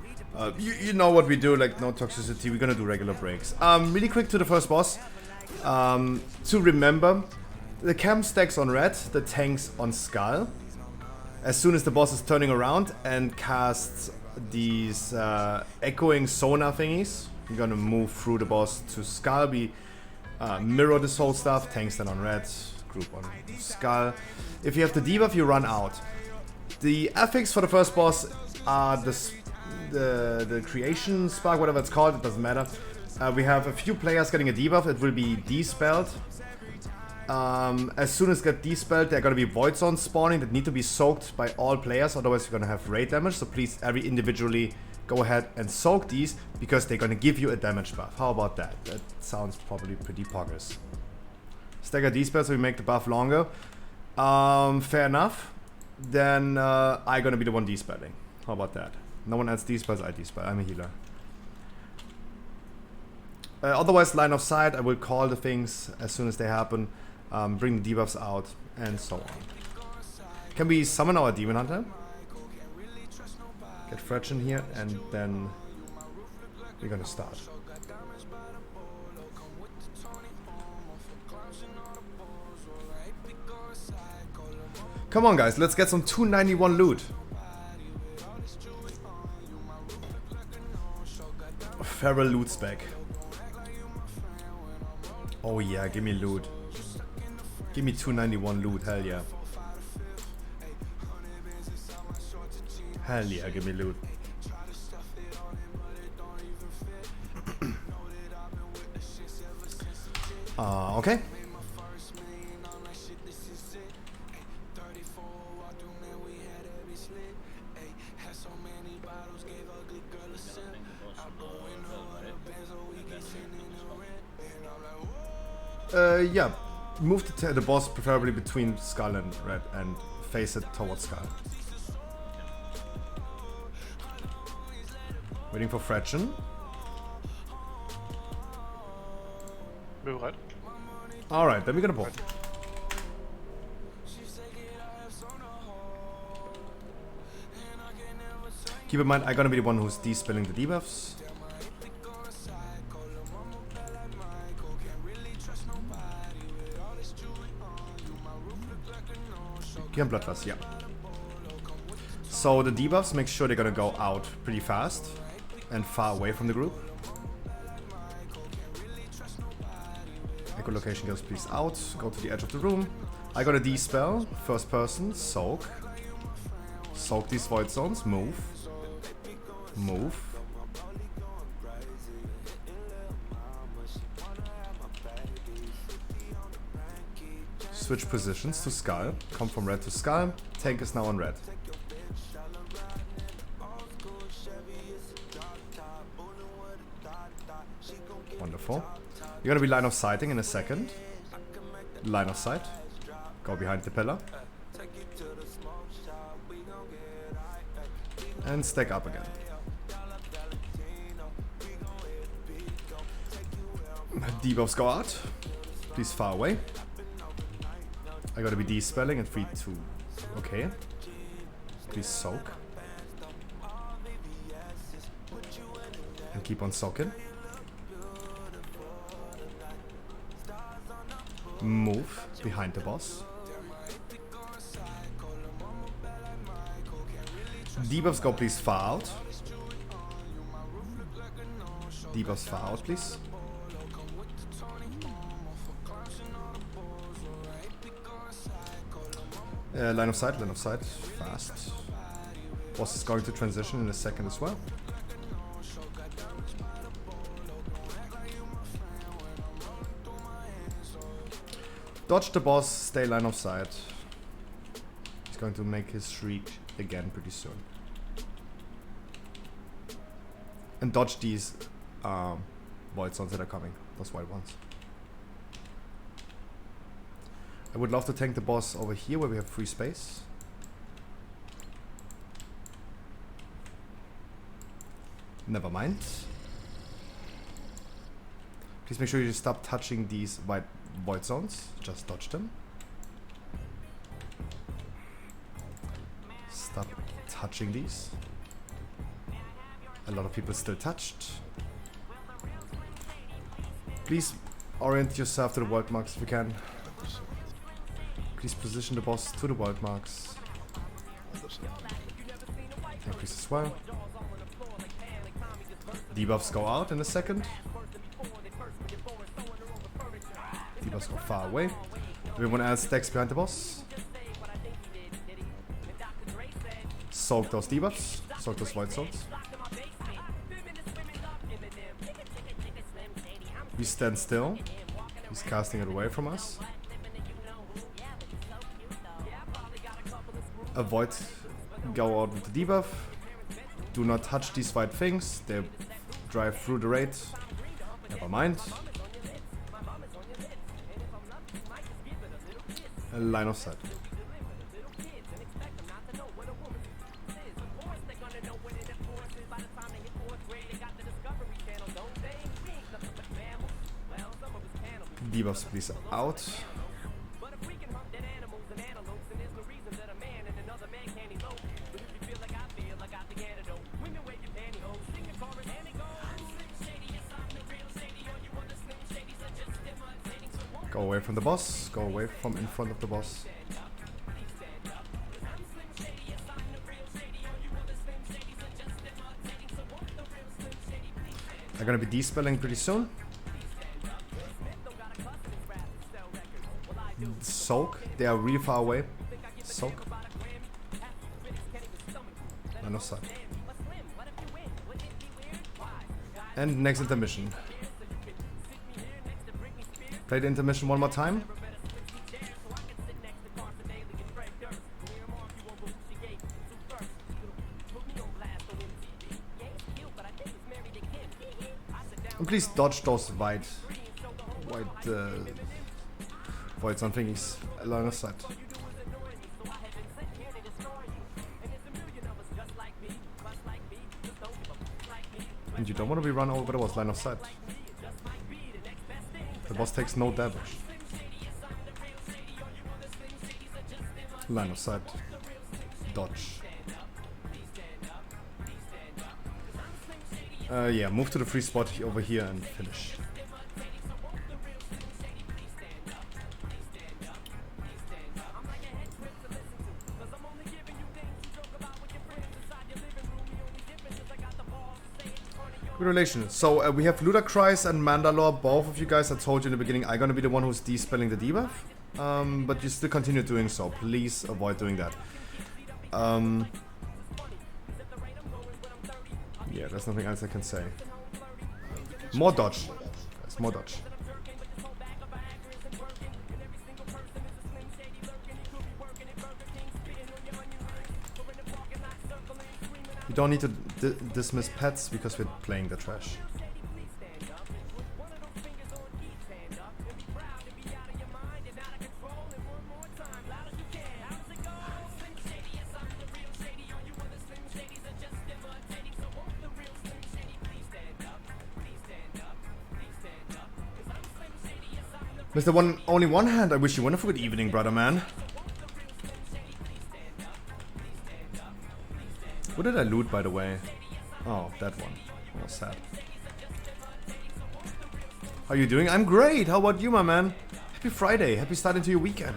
You know what we do, like no toxicity, we're gonna do regular breaks. Really quick to the first boss. To remember, the cam stacks on red, the tanks on skull. As soon as the boss is turning around and casts these echoing sonar thingies, you're gonna move through the boss to skull, mirror this whole stuff, tanks then on red, group on skull. If you have the debuff, you run out. The affix for the first boss are the creation spark, whatever it's called, it doesn't matter. We have a few players getting a debuff, it will be dispelled. As soon as get dispelled, there are gonna be void zones spawning that need to be soaked by all players, otherwise you're gonna have raid damage, so please every individually go ahead and soak these, because they're gonna give you a damage buff. How about that? That sounds probably pretty poggers. Stagger dispel so we make the buff longer. Fair enough. Then I'm gonna be the one dispelling. How about that? No one else dispels, I dispel. I'm a healer. Otherwise, line of sight, I will call the things as soon as they happen. Bring the debuffs out, and so on. Can we summon our Demon Hunter? Get Fretch in here, and then we're gonna start. Come on guys, let's get some 291 loot. Feral loot spec. Oh yeah, give me loot. Give me 291 loot, hell yeah. Hell yeah, give me loot. Okay. Yeah. Move the boss preferably between Skull and Red and face it towards Skull. Waiting for Fraction. Move right. Alright, then we got a ball. Keep in mind, I'm gonna be the one who's de-spelling the debuffs. Give him Bloodlust, yeah. So the debuffs make sure they're gonna go out pretty fast and far away from the group. Echolocation goes please out, go to the edge of the room. I got a D-spell, first person, soak. Soak these void zones, move. Move. Switch positions to Skull. Come from red to Skull. Tank is now on red. Wonderful. You're gonna be line of sighting in a second. Line of sight. Go behind the pillar. And stack up again. Debuffs go out. Please far away. I gotta be de-spelling in 3, 2. Okay. Please soak. And keep on soaking. Move behind the boss. Debuffs go please far out. Debuffs far out please. Line of sight, fast. Boss is going to transition in a second as well. Dodge the boss, stay line of sight. He's going to make his shriek again pretty soon. And dodge these void zones that are coming, those white ones. I would love to tank the boss over here where we have free space. Never mind. Please make sure you stop touching these white void zones. Just dodge them. Stop touching these. A lot of people still touched. Please orient yourself to the world marks if you can. Please position the boss to the world marks. Increase as well. Debuffs go out in a second. Debuffs go far away. Everyone else stacks behind the boss. Soak those debuffs. Soak those void zones. We stand still. He's casting it away from us. Avoid go out with the debuff. Do not touch these white things. They drive through the raid. Never mind. A line of sight. Debuffs please out. Go away from the boss. Go away from in front of the boss. I'm gonna be de-spelling pretty soon. Soak. They are really far away. Soak. Line of sight. And next intermission. Play the intermission one more time. And please dodge those white avoid something. He's line of sight. And you don't want to be run over by the boss, line of sight. The boss takes no damage. Line of sight. Dodge. Yeah, move to the free spot over here and finish. Good relation. So we have Ludacris and Mandalore. Both of you guys, I told you in the beginning, I'm gonna be the one who's de-spelling the debuff. But you still continue doing so. Please avoid doing that. Yeah, there's nothing else I can say. More dodge. Guys, more dodge. You don't need to dismiss pets because we're playing the trash. Mr. Only one hand, I wish you wonderful good evening, brother man. What did I loot, by the way? Oh, that one. That was sad. How are you doing? I'm great! How about you, my man? Happy Friday. Happy start into your weekend.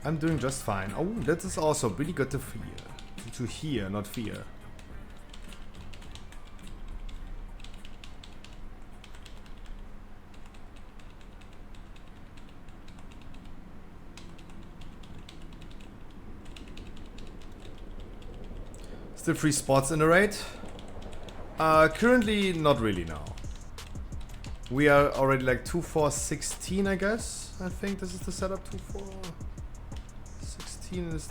I'm doing just fine. Oh, that is also really good to fear. To hear, not fear. Still 3 spots in the raid. Currently, not really now. We are already like 2-4-16, I guess. I think this is the setup. 2-4-16 is.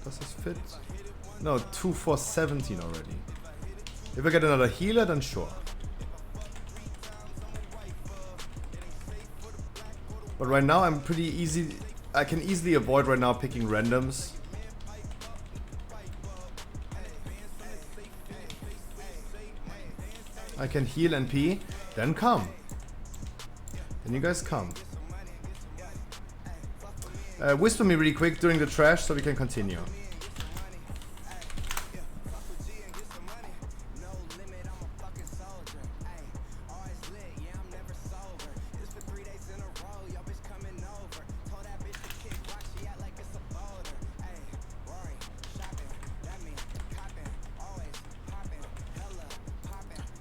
Does this fit? No, 2-4-17 already. If I get another healer, then sure. But right now I'm pretty easy. I can easily avoid right now picking randoms. I can heal NP, then come. Then you guys come. Whisper me really quick during the trash so we can continue.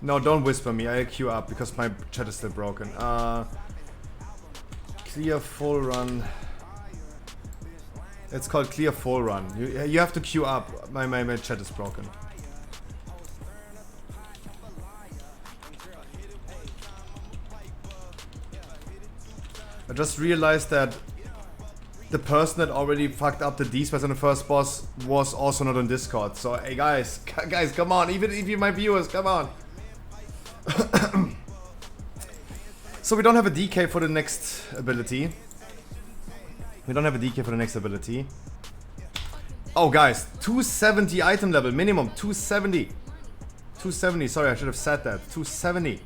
No, don't whisper me. I queue up because my chat is still broken. Clear full run. It's called clear full run. You have to queue up. My chat is broken. I just realized that the person that already fucked up the D-space on the first boss was also not on Discord. So hey guys, come on. Even if you're my viewers, come on. So we don't have a DK for the next ability. Oh guys, 270 item level minimum. 270. 270. Sorry, I should have said that. 270.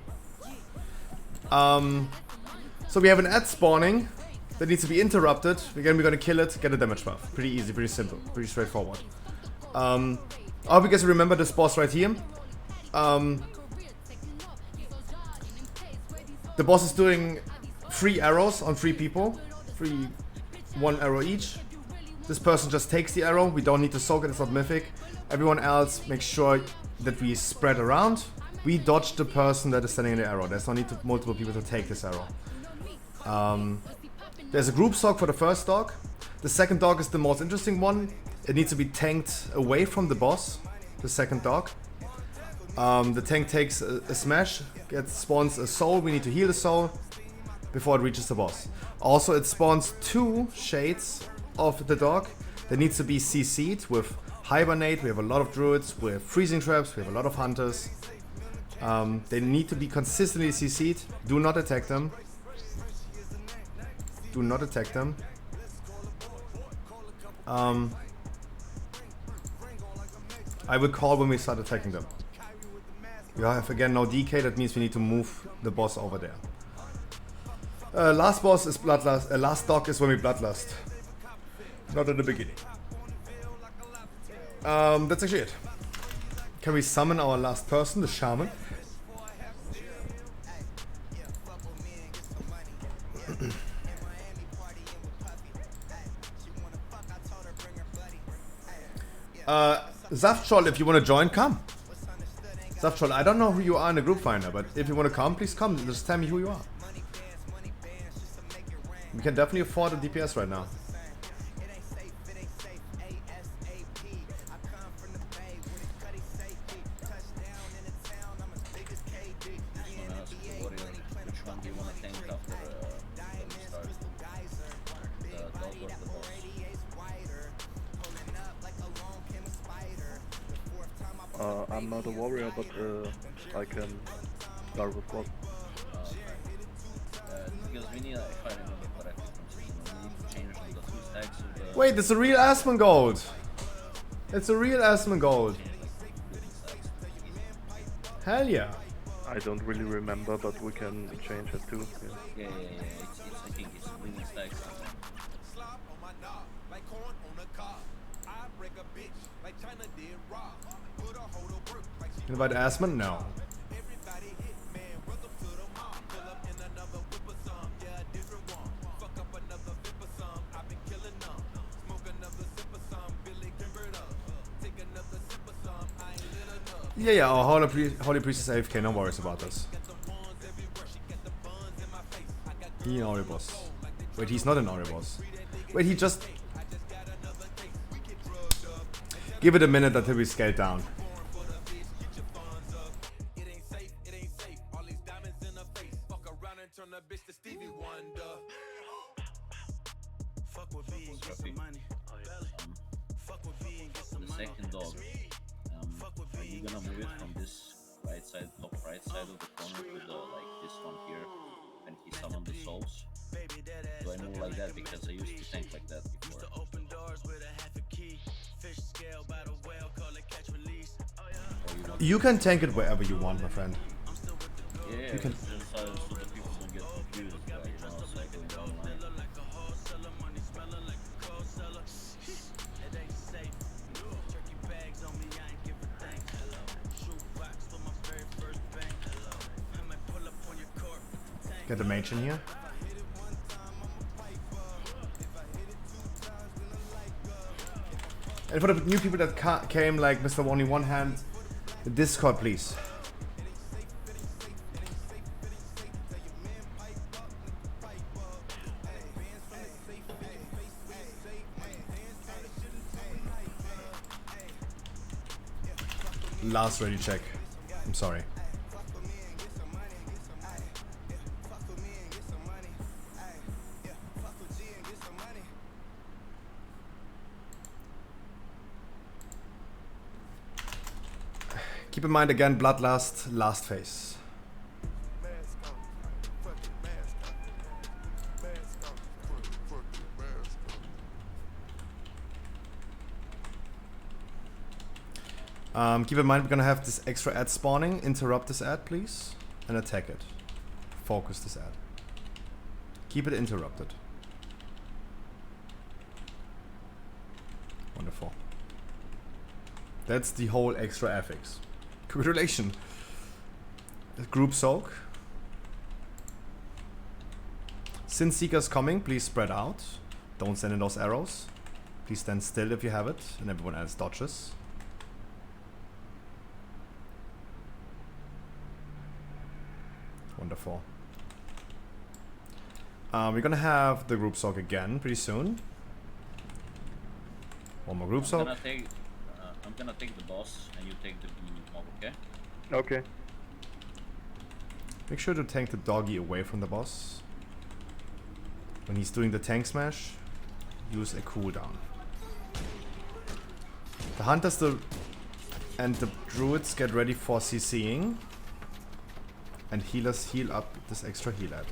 So we have an ad spawning that needs to be interrupted. Again, we're gonna kill it, get a damage buff. Pretty easy, pretty simple, pretty straightforward. I hope you guys remember this boss right here. The boss is doing 3 arrows on 3 people. 1 arrow each. This person just takes the arrow. We don't need to soak it, it's not mythic. Everyone else makes sure that we spread around. We dodge the person that is standing in the arrow. There's no need to multiple people to take this arrow. There's a group soak for the first dog. The second dog is the most interesting one. It needs to be tanked away from the boss. The second dog. The tank takes a smash, spawns a soul. We need to heal the soul. before it reaches the boss. Also, it spawns 2 shades of the dog that needs to be CC'd with Hibernate. We have a lot of druids, we have freezing traps, we have a lot of hunters. They need to be consistently CC'd. Do not attack them. Do not attack them. I will call when we start attacking them. We have again no DK, that means we need to move the boss over there. Last boss is Bloodlust. Last dog is when we Bloodlust. Not at the beginning. That's actually it. Can we summon our last person, the shaman? Zaftchol, if you want to join, come. Zaftchol, I don't know who you are in the group finder, but if you want to come, please come. Just tell me who you are. We can definitely afford a DPS right now. I'm not a warrior, but I can start with what? Because we need, if I remember correctly from season 1, we need to change the 2 stacks of the... Wait, it's a real Asmongold! It's a real Asmongold! Hell yeah! I don't really remember, but we can change it too. Yeah. It's I think it's winning stacks. Invite Asmon? No. Yeah, our Holy Priest is AFK, no worries about this. He an Ori boss. Wait, he's not an Ori boss. Wait, he just... Give it a minute until we scale down. The second dog, are you gonna move it from this right side, top right side of the corner to the, like this one here, when he summoned the souls? Do I move like that? Because I used to tank like that before. You can tank it wherever you want, my friend. Yeah, you can. So the people don't get confused, like, you know, cycling online. Get the mage in here. And for the new people that came, like Mr. Only One Hand, the Discord, please. Last ready check. I'm sorry. Keep in mind again, Bloodlust, last phase. Keep in mind we're gonna have this extra ad spawning. Interrupt this ad, please, and attack it. Focus this ad. Keep it interrupted. Wonderful. That's the whole extra affix. Congratulations. Group soak. Sin Seeker's coming, please spread out. Don't send in those arrows. Please stand still if you have it, and everyone else dodges. Wonderful. We're gonna have the group soak again pretty soon. One more group soak. I'm gonna take the boss and you take the mob, okay? Okay. Make sure to tank the doggy away from the boss. When he's doing the tank smash, use a cooldown. The hunters and the druids get ready for CCing. And healers heal up this extra heal ad.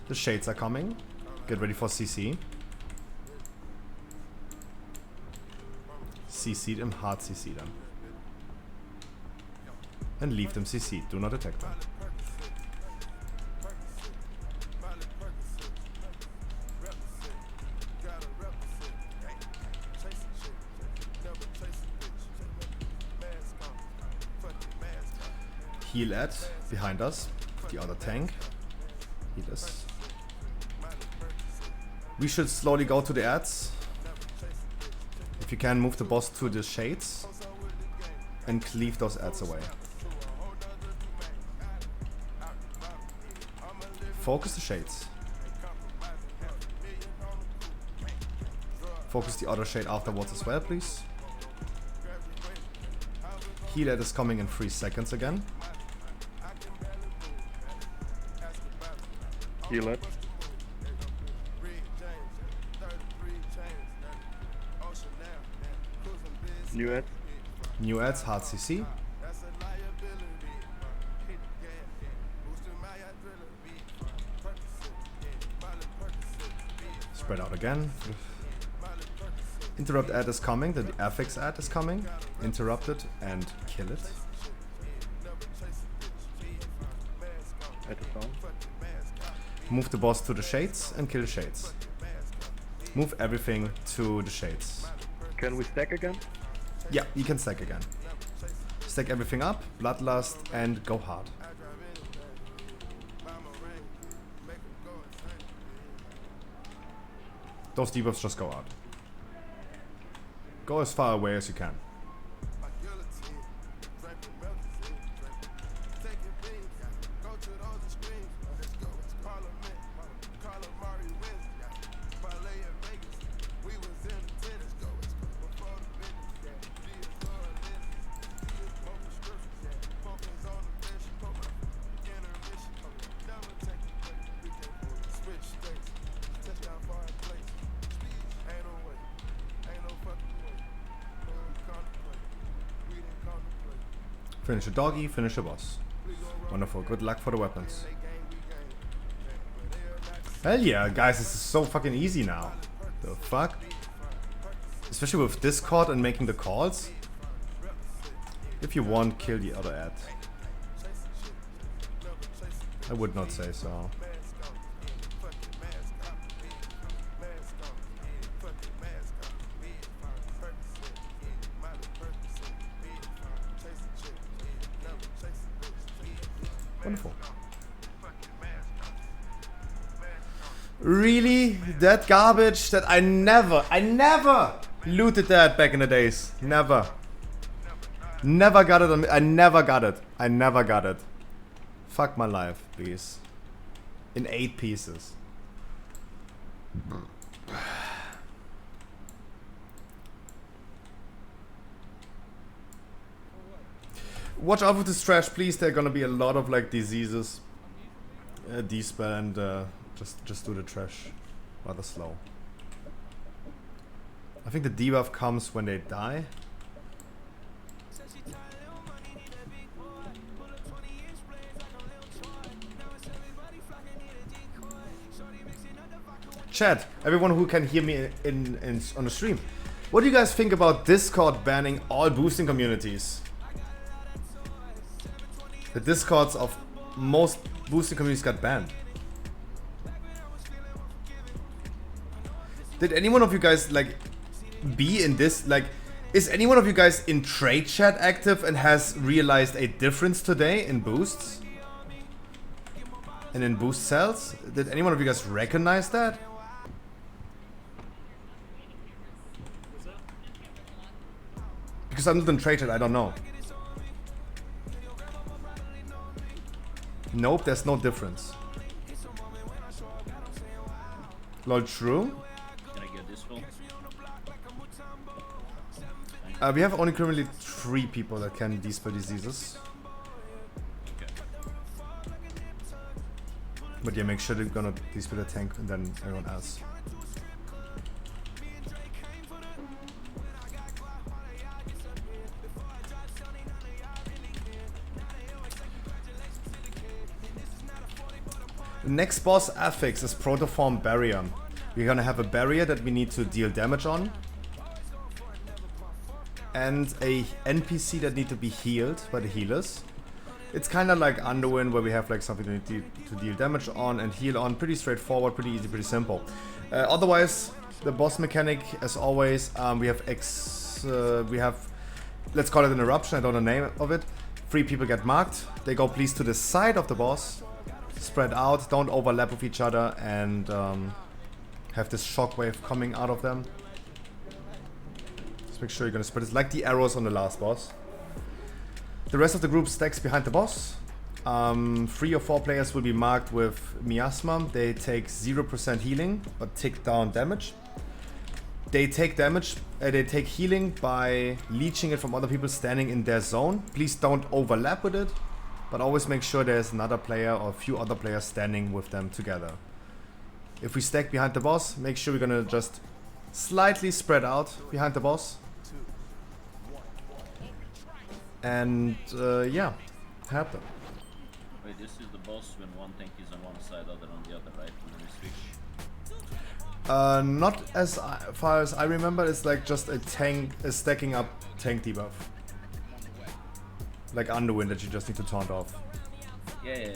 The shades are coming. Get ready for CC. CC them, hard CC them. And leave them CC. Do not attack them. Heal ad behind us. The other tank. Heal us. We should slowly go to the ads. If you can, move the boss to the shades and cleave those ads away. Focus the shades. Focus the other shade afterwards as well, please. Heal ad is coming in 3 seconds again. Heal it. New ad. New ads, hard CC. Spread out again. Interrupt ad is coming, the affix ad is coming. Interrupt it and kill it. Ad is down. Move the boss to the shades and kill the shades. Move everything to the shades. Can we stack again? Yeah, you can stack again. Stack everything up, bloodlust, and go hard. Those debuffs just go out. Go as far away as you can. Finish a doggy, finish a boss. Wonderful, good luck for the weapons. Hell yeah, guys, this is so fucking easy now. The fuck? Especially with Discord and making the calls. If you want, kill the other ad. I would not say so. Wonderful. Really? That garbage that I never looted that back in the days. Never. Never got it. I never got it. I never got it. Fuck my life, please. In 8 pieces. Watch out with this trash, please. There are gonna be a lot of like diseases. D-spell and just do the trash rather slow. I think the debuff comes when they die. Chat, everyone who can hear me on the stream. What do you guys think about Discord banning all boosting communities? The Discords of most boosting communities got banned. Did any one of you guys like be in this? Like, is any one of you guys in trade chat active and has realized a difference today in boosts? And in boost cells? Did any one of you guys recognize that? Because I'm not in trade chat, I don't know. Nope, there's no difference. Lol, true. Can I get this one? We have only currently 3 people that can dispel diseases. But yeah, make sure they're gonna please be the tank and then everyone else. Next boss affix is Protoform Barrier. We're gonna have a barrier that we need to deal damage on. And a NPC that need to be healed by the healers. It's kind of like Underwind, where we have like something to deal damage on and heal on. Pretty straightforward, pretty easy, pretty simple. Otherwise, the boss mechanic, as always, we have let's call it an eruption, I don't know the name of it. 3 people get marked. They go please to the side of the boss, spread out, don't overlap with each other, and have this shockwave coming out of them. Just make sure you're gonna spread it like the arrows on the last boss. The rest of the group stacks behind the boss. 3 or 4 players will be marked with Miasma. They take 0% healing, but tick down damage. They take damage, they take healing by leeching it from other people standing in their zone. Please don't overlap with it, but always make sure there's another player or a few other players standing with them together. If we stack behind the boss, make sure we're gonna just slightly spread out behind the boss. And yeah, help them. Wait, this is the boss when one tank is on one side, other on the other, right? When we switch. Not as far as I remember. It's like just a stacking up tank debuff, like Underwind that you just need to taunt off. Yeah.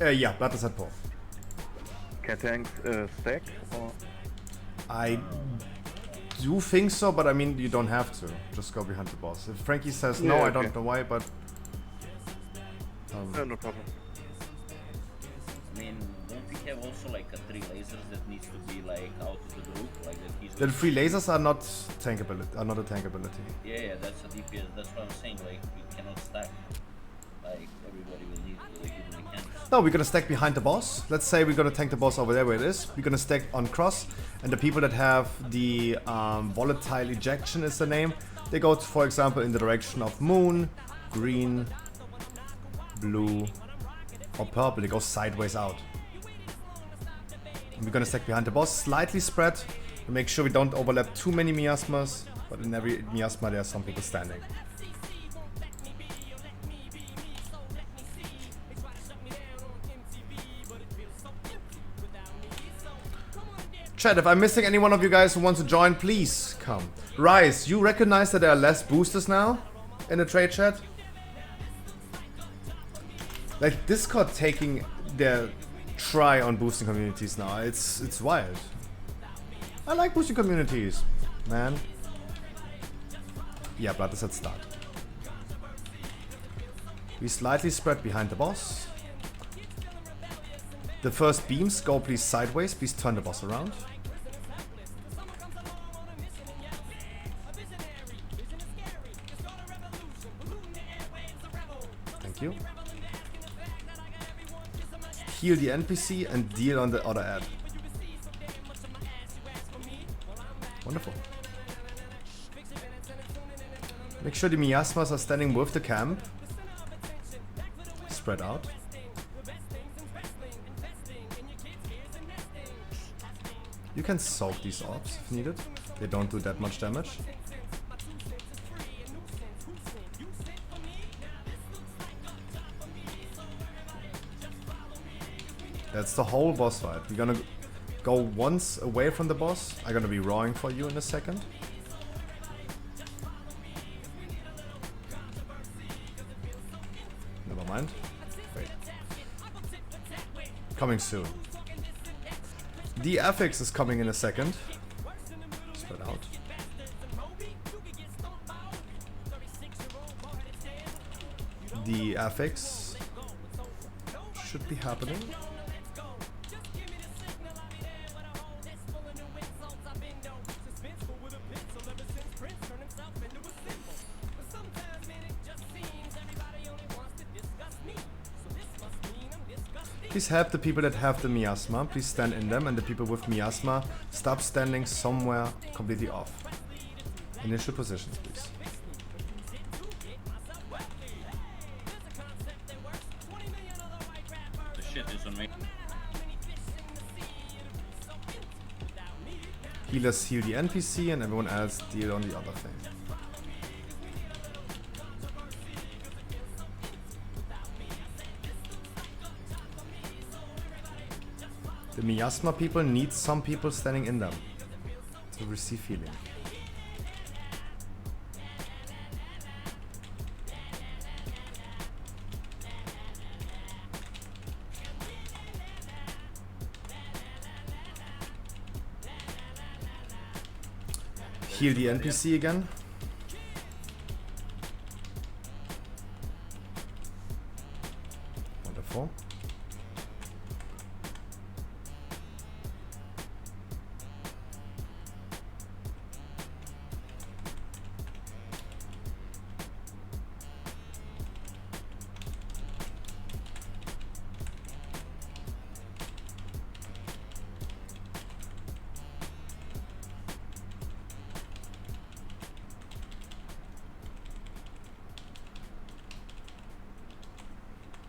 Yeah, Blood is at Paul. Can tanks stack or? I do think so, but I mean, you don't have to. Just go behind the boss. If Frankie says no, I don't know why, but... no problem. I mean, don't we have also like 3 lasers that needs to be like out of the group? Like that he's... The 3 lasers are not tank ability, not a tank ability. Yeah, that's a DPS. That's what I'm saying. Like, we cannot stack. Like, everybody will need to like, do the mechanics. No, we're gonna stack behind the boss. Let's say we're gonna tank the boss over there where it is. We're gonna stack on cross, and the people that have the volatile ejection is the name. They go, to, for example, in the direction of moon, green, blue, or purple. They go sideways out. And we're gonna stack behind the boss, slightly spread, to make sure we don't overlap too many miasmas. But in every miasma, there are some people standing. Chat, if I'm missing any one of you guys who wants to join, please come. Rise, you recognize that there are less boosters now in the trade chat? Like Discord taking their try on boosting communities now. It's wild. I like boosting communities, man. Yeah, Blood is at start. We slightly spread behind the boss. The first beams go please sideways. Please turn the boss around. Thank you. Heal the NPC and deal on the other ad. Wonderful. Make sure the miasmas are standing with the camp. Spread out. You can soak these orbs if needed. They don't do that much damage. That's the whole boss fight. We're gonna go once away from the boss. I'm gonna be roaring for you in a second. Never mind. Wait. Coming soon. The affix is coming in a second. Spread out. The affix should be happening. Please help the people that have the miasma. Please stand in them, and the people with miasma, stop standing somewhere completely off. Initial positions, please. shit is on me. Healers heal the NPC and everyone else deal on the other thing. The miasma people need some people standing in them to receive healing. Heal the NPC again. Wonderful.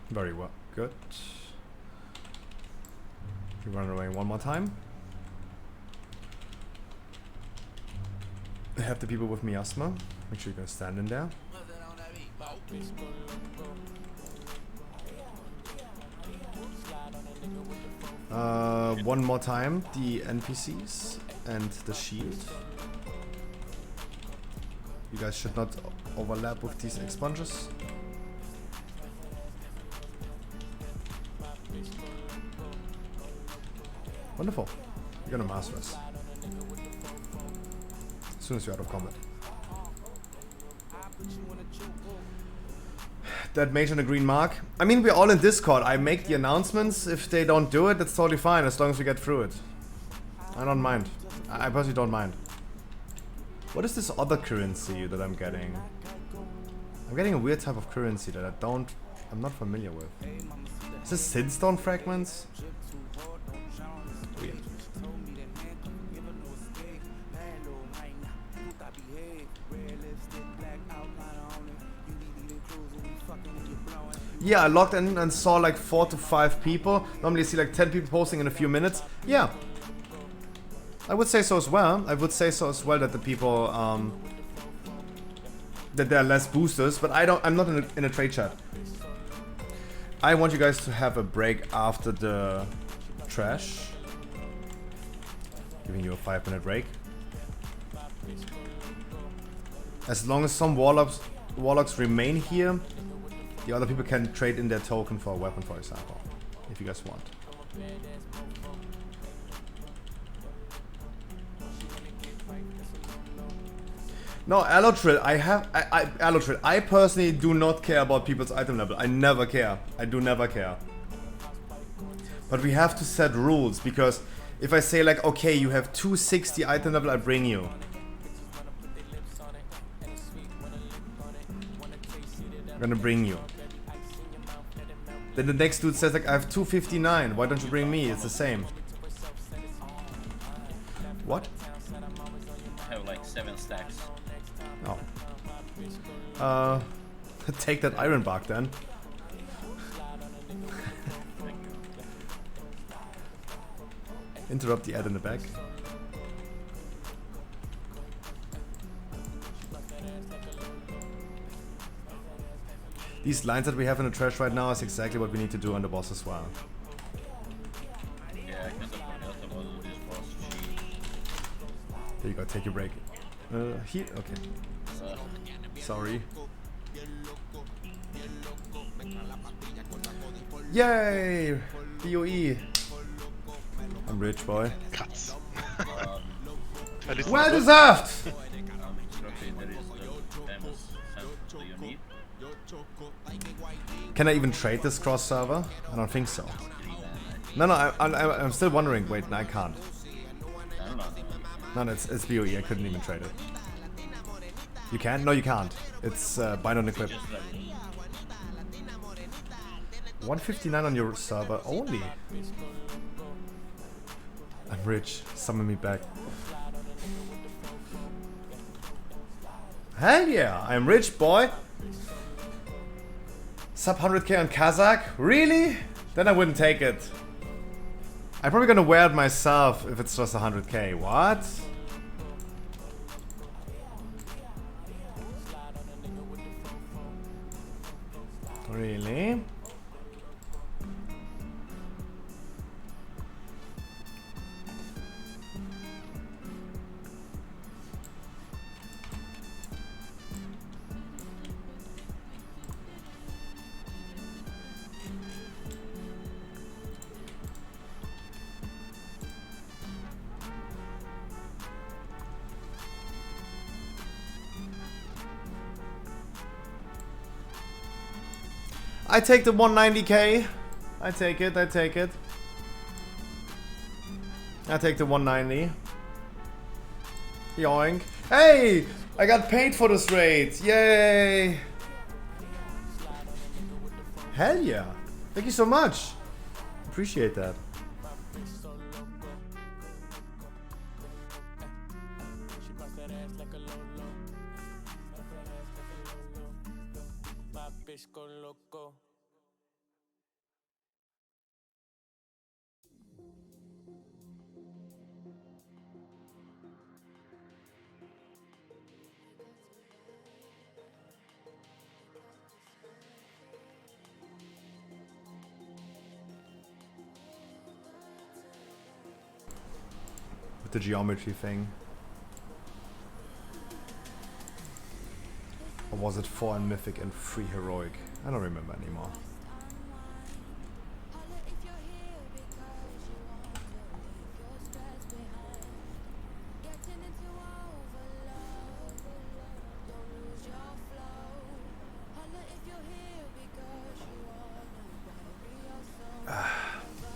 Very well, good. You run away one more time. I have the people with miasma. Make sure you can stand in there. One more time, the NPCs and the shield. You guys should not overlap with these expunges. Wonderful. You're gonna master us. As soon as you're out of combat. That mage on the green mark. I mean, we're all in Discord. I make the announcements. If they don't do it, that's totally fine, as long as we get through it. I don't mind. I personally don't mind. What is this other currency that I'm getting? I'm getting a weird type of currency that I'm not familiar with. Is this Sinstone fragments? Weird. Yeah, I logged in and saw like 4 to 5 people. Normally I see like 10 people posting in a few minutes. Yeah. I would say so as well. I would say so as well that the people, that there are less boosters, but I'm not in a trade chat. I want you guys to have a break after the trash. Giving you a 5-minute break. As long as some warlocks remain here, the other people can trade in their token for a weapon, for example, if you guys want. No, Allotrill, Allotrill, I personally do not care about people's item level. I never care. I do never care. But we have to set rules, because if I say like, okay, you have 260 item level, I bring you. I'm gonna bring you. Then the next dude says like, I have 259, why don't you bring me? It's the same. What? I have like 7 stacks. Oh. Take that iron bark then. Interrupt the ad in the back. These lines that we have in the trash right now is exactly what we need to do on the boss as well. Yeah, I kind of forgot about this boss. There you go, take your break. Here? Okay. Sorry. Yay! DOE! I'm rich, boy. Cuts. Well deserved! Can I even trade this cross server? I don't think so. No, I'm still wondering. Wait, no, I can't. No, it's BOE. I couldn't even trade it. You can? No, you can't. It's bind on equip. 159 on your server only. I'm rich. Summon me back. Hell yeah! I'm rich, boy! Sub 100k on Kazakh? Really? Then I wouldn't take it. I'm probably gonna wear it myself if it's just 100k. What? Really? I take the 190k. I take it, I take it. I take the 190. Yoink. Hey! I got paid for this raid. Yay! Hell yeah. Thank you so much. Appreciate that. With the geometry thing. Or was it 4 in Mythic and 3 Heroic? I don't remember anymore.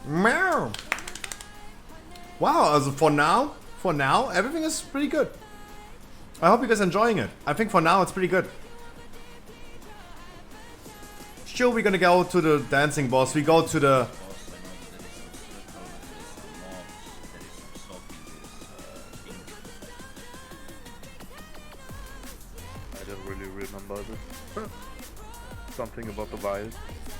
Meow. Wow, also for now, everything is pretty good. I hope you guys are enjoying it. I think for now it's pretty good. Sure, we're gonna go to the dancing boss. We go to the... I don't really remember this. Something about the vial.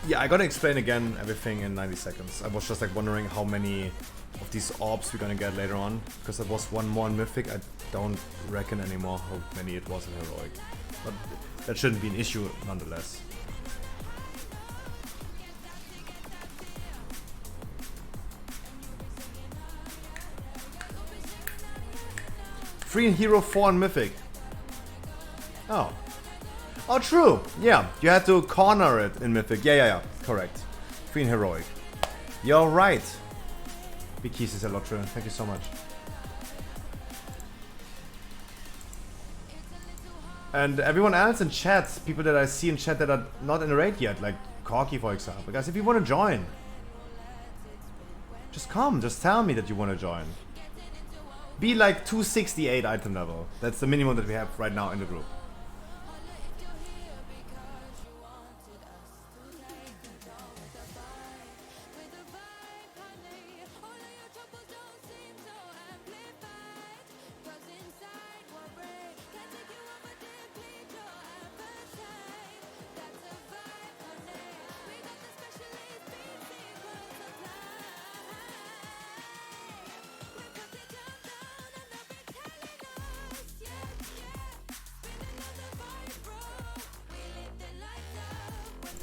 Yeah, I gotta explain again everything in 90 seconds. I was just like wondering how many of these orbs we're gonna get later on. Because there was one more in Mythic. I don't reckon anymore how many it was in Heroic. But that shouldn't be an issue nonetheless. Free in Hero, 4 in Mythic. Oh. Oh, true. Yeah, you had to corner it in Mythic. Yeah. Correct. Free in Heroic. You're right. Big keys is a lot true. Thank you so much. And everyone else in chat, people that I see in chat that are not in the raid yet, like Corky for example. Guys, if you want to join, just come. Just tell me that you want to join. Be like 268 item level. That's the minimum that we have right now in the group.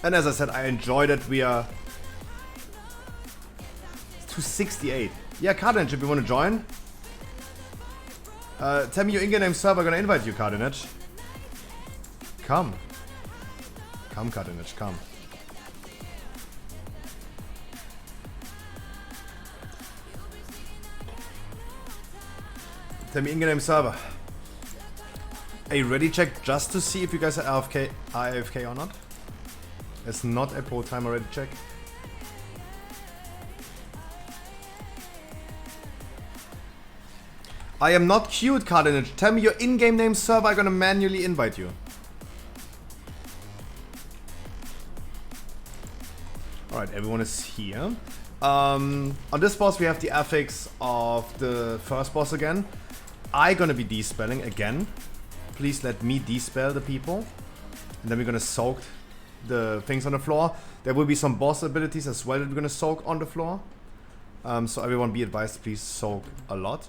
And as I said, I enjoyed it. We are 268. Yeah, Cardinage, if you want to join. Tell me your in-game name server, gonna invite you, Cardinage. Come. Come, Cardinage, come. Tell me in-game name server. A ready check just to see if you guys are AFK or not. It's not a pro timer ready check. I am not cute, Cardinage. Tell me your in-game name server, I'm gonna manually invite you. Alright, everyone is here. On this boss we have the affix of the first boss again. I'm gonna be despelling again. Please let me despell the people. And then we're gonna soak the things on the floor. There will be some boss abilities as well that we're gonna soak on the floor. So everyone be advised, please soak a lot.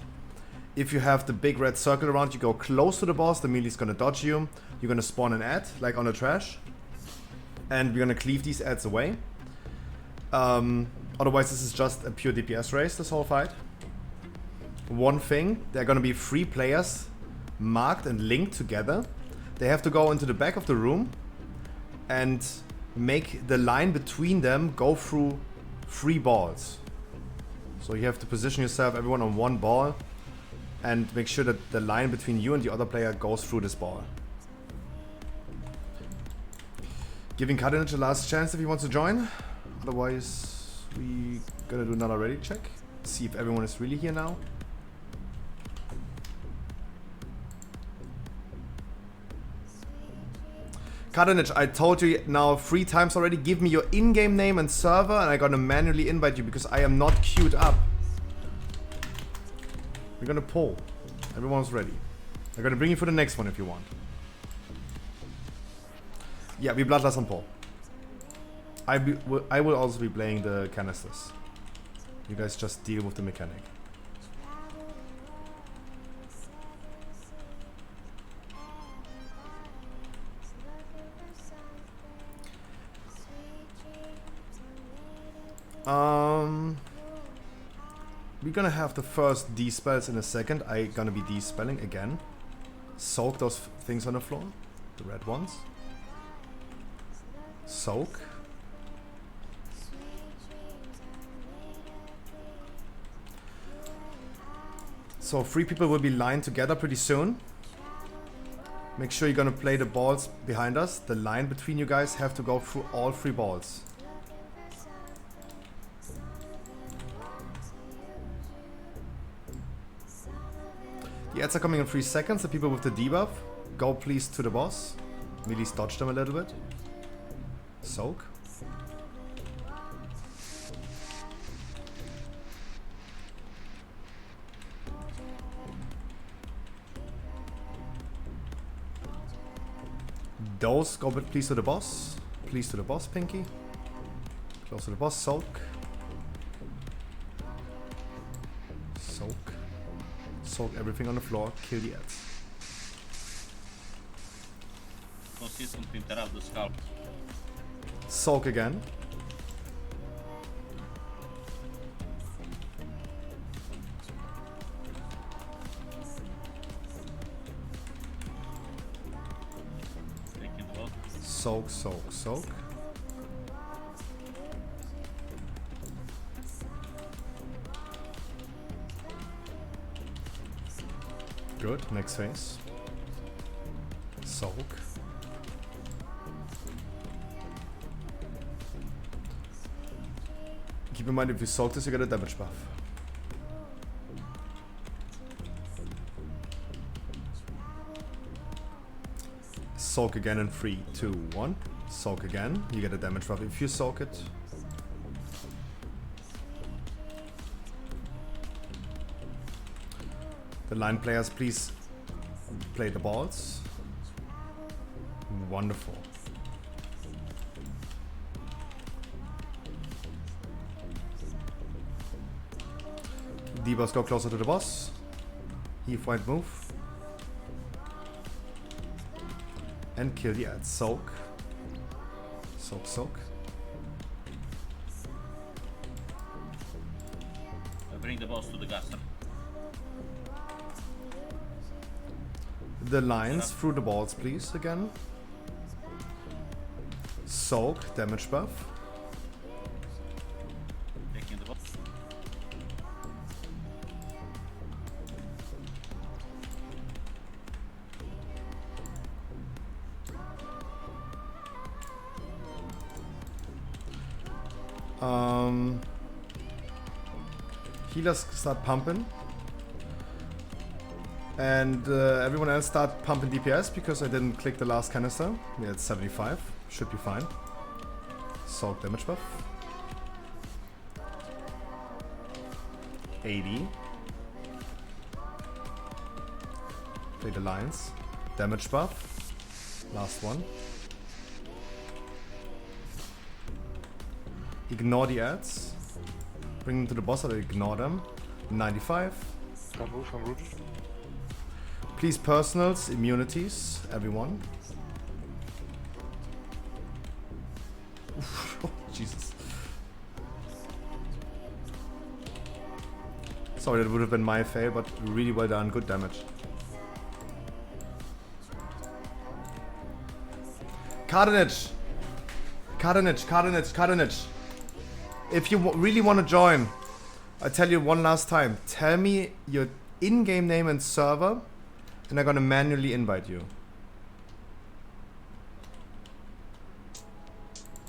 If you have the big red circle around, you go close to the boss, the melee's gonna dodge you. You're gonna spawn an ad, like on the trash. And we're gonna cleave these ads away. Otherwise, this is just a pure DPS race, this whole fight. One thing, there are gonna be 3 players marked and linked together. They have to go into the back of the room and make the line between them go through 3 balls. So you have to position yourself, everyone on 1 ball, and make sure that the line between you and the other player goes through this ball. Giving Cardinage a last chance if he wants to join. Otherwise, we gonna do another ready check. See if everyone is really here now. Cardinage, I told you now 3 times already, give me your in-game name and server and I'm gonna manually invite you because I am not queued up. We're gonna pull. Everyone's ready. I'm gonna bring you for the next one if you want. Yeah, we Bloodlust on pull. I will also be playing the canisters. You guys just deal with the mechanic. We're gonna have the first D-spells in a second. I'm gonna be D-spelling again. Soak those things on the floor. The red ones. Soak. So 3 people will be lined together pretty soon. Make sure you're gonna play the balls behind us. The line between you guys have to go through all 3 balls. The ads are coming in 3 seconds. The people with the debuff, go please to the boss. Melees dodge them a little bit. Soak. Those go please to the boss. Please to the boss, Pinky. Close to the boss, soak. Soak. Soak everything on the floor, kill the ads. Consistent to interrupt the scalp. Soak again. Soak, soak, soak. Good, next phase. Soak. Keep in mind, if you soak this, you get a damage buff. Soak again in 3, 2, 1. Soak again, you get a damage buff if you soak it. The line players, please play the balls. Wonderful. D-boss go closer to the boss. Heave white move. And kill the ads. Soak. Soak, soak. Bring the boss to the gasser. The lines through the balls, please, again. Soak, damage buff. Taking the boss. Healers start pumping. And everyone else start pumping DPS because I didn't click the last canister. Yeah, it's 75. Should be fine. Soak damage buff. 80. Play the lines. Damage buff. Last one. Ignore the ads. Bring them to the boss or ignore them. 95. Don't move, I'm rooting. Please personals, immunities, everyone. Oof, oh, Jesus. Sorry, that would have been my fail, but really well done. Good damage. Carnage! Carnage! If you really want to join, I tell you one last time. Tell me your in-game name and server, and I'm gonna manually invite you.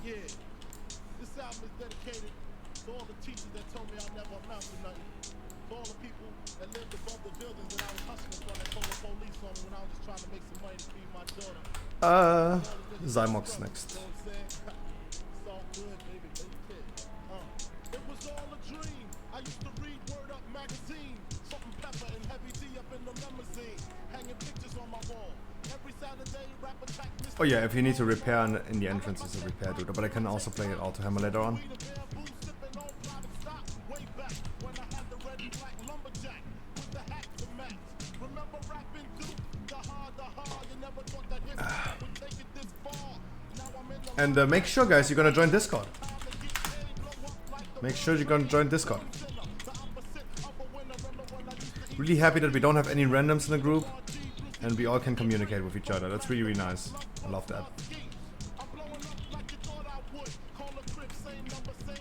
Yeah, this album is dedicated to all the teachers that told me I'll never amount to nothing. To all the people that lived above the buildings that I was hustling from, that called the police on me when I was just trying to make some money to feed my daughter. Zymox next. You know what I'm saying? It's all good, baby. It was all a dream. I used to read Word Up magazine. Salt and pepper and heavy tea up in the limousine. Hanging pictures on my wall. Every Saturday, rap attack. Oh yeah, if you need to repair in the entrance, it's a repair dude. But I can also play it auto hammer later on. And make sure, guys, you're gonna join Discord. Make sure you're gonna join Discord. Really happy that we don't have any randoms in the group, and we all can communicate with each other. That's really, really nice. I love that.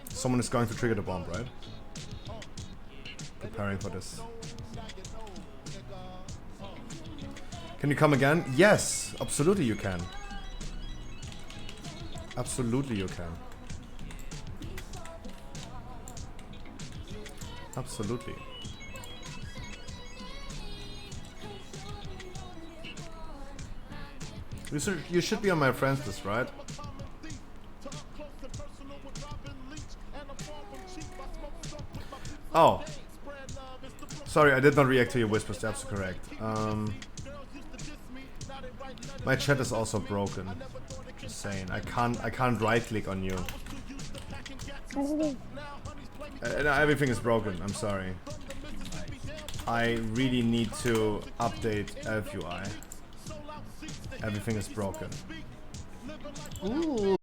Someone is going to trigger the bomb, right? Preparing for this. Can you come again? Yes, absolutely you can. Absolutely you can. Absolutely. You should be on my friends list, right? Oh. Sorry, I did not react to your whispers, that's correct. My chat is also broken. Just saying. I can't right click on you. Everything is broken, I'm sorry. I really need to update LFUI. Everything is broken. Ooh.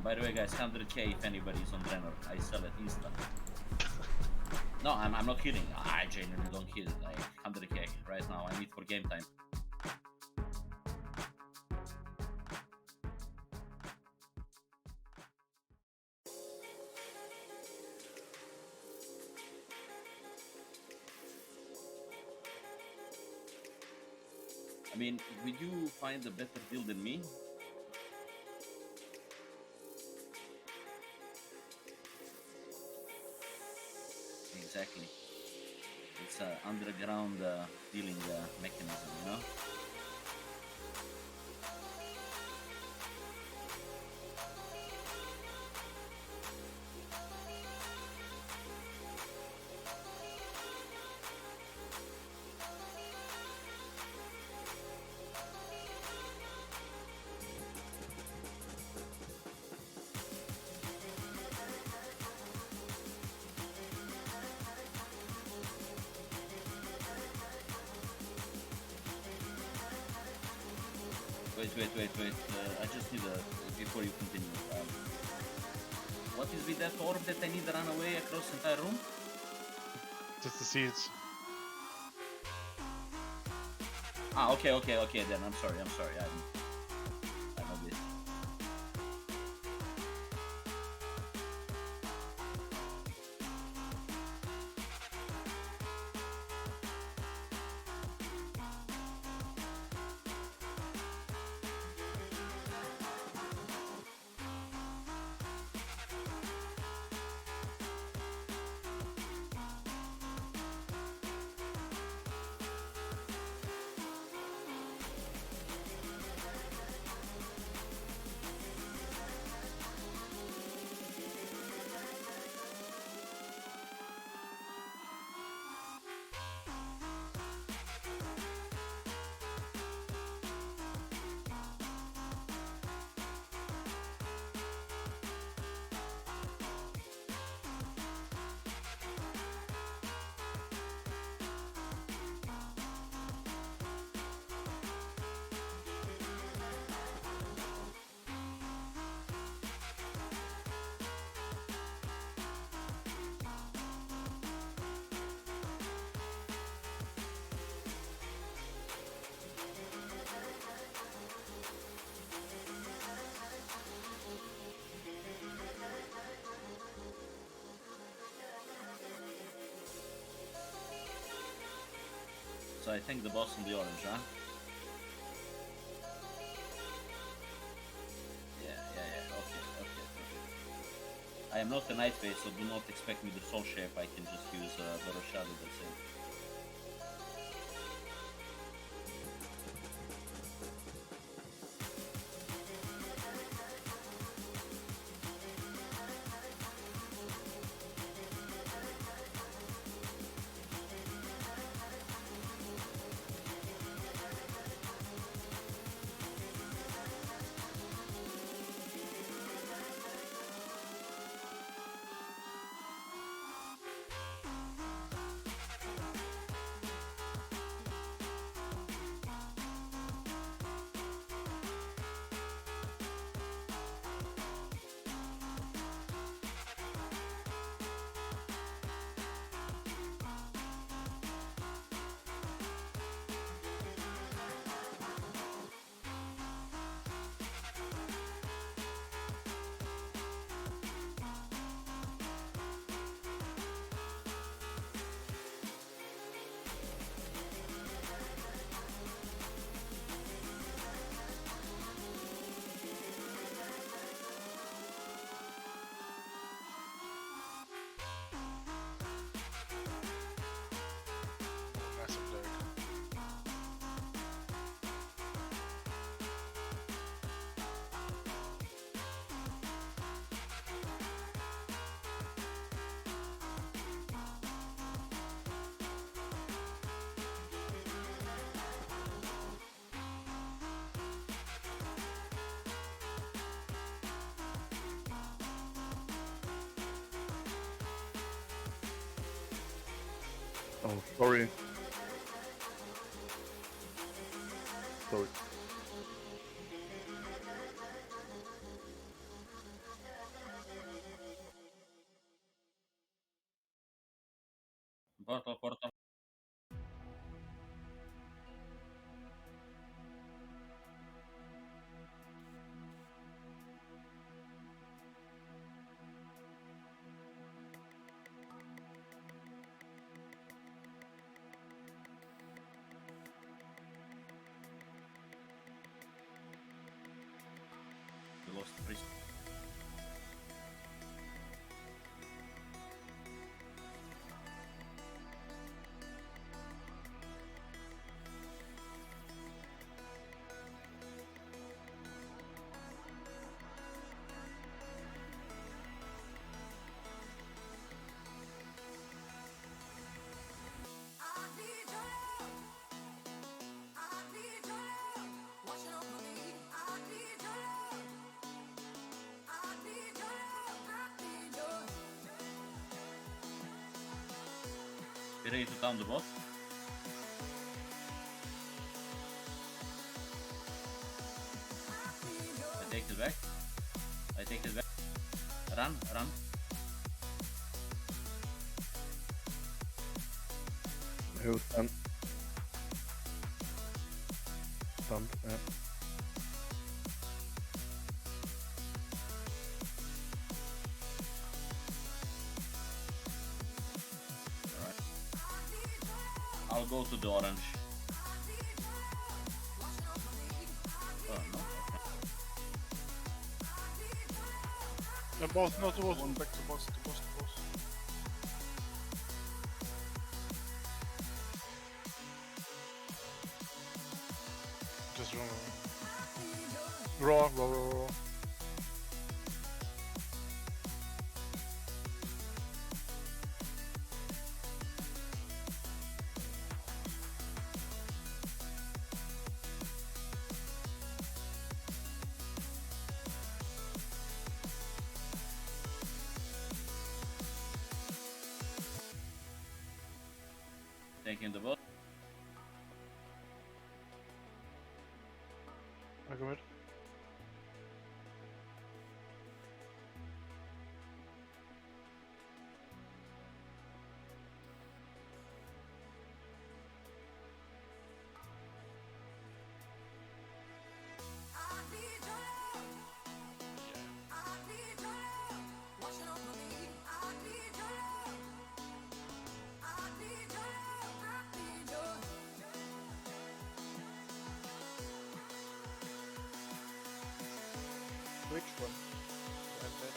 By the way, guys, 100k if anybody's on Brenner. I sell it insta. No, I'm not kidding. I genuinely don't kid. Like 100k right now. I need for game time. I mean, would you find a better deal than me? Exactly. It's an underground dealing mechanism, you know? Wait. I just need before you continue. What is with that orb that I need to run away across the entire room? Just the seeds. Ah, okay, then I'm sorry. I'm a bit. So I think the boss on the orange, huh? Yeah. Okay. I am not a Night Phase, so do not expect me to soul shape. I can just use Boro Shadow, that's it. Massive deck. Oh, sorry. Sorry. Portal, portal. We lost the priest. Be ready to down the bot. I take it back. I take it back. Run, run. Who's stunned? Stunned, yeah. Alright. I'll go to the orange. Oh no. The boss, not the boss, one back to boss, to boss, to boss. Just run. Raw, raw, raw, raw. Taking the bot. I go mid. Which one? And then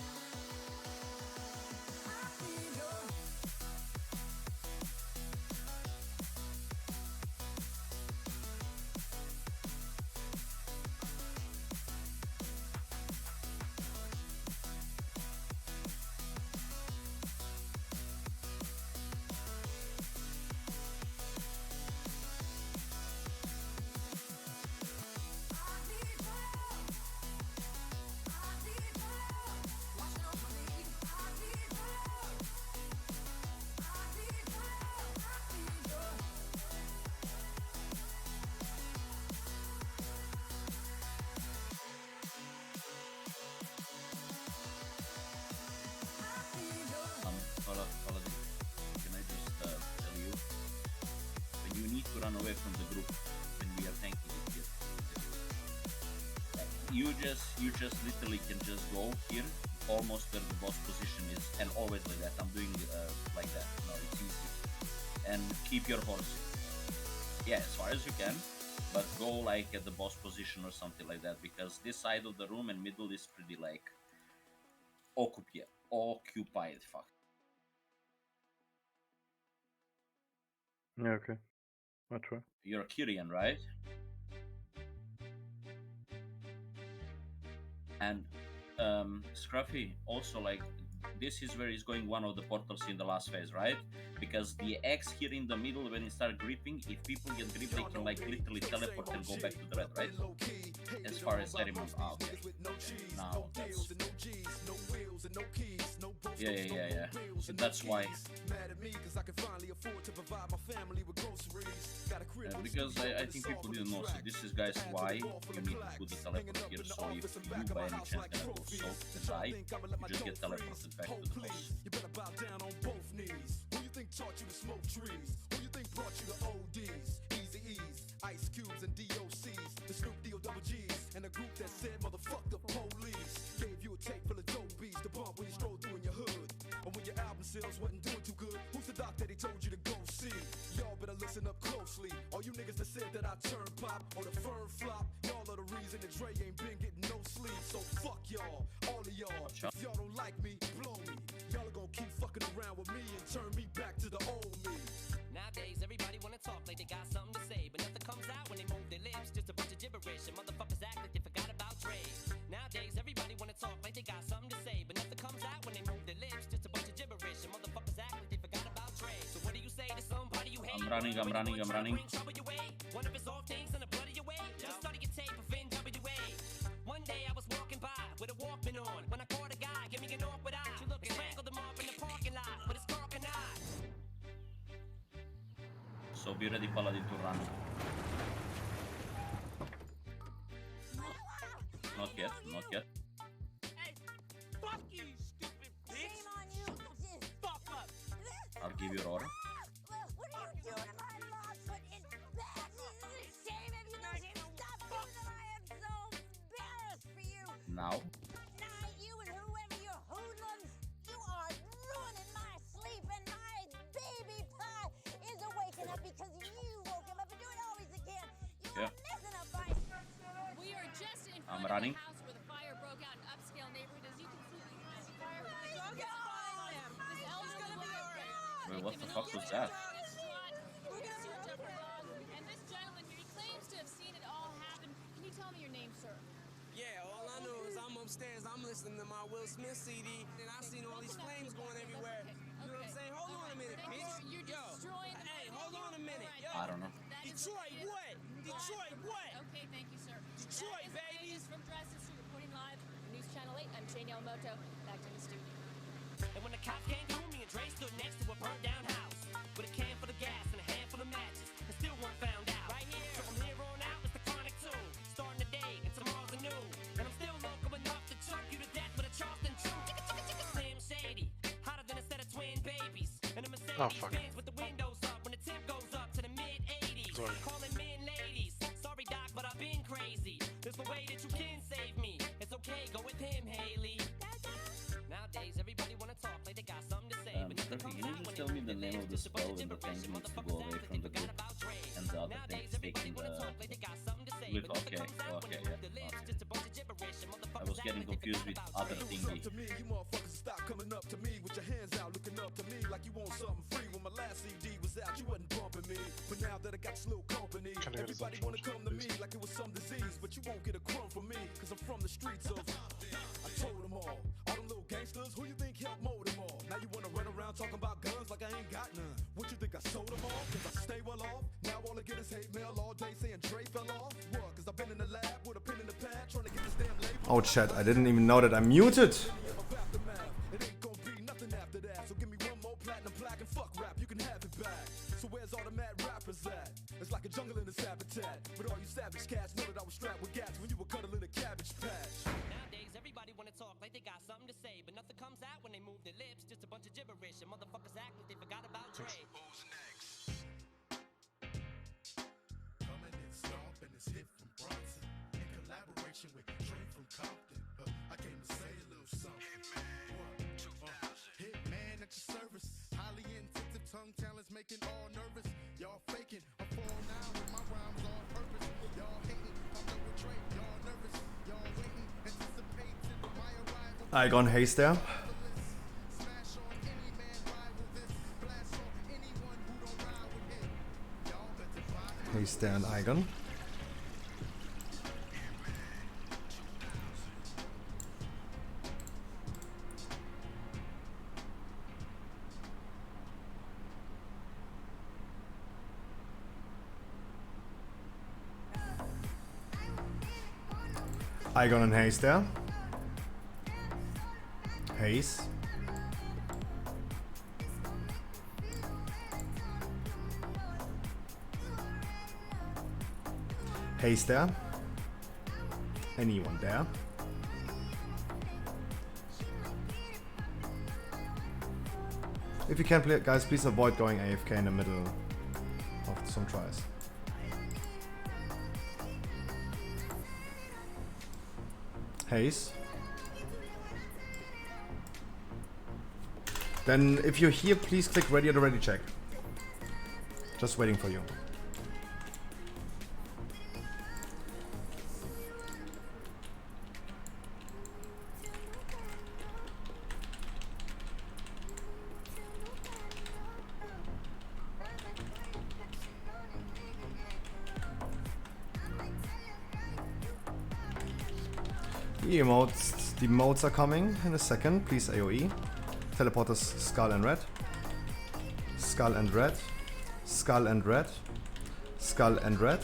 Follow this. Can I just tell you? When you need to run away from the group, when we are tanking it here, you just literally can just go here, almost where the boss position is, and always like that. I'm doing like that. No, it's easy. And keep your horse. Yeah, as far as you can, but go like at the boss position or something like that, because this side of the room and middle is pretty like occupied. Fuck. yeah, okay. I'll try. You're a Kyrian, right? And Scruffy, also like this is where he's going one of the portals in the last phase, right? Because the X here in the middle, when you start gripping, if people get gripped, they can like literally teleport and go back to the red, right? As far as I remember. Ah, okay. Now that's... Yeah. So that's why. Because I think people didn't know. So this is, guys, why you need to put the teleport here. So if you by any chance gonna go south and die, you just get teleported back to the boss. think taught you to smoke trees? Who you think brought you to ODs? Easy E's, Ice Cubes and DOCs, the Snoop D-O double G's, and a group that said motherfuck the police. Gave you a tape full of dope beats to bump when you stroll through in your hood. And when your album sales wasn't doing too good, who's the doc that he told you to go see? Y'all better listen up closely. All you niggas that said that I turn pop or the firm flop, y'all are the reason that Dre ain't been getting no sleep. So fuck y'all, all of y'all. If y'all don't like me, blow me. Y'all are gonna keep fucking around with me and turn me back to the old me. Nowadays, everybody wanna talk like they got something to say, but nothing comes out when they move their lips. Just a bunch of gibberish, and motherfuckers act like they forgot about Dre. Nowadays, everybody wanna talk like they got something to say, but nothing comes out when they move their lips. Just a bunch of gibberish, and motherfuckers act like they forgot about Dre. So what do you say to somebody you hate? I'm running. Trouble your way. One of his old things in the blood of your way. Just study your tape of NWA. One day I was walking by with a Walkman on when I caught a guy, give me an awkward eye. You look strangled him up in the parking lot with his cock and eye. So be ready Paladin to run. Not yet. Hey, fuck you, stupid bitch! Shame on you! Fuck up! I'll give you roar. What are you doing in my mouth? Put it back! Shame if you don't stop doing it! I am so embarrassed for you! Now. Now you and whoever you're hoodlums, you are ruining my sleep, and my baby pie is waking up because you woke him up and do it always again. You are messing up my... We are just in I'm front running. of the house where the fire broke out in upscale neighborhood. As you can see, this fire Oh my dog is God! following him. This elderly woman Wait, what the fuck was that? And this gentleman here, he claims to have seen it all happen. Can you tell me your name, sir? Yeah, all I know is I'm upstairs, I'm listening to my Will Smith CD, and I seen all these flames going everywhere. You know what I'm saying? Hold on a minute, bitch. You're destroying the... Hey, hold on a minute. Yo. I don't know. Detroit, what? Detroit, what? Okay, thank you, sir. Detroit, baby. That is from Dresses, reporting live from News Channel 8. I'm Shane Yamamoto, back to the studio. And when the cops came through, me and Dre stood next to a burnt down house with a can full of gas and a handful of matches, and still weren't found out. Right here, so from here on out, it's the chronic tune. Starting the day, and tomorrow's a new. And I'm still local enough to choke you to death with a Charleston chew. Slim Shady, hotter than a set of twin babies. And a Mercedes Benz with the windows up when the temp goes up to the mid-80s. Calling men ladies. Sorry, Doc, but I've been crazy. There's no way that you can save me. It's okay, go with him, Haley. Nowadays, everybody wanna talk like they got something to say. Can you just tell me the name of the spell when the tank needs to go away from the group and the other tank is taking the look? Okay, yeah. I was getting confused with other thingy. To me, you motherfuckers stop coming up to me with your hands out, looking up to me like you want something free. When my last CD was out, you wasn't bumping me, but now that I got slow company, everybody wanna come to me like it was some disease, but you won't get a crumb from me, cause I'm from the streets of... I told them all them little gangsters, who you think helped mold them all? Now you wanna run around talking about guns like I ain't got none. What you think, I sold them all? Cause I stay well off? Now all I get is hate mail all day saying Dre fell off? What? Cause I've been in the lab with a pen in the pad trying to get this damn label. Oh chat, I didn't even know that I'm muted. It ain't gonna be nothing after that. So give me one more platinum plaque and fuck rap, you can have it back. So where's all the mad rappers at? It's like a jungle in its habitat. But all you savage cats know that I was strapped with gas when you were cuddling a cabbage patch. Nowadays, everybody wanna talk like they got something to say, but nothing comes out when they move their lips. Just a bunch of gibberish, and motherfuckers act like they forgot about Dre. Coming in stomping, it's hit from Bronson in collaboration with Dre from Compton. I came to say a little something. Hitman at your service, highly intensive tongue talents making all nervous. Y'all faking, I'm 4 now with my rhymes on purpose. Y'all hating, I'm done with Dre. Y'all nervous, y'all waiting, anticipating my arrival. Igon Haze there. Smash on any man, rival this, blast on anyone who don't ride with him. Y'all better buy Haze there and Igon. Igon and Haze there. Haze. Haze there. Anyone there? If you can, guys, please avoid going AFK in the middle of some tries. Haze. Then if you're here, please click ready or ready check. Just waiting for you. The emotes are coming in a second. Please AoE. Teleporters skull and red. Skull and red. Skull and red. Skull and red.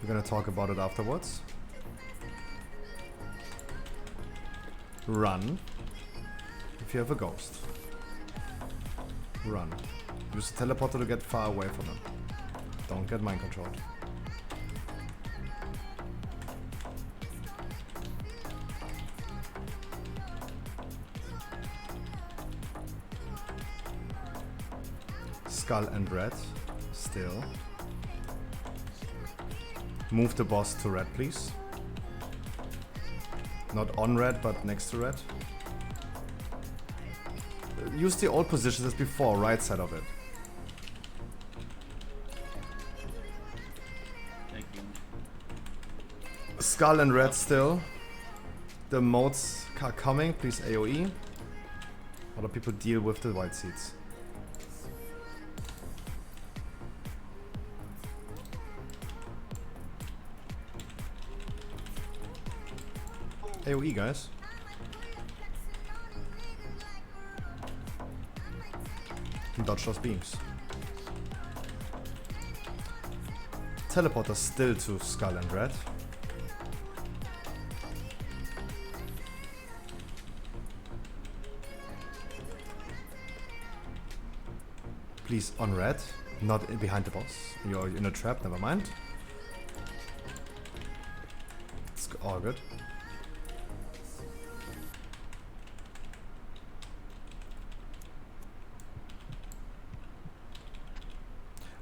We're gonna talk about it afterwards. Run. If you have a ghost. Run. Use the teleporter to get far away from them. Don't get mind controlled. Skull and red, still. Move the boss to red, please. Not on red, but next to red. Use the old positions as before, right side of it. Thank you. Skull and red still. The modes are coming, please AoE. Other people deal with the white seats. AoE, guys. And dodge those beams. Teleporter still to skull and red. Please on red, not behind the boss. You're in a trap, never mind. It's all good.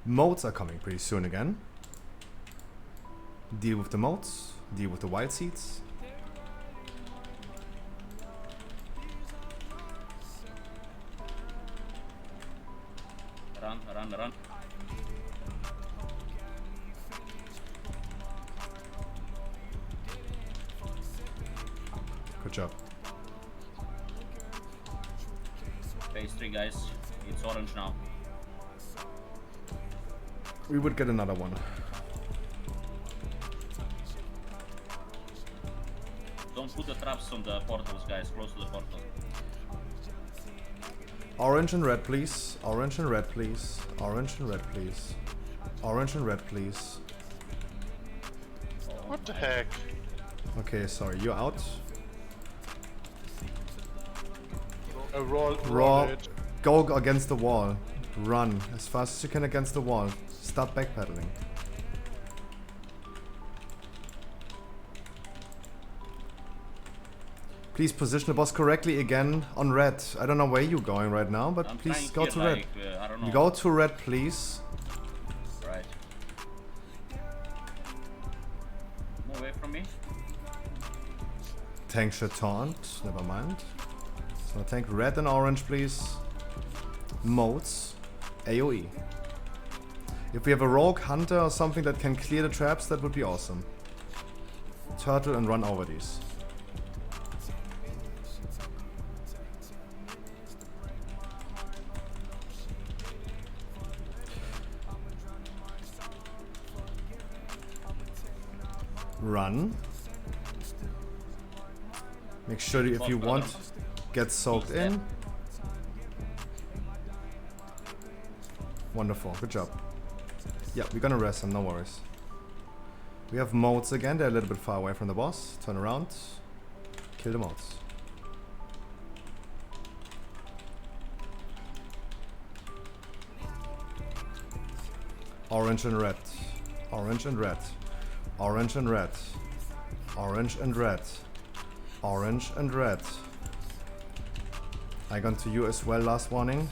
Modes are coming pretty soon again. Deal with the modes, deal with the wild seeds. Run, run, run. Good job. Phase 3, guys. It's orange now. We would get another one. Don't put the traps on the portals, guys. Close to the portal. Orange and red, please. Orange and red, please. Orange and red, please. Orange and red, please. What the heck? Okay, sorry. You're out. Roll Raw. it. Go against the wall. Run as fast as you can against the wall. Stop backpedaling. Please position the boss correctly again on red. I don't know where you're going right now, but please go to red. I don't know. You go to red, please. Right. Move away from me. Tank should taunt. Never mind. So tank red and orange, please. Modes. AoE. If we have a rogue hunter or something that can clear the traps, that would be awesome. Turtle and run over these. Run. Make sure if you want, get soaked in. Wonderful, good job. Yeah, we're gonna rest him, no worries. We have modes again, they're a little bit far away from the boss. Turn around, kill the modes. Orange and red, orange and red, orange and red, orange and red, orange and red, Icon to you as well, last warning.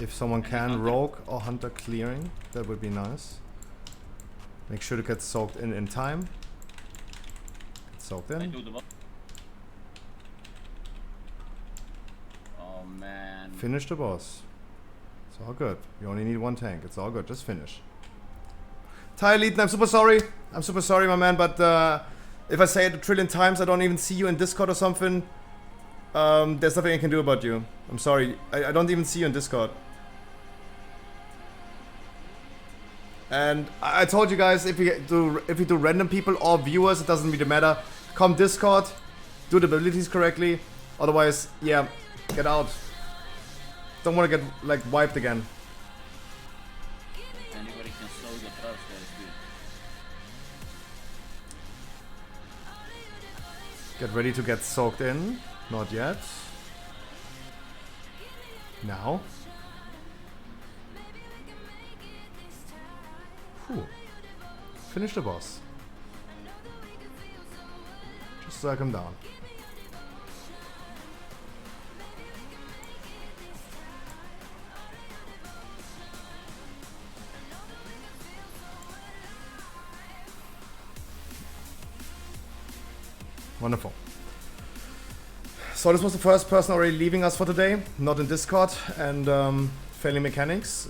If someone can, rogue or hunter clearing, that would be nice. Make sure to get soaked in time. Get soaked in. Oh man. Finish the boss. It's all good. You only need one tank. It's all good. Just finish. Ty Elite, I'm super sorry. I'm super sorry, my man, but if I say it a trillion times, I don't even see you in Discord or something. There's nothing I can do about you. I'm sorry. I don't even see you in Discord. And I told you guys, if you do random people or viewers, it doesn't really matter. Come Discord, do the abilities correctly. Otherwise, yeah, get out. Don't want to get like wiped again. Anybody can slow the traps, guys, dude. Get ready to get soaked in. Not yet. Now. Whew. Finish the boss. Just suck him down. Wonderful. So this was the first person already leaving us for today, not in Discord, and failing mechanics.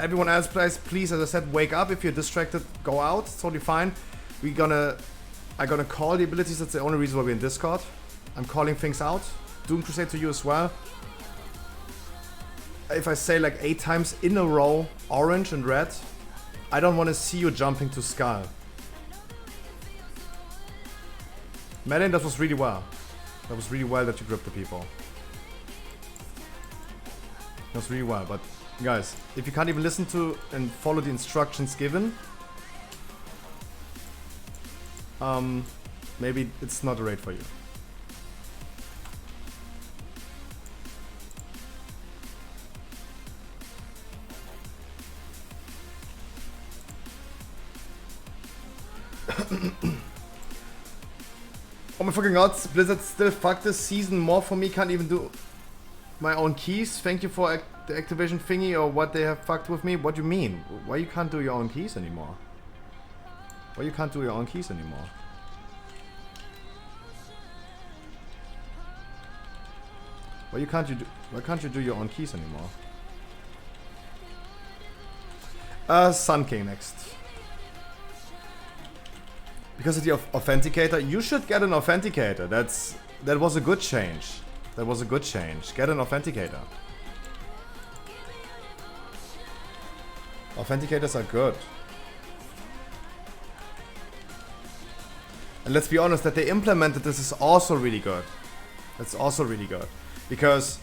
Everyone else, please, as I said, wake up. If you're distracted, go out. It's totally fine. I'm gonna call the abilities. That's the only reason why we're in Discord. I'm calling things out. Doom Crusade to you as well. If I say like 8 times in a row, orange and red, I don't want to see you jumping to Skull. Madeline, that was really well. That was really well that you gripped the people. That was really well, but guys, if you can't even listen to and follow the instructions given, maybe it's not a raid for you. Oh my fucking god, Blizzard still fucked this season more for me, can't even do my own keys. Thank you for the Activision thingy or what they have fucked with me. What do you mean? Why you can't do your own keys anymore? Why you can't do your own keys anymore? Why can't you do your own keys anymore? Sun King next. Because of the authenticator, you should get an authenticator. That was a good change. That was a good change. Get an authenticator. Authenticators are good. And let's be honest, that they implemented this is also really good. That's also really good. Because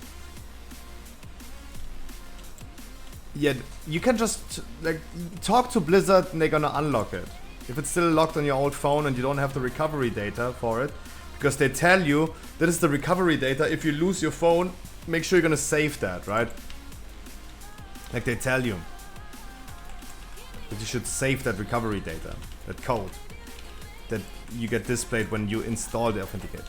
yeah, you can just like talk to Blizzard and they're gonna unlock it. If it's still locked on your old phone and you don't have the recovery data for it, because they tell you that is the recovery data. If you lose your phone, make sure you're gonna save that, right? Like they tell you that you should save that recovery data, that code that you get displayed when you install the authenticator.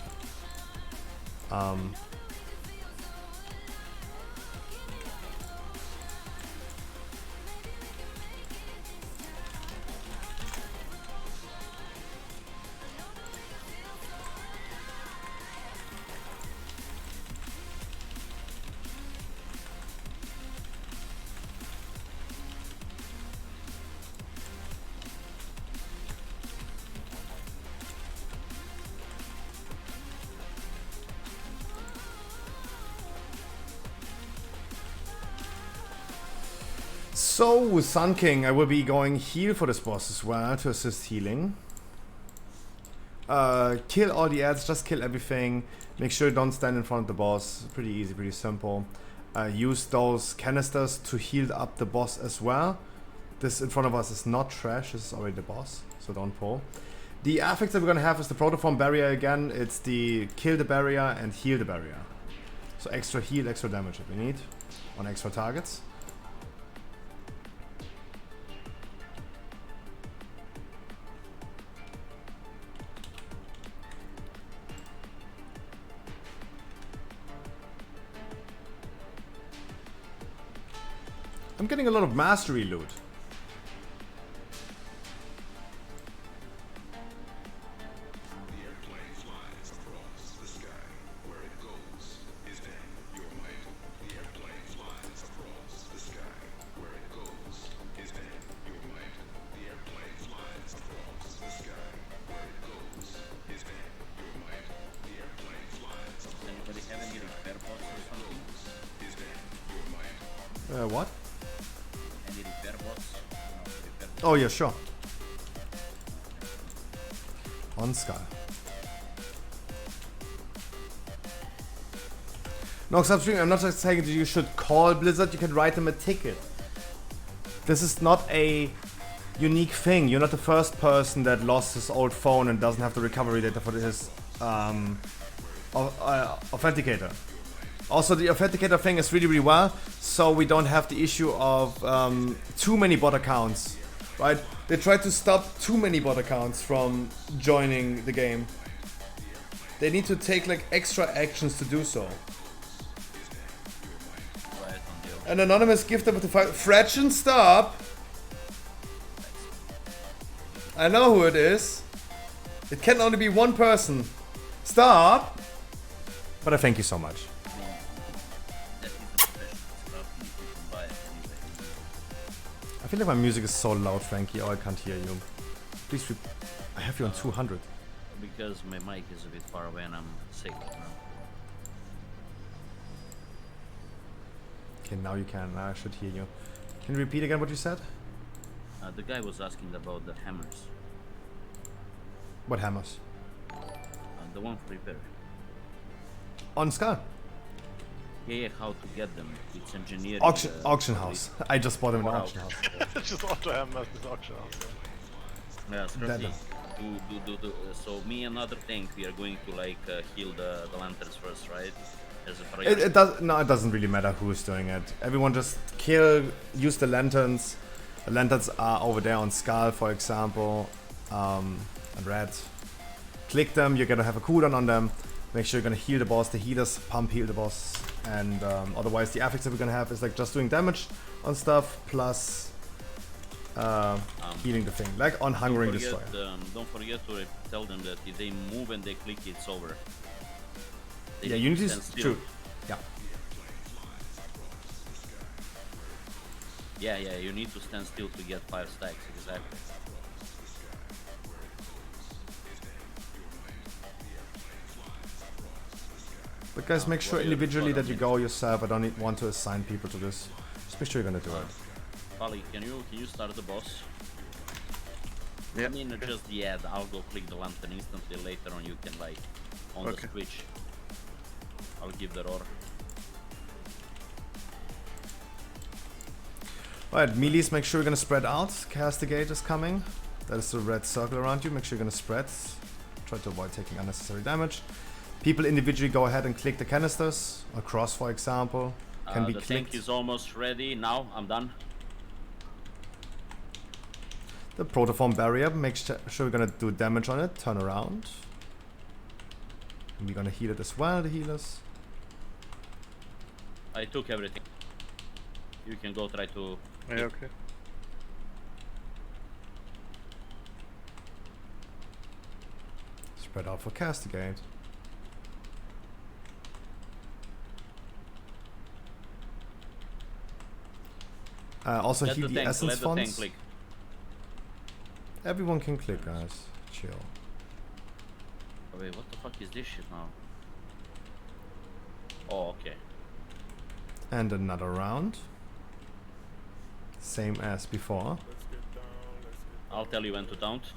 So, Sun King, I will be going heal for this boss as well to assist healing. Kill all the ads, just kill everything. Make sure you don't stand in front of the boss. Pretty easy, pretty simple. Use those canisters to heal up the boss as well. This in front of us is not trash, this is already the boss, so don't pull. The affix that we're gonna have is the protoform barrier again. It's the kill the barrier and heal the barrier. So extra heal, extra damage that we need on extra targets. I'm getting a lot of mastery loot. Anybody have any repair bots or something? What? Any repair bots? No, repair bots. Oh yeah, sure. On Skull. No, substream, I'm not just saying that you should call Blizzard, you can write them a ticket. This is not a unique thing. You're not the first person that lost his old phone and doesn't have the recovery data for his authenticator. Also, the authenticator thing is really, really well, so we don't have the issue of too many bot accounts, right? They try to stop too many bot accounts from joining the game. They need to take like extra actions to do so. An anonymous gifter with the fraction, stop! I know who it is. It can only be one person. Stop! But I thank you so much. I feel like my music is so loud, Frankie. Oh, I can't hear you. Please, I have you on 200. Because my mic is a bit far away and I'm sick. Okay, now you can. Now I should hear you. Can you repeat again what you said? The guy was asking about the hammers. What hammers? The one for repair. On Skull. Yeah, how to get them? It's engineering. Auction house. I just bought them in an auction house. Just auto hammer at this auction house. Yeah, scrappy. So me and another tank, we are going to like heal the lanterns first, right? As a priority. It doesn't really matter who's doing it. Everyone just use the lanterns. The lanterns are over there on Skull, for example, and Red. Click them, you're gonna have a cooldown on them. Make sure you're gonna heal the boss, the healers pump heal the boss, and otherwise the affix that we're gonna have is like just doing damage on stuff plus healing the thing, like on Hungering Destroyer. Don't forget to tell them that if they move and they click, it's over. Yeah, you need to true. Yeah. Yeah, you need to stand still to get 5 stacks, exactly. But guys, make sure individually that you go yourself. I don't want to assign people to this. Just make sure you're gonna do it. Polly, can you start the boss? Yeah. I mean, just I'll go click the lantern instantly. Later on, you can like on the switch. I'll give the roar. Alright, melees, make sure you're gonna spread out. Castigate is coming. That is the red circle around you. Make sure you're gonna spread. Try to avoid taking unnecessary damage. People individually go ahead and click the canisters. Across, for example. Can be the clicked. tank is almost ready. Now, I'm done. The protoform barrier. Make sure you're gonna do damage on it. Turn around. And we're gonna heal it as well, the healers. I took everything. You can go try to... Yeah, okay. Spread out for Castigate. Also Let heal the tank, essence let the tank fonts. click. Everyone can click, guys. Chill. Oh, wait, what the fuck is this shit now? Oh, okay. And another round. Same as before. I'll tell you when to taunt.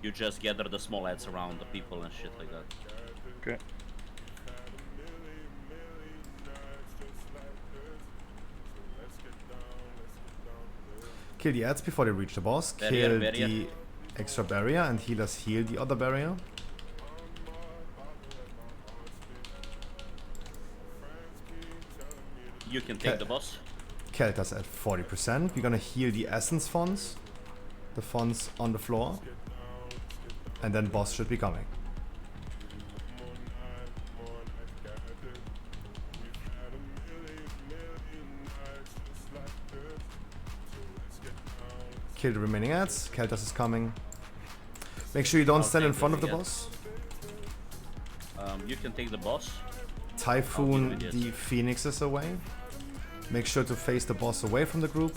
You just gather the small ads around the people and shit like that. Okay. Kill the ads before they reach the boss. Kill the extra barrier and healers heal the other barrier. You can take the boss. Kelta's at 40%. We're gonna heal the essence fonts. The fonts on the floor. And then boss should be coming. Kill the remaining ads. Keltas is coming. Make sure you don't stand in front of the boss. You can take the boss. Typhoon the phoenixes away. Make sure to face the boss away from the group.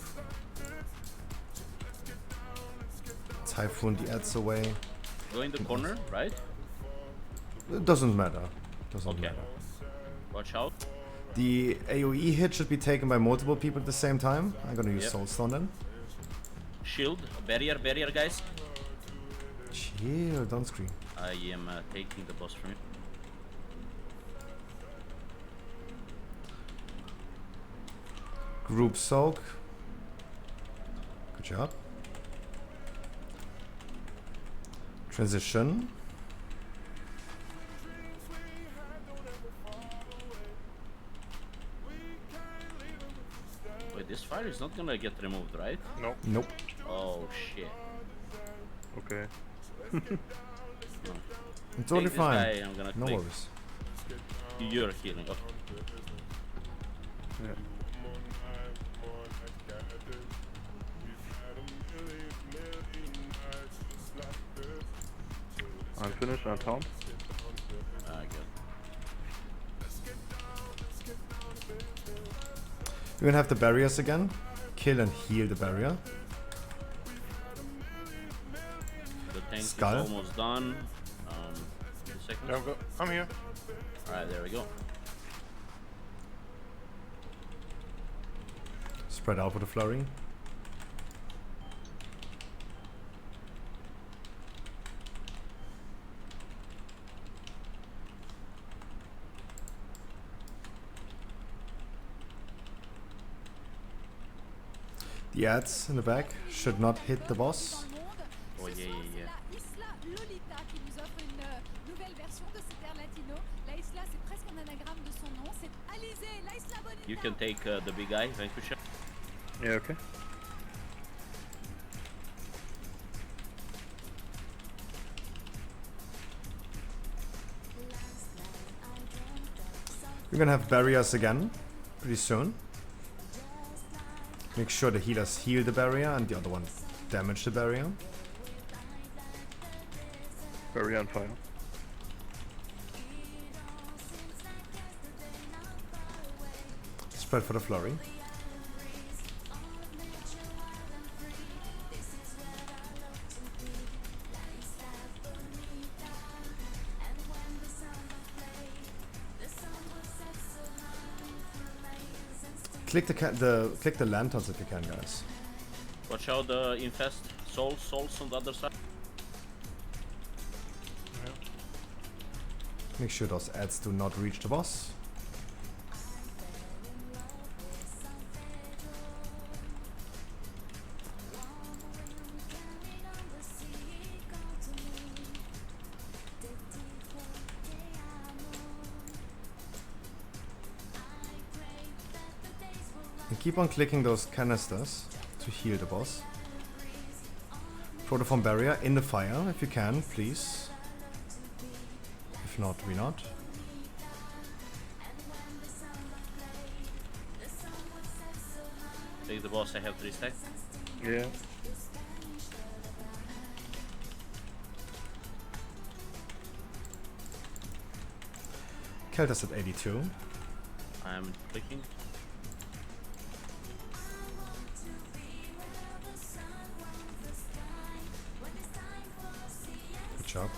Typhoon the ads away. Go in the corner, right? It doesn't matter. Doesn't matter. Watch out. The AoE hit should be taken by multiple people at the same time. I'm gonna use Soulstone then. Shield, barrier, guys. Chill, don't scream. I am taking the boss from you. Group soak. Good job. Transition. Wait, this fire is not gonna get removed, right? No. Nope. Oh shit. Okay. It's totally Take this fine. guy, I'm gonna No click. worries. You're healing. Okay. Yeah. I'm finished, I'm down. Good. We're gonna have the barriers again. Kill and heal the barrier. The tank Skull. is almost done. 2 seconds. Yeah, I'm here. Alright, there we go. Spread out with the flurry. The ads in the back should not hit the boss. Oh yeah. Isla Lolita qui nous offre une nouvelle version de cet air latino. La Isla, c'est presque un anagramme de son nom. C'est Alizé, la Isla Bonita. You can take the big guy, Vanquisher. Yeah, okay. We're gonna have barriers again pretty soon. Make sure the healers heal the barrier and the other one damage the barrier. Barrier on fire. Spread for the flurry. Click click the lanterns if you can, guys. Watch out the infest souls on the other side. Make sure those ads do not reach the boss. And keep on clicking those canisters to heal the boss. Protoform barrier in the fire if you can, please. If not, we not. Take the boss, I have 3 stacks. Yeah. Keltas at 82. I'm clicking. Good job.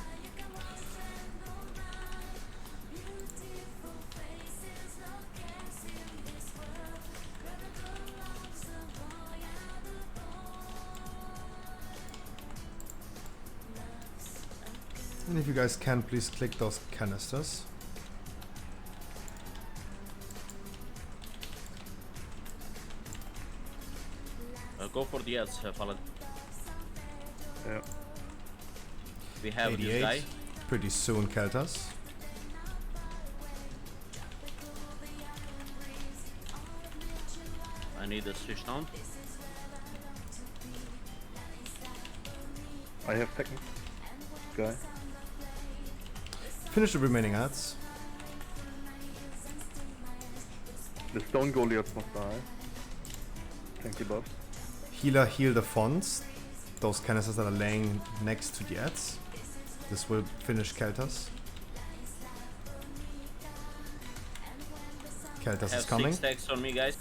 And if you guys can, please click those canisters. Go for the ads, Paladin. Yeah. We have 88. this guy. Pretty soon, Keltas. I need a switch down. I have technique. Guy. Finish the remaining ads. The stone Goliaths must die. Thank you, boss. Healer heal the fonts. those canisters that are laying next to the ads. This will finish Keltas. Keltas Have is coming. 6 stacks on me, guys.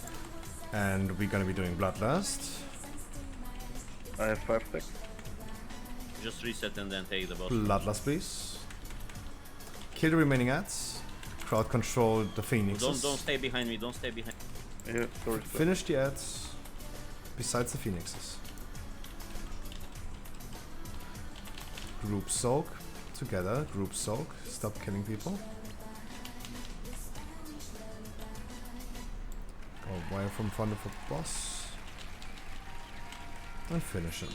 And we're gonna be doing Bloodlust. I have 5 stacks. Just reset and then take the boss. Bloodlust, please. Kill the remaining ads. Crowd control the phoenixes. Don't stay behind me. Don't stay behind. Yeah, sorry. Finish the ads. Besides the phoenixes. Group soak. Together. Group soak. Stop killing people. Go away from front of the boss. And finish him.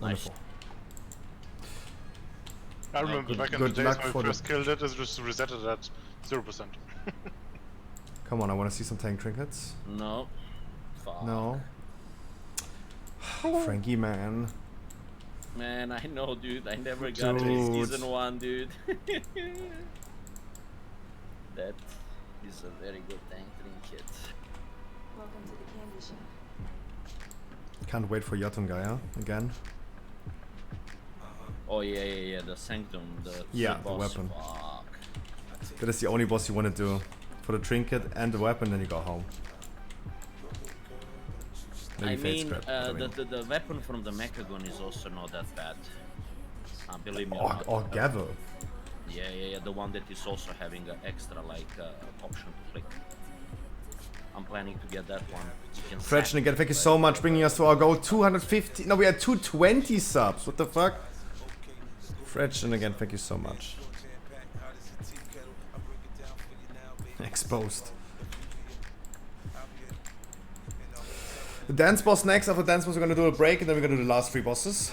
Wonderful. I remember back in the days when we first killed it just resetted at 0%. Come on, I want to see some tank trinkets. No. Fuck. No. Frankie, man. Man, I know, dude. I never got it in season 1, dude. That is a very good tank trinket. Welcome to the candy shop. Can't wait for Jotungaia again. Oh yeah, the Sanctum, the boss. The weapon. Fuck. That is the only boss you want to do. For the trinket and the weapon, then you go home. Maybe the weapon from the Mechagon is also not that bad. Believe me. Or Gavel. Yeah, the one that is also having an extra option to flick. I'm planning to get that one. Fretchen again, thank you so much, bringing us to our goal 250. No, we had 220 subs. What the fuck? Fretchen again, thank you so much. Exposed. The dance boss next. After dance boss, we're gonna do a break and then we're gonna do the last 3 bosses.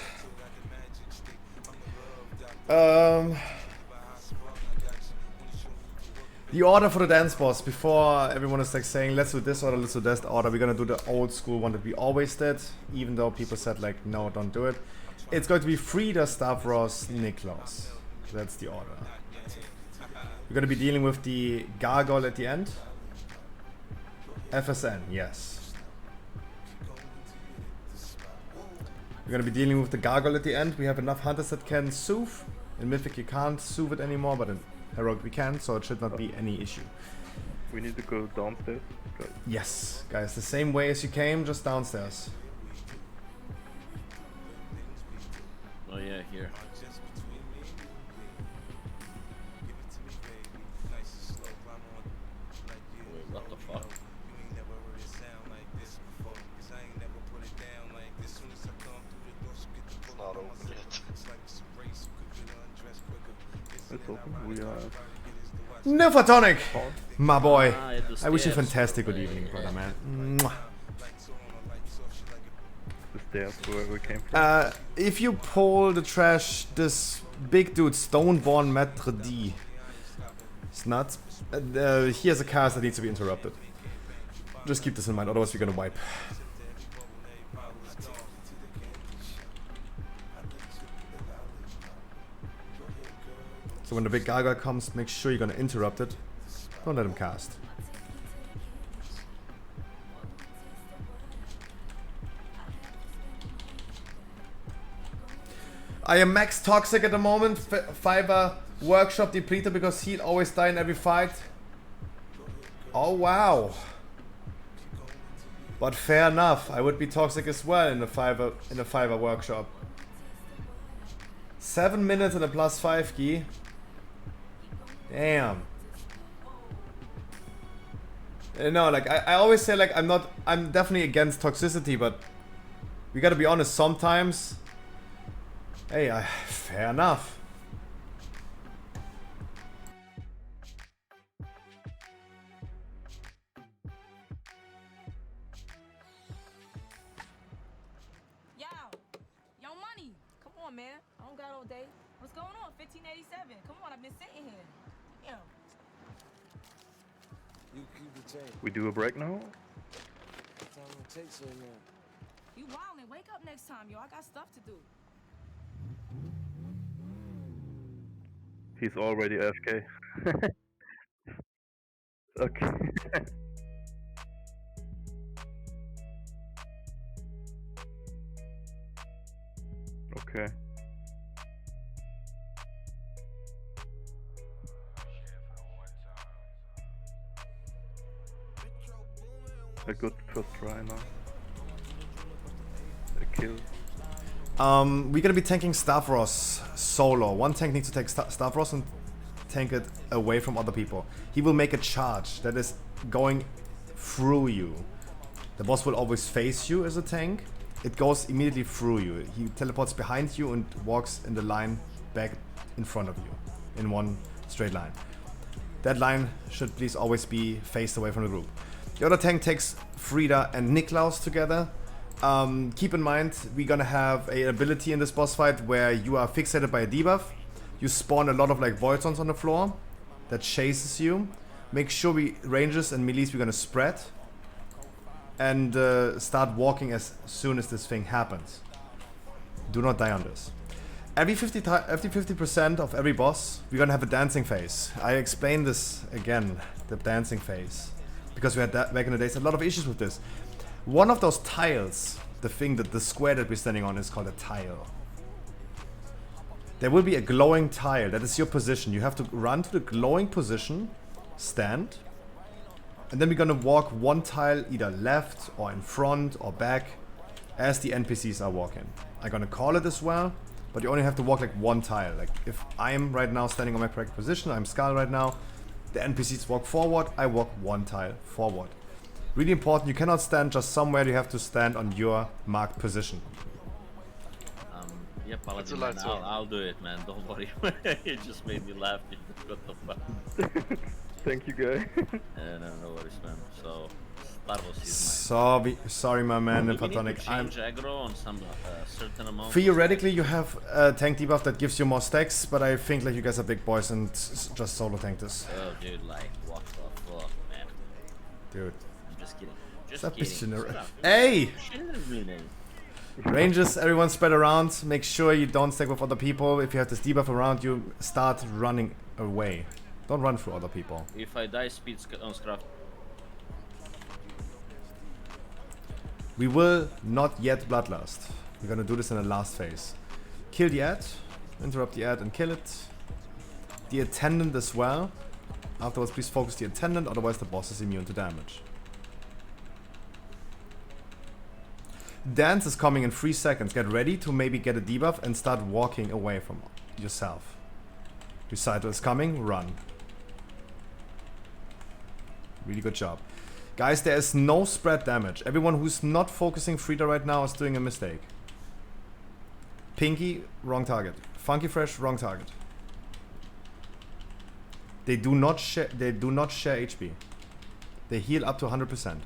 The order for the dance boss, before everyone is like saying let's do this order, let's do that order, we're gonna do the old school one that we always did, even though people said like no, don't do it. It's going to be Frida, Stavros, Niklas. That's the order. We're gonna be dealing with the gargoyle at the end. FSN, yes. We're gonna be dealing with the gargoyle at the end. We have enough hunters that can soothe. In Mythic you can't soothe it anymore, but in Heroic we can, so it should not be any issue. We need to go downstairs? Yes, guys, the same way as you came, just downstairs. Oh yeah, here. Wait, what the fuck? Not open yet. It's open. We are... Nymphatonic! My boy! I wish you a stairs. fantastic good evening, brother, man. Mwah. The stairs where we came from. If you pull the trash, this big dude, Stoneborn Maitre D, is nuts. He has a cast that needs to be interrupted. Just keep this in mind, otherwise we're gonna wipe. So when the big gargoyle comes, make sure you're gonna interrupt it. Don't let him cast. I am max toxic at the moment. Fiverr workshop depleter because he'd always die in every fight. Oh wow. But fair enough. I would be toxic as well in the Fiverr workshop. 7 minutes and a +5 key. Damn. No, like I always say like I'm definitely against toxicity, but we gotta be honest, sometimes hey, fair enough. Yo, money. Come on, man. I don't got all day. What's going on? 1587. Come on, I've been sitting here. Damn. You keep the change. We do a break now? What time it takes right now? You wildin'. Wake up next time, yo. I got stuff to do. He's already AFK. Okay. Okay. A good first try now. A kill. We're gonna be tanking Stavros solo. One tank needs to take Stavros and tank it away from other people. He will make a charge that is going through you. The boss will always face you as a tank. It goes immediately through you. He teleports behind you and walks in the line back in front of you in one straight line. That line should please always be faced away from the group. The other tank takes Frida and Niklaus together. Keep in mind, we're gonna have an ability in this boss fight where you are fixated by a debuff. You spawn a lot of like void zones on the floor that chases you. Make sure ranges and melees we're gonna spread and start walking as soon as this thing happens. Do not die on this. Every 50% of every boss, we're gonna have a dancing phase. I explained this again, the dancing phase, because we had that back in the days a lot of issues with this. One of those tiles, the square that we're standing on is called a tile. There will be a glowing tile, that is your position. You have to run to the glowing position, stand, and then we're gonna walk one tile either left or in front or back as the NPCs are walking. I'm gonna call it as well, but you only have to walk like one tile. Like if I'm right now standing on my correct position, I'm Skull right now, the NPCs walk forward, I walk one tile forward. Really important, you cannot stand just somewhere, you have to stand on your marked position. Yeah, Paladin, man, I'll do it, man, don't worry. It just made me laugh. What the fuck? Thank you, guy. No worries, man. So, Stavros is mine. Sorry, my man, Do we Platonic. need to change aggro on some certain amount? Theoretically, you have a tank debuff that gives you more stacks, but I think like you guys are big boys and just solo tank this. Oh, dude, like, what the fuck, man? Dude. I'm just kidding. Stop Just kidding. Hey! Ranges, everyone spread around. Make sure you don't stack with other people. If you have this debuff around you, start running away. Don't run through other people. If I die, speed on Scraft. We will not yet Bloodlust. We're gonna do this in the last phase. Kill the ad, interrupt the ad and kill it. The attendant as well. Afterwards, please focus the attendant, otherwise the boss is immune to damage. Dance is coming in 3 seconds. Get ready to maybe get a debuff and start walking away from yourself. Recital is coming, run. Really good job. Guys, there is no spread damage. Everyone who's not focusing Frida right now is doing a mistake. Pinky, wrong target. Funky Fresh, wrong target. They do not share HP. They heal up to 100%.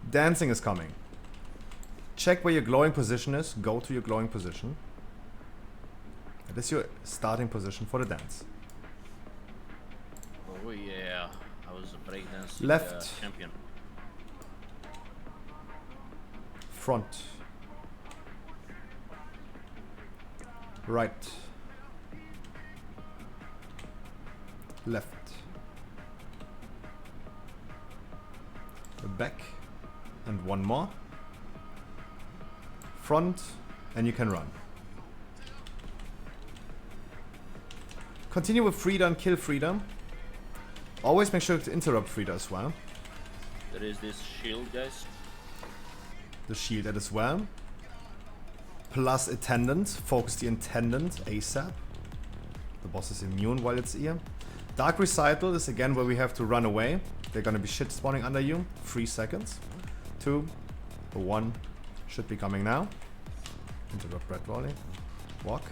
Dancing is coming. Check where your glowing position is. Go to your glowing position. That is your starting position for the dance. Oh yeah, I was a breakdance champion. Front. Right. Left. Back. And one more. Front. And you can run. Continue with Frida and kill Frida. Always make sure to interrupt Frida as well. There is this shield, guys. The shield as well. Plus attendant. Focus the attendant ASAP. The boss is immune while it's here. Dark Recital is again where we have to run away. They're gonna be shit spawning under you. 3 seconds. 2. 1. Should be coming now. Interrupt Red Volley. Walk.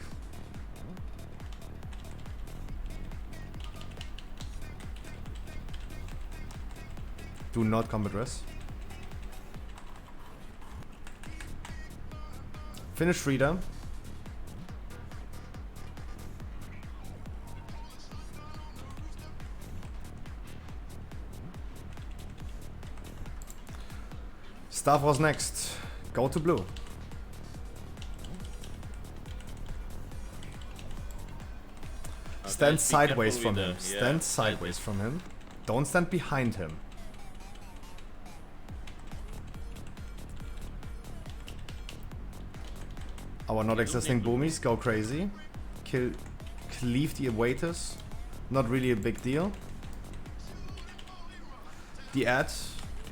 Do not combat res. Finish Frida. Staff was next. Go to blue. Stand sideways from him. Stand sideways from him. Don't stand behind him. Our not existing boomies go crazy. Cleave the awaiters. Not really a big deal. The ad,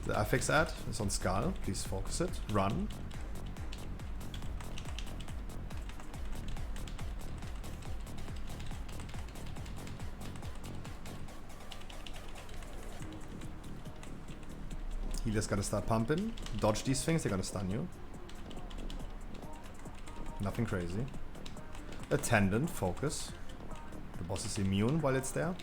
the affix ad, is on Skull. Please focus it. Run. Healer's gotta start pumping. Dodge these things, they're gonna stun you. Nothing crazy. Attendant, focus. The boss is immune while it's there.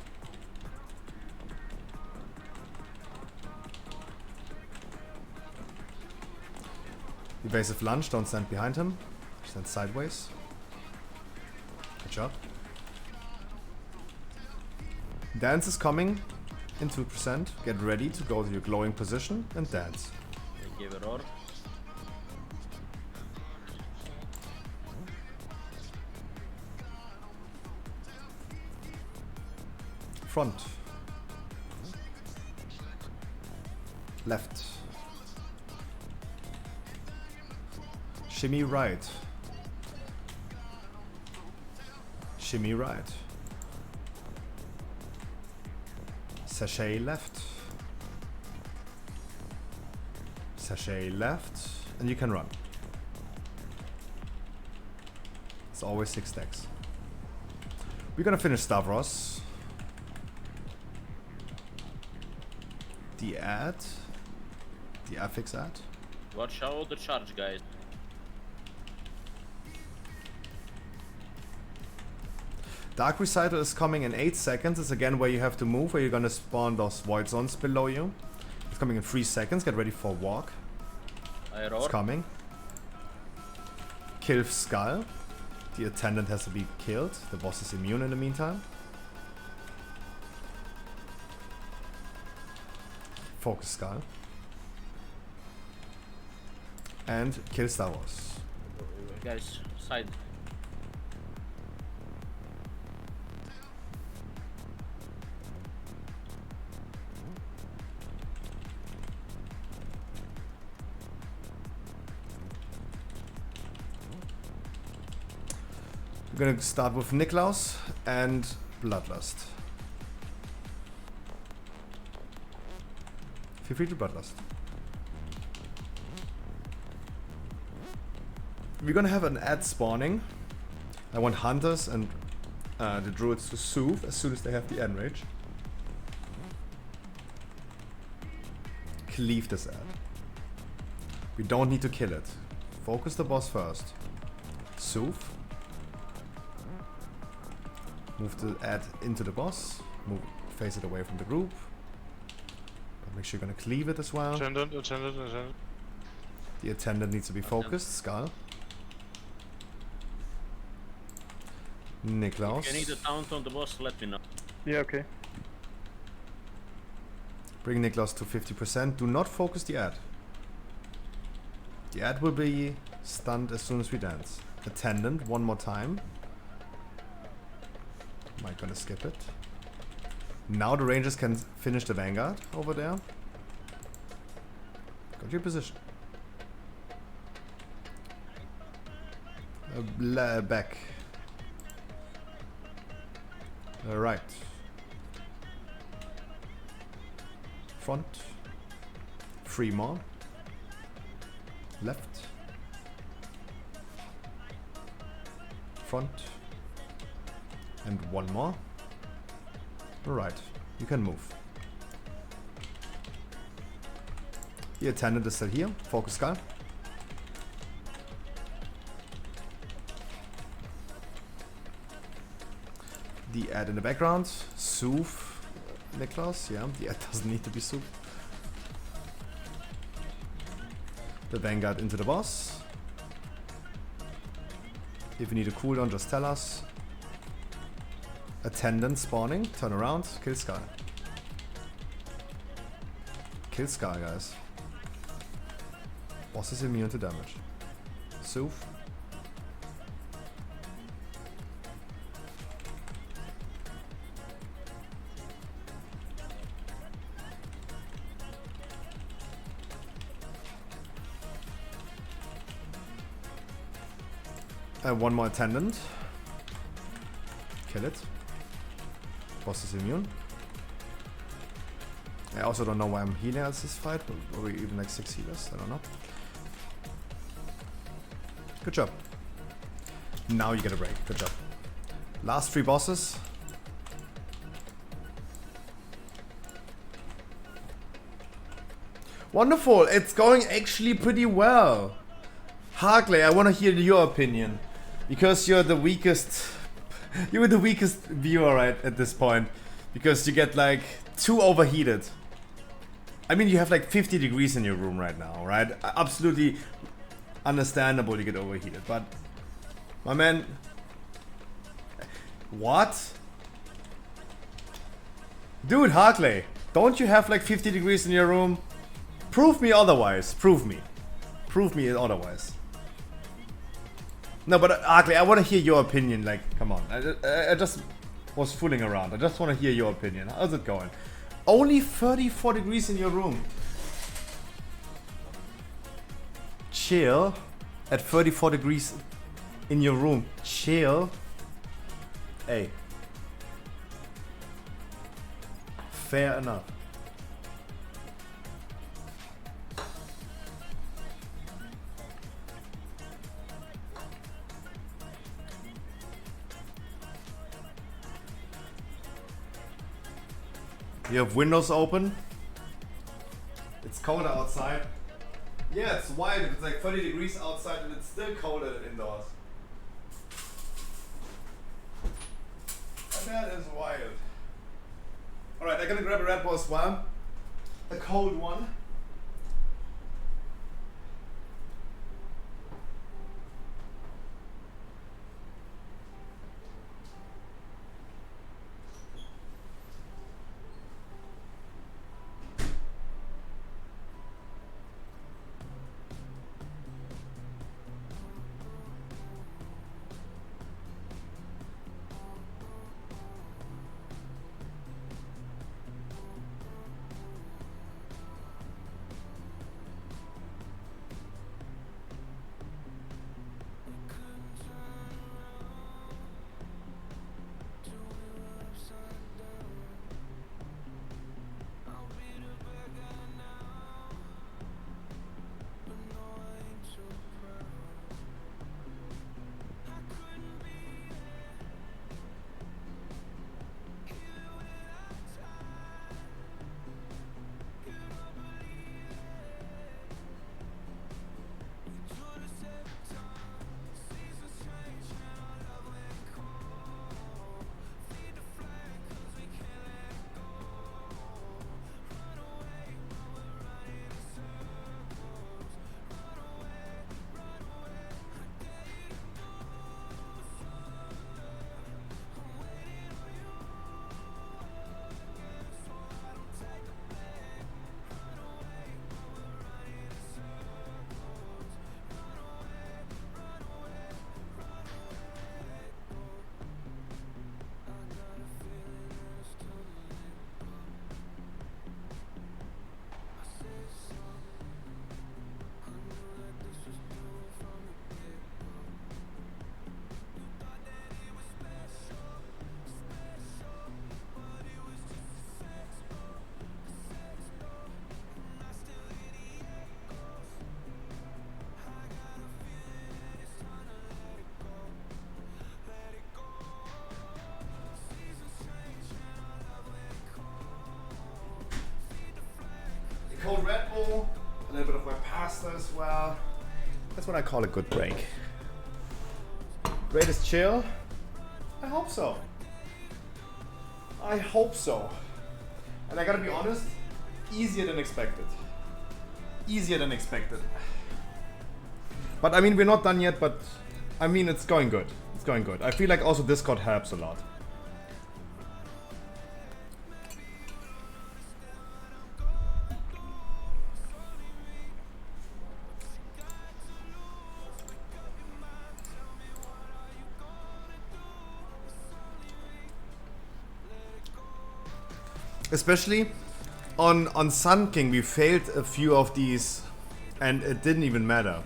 Evasive lunge, don't stand behind him. Stand sideways. Good job. Dance is coming in 2%. Get ready to go to your glowing position and dance. Give it all. Front. Left. Shimmy right. Shimmy right. Sachet left. Sachet left. And you can run. It's always 6 stacks. We're gonna finish Stavros. The ad. The affix ad. Watch out the charge, guys. Dark Recital is coming in 8 seconds. It's again where you have to move, where you're gonna spawn those void zones below you. It's coming in 3 seconds. Get ready for walk. It's coming. Kill Skull. The attendant has to be killed. The boss is immune in the meantime. Focus Skull. And kill Star Wars. Guys, side. We're gonna start with Niklaus and Bloodlust. Feel free to Bloodlust. We're gonna have an ad spawning. I want hunters and the druids to soothe as soon as they have the enrage. Cleave this ad. We don't need to kill it. Focus the boss first. Soothe. Move the ad into the boss. Face it away from the group. But make sure you're gonna cleave it as well. Attendant. The attendant needs to be focused. Skull. Niklaus. If you need a taunt on the boss, let me know. Yeah, okay. Bring Niklaus to 50%. Do not focus the ad. The ad will be stunned as soon as we dance. Attendant, one more time. Might gonna skip it. Now the rangers can finish the vanguard over there. Got your position. Back. Right. Front. 3 more. Left. Front. And 1 more. Alright, you can move. The attendant is still here. Focus Skull. The ad in the background. Soothe Niklaus. Yeah, the ad doesn't need to be soothed. The vanguard into the boss. If you need a cooldown, just tell us. Attendant spawning, turn around, kill Skull. Kill Skull, guys. Boss is immune to damage. Soothe. One more attendant. Kill it. Boss is immune. I also don't know why I'm healing at this fight. Were we even like 6 healers? I don't know. Good job. Now you get a break. Good job. Last 3 bosses. Wonderful. It's going actually pretty well. Harkley, I want to hear your opinion. Because you're the weakest... You're the weakest viewer right at this point. Because you get like too overheated. I mean, you have like 50 degrees in your room right now, right? Absolutely understandable you get overheated, but... My man... What? Dude, Harkley, don't you have like 50 degrees in your room? Prove me otherwise. Prove me. Prove me otherwise. No, but Harkley, I want to hear your opinion. Like, come on. I just was fooling around. I just want to hear your opinion. How's it going? Only 34 degrees in your room. Chill. At 34 degrees in your room. Chill. Hey. Fair enough. You have windows open. It's colder outside. Yeah, it's wild. It's like 30 degrees outside and it's still colder than indoors. And that is wild. Alright, I'm gonna grab a Red Bull as well. A cold one. Cold Red Bull, a little bit of my pasta as well. That's what I call a good break. Greatest chill? I hope so. I hope so. And I gotta be honest, easier than expected. Easier than expected. But I mean, we're not done yet, but I mean, it's going good. It's going good. I feel like also Discord helps a lot. Especially on Sun King, we failed a few of these and it didn't even matter.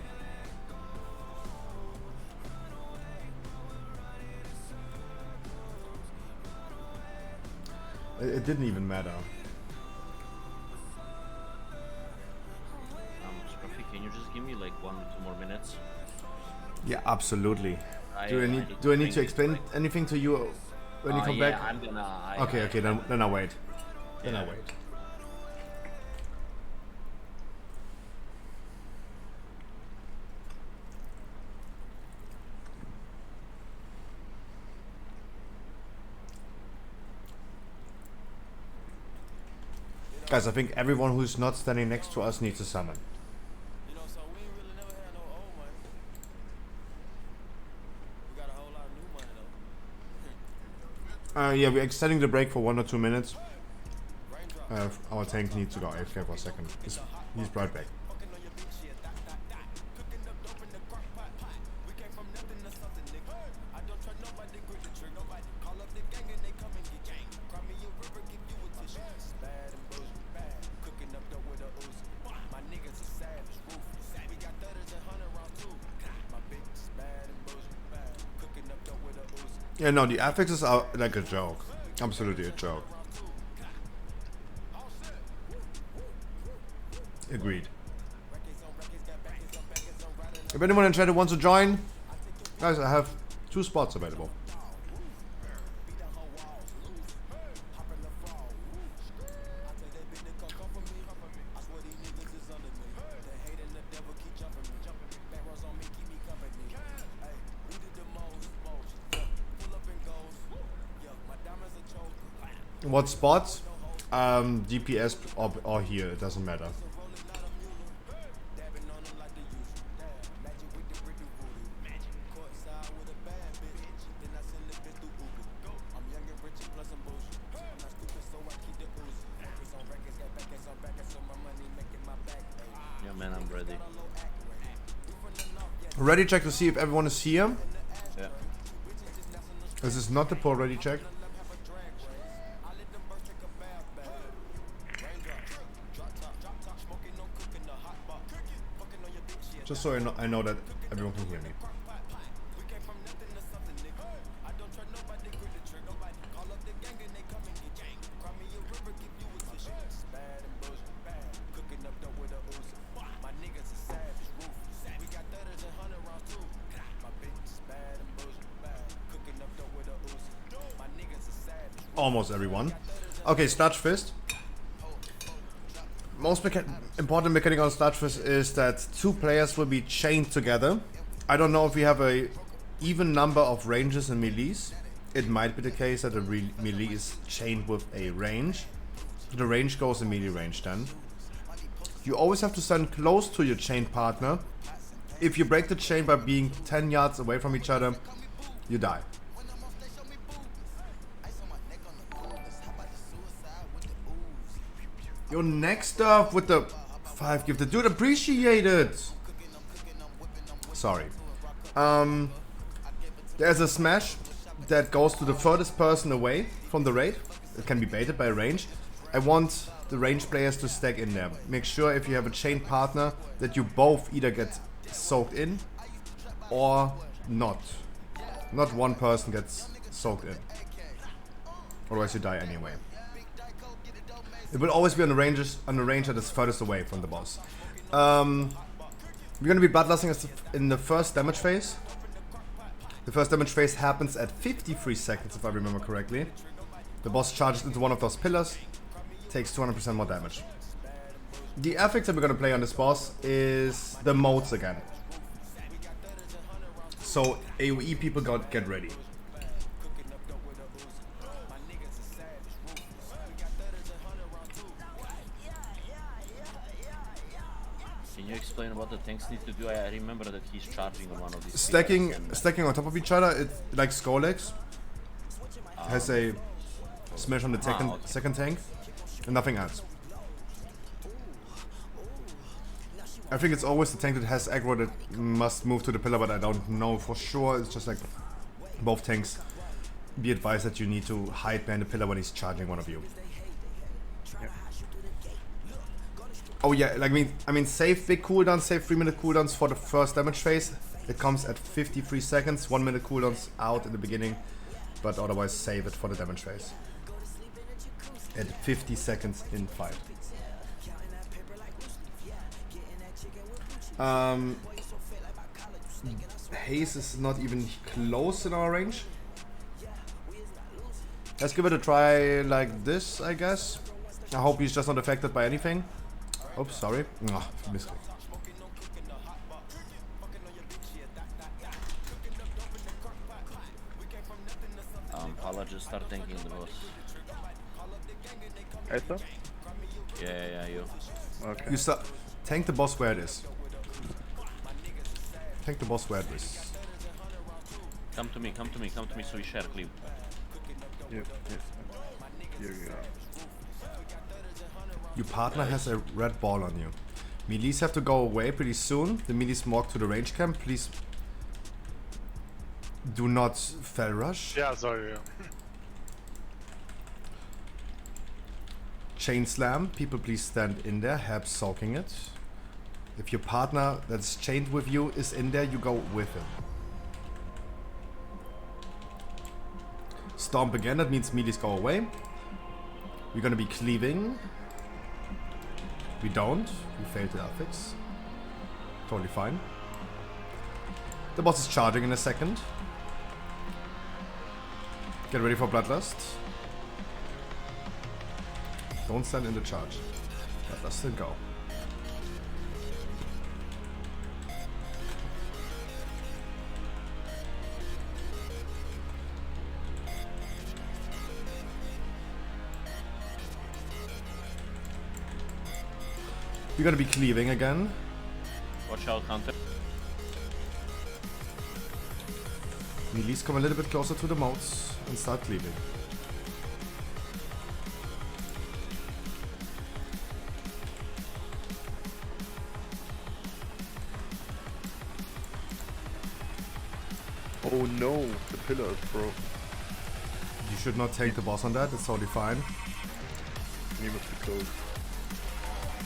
It didn't even matter. Scruffy, can you just give me like 1 or 2 more minutes? Yeah, absolutely. Do I need to explain anything to you when you come back? I'm gonna. Okay, then I'll wait. Then I'll wait. Guys, I think everyone who's not standing next to us needs to summon. Yeah, we're extending the break for 1 or 2 minutes. Our tank needs to go AFK for a second. He's right back. Yeah, no, the affixes are like a joke. Absolutely a joke. Agreed. If anyone in chat wants to join, guys, I have 2 spots available. What spots? DPS or here, it doesn't matter. Yeah, man, I'm ready. Ready check to see if everyone is here. Yeah. This is not the poll ready check. Just so I know that everyone can hear me. Almost everyone. Okay, Sludge Fist. Most important mechanic on Sludge Fist is that 2 players will be chained together. I don't know if we have a even number of ranges and melees. It might be the case that a melee is chained with a range. The range goes in melee range then. You always have to stand close to your chained partner. If you break the chain by being 10 yards away from each other, you die. Your next up with the 5 gifted. Dude, appreciate it. Sorry. There's a smash that goes to the furthest person away from the raid. It can be baited by range. I want the range players to stack in there. Make sure if you have a chained partner that you both either get soaked in or not. Not one person gets soaked in. Otherwise you die anyway. It will always be on the range that is furthest away from the boss. We're gonna be bloodlusting in the first damage phase. The first damage phase happens at 53 seconds, if I remember correctly. The boss charges into one of those pillars, takes 200% more damage. The affix that we're gonna play on this boss is the modes again. So AoE people get ready. Can you explain what the tanks need to do? I remember that he's charging on one of these. Stacking on top of each other, it's like Skolex. Has a smash on the second tank, and nothing else. I think it's always the tank that has aggro that must move to the pillar, but I don't know for sure. It's just like both tanks. Be advised that you need to hide behind the pillar when he's charging one of you. Yeah. Oh yeah, like I mean, save big cooldowns, save 3-minute cooldowns for the first damage phase. It comes at 53 seconds, 1-minute cooldowns out in the beginning, but otherwise save it for the damage phase. at 50 seconds in fight. Haze is not even close in our range. Let's give it a try like this, I guess. I hope he's just not affected by anything. Oops, sorry. Oh, missed. Pala, just start tanking the boss. Esther? Yeah, you. Okay. You start. Tank the boss where it is. Tank the boss where it is. Come to me, so we share clip. Yep. Here you are. Your partner has a red ball on you. Melees have to go away pretty soon. The melees walk to the range camp. Please do not fell rush. Yeah, sorry. Yeah. Chain slam. People please stand in there. Help soaking it. If your partner that's chained with you is in there, you go with him. Stomp again. That means melees go away. We're gonna be cleaving. We don't. We failed the affix. Totally fine. The boss is charging in a second. Get ready for Bloodlust. Don't stand in the charge. Bloodlust and go. We're gonna be cleaving again. Watch out, Hunter. Melees come a little bit closer to the moats and start cleaving. Oh no, the pillar is broken. You should not take the boss on that, it's totally fine. You must be close.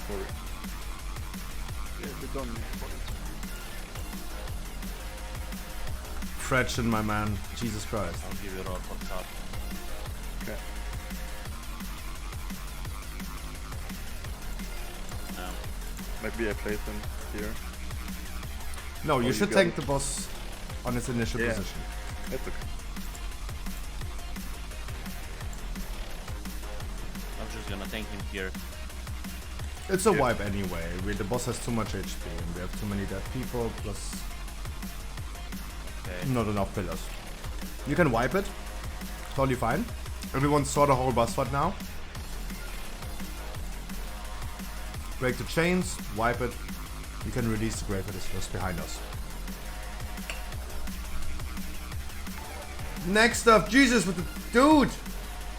Sorry. Yeah, we're done. Fretchen, my man. Jesus Christ. I'll give you a roll for top. Okay. Maybe I place him here. No, you you should got tank it. the boss on his initial Yeah. position. That's okay. I'm just gonna tank him here. It's a wipe anyway. The boss has too much HP and we have too many dead people, plus not enough pillars. You can wipe it. Totally fine. Everyone saw the whole boss fight now. Break the chains, wipe it. You can release the grave that is just behind us. Next up, Jesus with the dude.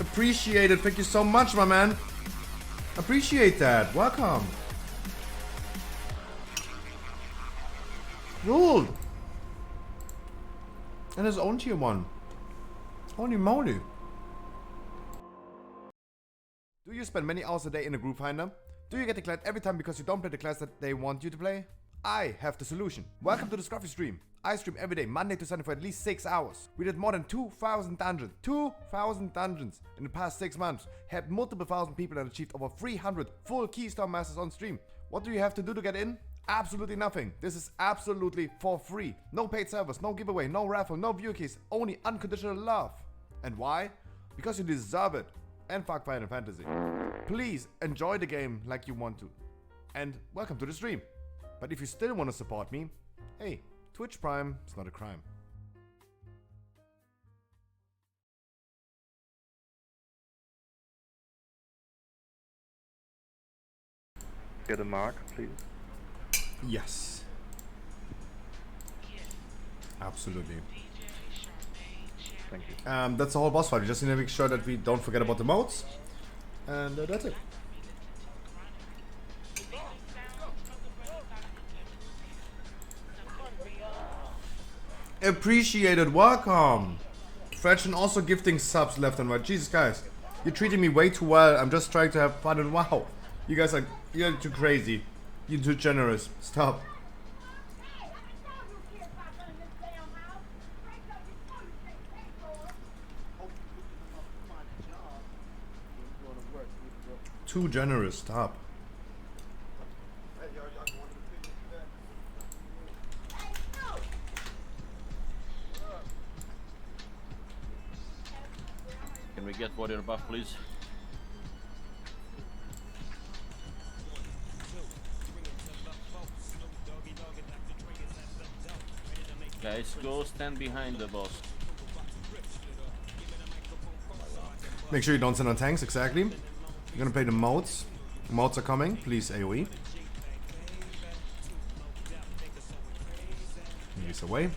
Appreciate it. Thank you so much, my man. Appreciate that. Welcome. Dude. And his own tier 1. Holy moly. Do you spend many hours a day in a group finder? Do you get declared every time because you don't play the class that they want you to play? I have the solution. Welcome to the Scruffy stream. I stream every day, Monday to Sunday for at least 6 hours. We did more than 2,000 dungeons. 2,000 dungeons in the past 6 months. Helped multiple thousand people and achieved over 300 full Keystone Masters on stream. What do you have to do to get in? Absolutely nothing. This is absolutely for free. No paid servers, no giveaway, no raffle, no viewer keys, only unconditional love. And why? Because you deserve it. And fuck Final Fantasy. Please enjoy the game like you want to. And welcome to the stream. But if you still want to support me, hey, Twitch Prime is not a crime. Get a mark, please. Yes. Absolutely. Thank you. That's the whole boss fight. We just need to make sure that we don't forget about the modes. And that's it. Appreciated. Welcome. Fretchen also gifting subs left and right. Jesus, guys. You're treating me way too well. I'm just trying to have fun and wow. You guys are, you're too crazy. You're too generous. Stop. too generous. Stop. Can we get warrior buff, please? Guys, go stand behind the boss. Make sure you don't send on tanks, exactly. You're gonna play the modes. Modes are coming, please AoE. Move these away.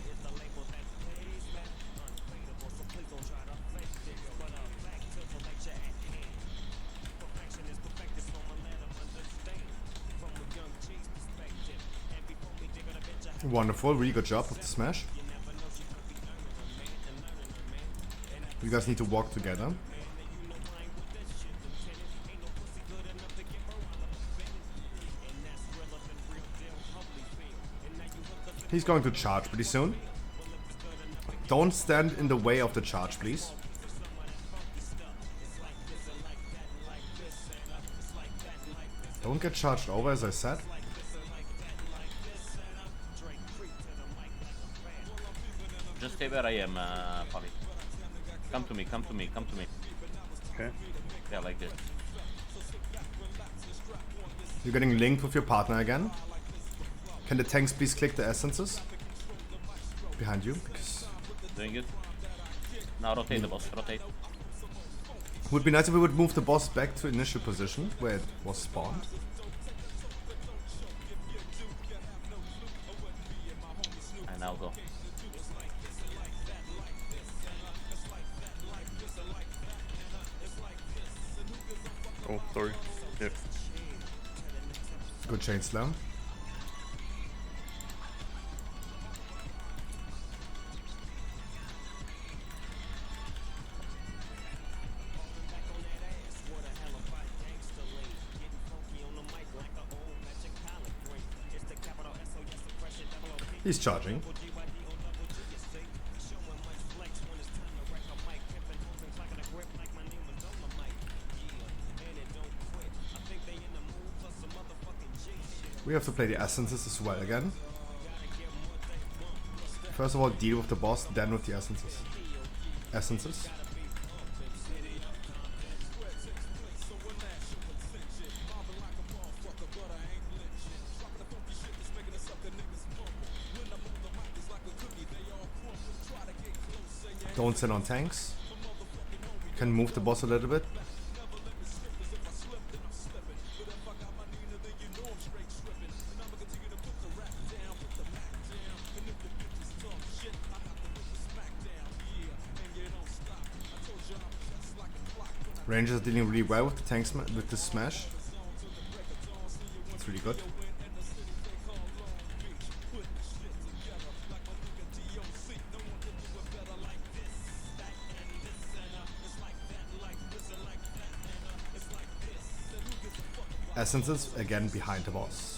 Wonderful, really good job of the smash. You guys need to walk together. He's going to charge pretty soon. Don't stand in the way of the charge, please. Don't get charged over, as I said. Just stay where I am, Pavi. Come to me, come to me, come to me. Okay. Yeah, like this. You're getting linked with your partner again. Can the tanks please click the essences? Behind you, because... Doing it. Now rotate the boss, rotate. Would be nice if we would move the boss back to initial position, where it was spawned. And now go. Oh, sorry. Yeah. Good chain slam. He's charging. We have to play the essences as well again. First of all, deal with the boss, then with the essences. Essences. Don't sit on tanks. Can move the boss a little bit. Rangers are dealing really well with the tanks with the smash. It's really good. Essences again behind the boss.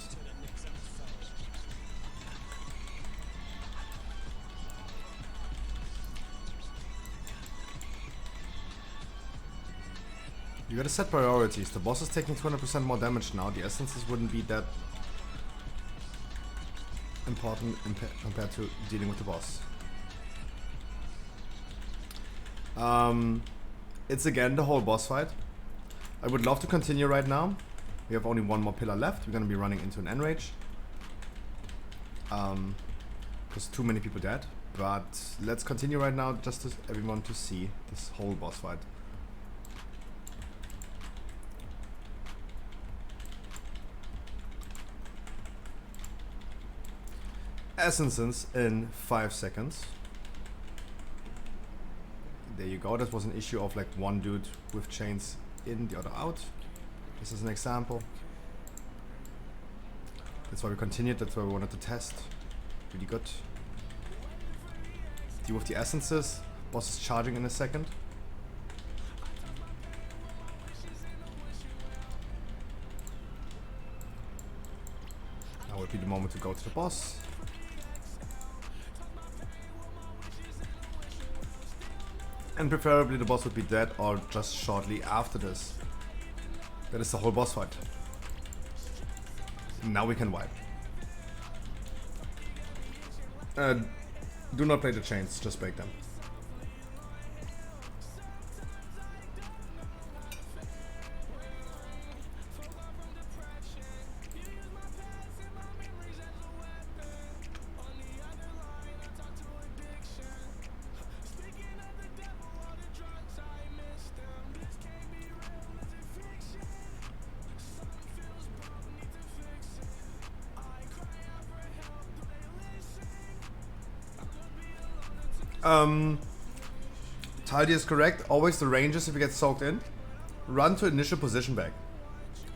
You gotta set priorities. The boss is taking 200% more damage now. The essences wouldn't be that important compared to dealing with the boss. It's again the whole boss fight. I would love to continue right now. We have only one more pillar left. We're gonna be running into an enrage. Because too many people dead. But let's continue right now just to everyone to see this whole boss fight. Essences in 5 seconds. There you go. That was an issue of like one dude with chains in, the other out. This is an example. That's why we continued. That's why we wanted to test. Really good. Deal with the essences. Boss is charging in a second. Now would be the moment to go to the boss. And preferably the boss would be dead or just shortly after this. That is the whole boss fight. Now we can wipe. Do not play the chains, just break them. Taldi is correct. Always the ranges if you get soaked in. Run to initial position back.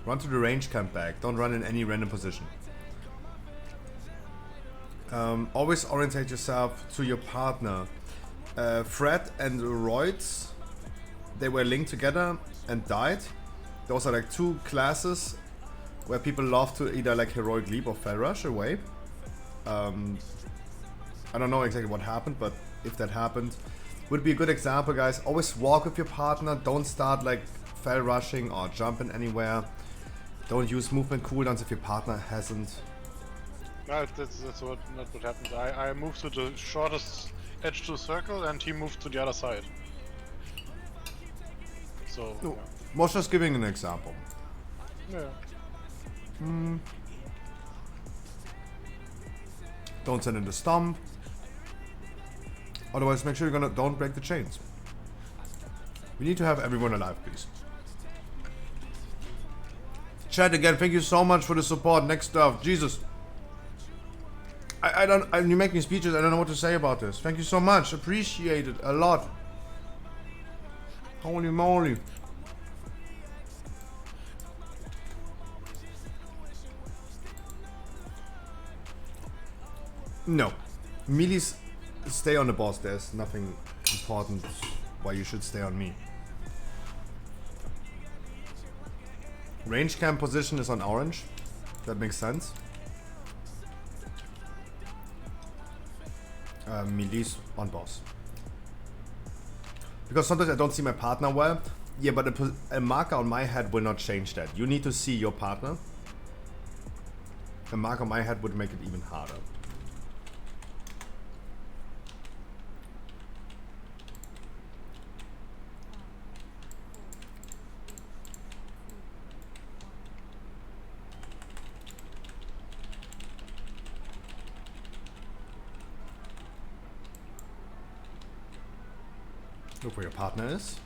Run to the range camp back. Don't run in any random position. Always orientate yourself to your partner. Fred and Royds, they were linked together and died. Those are like two classes where people love to either like heroic leap or fell rush away. I don't know exactly what happened, but if that happened, would be a good example, guys. Always walk with your partner. Don't start like fell rushing or jumping anywhere. Don't use movement cooldowns if your partner hasn't. No, that's not what happened. I moved to the shortest edge to circle and he moved to the other side. So... No, was just giving an example. Yeah. Don't send in the stomp. Otherwise, make sure you're gonna don't break the chains. We need to have everyone alive, please. Chat again, thank you so much for the support. Next stuff, Jesus. You make me speeches. I don't know what to say about this. Thank you so much. Appreciate it a lot. Holy moly. No. Melees stay on the boss. There's nothing important why you should stay on me. Range camp position is on orange. That makes sense. Melees on boss. Because sometimes I don't see my partner well. Yeah, but a marker on my head will not change that. You need to see your partner. A marker on my head would make it even harder. Look where your partner is.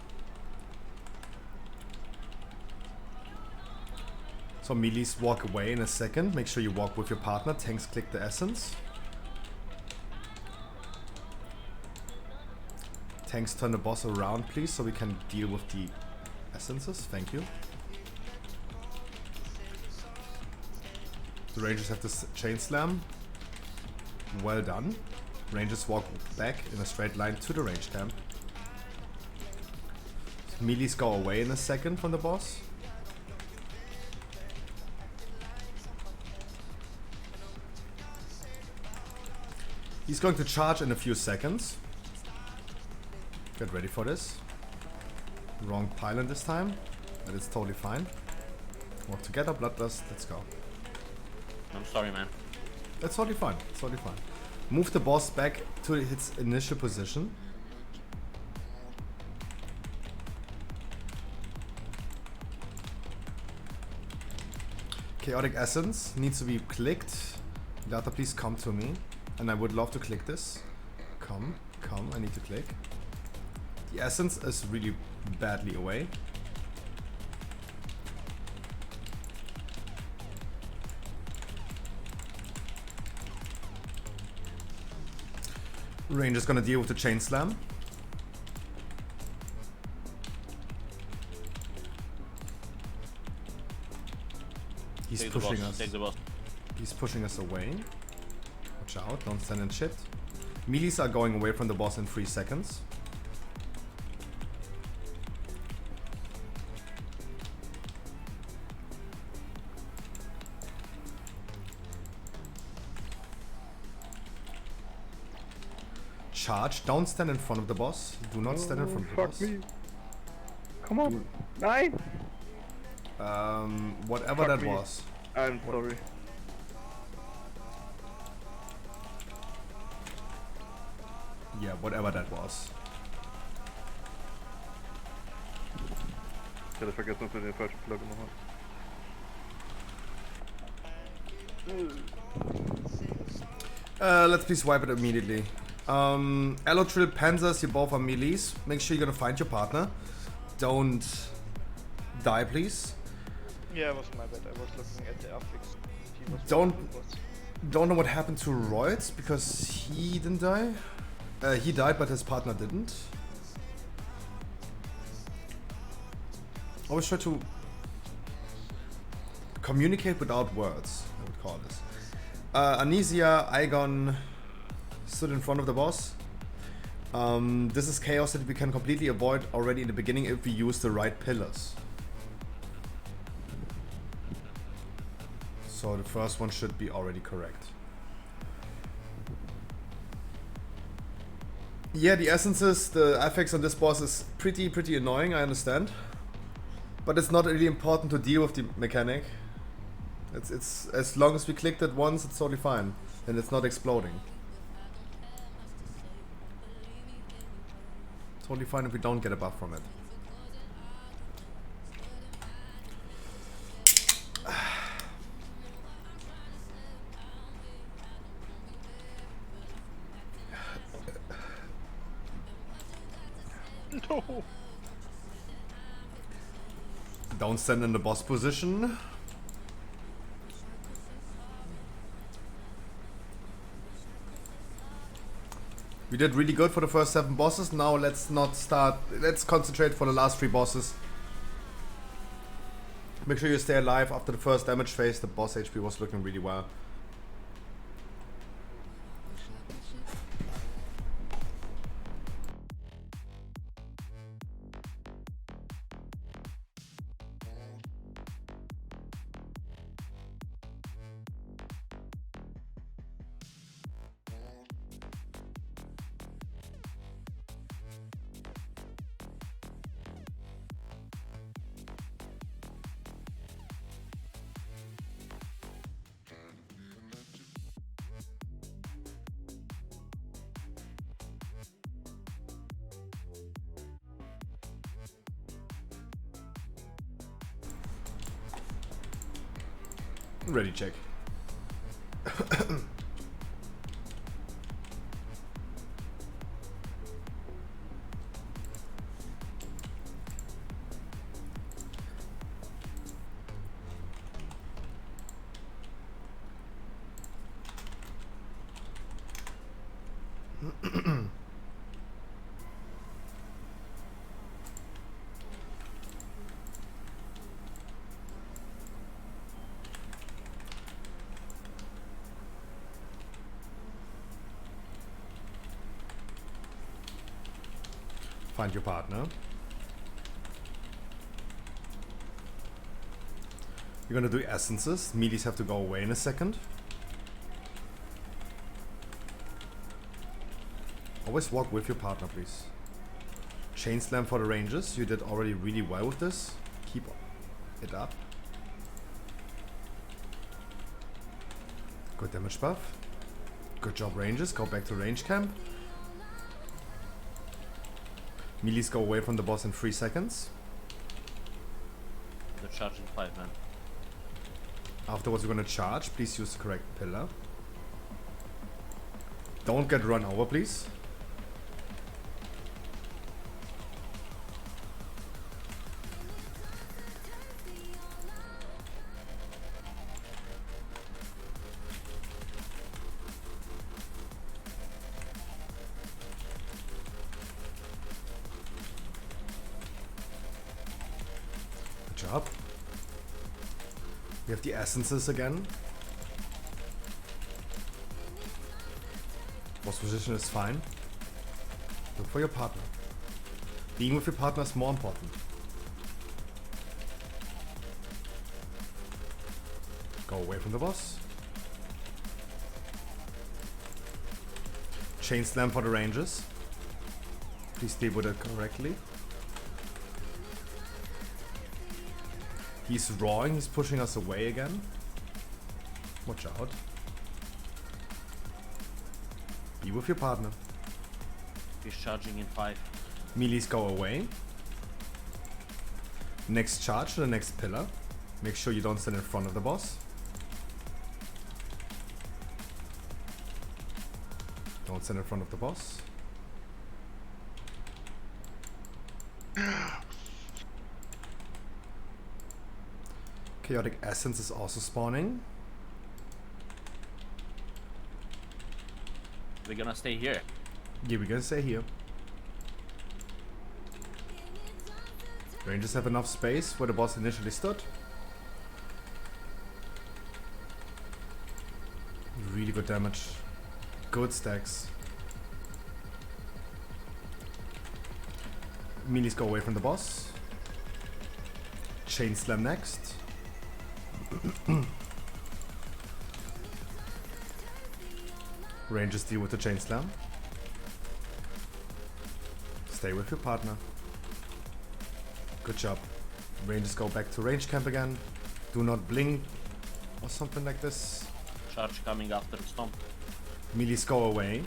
So melees walk away in a second. Make sure you walk with your partner. Tanks click the essence. Tanks turn the boss around, please, so we can deal with the essences. Thank you. The rangers have the chain slam. Well done. Rangers walk back in a straight line to the range camp. Melees go away in a second from the boss. He's going to charge in a few seconds. Get ready for this. Wrong pylon this time, but it's totally fine. Walk together, bloodlust, let's go. I'm sorry, man. That's totally fine, it's totally fine. Move the boss back to its initial position. Chaotic Essence needs to be clicked. Data, please come to me. And I would love to click this. Come, I need to click. The Essence is really badly away. Ranger's gonna deal with the chain slam. He's pushing us. Take the boss. He's pushing us away. Watch out, don't stand in shit. Melees are going away from the boss in 3 seconds. Charge, don't stand in front of the boss. Do not stand in front of the boss. Me. Come on. Nein! Whatever Fuck that me. was. I'm sorry. Yeah, whatever that was. Ich hatte vergessen, dass wir den falschen Fehler gemacht haben. Let's please wipe it immediately. Elotril, Panzers, you both are melees. Make sure you're gonna find your partner. Don't die, please. Yeah, it was my bad. I was looking at the affix. He was Don't know what happened to Royds because he didn't die. He died, but his partner didn't. Always try to communicate without words, I would call this. Anesia, Igon stood in front of the boss. This is chaos that we can completely avoid already in the beginning if we use the right pillars. So the first one should be already correct. Yeah, the essences, the affix on this boss is pretty annoying, I understand. But it's not really important to deal with the mechanic. It's as long as we clicked it once, it's totally fine. And it's not exploding. Totally fine if we don't get a buff from it. No. Don't stand in the boss position. We did really good for the first 7 bosses. Now let's concentrate for the last 3 bosses. Make sure you stay alive after the first damage phase. The boss HP was looking really well. Ready check. Find your partner. You're gonna do essences. Meaties have to go away in a second. Always walk with your partner, please. Chain slam for the ranges. You did already really well with this. Keep it up. Good damage buff. Good job, ranges. Go back to range camp. Melees go away from the boss in 3 seconds. The charging 5 man. Afterwards we're gonna charge. Please use the correct pillar. Don't get run over, please. Good job. We have the essences again. Boss position is fine. Look for your partner. Being with your partner is more important. Go away from the boss. Chain slam for the ranges. Please deal with it correctly. He's rawing, he's pushing us away again. Watch out. Be with your partner. He's charging in 5. Melees go away. Next charge to the next pillar. Make sure you don't stand in front of the boss. Don't stand in front of the boss. Chaotic Essence is also spawning. We're gonna stay here. Yeah, we're gonna stay here. Rangers have enough space where the boss initially stood. Really good damage. Good stacks. Melees go away from the boss. Chain Slam next. Rangers deal with the Chain Slam. Stay with your partner. Good job. Rangers go back to range camp again. Do not blink or something like this. Charge coming after the stomp. Melees go away.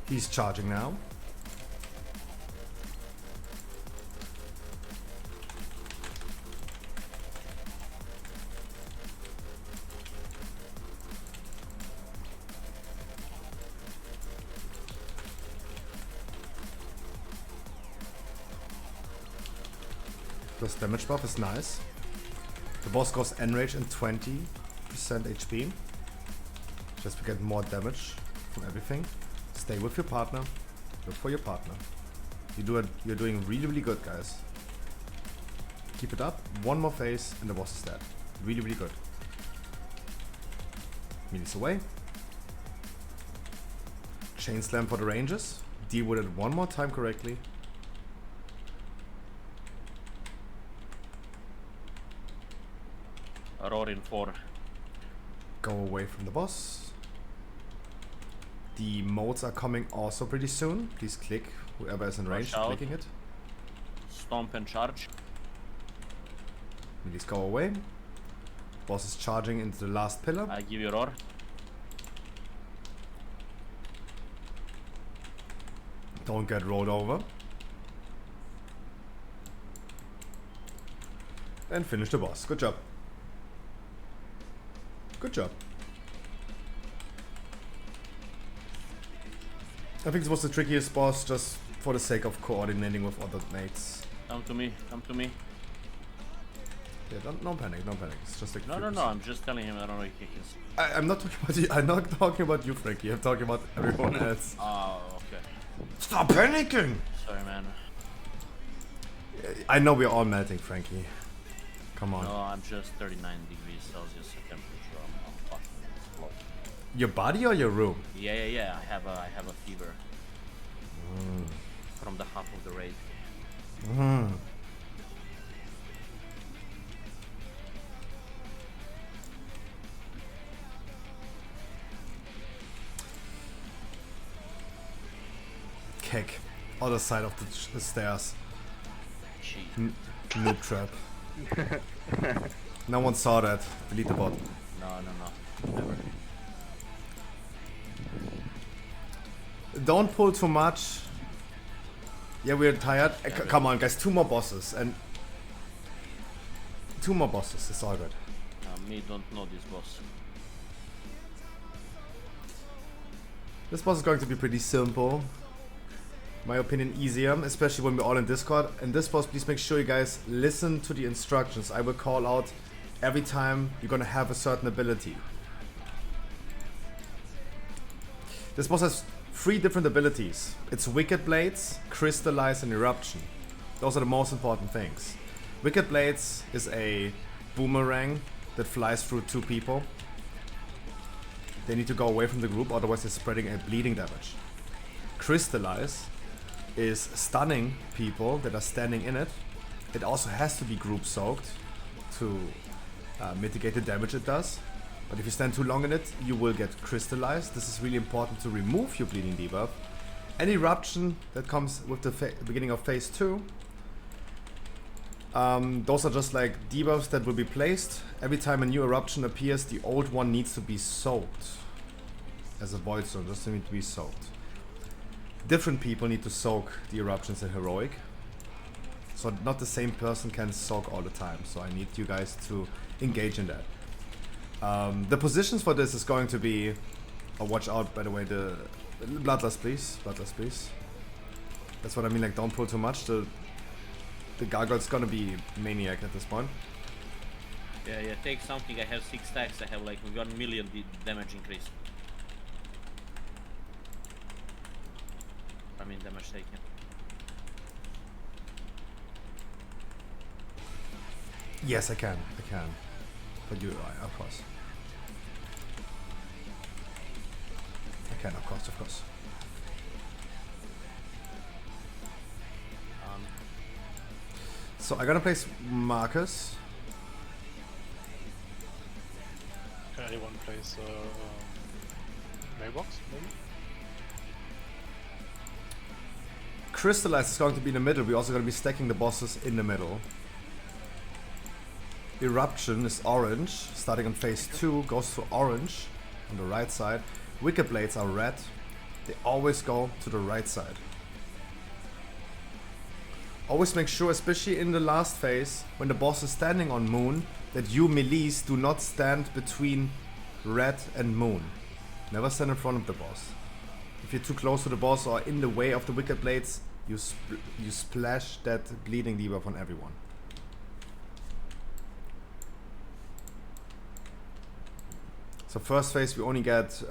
He's charging now. Plus damage buff is nice. The boss goes enrage and 20% HP. Just to get more damage from everything. Stay with your partner. Look for your partner. You're doing really, really good, guys. Keep it up. One more phase and the boss is dead. Really, really good. Melees away. Chain Slam for the Rangers. Deal with it one more time correctly. Roar in 4. Go away from the boss. The modes are coming also pretty soon. Please click whoever is in range, clicking it. Stomp and charge. Melees go away. Boss is charging into the last pillar. I give you roar. Don't get rolled over. And finish the boss. Good job. Good job. I think this was the trickiest boss just for the sake of coordinating with other mates. Come to me, come to me. Yeah, don't panic, don't panic. It's just like No, I'm just telling him I don't know if he can. I'm not talking about you. I'm not talking about you, Frankie. I'm talking about everyone else. Oh, okay. Stop panicking! Sorry, man. I know we're all melting, Frankie. Come on. No, I'm just 39 degrees Celsius temperature. I'm fucking explode. Your body or your room? Yeah. I have a fever. From the half of the raid. Kick. Other side of the stairs. Noob trap. No one saw that. Delete the bot. No. Never. Don't pull too much. Yeah, we're tired. Come on, guys. 2 more bosses. And 2 more bosses. It's all good. Me don't know this boss. This boss is going to be pretty simple. My opinion, easier, especially when we're all in Discord. And this boss, please make sure you guys listen to the instructions. I will call out every time you're gonna have a certain ability. This boss has 3 different abilities. It's Wicked Blades, Crystallize, and Eruption. Those are the most important things. Wicked Blades is a boomerang that flies through 2 people. They need to go away from the group, otherwise they're spreading a bleeding damage. Crystallize is stunning people that are standing in it. It also has to be group soaked to mitigate the damage it does. But if you stand too long in it, you will get crystallized. This is really important to remove your bleeding debuff. Any eruption that comes with the beginning of phase 2, those are just like debuffs that will be placed. Every time a new eruption appears, the old one needs to be soaked. As a void zone, just need to be soaked. Different people need to soak the eruptions in heroic. So not the same person can soak all the time. So I need you guys to engage in that. The positions for this is going to be... Oh, watch out, by the way, the... Bloodlust, please. Bloodlust, please. That's what I mean, like, don't pull too much. The gargoyle's gonna be maniac at this point. Yeah, yeah, take something. I have 6 stacks. I have like 1 million damage increase. I mean, damage taken. Yes, I can. But you, of course. I can, of course. So I'm gonna place Marcus. Can anyone place mailbox, maybe? Crystallize is going to be in the middle. We're also going to be stacking the bosses in the middle. Eruption is orange. Starting on phase 2, goes to orange on the right side. Wicked Blades are red. They always go to the right side. Always make sure, especially in the last phase, when the boss is standing on Moon, that you melees do not stand between red and Moon. Never stand in front of the boss. If you're too close to the boss or in the way of the Wicked Blades, you splash that bleeding debuff on everyone. So first phase we only get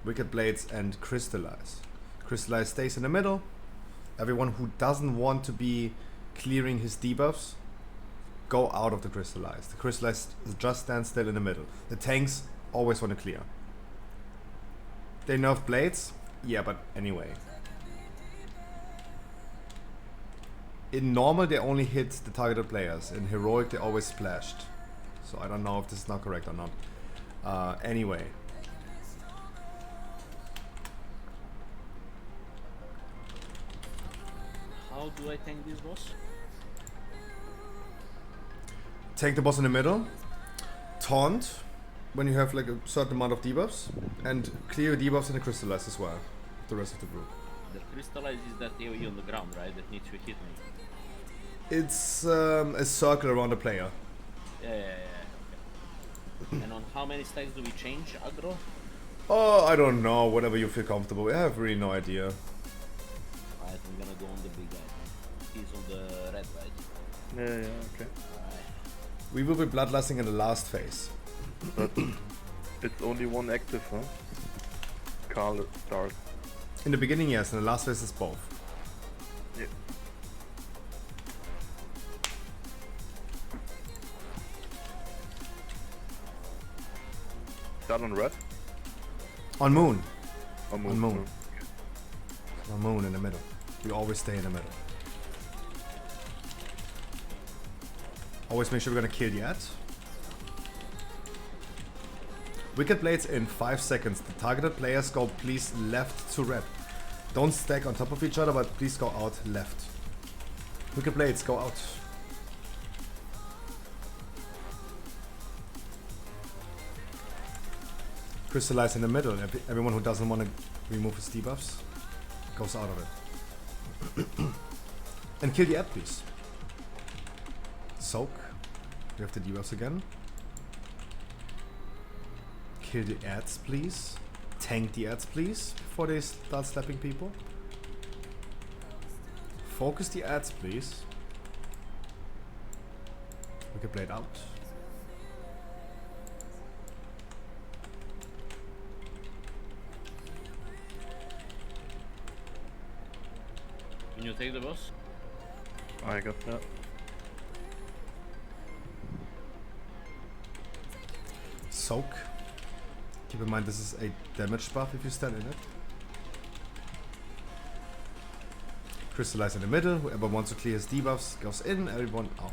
Wicked Blades and Crystallize. Crystallize stays in the middle. Everyone who doesn't want to be clearing his debuffs, go out of the Crystallize. The Crystallize just stands still in the middle. The tanks always want to clear. They nerf Blades? Yeah, but anyway. In normal they only hit the targeted players. In heroic they always splashed. So I don't know if this is not correct or not. Anyway. How do I tank this boss? Tank the boss in the middle. Taunt when you have like a certain amount of debuffs. And clear debuffs in the Crystallize as well. The rest of the group. The Crystallize is that AoE on the ground, right? That needs to hit me. It's a circle around the player. Yeah, okay. And on how many stacks do we change aggro? Oh, I don't know. Whatever you feel comfortable. I have really no idea. Alright, I'm gonna go on the big guy. He's on the red, right? Yeah, okay. Alright. We will be bloodlusting in the last phase. But it's only one active, huh? Carl Dark. In the beginning, yes. In the last phase, it's both. Yeah. That on red? On Moon. On Moon. On Moon. On Moon in the middle. We always stay in the middle. Always make sure we're gonna kill the ads. Wicked Blades in 5 seconds. The targeted players go please left to red. Don't stack on top of each other, but please go out left. Wicked Blades, go out. Crystallize in the middle. Everyone who doesn't want to remove his debuffs goes out of it. And kill the ad, please. Soak. We have the debuffs again. Kill the ads, please. Tank the ads, please, before they start slapping people. Focus the ads, please. We can play it out. Can you take the boss? I got that. Soak. Keep in mind this is a damage buff if you stand in it. Crystallize in the middle. Whoever wants to clear his debuffs goes in, everyone out.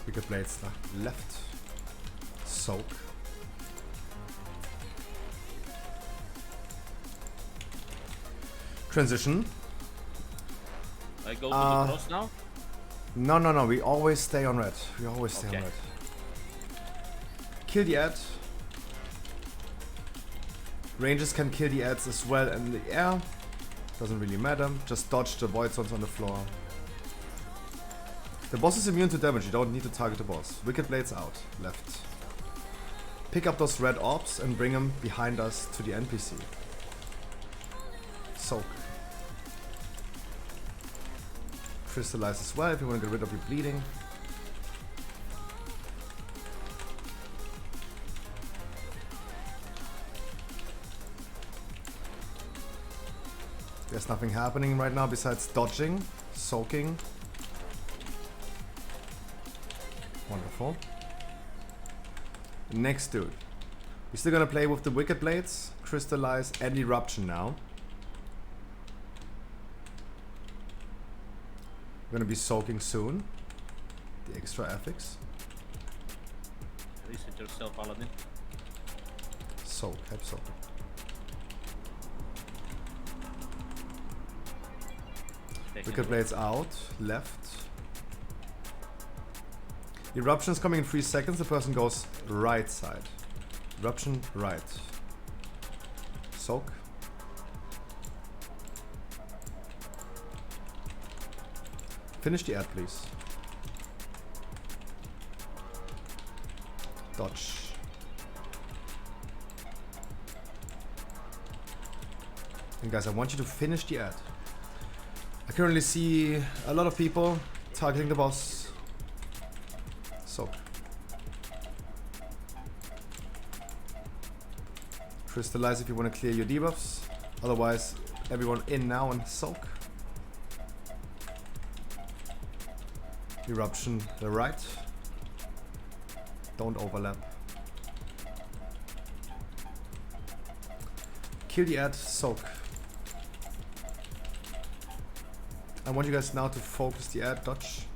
Wicked Blades left. Soak. Transition. I go to the cross now? No. We always stay on red. We always stay on red. Kill the ad. Rangers can kill the ads as well in the air. Doesn't really matter. Just dodge the void zones on the floor. The boss is immune to damage. You don't need to target the boss. Wicked Blades out. Left. Pick up those red orbs and bring them behind us to the NPC. Soak. Crystallize as well if you want to get rid of your bleeding. There's nothing happening right now besides dodging, soaking. Wonderful. Next dude. We're still gonna play with the Wicked Blades, Crystallize and Eruption now. We're gonna be soaking soon. The extra ethics. Reset yourself, Paladin. Soak, help soak. Wicked Blades out, left. Eruption's coming in 3 seconds, the person goes right side. Eruption, right. Soak. Finish the ad, please. Dodge. And guys, I want you to finish the ad. I currently see a lot of people targeting the boss. Soak. Crystallize if you want to clear your debuffs. Otherwise, everyone in now and soak. Eruption the right. Don't overlap. Kill the ad, soak. I want you guys now to focus the ad, dodge.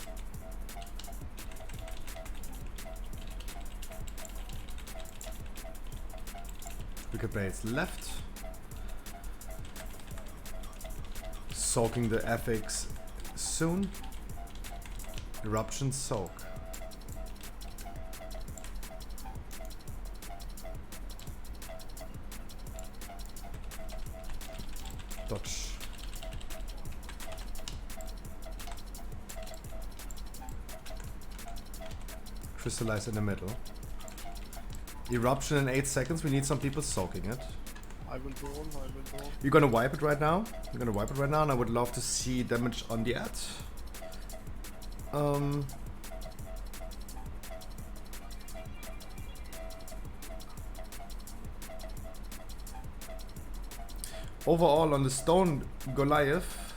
Wicked Blades left. Soaking the FX soon. Eruption soak. Dodge. Crystallize in the middle. Eruption in 8 seconds. We need some people soaking it. I will go on, I will go on. You're gonna wipe it right now? You're gonna wipe it right now, and I would love to see damage on the ad. Overall on the stone Goliath,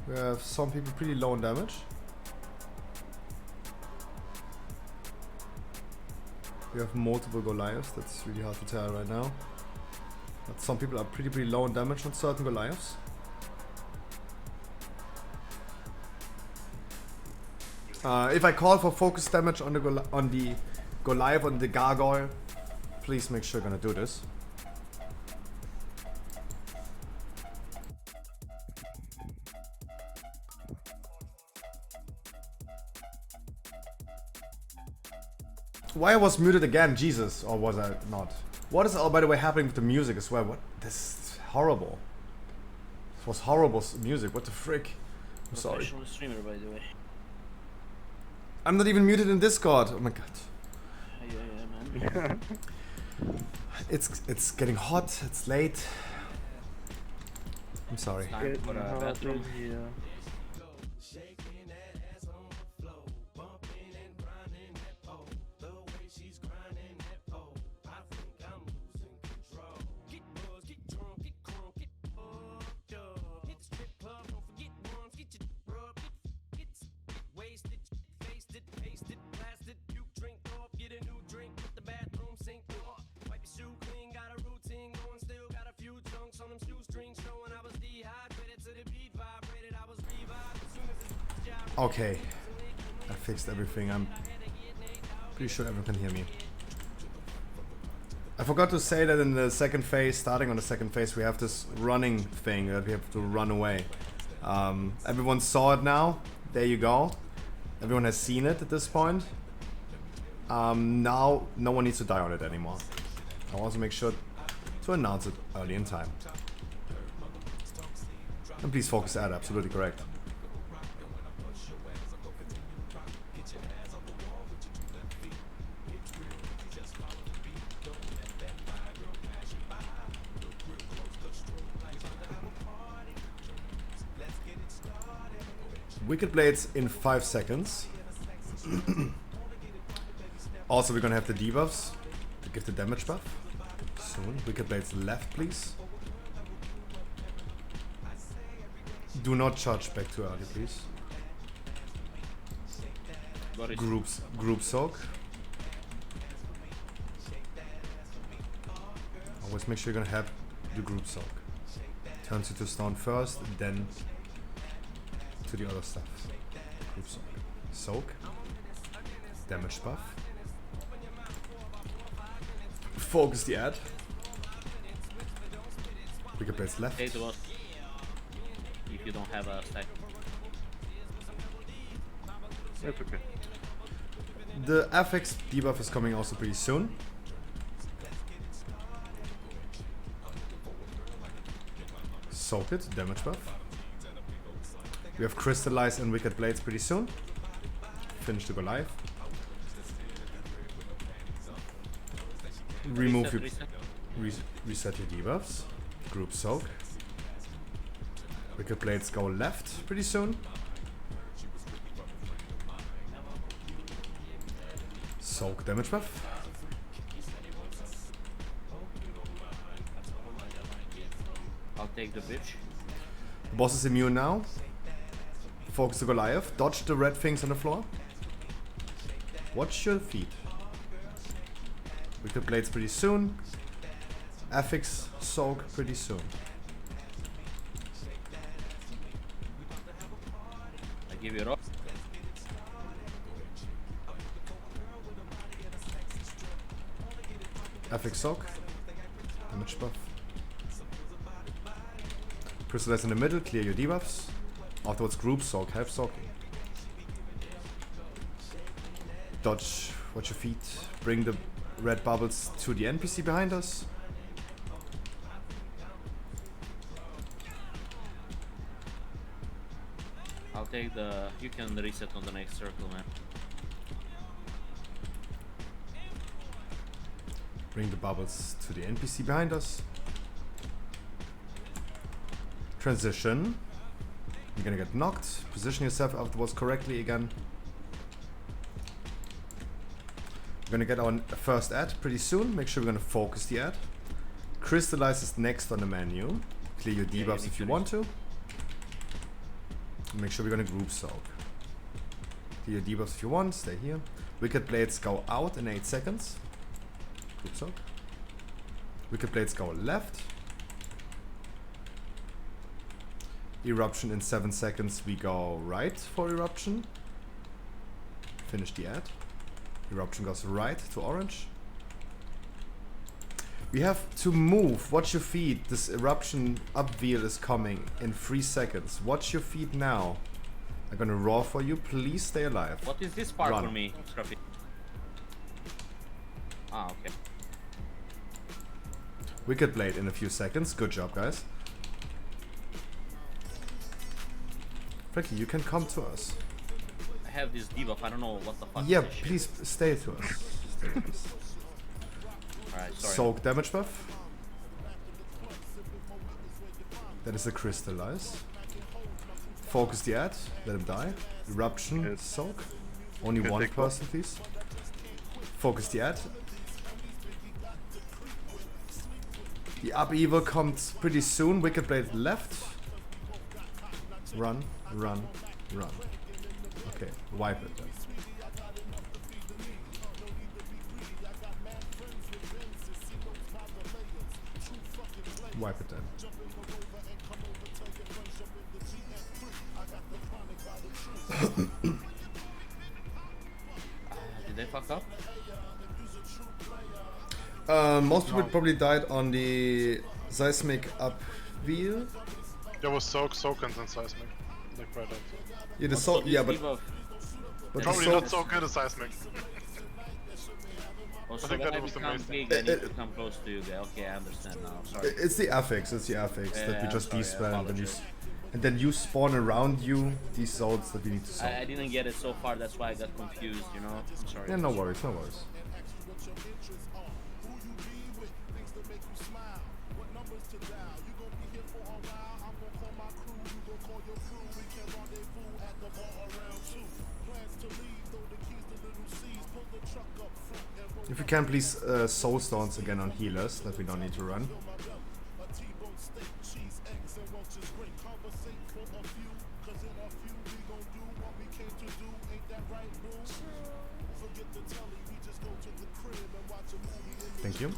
we have some people pretty low in damage. We have multiple Goliaths, that's really hard to tell right now. But some people are pretty low in damage on certain Goliaths. If I call for focus damage on the Goliath, on the Gargoyle, please make sure you're gonna do this. Why I was muted again, Jesus, or was I not? What is, by the way, happening with the music as well? What? This is horrible. This was horrible music, what the frick? I'm sorry. Professional streamer, by the way. I'm not even muted in Discord, oh my god. Yeah, man. It's getting hot, it's late. I'm sorry. Time for a bathroom. Okay, I fixed everything. I'm pretty sure everyone can hear me. I forgot to say that in the second phase, starting on the second phase, we have this running thing that we have to run away. Everyone saw it now. There you go. Everyone has seen it at this point. Now, no one needs to die on it anymore. I'll also make sure to announce it early in time. And please focus ad, absolutely correct. Wicked Blades in 5 seconds. Also, we're gonna have the debuffs to give the damage buff soon. Wicked Blades left, please. Do not charge back too early, please. Group soak. Always make sure you're gonna have the group soak. Turns you to stun first, then to the other stuff. Group soak. Soak. Damage buff. Focus the ad. Wicked Blades left. Take the boss. If you don't have a stack. That's okay. The FX debuff is coming also pretty soon. Soak it, damage buff. We have Crystallize and Wicked Blades pretty soon. Finish to go live. Remove your reset your debuffs. Group soak. Wicked Blades go left pretty soon. Soak damage buff. I'll take the bitch. The boss is immune now. Focus to Goliath. Dodge the red things on the floor. Watch your feet. Wicked Blades pretty soon. Affix soak pretty soon. I give you a rock. Affix soak. Damage buff. Crystallize in the middle, clear your debuffs. Afterwards group soak, half soaking. Dodge, watch your feet. Bring the red bubbles to the NPC behind us. I'll take the... You can reset on the next circle, man. Bring the bubbles to the NPC behind us. Transition. You're gonna get knocked. Position yourself afterwards correctly again. We're gonna get our first ad pretty soon. Make sure we're gonna focus the ad. Crystallize is next on the menu. Clear your debuffs if you want to. Make sure we're gonna group soak. Clear your debuffs if you want. Stay here. Wicked Blades go out in 8 seconds. Group soak. Wicked Blades go left. Eruption in 7 seconds. We go right for Eruption. Finish the ad. Eruption goes right to orange. We have to move. Watch your feet. This Eruption up wheel is coming in 3 seconds. Watch your feet now. I'm gonna roar for you. Please stay alive. What is this part Run. for me, Scruffy? Ah, okay. Wicked Blade in a few seconds. Good job, guys. Frankie, you can come to us. I have this debuff, I don't know what the fuck Yeah, is this shit. please stay to us. Stay to us. Alright, sorry. Soak damage buff. That is a Crystallize. Focus the ad. Let him die. Eruption. Soak. Only one person, please. Focus the ad. The upheaval comes pretty soon. Wicked Blade left. Run, run, run. Okay, wipe it then. Wipe it then. Did they fuck up? Most people probably died on the seismic up wheel. There was soak and then seismic. Like right after. Yeah, the soak. Yeah, but Probably the not soak. so good as seismic. Also, I think when that I was the become main thing. big, I need to come close to you guys. Okay, I understand now. Sorry. It's the affix. It's the affix that we I'm just sorry, I despell and then you, apologize. and then you spawn around you these zones that we need to solve. I didn't get it so far, that's why I got confused, you know? I'm sorry. Yeah, no worries, no worries. If you can, please soul stones again on healers that we don't need to run. Thank you.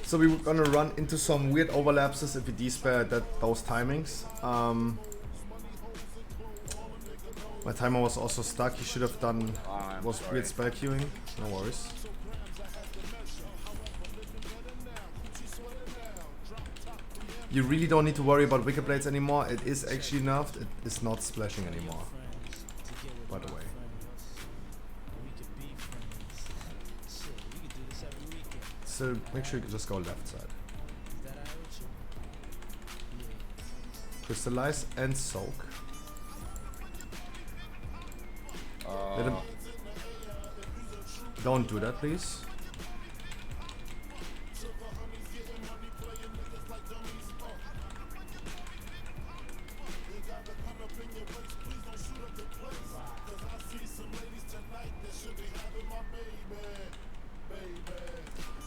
So we were gonna run into some weird overlapses if we despair at those timings. My timer was also stuck. He should have done was weird spell queuing. No worries. You really don't need to worry about Wicked Blades anymore. It is actually nerfed. It is not splashing anymore. By the way. So make sure you just go left side. Crystallize and soak. Let him. Don't do that, please.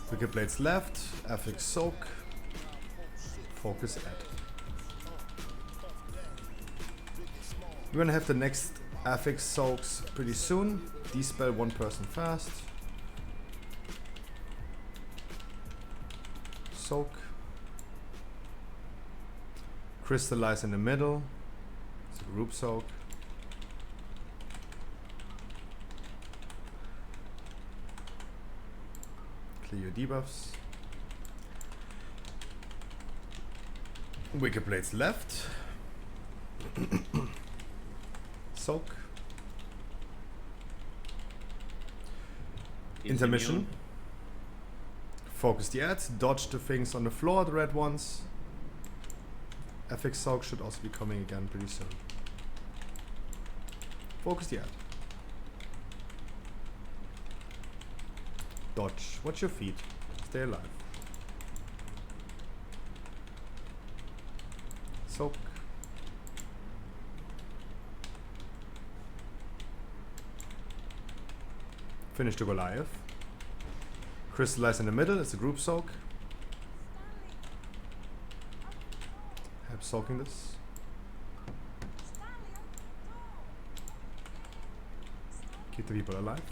Wicked Blades left, affix soak, focus add. We're gonna have the next affix soaks pretty soon. Dispel one person fast. Soak. Crystallize in the middle. It's a group soak. Clear your debuffs. Wicked Blades left. Soak. Intermission. Focus the ads. Dodge the things on the floor, the red ones. FX Soak should also be coming again pretty soon. Focus the ad. Dodge. Watch your feet. Stay alive. Soak. Finish the Goliath. Crystallize in the middle. It's a group soak. Have soaking this. Keep the people alive.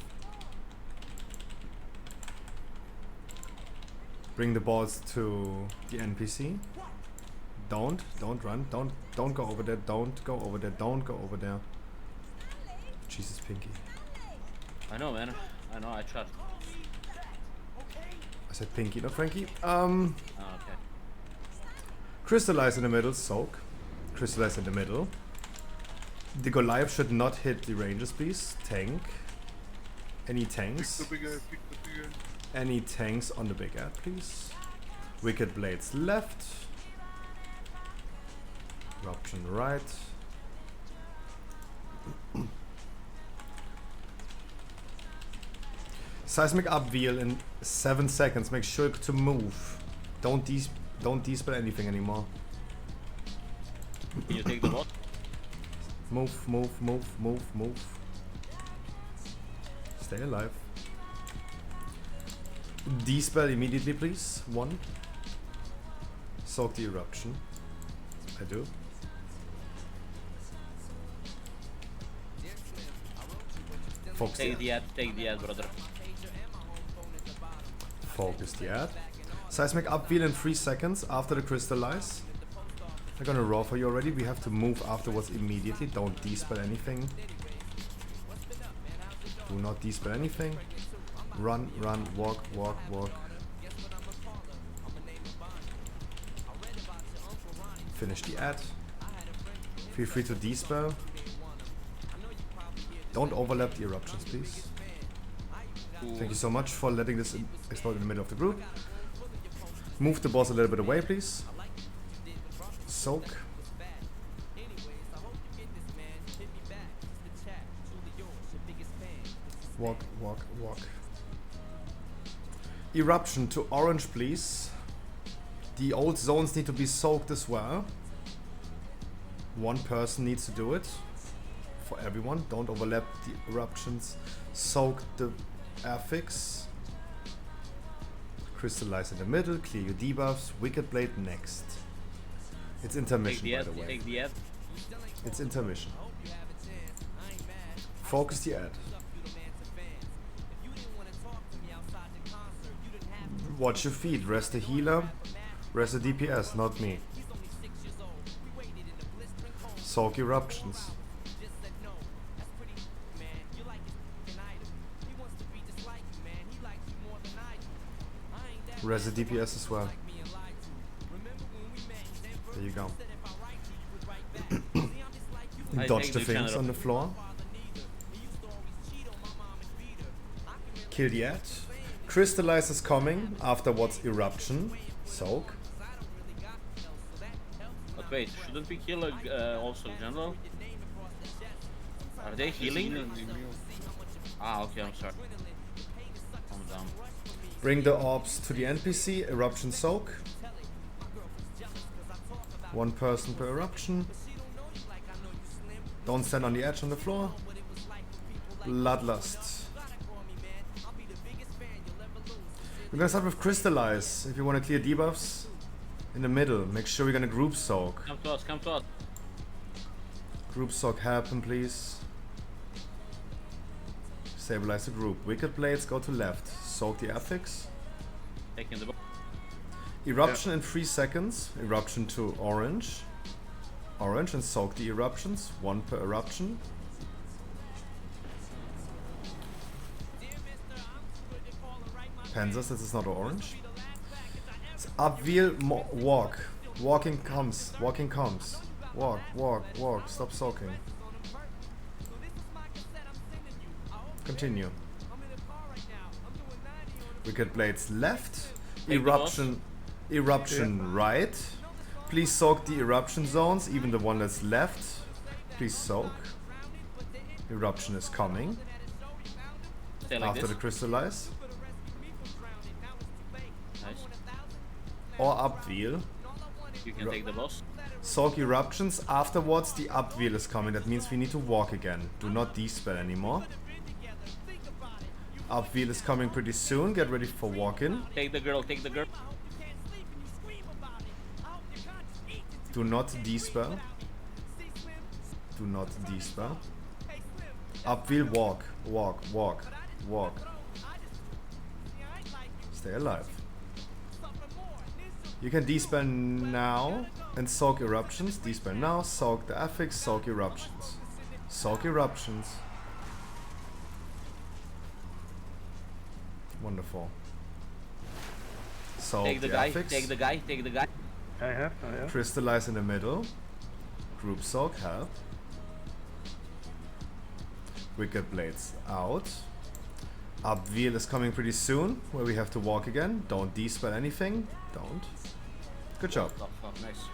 Bring the balls to the NPC. Don't run. Don't go over there. Don't go over there. Don't go over there. Jesus, Pinky. I know, man. I know, I tried. I said Pinky, not Frankie. Oh, okay. Crystallize in the middle, soak. Crystallize in the middle. The Goliath should not hit the ranges, please. Tank. Any tanks? Pick the bigger. Any tanks on the big ad, please. Wicked Blades left. Eruption right. Seismic up wheel in 7 seconds. Make sure to move. Don't dispel anything anymore. Can you take the bot? Move. Stay alive. Dispel immediately, please. 1. Soak the eruption. I do. Focus Take the ad, brother. Focus the ad. Seismic upwheel in 3 seconds after the crystallize. They're gonna raw for you already. We have to move afterwards immediately. Don't dispel anything. Do not dispel anything. Run, run, walk, walk, walk. Finish the ad. Feel free to dispel. Don't overlap the eruptions, please. Thank you so much for letting this explode in the middle of the group. Move the boss a little bit away, please. Soak. Walk, walk, walk. Eruption to orange, please. The old zones need to be soaked as well. One person needs to do it. For everyone, don't overlap the eruptions. Soak the affix. Crystallize in the middle, clear your debuffs. Wicked Blade next. It's intermission, by the way. Take the ad. It's intermission. Focus the ad. Watch your feet. Rest the healer. Rest the DPS, not me. Soak eruptions. Rest the DPS as well. There you go. Dodge the things on the floor. Kill the ad. Crystallize is coming afterwards eruption. Soak. But wait, shouldn't we kill also general? Are they healing? Ah, okay, I'm sorry. Calm down. Bring the orbs to the NPC. Eruption soak. 1 person per eruption. Don't stand on the edge on the floor. Bloodlust. We're gonna start with Crystallize. If you want to clear debuffs, in the middle. Make sure we're gonna group soak. Come to us, come to us. Group soak happen, please. Stabilize the group. Wicked Blades go to left. Soak the affix. Taking the Eruption in 3 seconds. Eruption to orange. Orange and soak the eruptions. 1 per eruption. Panzers, this is not orange. It's upwheel, walk. Walking comes. Walking comes. Walk, walk, walk. Stop soaking. Continue. Wicked Blades left. Eruption. Eruption right. Please soak the eruption zones, even the one that's left. Please soak. Eruption is coming. Stay like After this. the crystallize. Nice. Or upwheel. You can take the boss. Soak eruptions. Afterwards, the upwheel is coming. That means we need to walk again. Do not dispel anymore. Upwheel is coming pretty soon. Get ready for walk-in. Take the girl, take the girl. Do not dispel. Do not dispel. Upwheel, walk, walk, walk, walk. Stay alive. You can dispel now and soak eruptions. Dispel now, soak the affix, soak eruptions. Soak eruptions. Wonderful. Soak Take the guy, take the guy, take the guy. I have. Crystallize in the middle. Group soak, help. Wicked Blades out. Upwheel is coming pretty soon, where we have to walk again. Don't dispel anything. Don't. Good job. Oh, nice.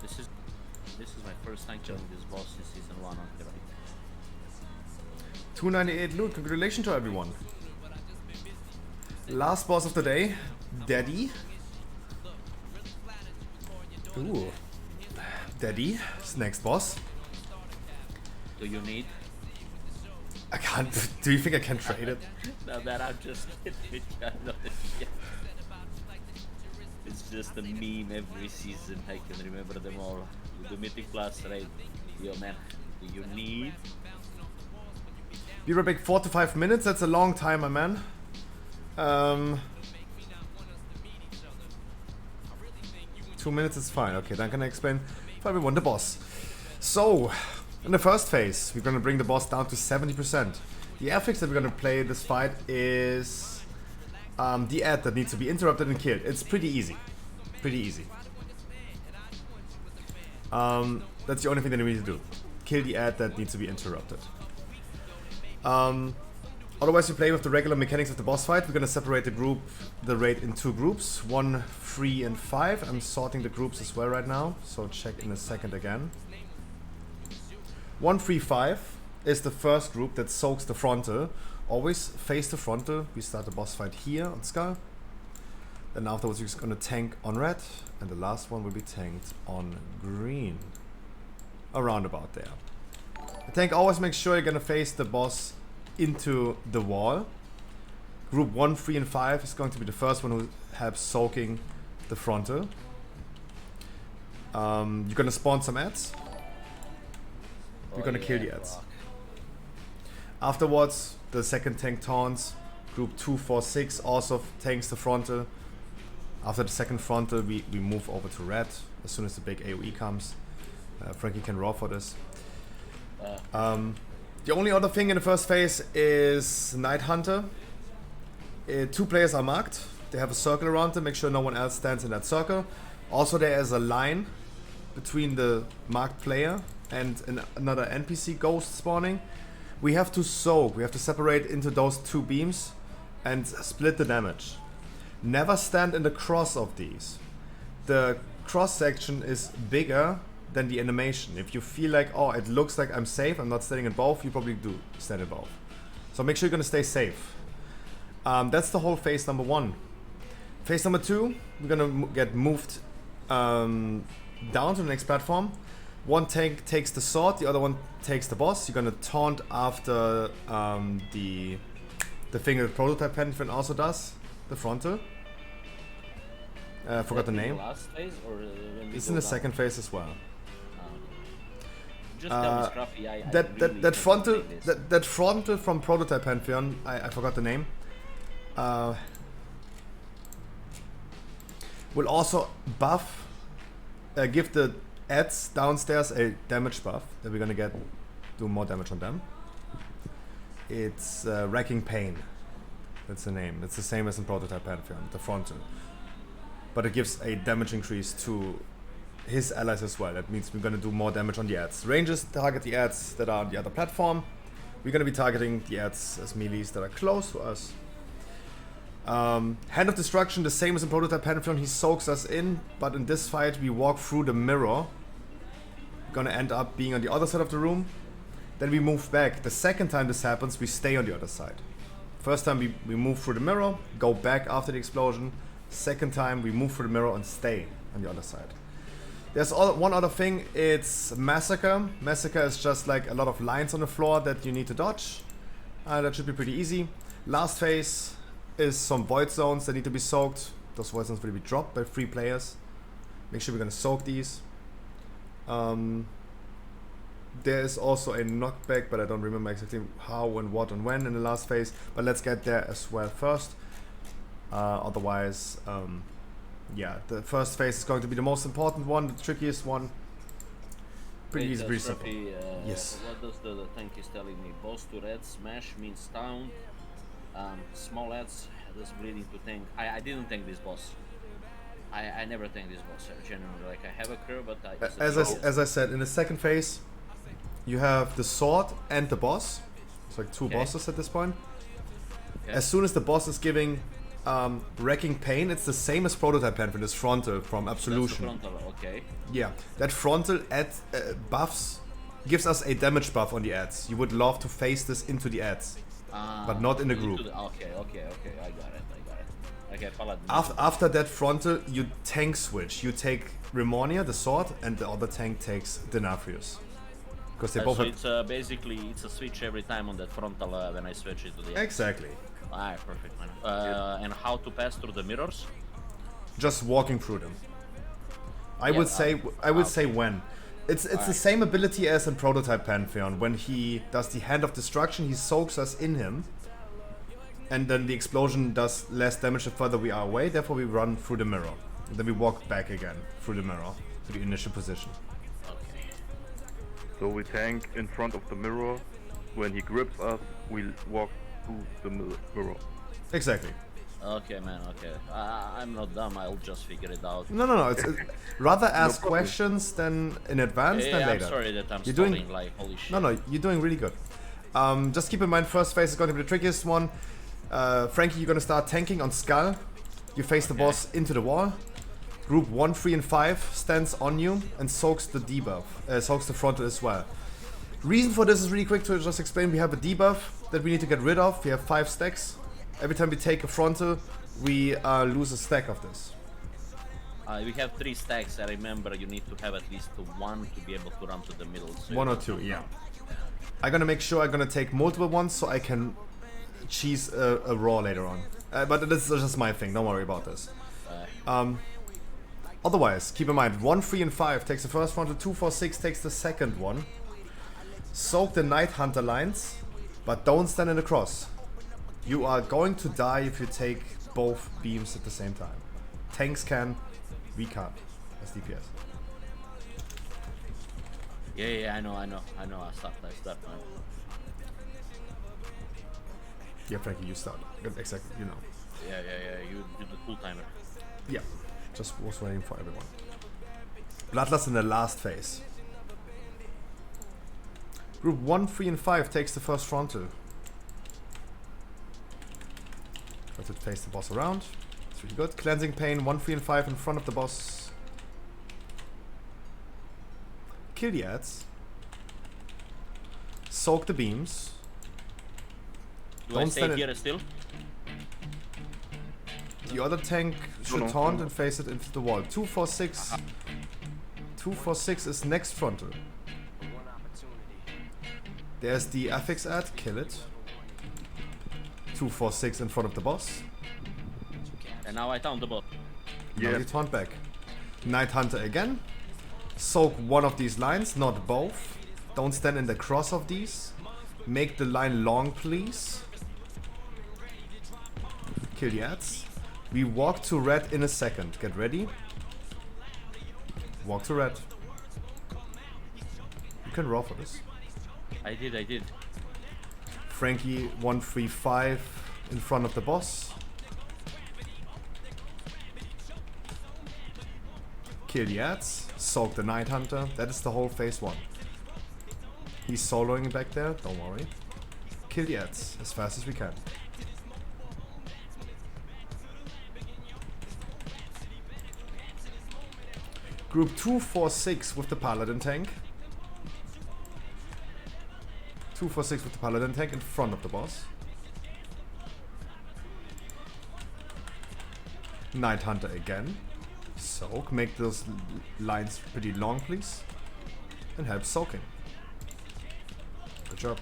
This is my first time killing this boss in season 1 on the right. 298 loot. Congratulations to everyone. Last boss of the day, Daddy. Ooh. Daddy is next boss. Do you need? I can't. Do you think I can trade it? No, man, I'm just kidding. I know that, yeah. It's just a meme every season. I can remember them all. You do Mythic Plus, right? Yo, man, do you need? Be right back. 4 to 5 minutes. That's a long time, my man. 2 minutes is fine. Okay, then can I explain for everyone the boss. So, in the first phase, we're gonna bring the boss down to 70%. The affix that we're gonna play this fight is the ad that needs to be interrupted and killed. It's pretty easy. Pretty easy. That's the only thing that we need to do. Kill the ad that needs to be interrupted. Otherwise, we play with the regular mechanics of the boss fight. We're gonna separate the raid in 2 groups, 1, 3, and 5. I'm sorting the groups as well right now, so check in a second again. 1, 3, 5 is the first group that soaks the frontal. Always face the frontal. We start the boss fight here on Skull. Then afterwards, we're just gonna tank on red, and the last one will be tanked on green. Around about there. The tank always makes sure you're gonna face the boss into the wall. Group 1, 3, and 5 is going to be the first one who helps soaking the frontal. You're gonna spawn some ads. You're gonna kill the ads. Afterwards, the second tank taunts. Group 2, 4, 6 also tanks the frontal. After the second frontal, we move over to red as soon as the big AoE comes. Frankie can raw for this. The only other thing in the first phase is Night Hunter. 2 players are marked. They have a circle around them. Make sure no one else stands in that circle. Also, there is a line between the marked player and another NPC ghost spawning. We have to soak. We have to separate into those 2 beams and split the damage. Never stand in the cross of these. The cross section is bigger than the animation. If you feel like, oh, it looks like I'm safe, I'm not standing in both, you probably do stand in both. So make sure you're gonna stay safe. That's the whole phase number 1. Phase number 2, we're gonna get moved down to the next platform. One tank takes the sword, the other one takes the boss. You're gonna taunt after the thing that Prototype Pantheon also does, the frontal. I forgot the name. Last phase, or it's in the second phase as well. Just tell me, Scruffy, I that frontal from Prototype Pantheon, I forgot the name. Will also buff, give the ads downstairs a damage buff that we're gonna do more damage on them. It's Wrecking Pain. That's the name. It's the same as in Prototype Pantheon, the frontal. But it gives a damage increase to his allies as well. That means we're gonna do more damage on the ads. Rangers target the ads that are on the other platform. We're gonna be targeting the ads as melees that are close to us. Hand of Destruction, the same as in Prototype Pantheon, he soaks us in, but in this fight we walk through the mirror. We're gonna end up being on the other side of the room. Then we move back. The second time this happens, we stay on the other side. First time we move through the mirror, go back after the explosion. Second time we move through the mirror and stay on the other side. There's one other thing, it's Massacre. Massacre is just like a lot of lines on the floor that you need to dodge. That should be pretty easy. Last phase is some void zones that need to be soaked. Those void zones will be dropped by 3 players. Make sure we're gonna soak these. There is also a knockback, but I don't remember exactly how and what and when in the last phase. But let's get there as well first. Otherwise, yeah, the first phase is going to be the most important one, the trickiest one. Pretty easy, pretty simple. Yes. What does the tank is telling me? Boss to red, smash means down. Small ads, does bleeding to tank. I didn't tank this boss. I never tanked this boss, generally. Like, I have a curve, but as I said, in the second phase, you have the sword and the boss. It's like 2 bosses at this point. Okay. As soon as the boss is giving Wrecking Pain, it's the same as Prototype Pantheon, this frontal from Absolution. That's the frontal, okay. Yeah, that frontal ad buffs gives us a damage buff on the ads. You would love to face this into the ads, but not in the group. Okay, I got it. Okay, follow. After that frontal, you tank switch. You take Remonia, the sword, and the other tank takes Denafrius. Because they both so have... it's basically it's a switch every time on that frontal when I switch it to the Exactly. Ah, perfect, man. And how to pass through the mirrors? Just walking through them. I Yeah, would say when. It's the Alright. same ability as in Prototype Pantheon. When he does the Hand of Destruction, he soaks us in him. And then the explosion does less damage the further we are away, therefore we run through the mirror. And then we walk back again through the mirror to the initial position. Okay. So we tank in front of the mirror. When he grips us, we walk through the mirror. Exactly. Okay, man. Okay. I'm not dumb. I'll just figure it out. No. It's rather ask problem. questions than in advance than I'm later. sorry that I'm You're stalling, doing like, holy shit. No, you're doing really good. Just keep in mind, first phase is going to be the trickiest one. Frankie, you're going to start tanking on Skull. You face the boss into the wall. Group 1, 3, and 5 stands on you and soaks the debuff, soaks the frontal as well. Reason for this is really quick to just explain. We have a debuff that we need to get rid of. We have 5 stacks. Every time we take a frontal, we lose a stack of this. We have 3 stacks. I remember you need to have at least 1 to be able to run to the middle. So 1 or 2, yeah. I'm gonna make sure I'm gonna take multiple ones so I can cheese a raw later on. But this is just my thing, don't worry about this. Otherwise, keep in mind, 1, 3, and 5 takes the first frontal, 2, 4, 6 takes the second one. Soak the Night Hunter lines, but don't stand in the cross. You are going to die if you take both beams at the same time. Tanks can, we can't, as DPS. Yeah, I know. I stopped, man. Yeah, Frankie, you start. Exactly, you know. Yeah. You did the full timer. Yeah, just was waiting for everyone. Bloodlust in the last phase. Group 1, 3, and 5 takes the first frontal. Try to face the boss around. It's really good. Cleansing Pain, 1, 3, and 5 in front of the boss. Kill the ads. Soak the beams. Do I stay here still? The other tank should taunt and face it into the wall. 2, 4, 6. 2, 4, 6 is next frontal. There's the affix ad, kill it. 2, 4, 6 in front of the boss. And now I taunt the bot. Now you taunt back. Night Hunter again. Soak one of these lines, not both. Don't stand in the cross of these. Make the line long, please. Kill the ads. We walk to red in a second. Get ready. Walk to red. You can raw for this. I did. Frankie 1, 3, 5 in front of the boss. Kill the ads. Soak the Night Hunter. That is the whole phase 1. He's soloing back there, don't worry. Kill the ads as fast as we can. Group 2, 4, 6 with the Paladin tank. 2, 4, 6 with the Paladin tank in front of the boss. Night Hunter again. Soak. Make those lines pretty long, please. And help soaking. Good job.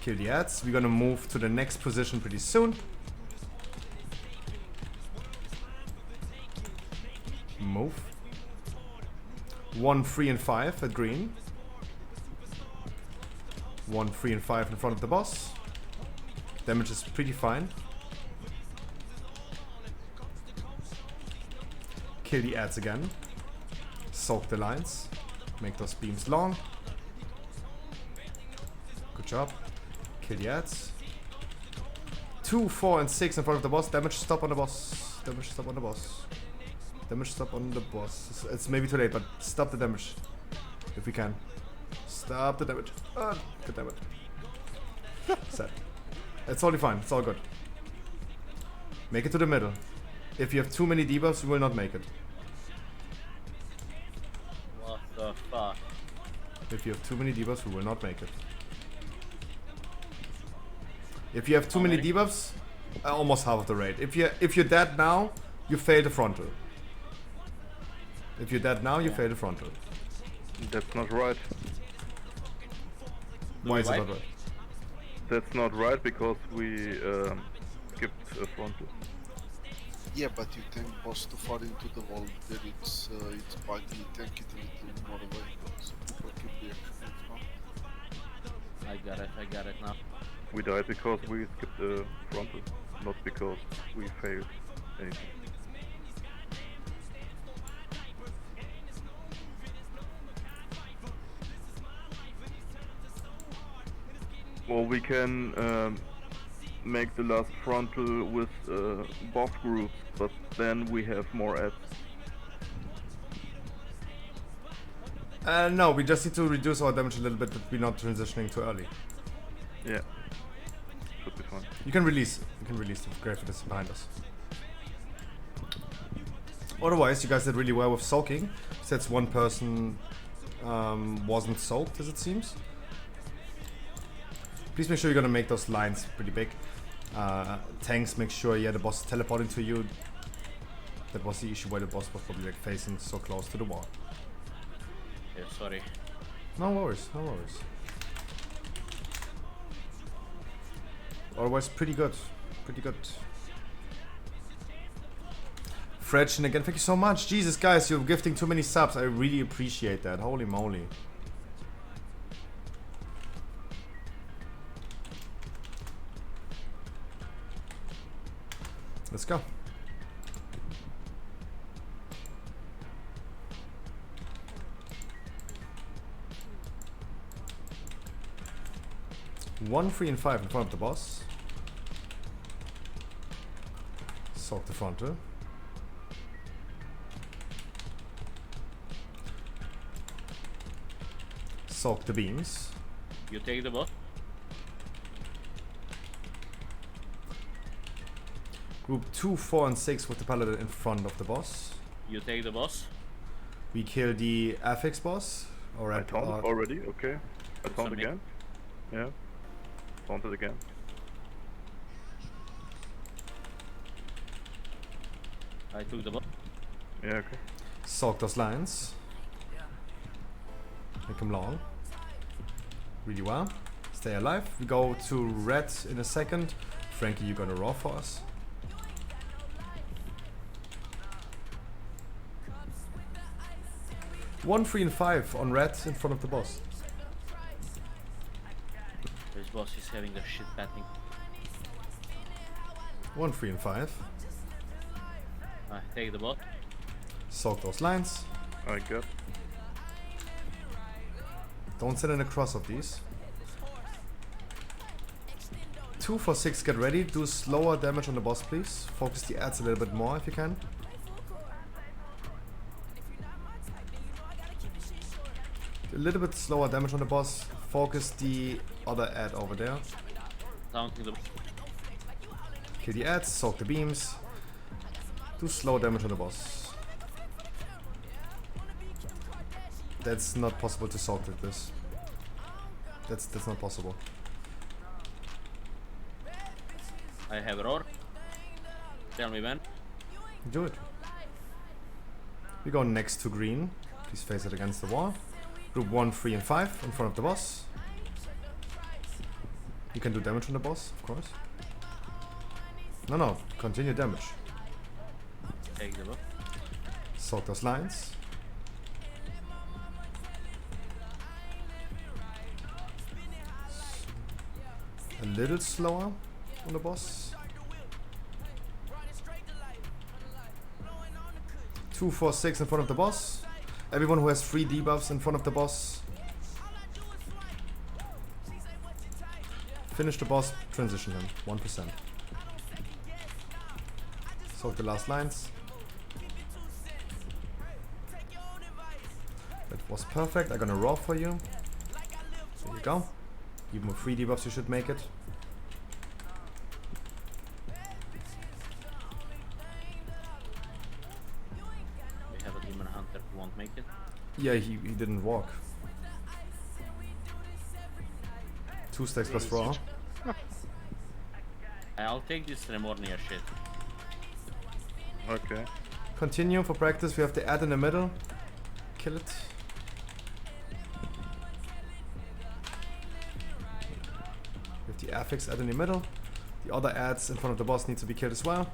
Kill the ads. We're gonna move to the next position pretty soon. Move. 1, 3, and 5 at green. 1, 3, and 5 in front of the boss. Damage is pretty fine. Kill the ads again. Soak the lines. Make those beams long. Good job. Kill the ads. 2, 4, and 6 in front of the boss. Damage stop on the boss. Damage stop on the boss. Damage stop on the boss. It's maybe too late, but stop the damage. If we can. Stop the damage. Good damage. Set. It's totally fine. It's all good. Make it to the middle. If you have too many debuffs, you will not make it. What the fuck? If you have too many debuffs, we will not make it. If you have too many debuffs, almost half of the rate. If you're dead now, you fail the frontal. If you're dead now, you fail the frontal. That's not right. Why is it not right? That's not right because we skipped a frontal. Yeah, but you tank boss too far into the wall. There it's buggy. Tank it a little more away. So people keep reaction in front. I got it now. We died because we skipped the frontal, not because we failed anything. Well, we can make the last frontal with boss groups, but then we have more ads. No, we just need to reduce our damage a little bit, but we're not transitioning too early. Yeah, should be fine. You can release. You can release the Grave is behind us. Otherwise, you guys did really well with soaking. Besides one person wasn't soaked, as it seems. Please make sure you're gonna make those lines pretty big. Tanks, make sure the boss is teleporting to you. That was the issue why the boss was probably like facing so close to the wall. Yeah, sorry. No worries, no worries. Otherwise, pretty good. Pretty good. Fretchen again, thank you so much. Jesus, guys, you're gifting too many subs. I really appreciate that. Holy moly. Let's go. One, 3, and 5 in front of the boss. Soak the frontal. Soak the beams. You take the boss. Group 2, 4, and 6 with the paladin in front of the boss. You take the boss. We kill the affix boss. I found it already, okay. I found again. Yeah. Found it again. I took the boss. Yeah, okay. Soak those lines. Make them long. Really well. Stay alive. We go to red in a second. Frankie, you're gonna roar for us. One, 3, and 5 on red in front of the boss. This boss is having a shit batting. 1, 3, and 5. I take the boss. Soak those lines. I got. Don't sit in a cross of these. 2, 4, 6, get ready. Do slower damage on the boss, please. Focus the ads a little bit more if you can. A little bit slower damage on the boss. Focus the other ad over there. Counting the. Kill the ads, soak the beams. Do slow damage on the boss. That's not possible to soak with this. That's not possible. I have roar. Tell me when. Do it. We go next to green. Please face it against the wall. Group 1, 3, and 5 in front of the boss. You can do damage on the boss, of course. No, continue damage. Take the boss. Soak those lines. A little slower on the boss. 2, 4, 6 in front of the boss. Everyone who has 3 debuffs in front of the boss. Finish the boss, transition him, 1%. Soak the last lines. That was perfect, I'm gonna roar for you. There you go. Even with 3 debuffs you should make it. We have a demon hunter who won't make it. Yeah, he didn't walk. 2 stacks plus raw. I'll take this Remornia shit. Okay. Continue for practice, we have the ad in the middle. Kill it. The affix ad in the middle. The other ads in front of the boss need to be killed as well.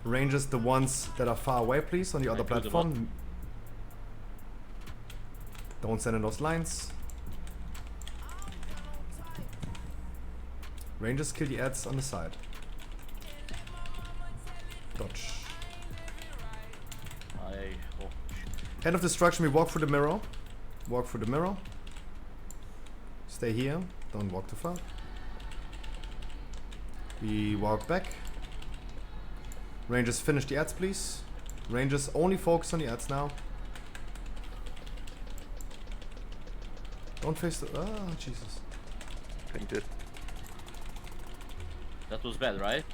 Rangers, the ones that are far away, please, on the other platform. Don't send in those lines. Rangers, kill the ads on the side. Dodge. Hand of destruction, we walk through the mirror. Walk through the mirror. Stay here, don't walk too far. We walk back. Rangers, finish the ads, please. Rangers, only focus on the ads now. Don't face the... Ah, Jesus. Painted. That was bad, right?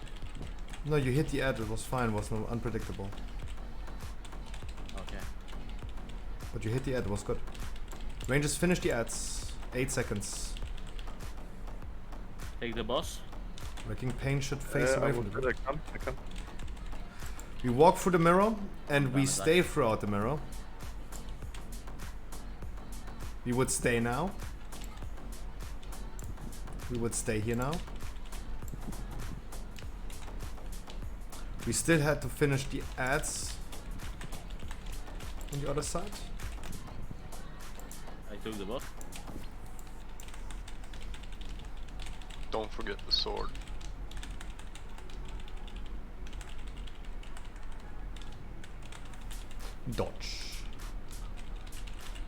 No, you hit the ad, it was fine, it was no unpredictable. Okay. But you hit the ad, it was good. Rangers, finish the ads. 8 seconds. Take the boss. Wrecking Pain should face away from the group. I come. We walk through the mirror and we stay throughout the mirror. We would stay now. We would stay here now. We still had to finish the ads on the other side. I took the boss. Don't forget the sword. Dodge.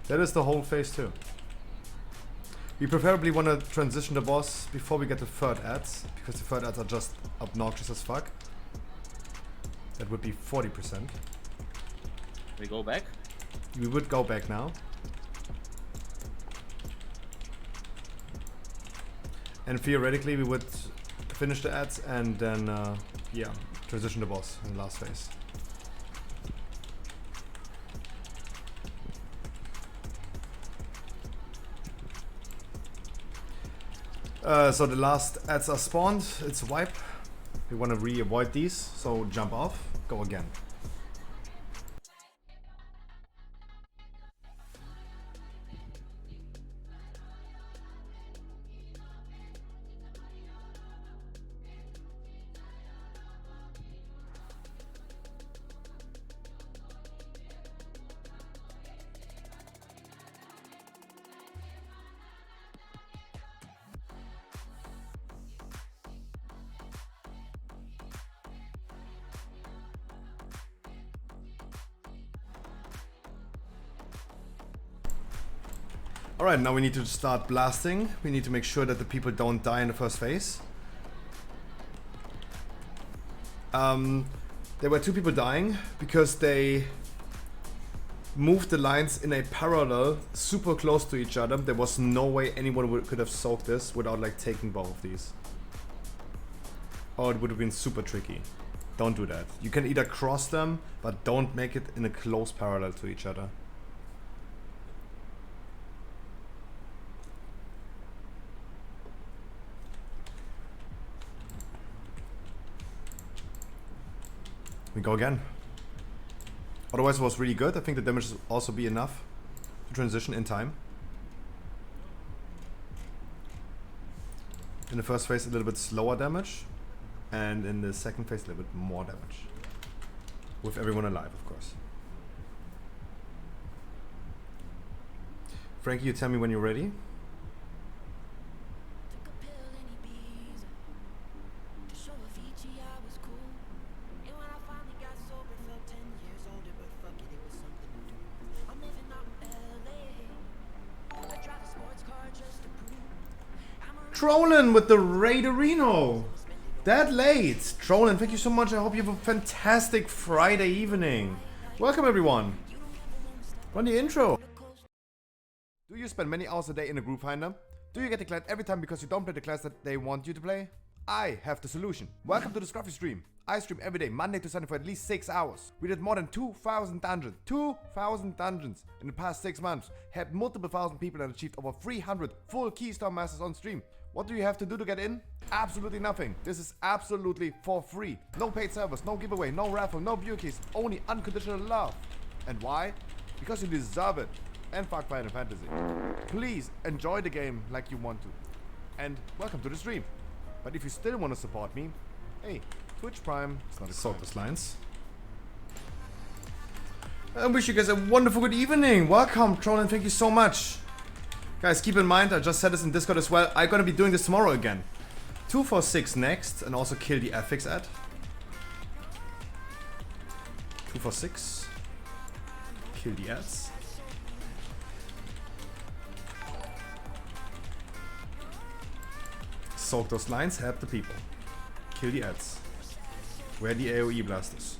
That is the whole phase 2. We preferably want to transition the boss before we get the third ads, because the third ads are just obnoxious as fuck. That would be 40%. We go back? We would go back now. And theoretically we would finish the ads and then, yeah, transition the boss in the last phase. So the last ads are spawned, it's wipe. We want to re-avoid these, so jump off, go again. Alright, now we need to start blasting. We need to make sure that the people don't die in the first phase. There were 2 people dying because they moved the lines in a parallel super close to each other. There was no way anyone could have soaked this without like taking both of these. Oh, it would have been super tricky. Don't do that. You can either cross them, but don't make it in a close parallel to each other. We go again. Otherwise it was really good. I think the damage will also be enough to transition in time. In the first phase a little bit slower damage. And in the second phase a little bit more damage. With everyone alive, of course. Frankie, you tell me when you're ready. Trolling with the Raiderino. That late. Trolling, thank you so much. I hope you have a fantastic Friday evening. Welcome everyone. Run the intro. Do you spend many hours a day in a group finder? Do you get declared every time because you don't play the class that they want you to play? I have the solution. Welcome to the Scruffy stream. I stream every day, Monday to Sunday for at least 6 hours. We did more than 2,000 dungeons. 2,000 dungeons in the past 6 months. Had multiple thousand people and achieved over 300 full Keystone Masters on stream. What do you have to do to get in? Absolutely nothing. This is absolutely for free. No paid servers, no giveaway, no raffle, no view keys, only unconditional love. And why? Because you deserve it. And fuck Final Fantasy. Please enjoy the game like you want to. and welcome to the stream. But if you still want to support me, hey, Twitch Prime, it's not a Sockless Lines. I wish you guys a wonderful good evening. Welcome, Troll, and thank you so much. Guys, keep in mind, I just said this in Discord as well, I'm gonna be doing this tomorrow again. 246 next, and also kill the affix ad. 246. Kill the ads. Soak those lines, help the people. Kill the ads. Where the AoE blasters.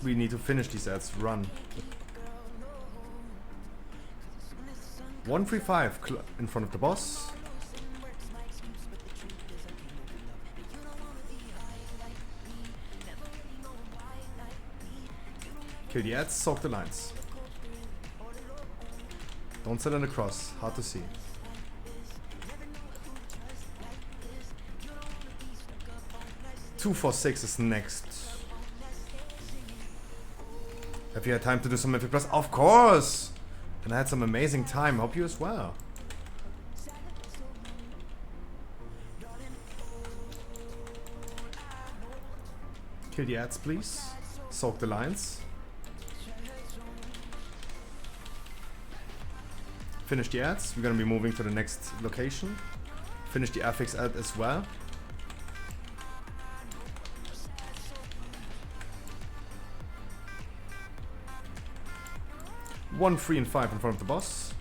We need to finish these ads. Run. 135 in front of the boss. Kill the ads, soak the lines. Don't sit on the cross, hard to see. Two, 4, 6 is next. Have you had time to do some Mythic Plus? Of course! And I had some amazing time, hope you as well. Kill the ads, please. Soak the lines. Finish the ads. We're gonna be moving to the next location. Finish the affix ad as well. One, 3, and 5 in front of the boss.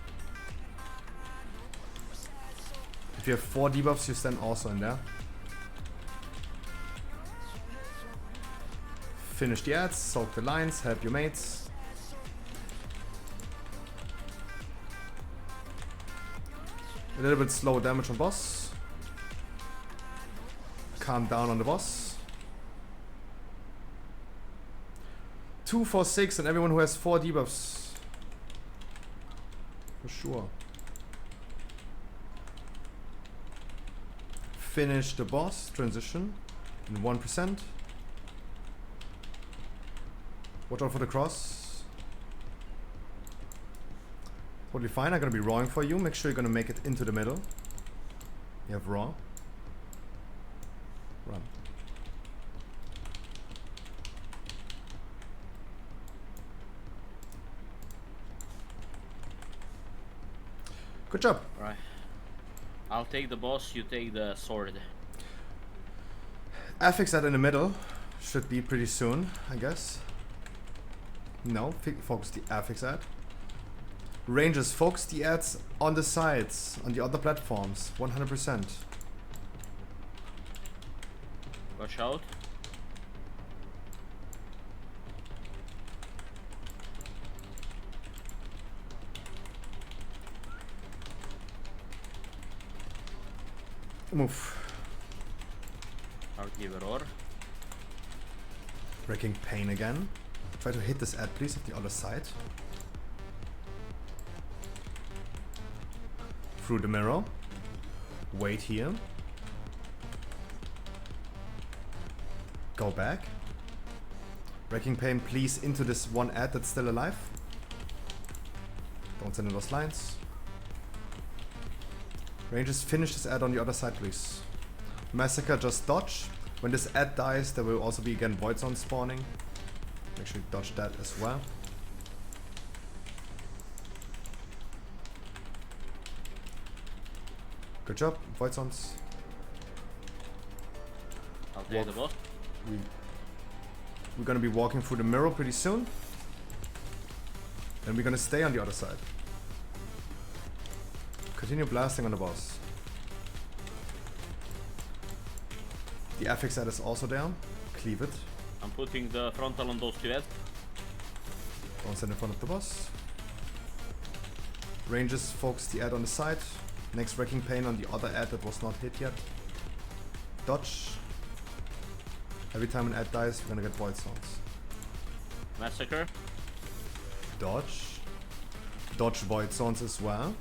If you have 4 debuffs, you stand also in there. Finish the ads, soak the lines, help your mates. A little bit slow damage on boss. Calm down on the boss. 2, 4, 6, and everyone who has 4 debuffs. For sure. Finish the boss transition in 1%. Watch out for the cross. Totally fine, I'm gonna be rawing for you. Make sure you're gonna make it into the middle. You have raw. Run. Good job. Right. I'll take the boss, you take the sword. Affix that in the middle. Should be pretty soon, I guess. No, focus the affix ad. Rangers, focus the ads on the sides, on the other platforms, 100%. Watch out. Move. I'll give a roar. Wrecking Pain again. Try to hit this ad, please, at the other side. Through the mirror. Wait here. Go back. Wrecking Pain, please, into this one ad that's still alive. Don't send in those lines. Rangers, finish this ad on the other side, please. Massacre, just dodge. When this ad dies, there will also be again Void Zone spawning. Make sure you dodge that as well. Good job, Void Zones. I'll take the boss. We're gonna be walking through the mirror pretty soon. And we're gonna stay on the other side. Continue blasting on the boss. The affix ad is also down. Cleave it. I'm putting the frontal on those two heads. Don't stand in front of the boss. Rangers, focus the ad on the side. Next Wrecking Pain on the other ad that was not hit yet. Dodge. Every time an ad dies, we're gonna get Void Zones. Massacre. Dodge. Dodge Void Zones as well.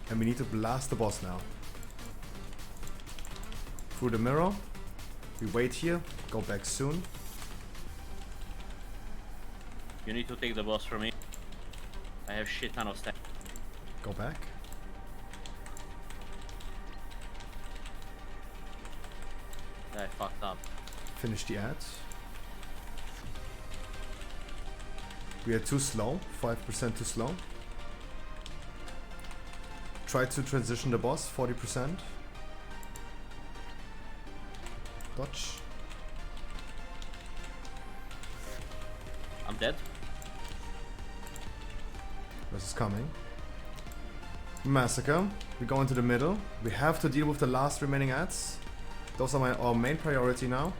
And we need to blast the boss now. Through the mirror. We wait here. Go back soon. You need to take the boss from me. I have shit ton of stack. Go back. I fucked up. Finish the ads. We are too slow. 5% too slow. Try to transition the boss. 40%. Dodge. I'm dead. This is coming. Massacre. We go into the middle. We have to deal with the last remaining ads. Those are our main priority now.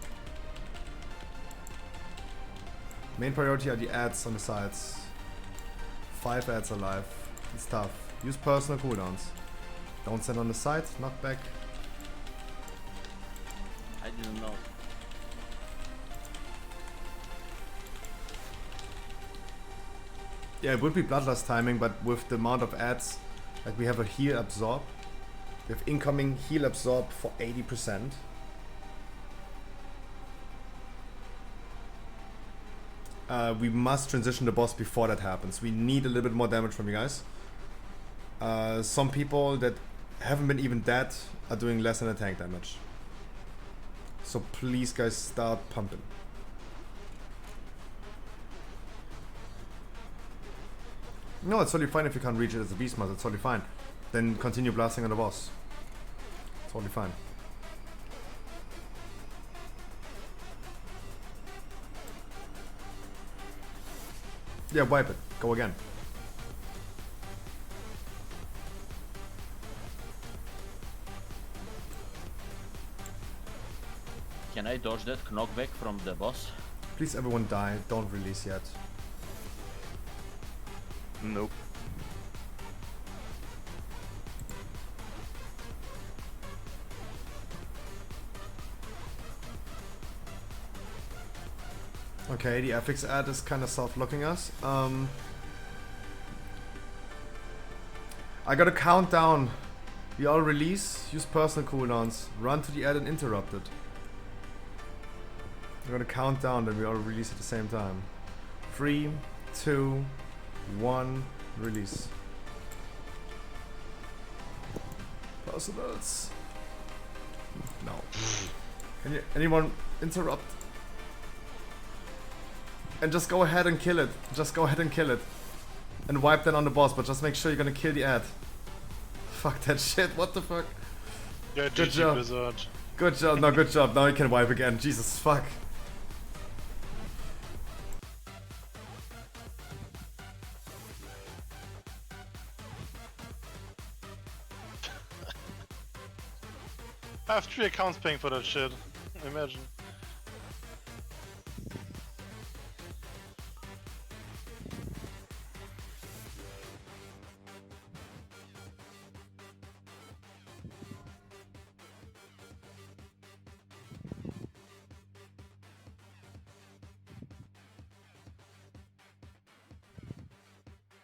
Main priority are the ads on the sides. 5 ads alive. It's tough. Use personal cooldowns. Don't stand on the side. Knock back. I didn't know. Yeah, it would be bloodlust timing, but with the amount of ads, like we have a heal absorb. We have incoming heal absorb for 80%. We must transition the boss before that happens. We need a little bit more damage from you guys. Some people that haven't been even dead are doing less than a tank damage. So please guys, start pumping. No, it's totally fine if you can't reach it as a beast master, it's totally fine. Then continue blasting on the boss. Totally fine. Yeah, wipe it. Go again. Can I dodge that knockback from the boss? Please everyone die. Don't release yet. Nope. Okay, the FX ad is kind of soft-looking us. I got a countdown. We all release, use personal cooldowns, run to the ad and interrupt it. We're gonna count down, then we all release at the same time. 3, 2, 1, release. Personals. No. Can you, anyone interrupt? And just go ahead and kill it. Just go ahead and kill it. And wipe that on the boss, but just make sure you're gonna kill the ad. Fuck that shit, what the fuck? Yeah, good GG job. Blizzard. Good job, no, good job. Now you can wipe again. Jesus, fuck. I have 3 accounts paying for that shit. Imagine.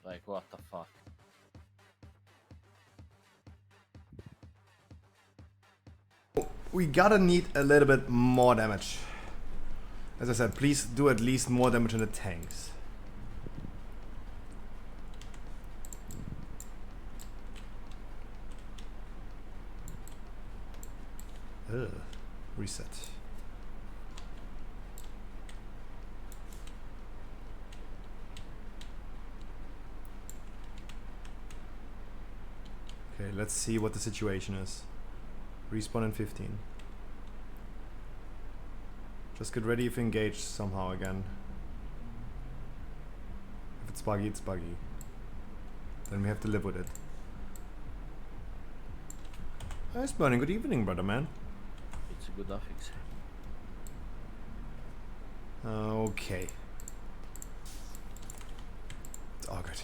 Like, what the fuck? We gotta need a little bit more damage. As I said, please do at least more damage in the tanks. Ugh. Reset. Okay, let's see what the situation is. Respawn in 15. Just get ready if engaged somehow again. If it's buggy, it's buggy. Then we have to live with it. Nice burning, good evening, brother man. It's a good affix. Okay. It's all good.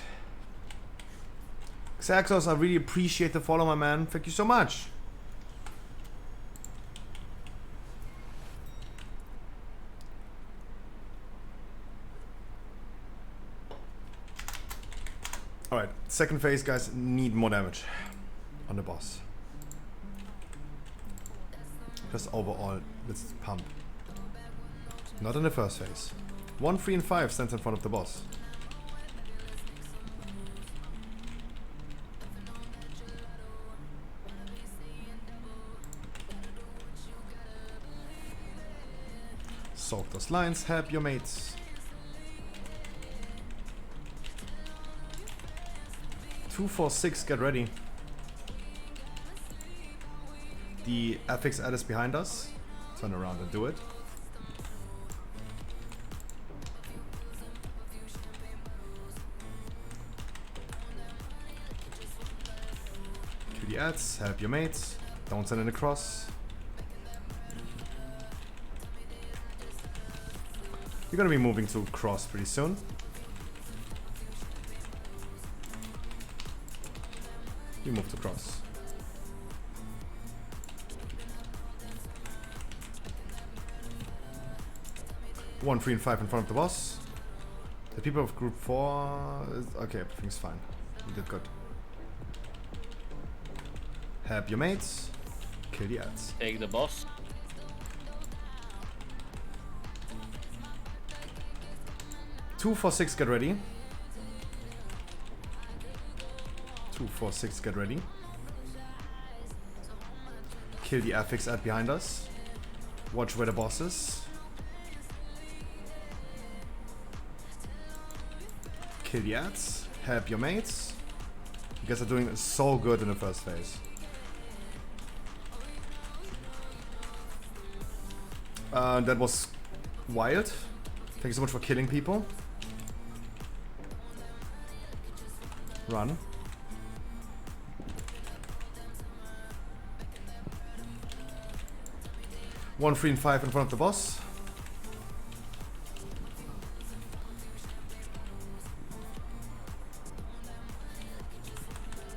Xaxos, I really appreciate the follow, my man. Thank you so much. Alright, second phase, guys, need more damage on the boss. Just overall, let's pump. Not in the first phase. 1, 3, and 5 stands in front of the boss. Soak those lines, help your mates. 2, 4, 6, get ready. The FX ad is behind us. Turn around and do it. Kill the ads, help your mates. Don't send it across. You're gonna be moving to cross pretty soon. You move to cross. One, 3, and 5 in front of the boss. The people of group 4 is okay, everything's fine. You did good. Help your mates. Kill the ads. Take the boss. Two, 4, 6, get ready. 2, 4, 6, get ready. Kill the affix ad behind us. Watch where the boss is. Kill the ads. Help your mates. You guys are doing so good in the first phase. That was wild. Thank you so much for killing people. Run. One, 3, and 5 in front of the boss.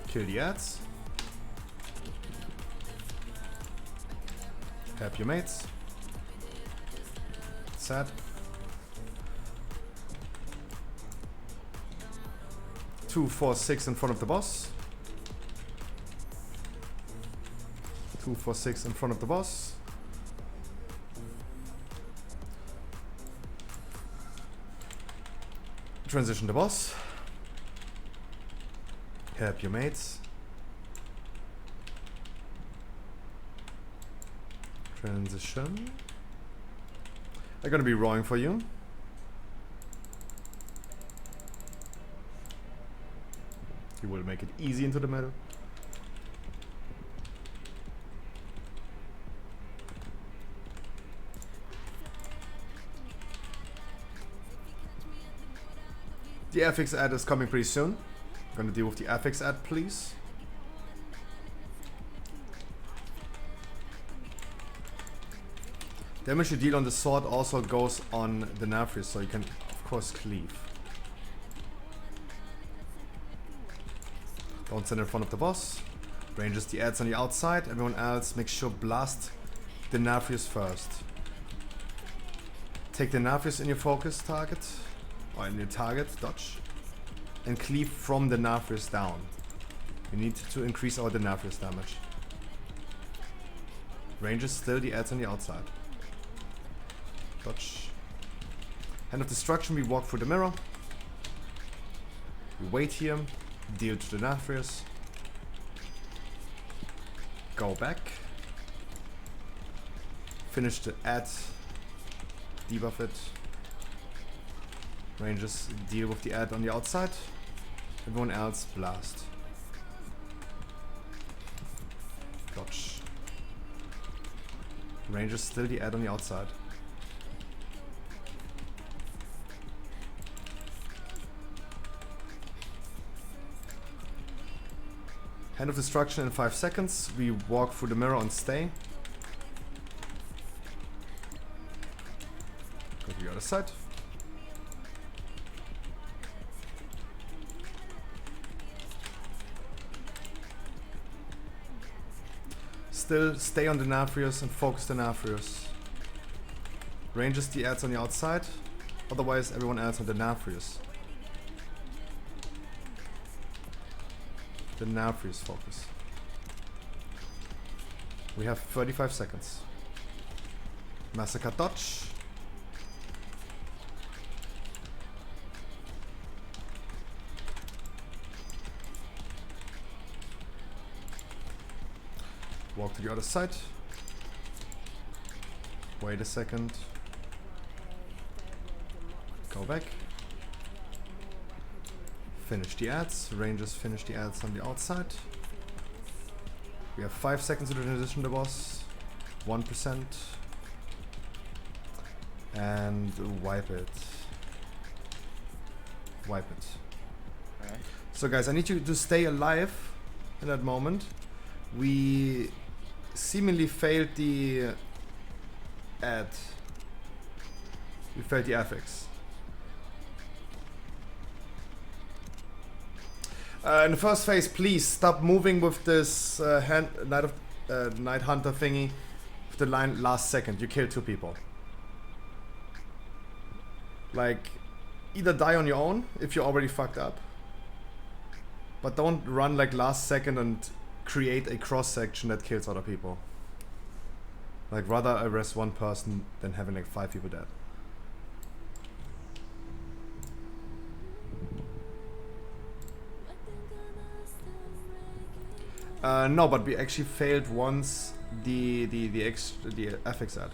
Kill the ads. Help your mates. Sad. 2, 4, 6 in front of the boss. 2, 4, 6 in front of the boss. Transition the boss. Help your mates. Transition. They're gonna be rowing for you. You will make it easy into the middle. The FX ad is coming pretty soon. I'm gonna deal with the FX ad, please. Damage you deal on the sword also goes on the Nafrius, so you can of course cleave. Don't send in front of the boss. Ranges the ads on the outside. Everyone else make sure blast the Nafrius first. Take the Nafrius in your focus target. Or in your target, dodge. And cleave from the Nafrius down. We need to increase our Nafrius damage. Ranges still the ads on the outside. Dodge. Hand of Destruction, we walk through the mirror. We wait here. Deal to the Nafrius. Go back. Finish the ad. Debuff it. Rangers deal with the ad on the outside. Everyone else blast. Dodge. Rangers still the ad on the outside. Hand of Destruction in 5 seconds. We walk through the mirror and stay. Go to the other side. Still stay on the Nafrius and focus the Nafrius. Ranges the ads on the outside. Otherwise everyone else on the Nafrius. The Nafrius focus. We have 35 seconds. Massacre dodge. Walk to the other side. Wait a second. Go back. Finish the ads. Rangers finish the ads on the outside. We have 5 seconds to transition the boss. 1%. And wipe it. Wipe it. Alright. So guys, I need you to stay alive in that moment. We seemingly failed the ad. We failed the affix. In the first phase, please stop moving with this Night Hunter thingy with the line last second. You killed 2 people. Like, either die on your own if you're already fucked up, but don't run like last second and create a cross section that kills other people. Like, rather arrest 1 person than having like 5 people dead. No, but we actually failed once the FX ad.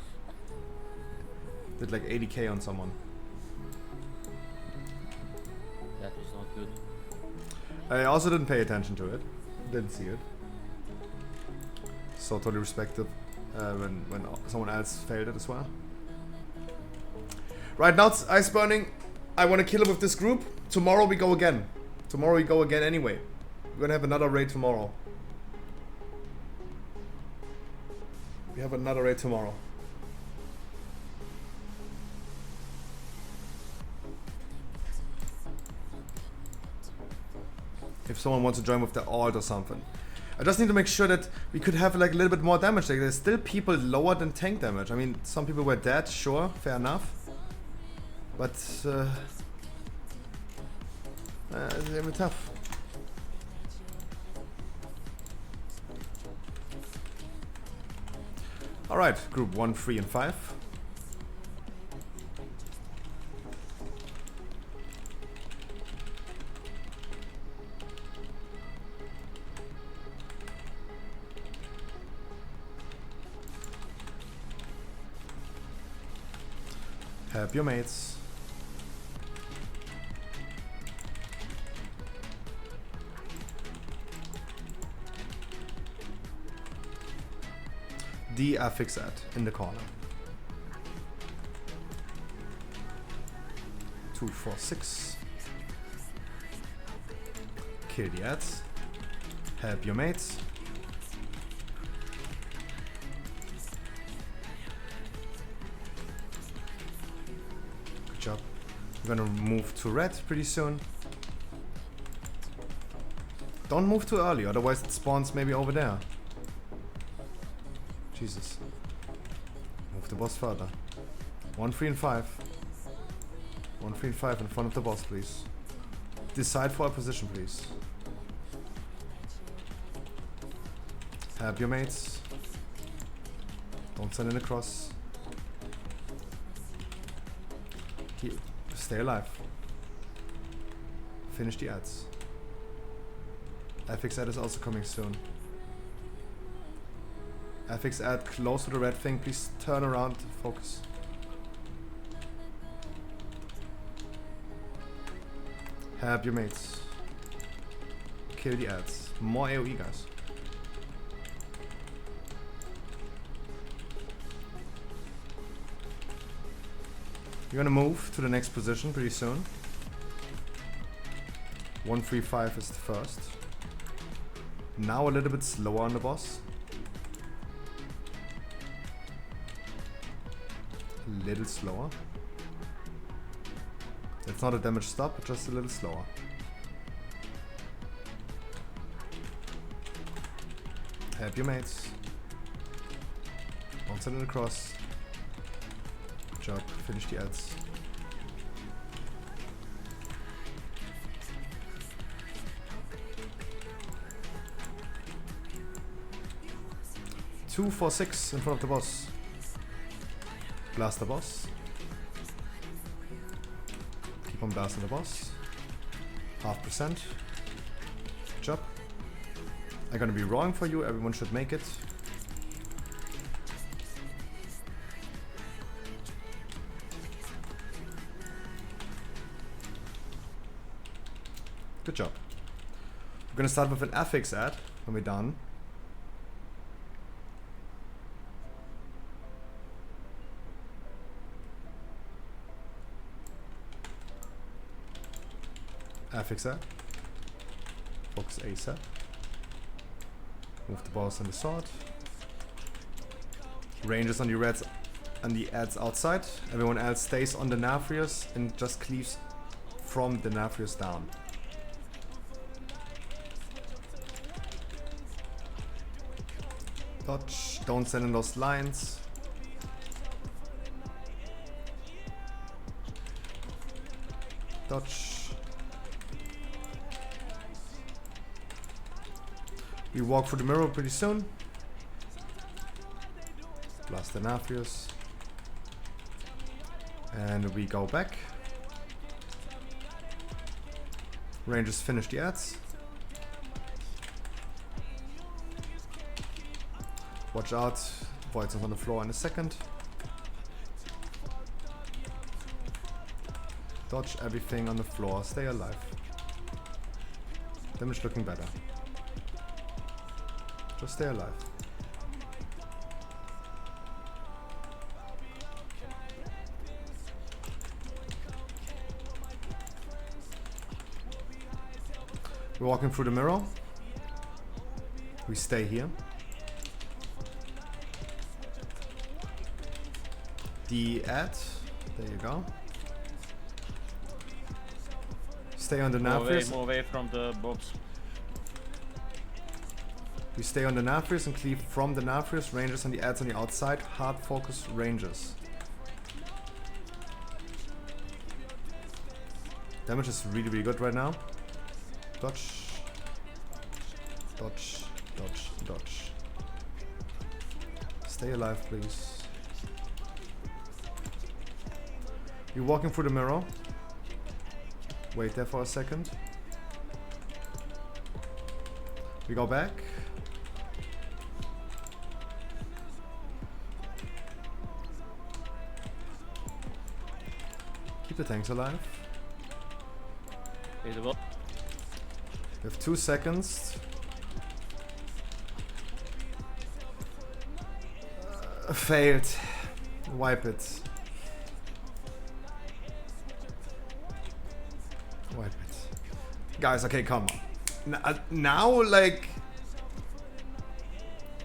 Did like 80k on someone. That was not good. I also didn't pay attention to it. Didn't see it. So totally respected when someone else failed it as well. Right now it's ice burning. I want to kill him with this group. Tomorrow we go again. Tomorrow we go again anyway. We're gonna have another raid tomorrow. We have another raid tomorrow. If someone wants to join with the alt or something. I just need to make sure that we could have like a little bit more damage. Like, there's still people lower than tank damage. I mean, some people were dead, sure, fair enough. But it's a bit tough. Alright, group 1, 3 and 5. Help your mates. The affix ad in the corner. 2, 4, 6. Kill the ads. Help your mates. Good job. We're gonna move to red pretty soon. Don't move too early, otherwise it spawns maybe over there. Jesus. Move the boss further. 1, 3 and 5. 1, 3 and 5 in front of the boss, please. Decide for a position, please. Help your mates. Don't send in a cross. Stay alive. Finish the ads. FX ad is also coming soon. FX ad close to the red thing, please turn around, focus. Help your mates. Kill the ads. More AoE, guys. You're gonna move to the next position pretty soon. 1, 3, 5 is the first. Now a little bit slower on the boss. A little slower. It's not a damage stop, just a little slower. Help your mates. Don't send it across. Good job. Finish the ads. Two, 4, 6 in front of the boss. Blast the boss. Keep on blasting the boss. 0.5%. Good job. I'm gonna be rolling for you, everyone should make it. Good job. We're gonna start with an affix ad when we're done. Affix ad. Focus ASAP. Move the balls and the sword. Ranges on the reds and the ads outside. Everyone else stays on the Nafrius and just cleaves from the Nafrius down. Dodge, don't send in those lines. Dodge. We walk through the mirror pretty soon. Blast the Nafrius. And we go back. Rangers finish the ads. Watch out, Void's on the floor in a second. Dodge everything on the floor, stay alive. Damage looking better. Just stay alive. We're walking through the mirror. We stay here. The ad, there you go. Stay on the Nafrius. Move away from the box. We stay on the Nafrius and cleave from the Nafrius. Rangers on the ads on the outside. Hard focus Rangers. Damage is really, really good right now. Dodge. Dodge. Dodge. Dodge. Stay alive, please. You're walking through the mirror. Wait there for a second. We go back. Keep the tanks alive. We have 2 seconds. Failed. Wipe it. Wipe it. Guys, okay, come on. Now, like...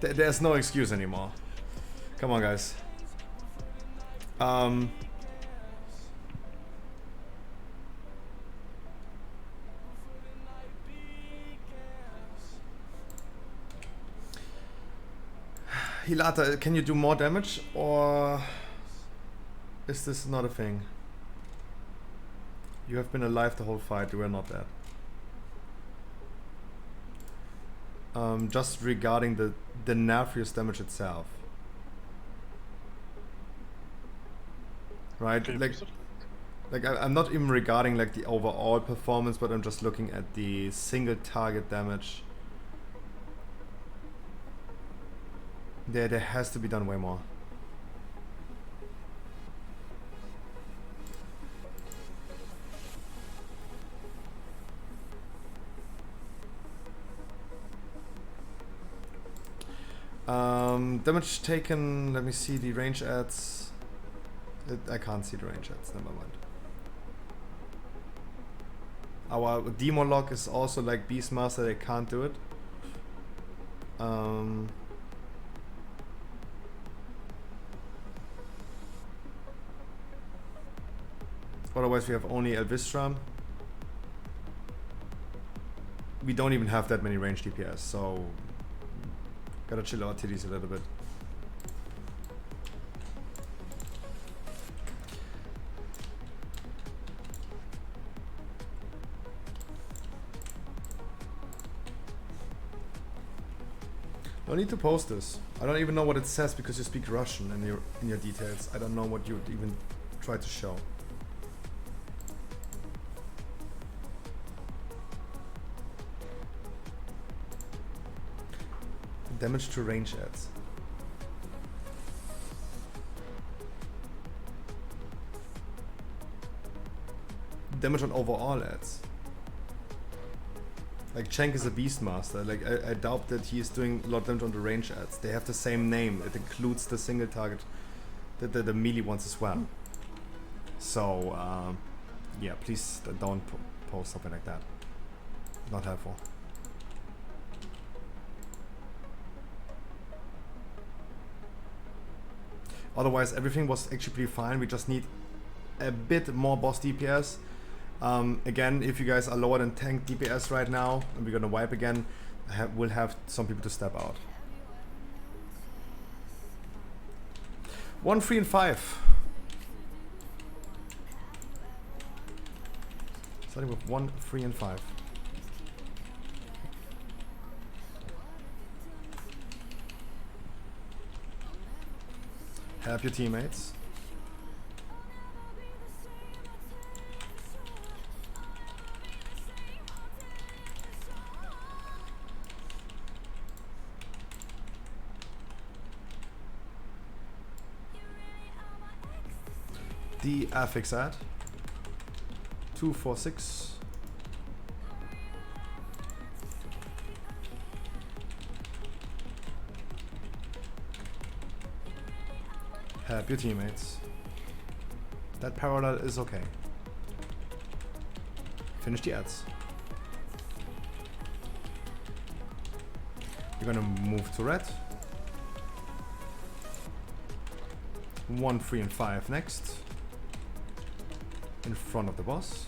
there's no excuse anymore. Come on, guys. Hilata, can you do more damage, or is this not a thing? You have been alive the whole fight, you were not dead. Just regarding the Nafrius damage itself. Right? Like I'm not even regarding like the overall performance, but I'm just looking at the single target damage. There has to be done way more. Damage taken, let me see the range ads. I can't see the range ads, never mind. Our demo lock is also like Beastmaster, they can't do it. Otherwise we have only Elvistra. We don't even have that many range DPS, so gotta chill our titties a little bit. No need to post this. I don't even know what it says because you speak Russian in your details. I don't know what you even try to show. Damage to range ads. Damage on overall ads. Like Cenk is a Beastmaster. Like I doubt that he is doing a lot of damage on the range ads. They have the same name. It includes the single target, the melee ones as well. So yeah, please don't post something like that. Not helpful. Otherwise, everything was actually pretty fine. We just need a bit more boss DPS. Again, if you guys are lower than tank DPS right now, and we're gonna wipe again, we'll have some people to step out. 1, 3, and 5. Starting with 1, 3, and 5. Help your teammates. The affix ad 246. Help your teammates. That parallel is okay. Finish the ads. You're gonna move to red. 1, 3, and 5 next. In front of the boss.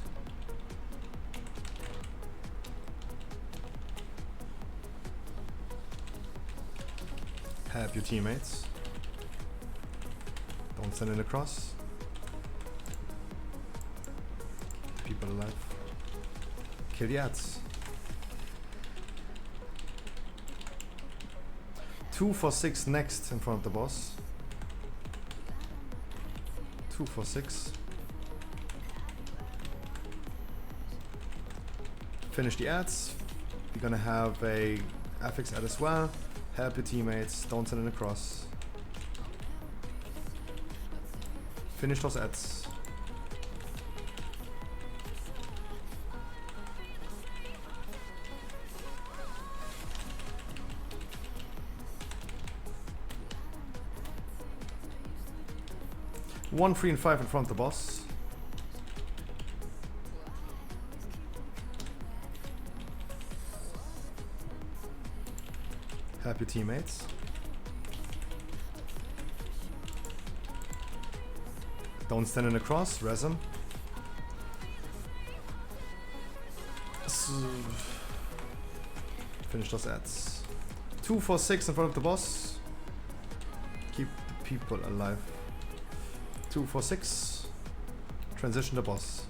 Help your teammates. Don't send it across. People alive. Kill the ads. 2 for 6 next in front of the boss. 2 for 6. Finish the ads. We're gonna have a affix ad as well. Help your teammates. Don't send it across. Finish those ads. One, 3, and 5 in front of the boss. Help your teammates. Don't stand in the cross, res him. Finish those ads. 2 for 6 in front of the boss. Keep the people alive. 2 for 6. Transition the boss.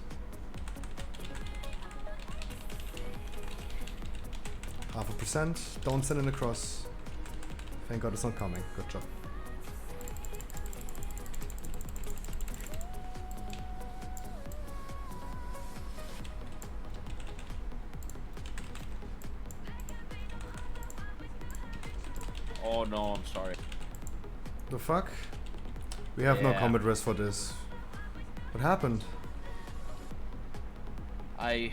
Half a percent. Don't send in the cross. Thank God it's not coming. Good job. Oh no, I'm sorry. The fuck? We have no Yeah. combat rest for this. What happened? I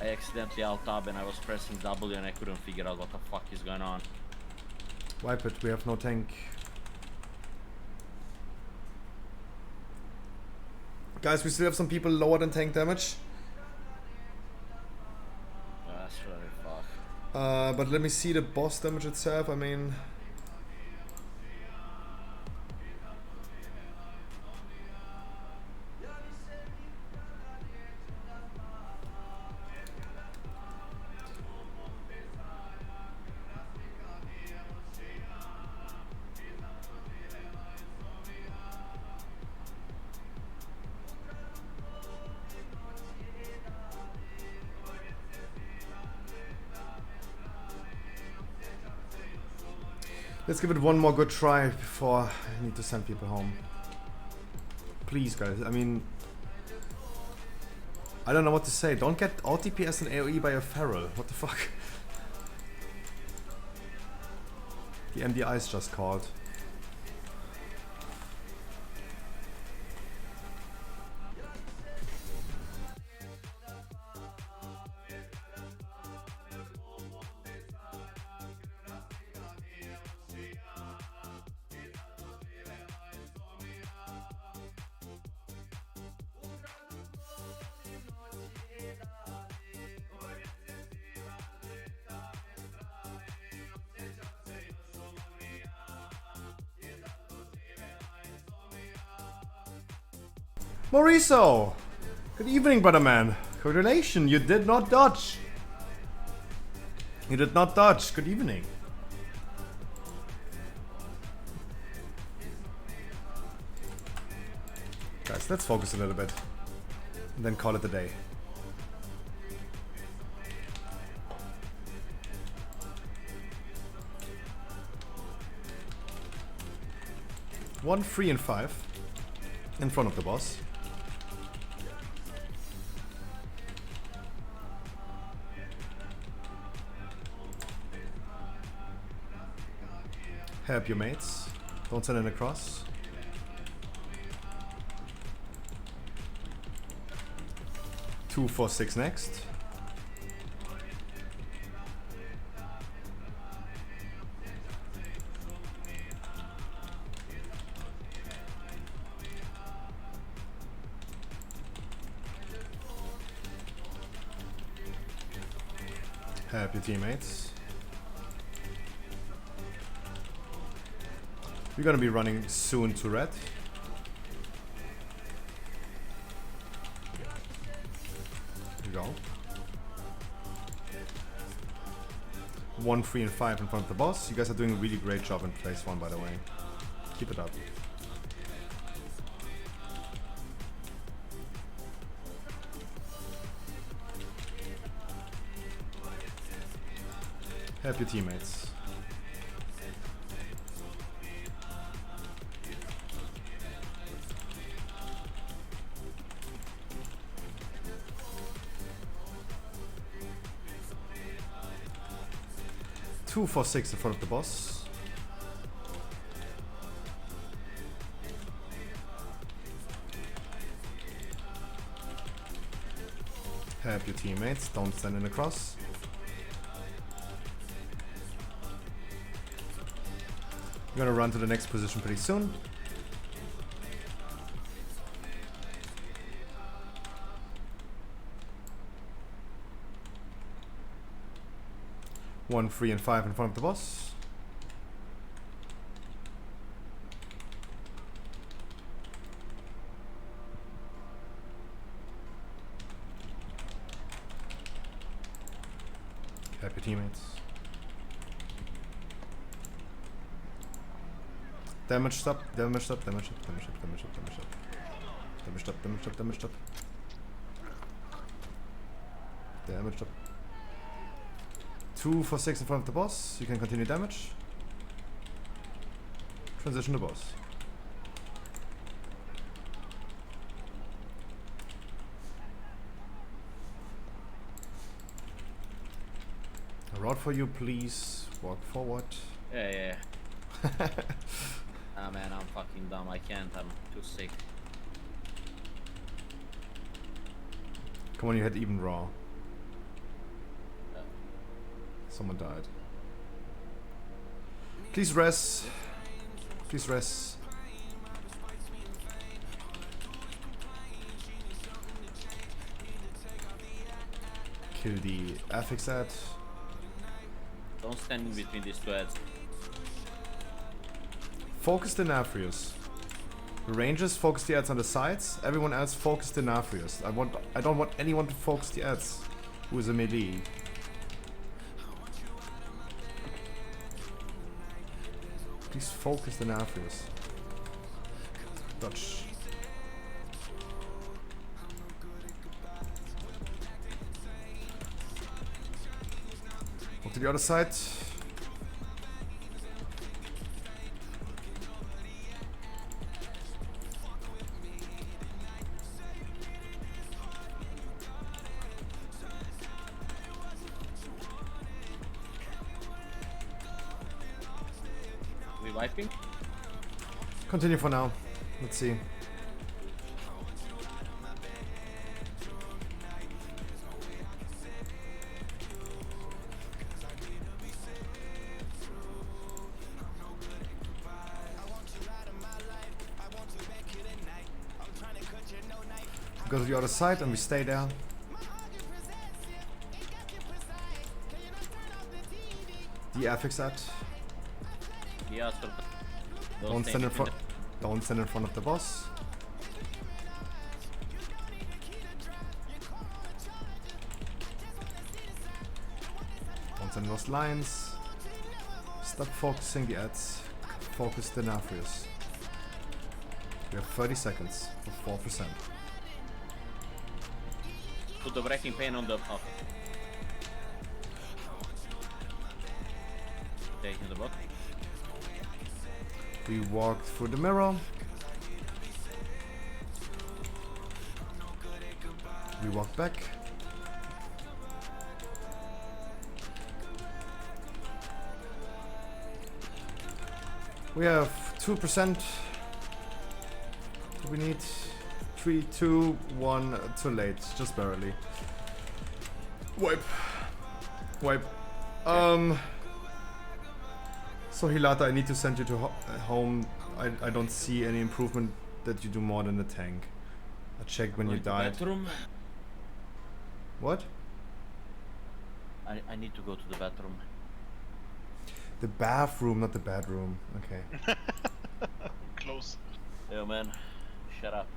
accidentally alt-tab and I was pressing W and I couldn't figure out what the fuck is going on. Wipe it, we have no tank. Guys, we still have some people lower than tank damage. That's really fuck. But let me see the boss damage itself. I mean, let's give it one more good try before I need to send people home. Please, guys. I mean, I don't know what to say. Don't get alt DPS and AoE by a feral. What the fuck? The MDI is just called. Mauricio! Good evening, brother man. Congratulations, you did not dodge. You did not dodge. Good evening. Guys, let's focus a little bit. And then call it a day. One, 3, and 5 in front of the boss. Help your mates. Don't send it across. Two, 4, 6 next. Help your teammates. We're gonna be running soon to red. Here we go. 1, 3, and 5 in front of the boss. You guys are doing a really great job in phase 1, by the way. Keep it up. Help your teammates. Two, 4, 6 in front of the boss. Help your teammates, don't send in across. We're gonna run to the next position pretty soon. One, 3, and 5 in front of the boss. Help your teammates. Damage up, damage up, damage up, damage up, damage up, damage up. Damage up, damage up, damage up. Damage up. 2, 4, 6 in front of the boss. You can continue damage. Transition to boss. A rod for you, please. Walk forward. Yeah. Ah man, I'm fucking dumb. I can't. I'm too sick. Come on, you had even raw. Someone died. Please rest. Please rest. Kill the affix ad. Don't stand in between these two ads. Focus the Nafrius. The Rangers focus the ads on the sides. Everyone else focus the Nafrius. I don't want anyone to focus the ads who is a melee. Please focus the Nafrius. Dodge. Walk to the other side. We wiping? Continue for now. Let's see. Go to the other side and we stay there. The affix at. Yeah, Don't stand in front. Don't stand in front of the boss. Then lost lines. Stop focusing the ads. Focus the Nafrius. We have 30 seconds for 4%. Put the wrecking pain on the up. Taking the bot. We walked through the mirror. We walk back. We have 2%. We need 3, 2, 1. Too late. Just barely. Wipe. Wipe. So Hilata, I need to send you to home. I don't see any improvement that you do more than the tank. I checked when you died. Bathroom. What? I need to go to the bathroom. The bathroom, not the bedroom. Okay. Close. Yo man, shut up.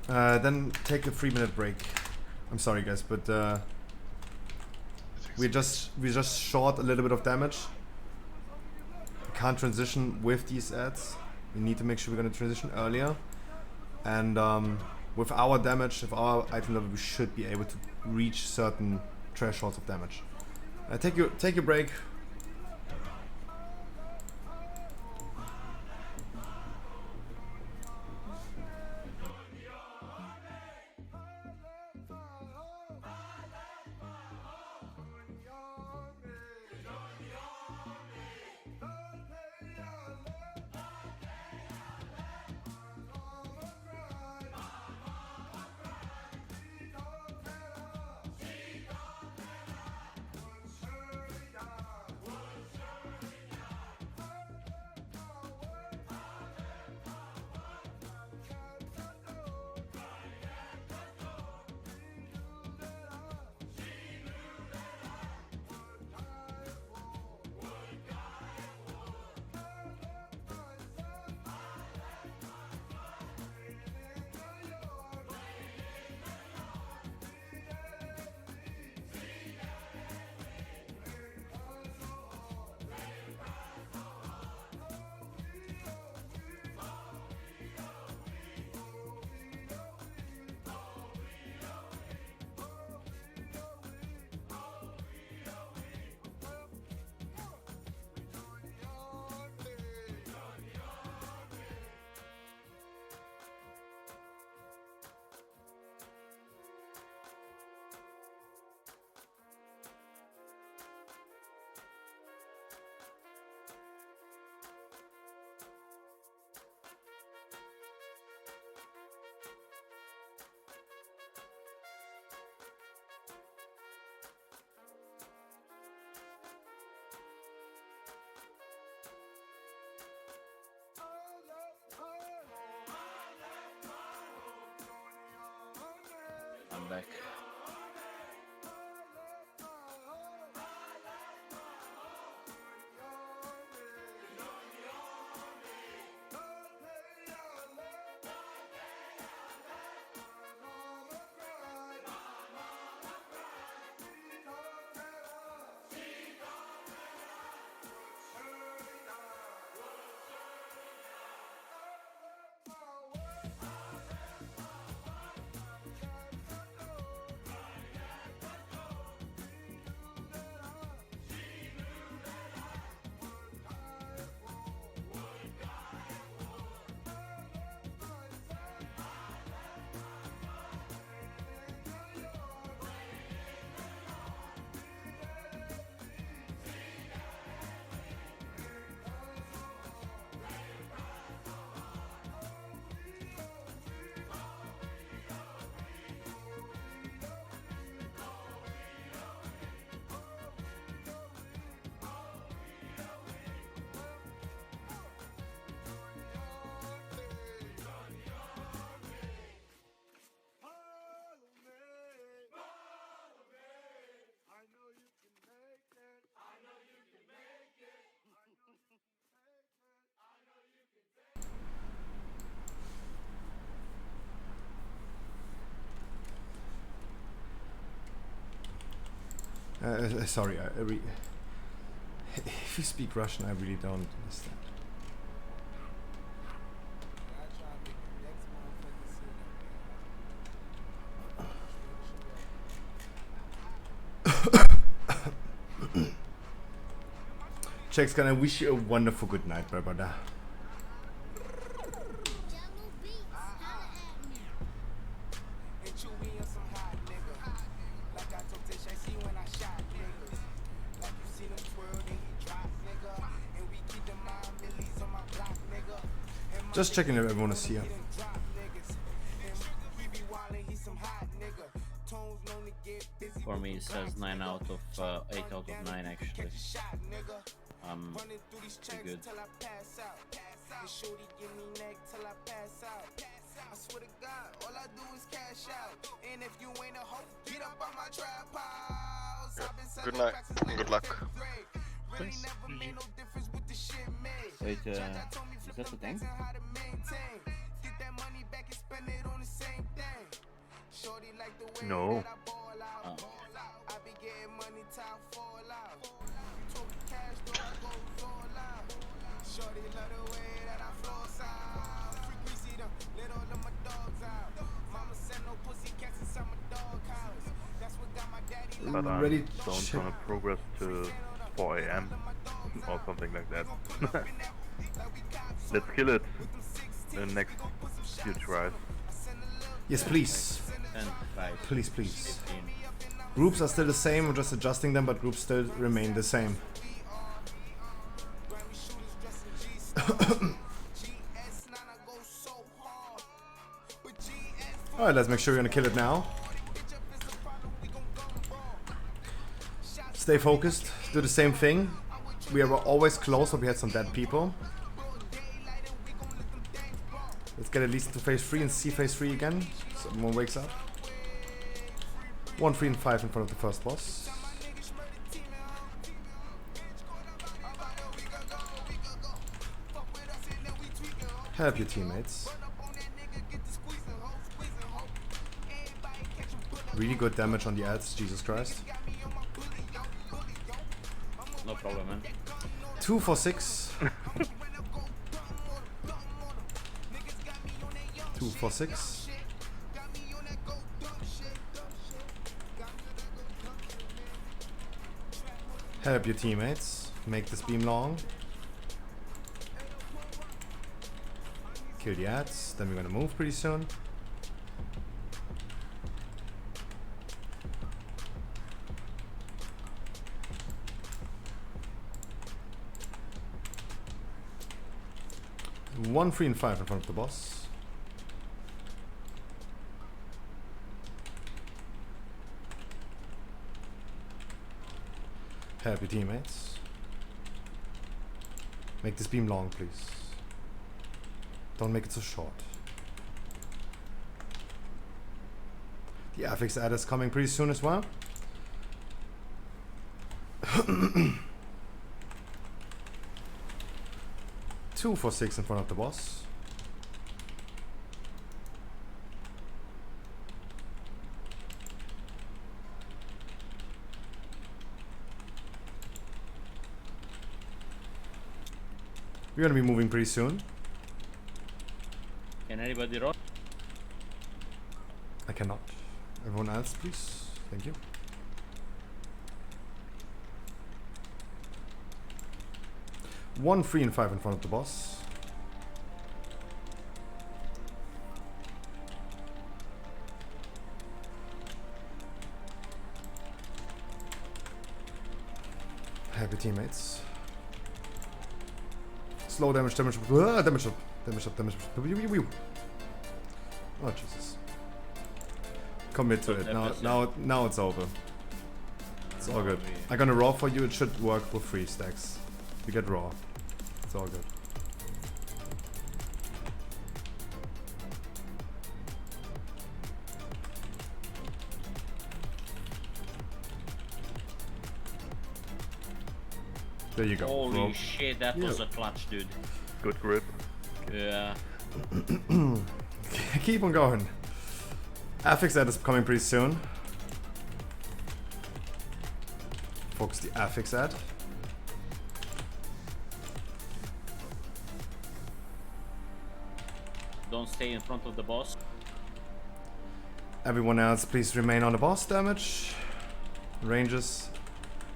Then take a 3-minute break. I'm sorry guys, but we just short a little bit of damage. We can't transition with these ads. We need to make sure we're gonna transition earlier. And with our damage, with our item level, we should be able to reach certain thresholds of damage. Take your break. I'm back. Sorry, if you speak Russian, I really don't understand. Jack's gonna wish you a wonderful good night, my brother. Just checking if everyone is here. For me, it says 9 out of 8 out of 9 actually. Pretty good. Good night and good luck. Thanks. Wait, is that the thing? No. Oh. But I Ready don't check. wanna progress to 4 AM or something like that. Let's kill it in the next few tries. Yes, please. 10, 5, Please, please. 15. Groups are still the same, we're just adjusting them, but groups still remain the same. Alright, let's make sure we're gonna kill it now. Stay focused, do the same thing. We were always close, but we had some dead people. Let's get at least to phase 3 and see phase 3 again. Someone wakes up. 1, 3, and 5 in front of the first boss. Help your teammates. Really good damage on the ads, Jesus Christ. No problem, man. 2 for 6. 2 for 6. Help your teammates. Make this beam long. Kill the ads. Then we're gonna move pretty soon. One, 3, and 5 in front of the boss. Help your teammates. Make this beam long, please. Don't make it so short. The affix ad is coming pretty soon as well. 2 for 6 in front of the boss. We're gonna be moving pretty soon. Can anybody roll? I cannot. Everyone else, please. Thank you. One, 3, and 5 in front of the boss. Happy teammates. Slow damage, damage up, damage up, damage up, damage up. Oh Jesus! Commit to it. Now it's over. It's all good. I'm gonna raw for you. It should work with 3 stacks. We get raw. It's all good. There you go. Holy Raw. shit, that was a clutch, dude. Good grip. Yeah. Keep on going. Affix ad is coming pretty soon. focus the affix at. Don't stay in front of the boss. Everyone else, please remain on the boss damage. Ranges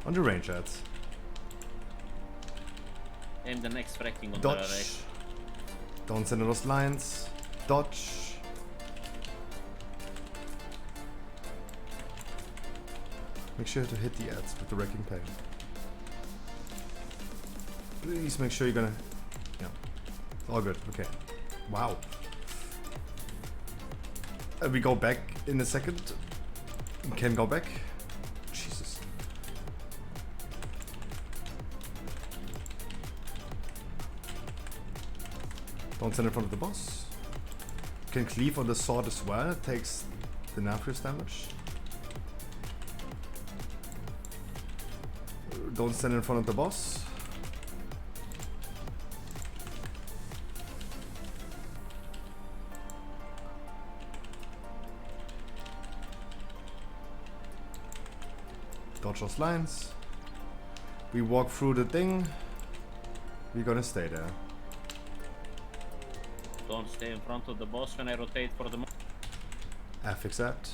on the range ads. Aim the next fracking on Dodge. the right. Don't send in those lines. Dodge. Make sure to hit the ads with the wrecking pain. Please make sure you're gonna... Yeah. It's all good. Okay. Wow. We go back in a second. We can go back. Jesus. Don't send in front of the boss. Can cleave on the sword as well. It takes the Nafrius damage. Don't stand in front of the boss. Dodge those lines. We walk through the thing. We're gonna stay there. Don't stay in front of the boss when I rotate for the... Affix that.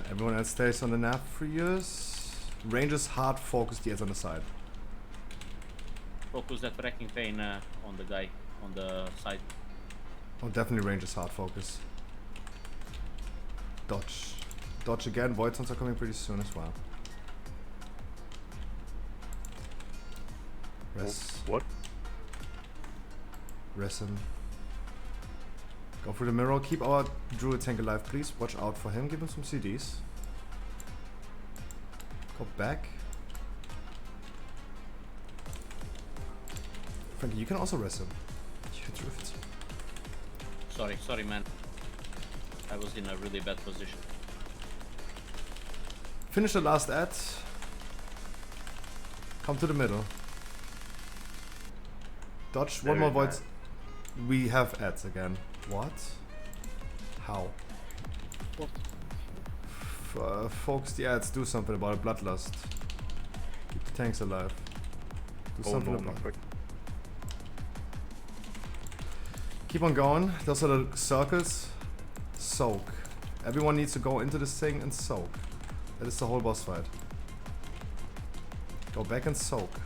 Everyone else stays on the Nafrius. Ranges hard focus the ads on the side. Focus that wrecking pain on the guy on the side. Oh, definitely ranges hard focus. Dodge. Dodge again. Void Stones are coming pretty soon as well. Res. What? Res him. Go for the mirror. Keep our druid tank alive, please. Watch out for him. Give him some CDs. Go back. Frankie, you can also res him. You drift. Sorry man. I was in a really bad position. Finish the last ad. Come to the middle. Dodge. One more void. We have ads again. What? How? What? Focus the ads. Do something about it. Bloodlust. Keep the tanks alive. Do something about it. Keep on going. Those are the circles. Soak. Everyone needs to go into this thing and soak. That is the whole boss fight. Go back and soak.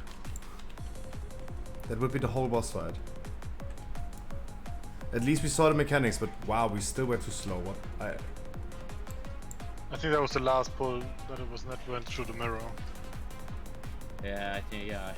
That would be the whole boss fight. At least we saw the mechanics, but wow, we still were too slow. What? I think that was the last pull that it was not went through the mirror. Yeah, I think, yeah.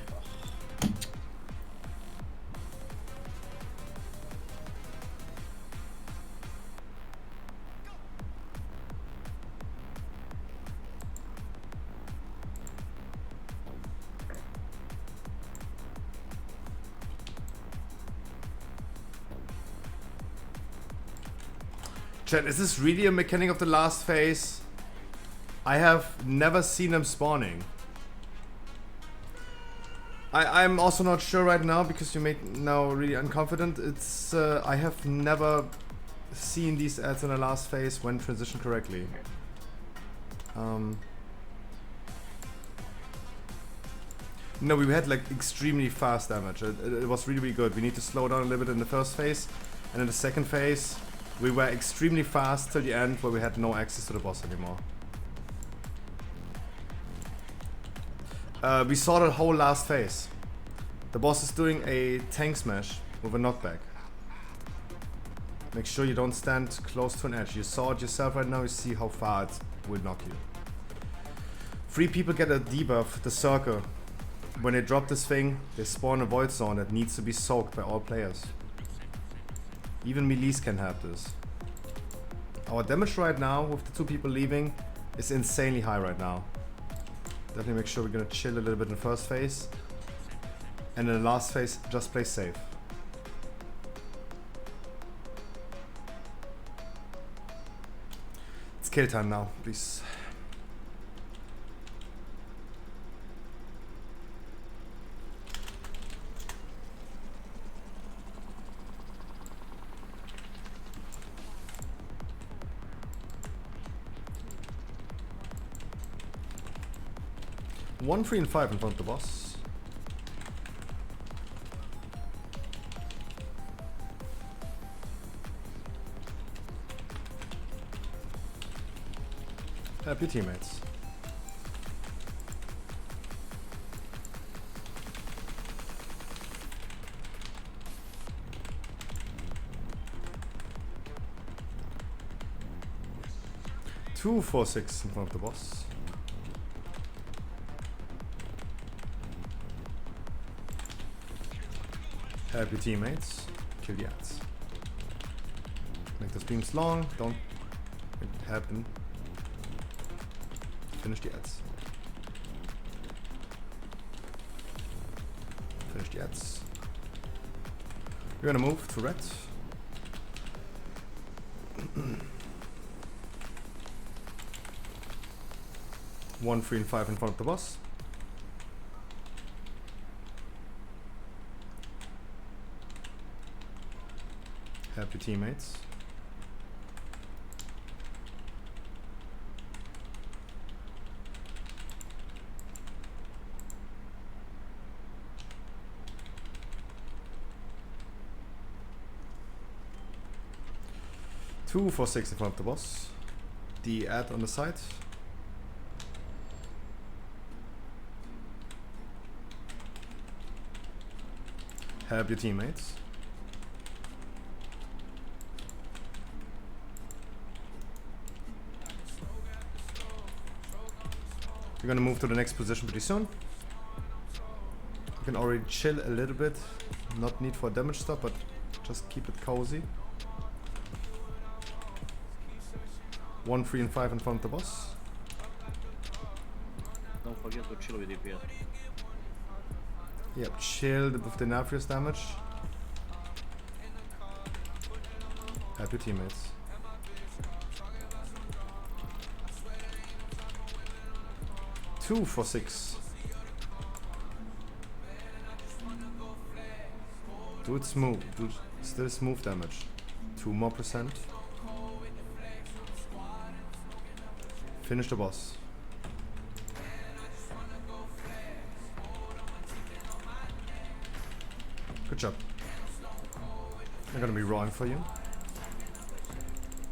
Chat, is this really a mechanic of the last phase? I have never seen them spawning. I'm also not sure right now because you made now really unconfident. It's I have never seen these ads in the last phase when transitioned correctly. No, we had like extremely fast damage. It was really, really good. We need to slow down a little bit in the first phase, and in the second phase we were extremely fast till the end where we had no access to the boss anymore. We saw the whole last phase. The boss is doing a tank smash with a knockback. Make sure you don't stand close to an edge. You saw it yourself right now, you see how far it will knock you. 3 people get a debuff, the circle. When they drop this thing, they spawn a void zone that needs to be soaked by all players. Even melees can have this. Our damage right now, with the 2 people leaving, is insanely high right now. Definitely make sure we're gonna chill a little bit in the first phase. And in the last phase, just play safe. It's kill time now, please. 1, 3, and 5 in front of the boss. Help your teammates. Two, 4, 6 in front of the boss. Help your teammates. Kill the ads. Make those beams long. Don't help them. Finish the ads. Finish the ads. We're gonna move to red. 1, 3, and 5 in front of the boss. Help your teammates. Two, 4, 6 in front of the boss. The ad on the side. Help your teammates. We're gonna move to the next position pretty soon. You can already chill a little bit. Not need for a damage stop, but just keep it cozy. 1, 3, and 5 in front of the boss. Don't forget to chill with DPS. Yep, chill with the Nafrius damage. Help your teammates. Two, 4, 6. Do it smooth. Do still smooth damage. 2 more %. Finish the boss. Good job. I'm gonna be rolling for you.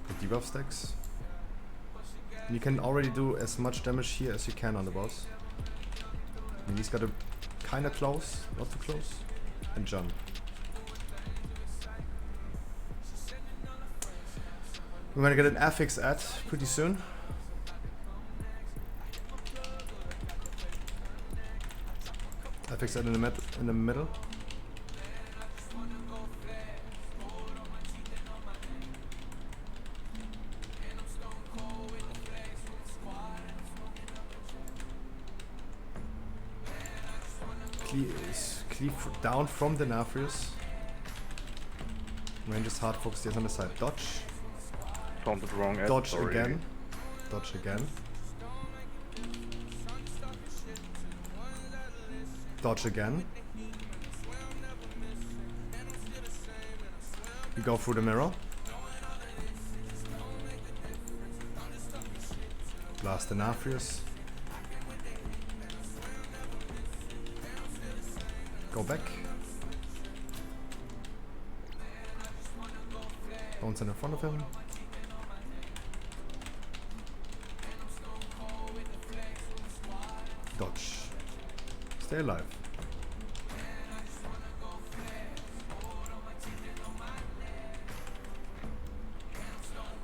With debuff stacks. And you can already do as much damage here as you can on the boss. I mean, he's got to kinda close, not too close, and jump. We're gonna get an affix ad pretty soon. Affix ad in the middle. Cleave down from the Nafrius. Range is hard focus, there's on the side. Dodge. Found it wrong. Dodge sorry. again. Dodge again. Dodge again. We go through the mirror. Blast the Nafrius. Go back. Bounce in front of him. Dodge. Stay alive.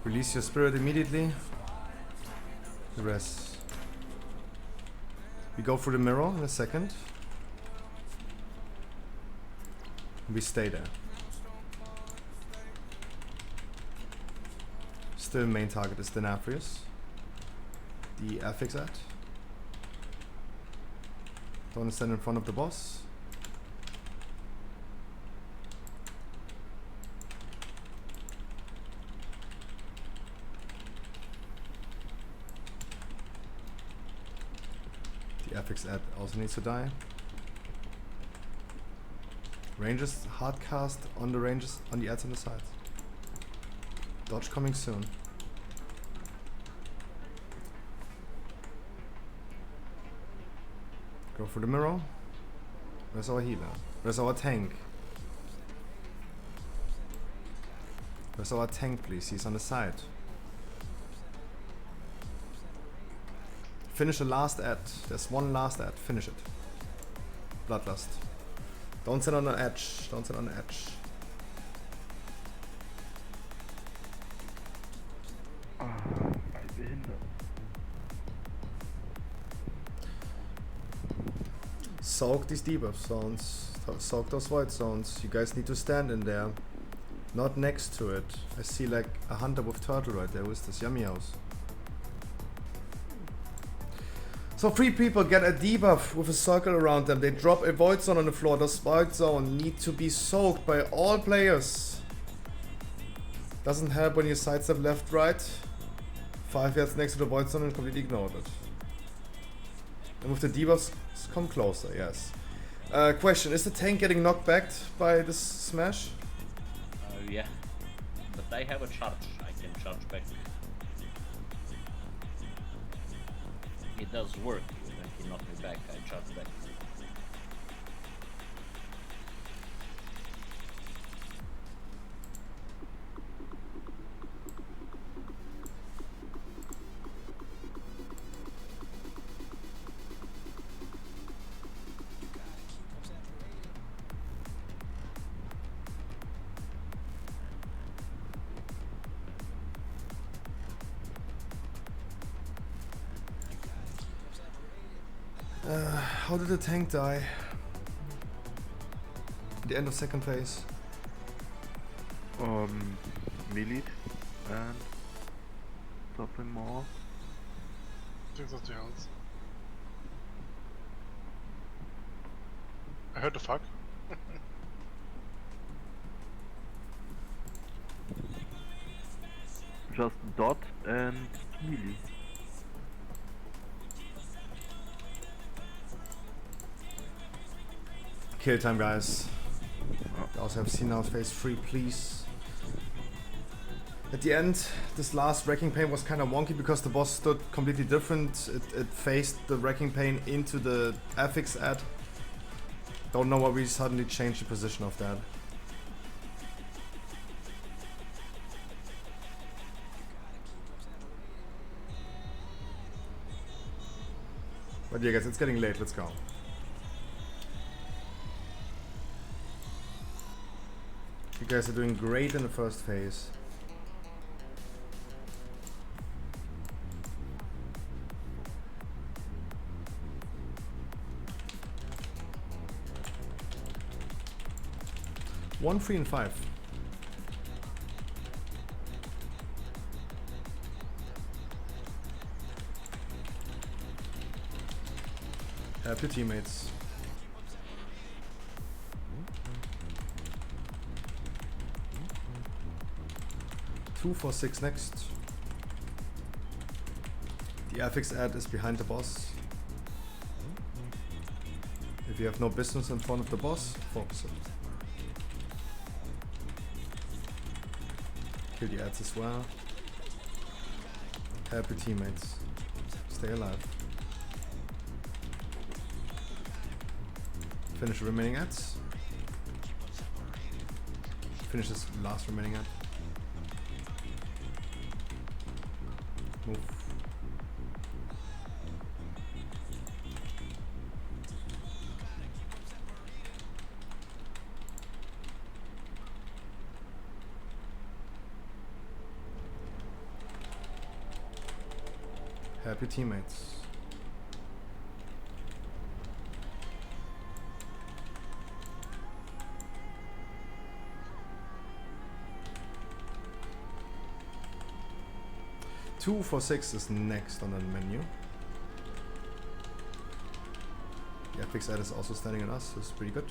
Release your spirit immediately. The rest. We go through the mirror in a second. We stay there. Still main target is the Nafrius. The affix ad. Don't stand in front of the boss. The affix ad also needs to die. Ranges, hard cast on the ranges, on the ads on the sides. Dodge coming soon. Go for the mirror. Where's our healer? Where's our tank? Where's our tank, please? He's on the side. Finish the last ad. There's one last ad. Finish it. Bloodlust. Don't sit on the edge. Don't sit on the edge. Soak these debuff zones. Soak those void zones. You guys need to stand in there. Not next to it. I see like a hunter with turtle right there. Who is this? Yummy house. So 3 people get a debuff with a circle around them. They drop a void zone on the floor. This void zone need to be soaked by all players. Doesn't help when you sidestep left, right. 5 yards next to the void zone and completely ignored it. And with the debuffs, come closer, yes. Question, is the tank getting knocked back by this smash? Yeah. But I have a charge. I can charge back. It does work. When he knocked me back, I charge back. How did the tank die? At the end of second phase. Melee and something more. I think that's the else. I heard the fuck. Just dot and melee. Kill time, guys. We also have seen now phase 3, please. At the end, this last Wrecking Pain was kind of wonky because the boss stood completely different. It faced the Wrecking Pain into the affix ad. Don't know why we suddenly changed the position of that. But yeah guys, it's getting late, let's go. You guys are doing great in the first phase. One, 3, and 5. Help your teammates. Two for 6 next. The affix ad is behind the boss. If you have no business in front of the boss, focus it. Kill the ads as well. Help your teammates. Stay alive. Finish the remaining ads. Finish this last remaining ad. Move. Help your teammates. Two for 6 is next on the menu. The FX ad is also standing on us, so it's pretty good.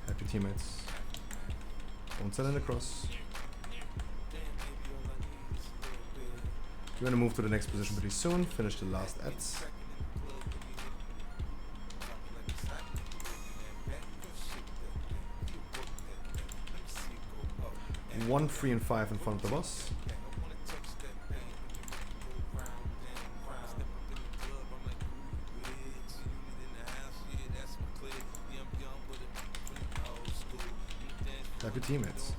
Happy teammates. Don't send in the cross. We're gonna move to the next position pretty soon. Finish the last ads. 1, 3, and 5 in front of the boss. Help your teammates.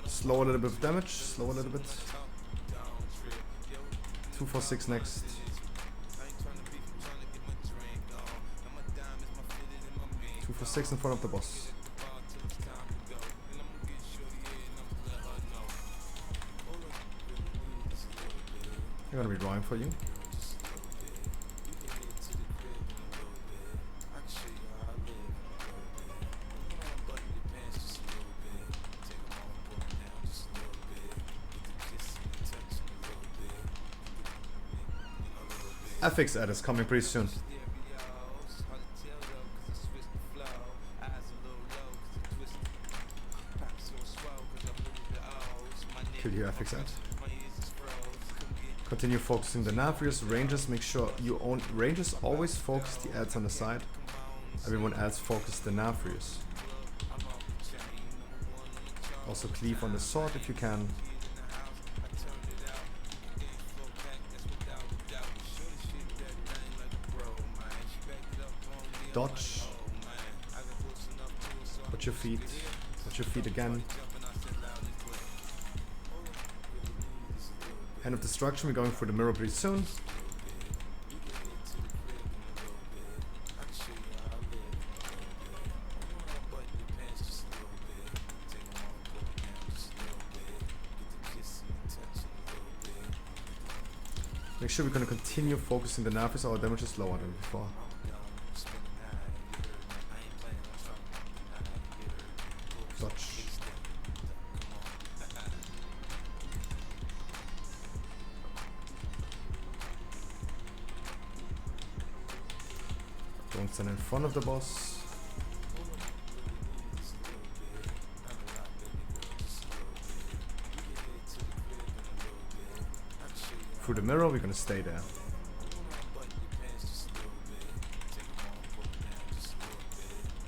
Slow a little bit of damage, slow a little bit. 246 next. Two for 6 in front of the boss. I'm gonna be drawing for you. FX ad is coming pretty soon. Kill your FX ad. Continue focusing the Nafrius. Rangers, make sure you own. Rangers always focus the ads on the side. Everyone else focus the Nafrius. Also cleave on the sword if you can. Dodge. Watch your feet. Watch your feet again. Hand of Destruction, we're going for the mirror pretty soon. Make sure we're going to continue focusing the Nafis, our damage is lower than before. Dodge. Don't stand in front of the boss. Through the mirror, we're gonna stay there.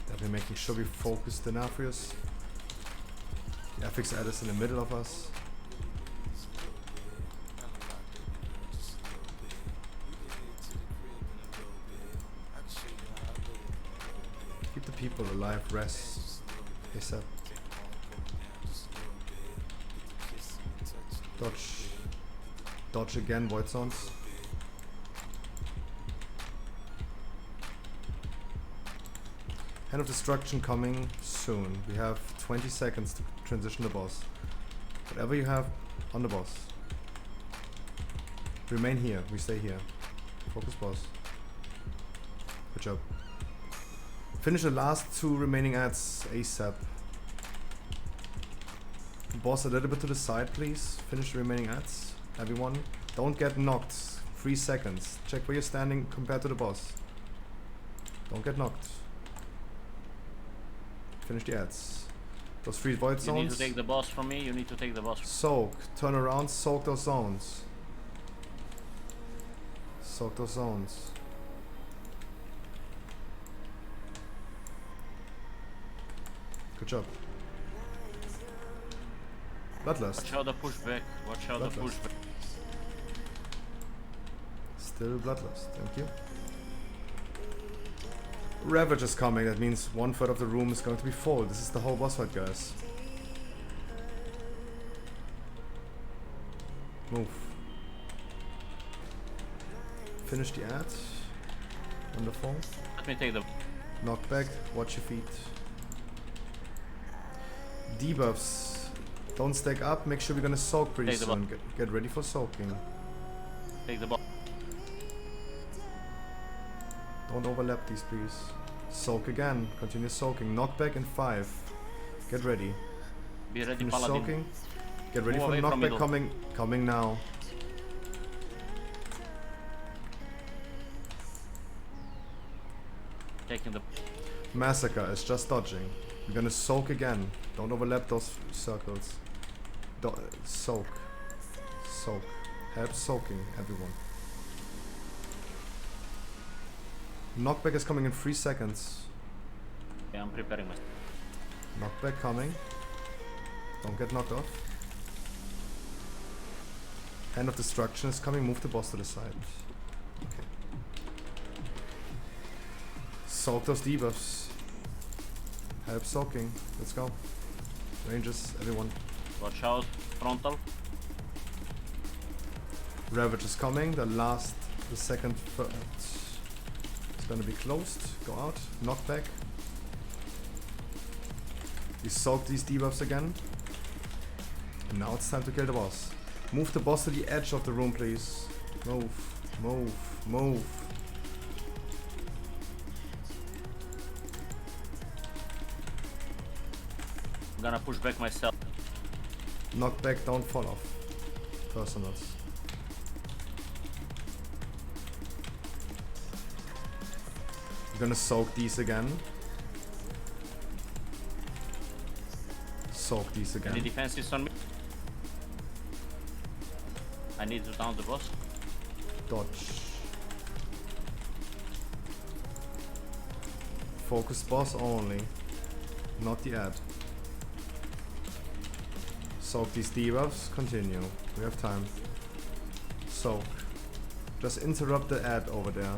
Definitely making sure we focus the Nafrius. The FX ad is in the middle of us. Keep the people alive, rest. ASAP. Dodge. Dodge again, Void Zones. Hand of Destruction coming soon. We have 20 seconds to transition the boss. Whatever you have on the boss. Remain here, we stay here. Focus boss. Good job. Finish the last 2 remaining ads ASAP. Boss a little bit to the side, please. Finish the remaining ads. Everyone. Don't get knocked. 3 seconds. Check where you're standing compared to the boss. Don't get knocked. Finish the ads. Those 3 void zones. You need to take the boss from me. You need to take the boss. Soak. Turn around. Soak those zones. Soak those zones. Good job. Bloodlust. Watch out the pushback. Watch out the pushback. Still Bloodlust. Thank you. Ravage is coming. That means 1/3 of the room is going to be full. This is the whole boss fight, guys. Move. Finish the ad. Wonderful. Let me take the knockback. Watch your feet. Debuffs. Don't stack up. Make sure we're gonna soak pretty soon. Get ready for soaking. Take the boss. Don't overlap these, please. Soak again. Continue soaking. Knockback in 5. Get ready. Be ready, Finish Paladin. soaking. Get ready Move for the away from knockback middle. coming now. Taking the Massacre is just dodging. We're gonna soak again. Don't overlap those circles. Soak. Soak. Help soaking, everyone. Knockback is coming in 3 seconds. Yeah, I'm preparing myself. Knockback coming. Don't get knocked off. Hand of Destruction is coming. Move the boss to the side. Okay. Soak those debuffs. Help soaking. Let's go. Rangers, everyone. Watch out, frontal. Ravage is coming. The second third is gonna be closed. Go out. Knockback. We soak these debuffs again. And now it's time to kill the boss. Move the boss to the edge of the room, please. Move, move, move. I'm gonna push back myself. Knockback, don't fall off. Personals. I'm gonna soak these again. Soak these again. Any defenses on me? I need to down the boss. Dodge. Focus boss only. Not the ad. Soak these debuffs. Continue. We have time. Soak. Just interrupt the ad over there.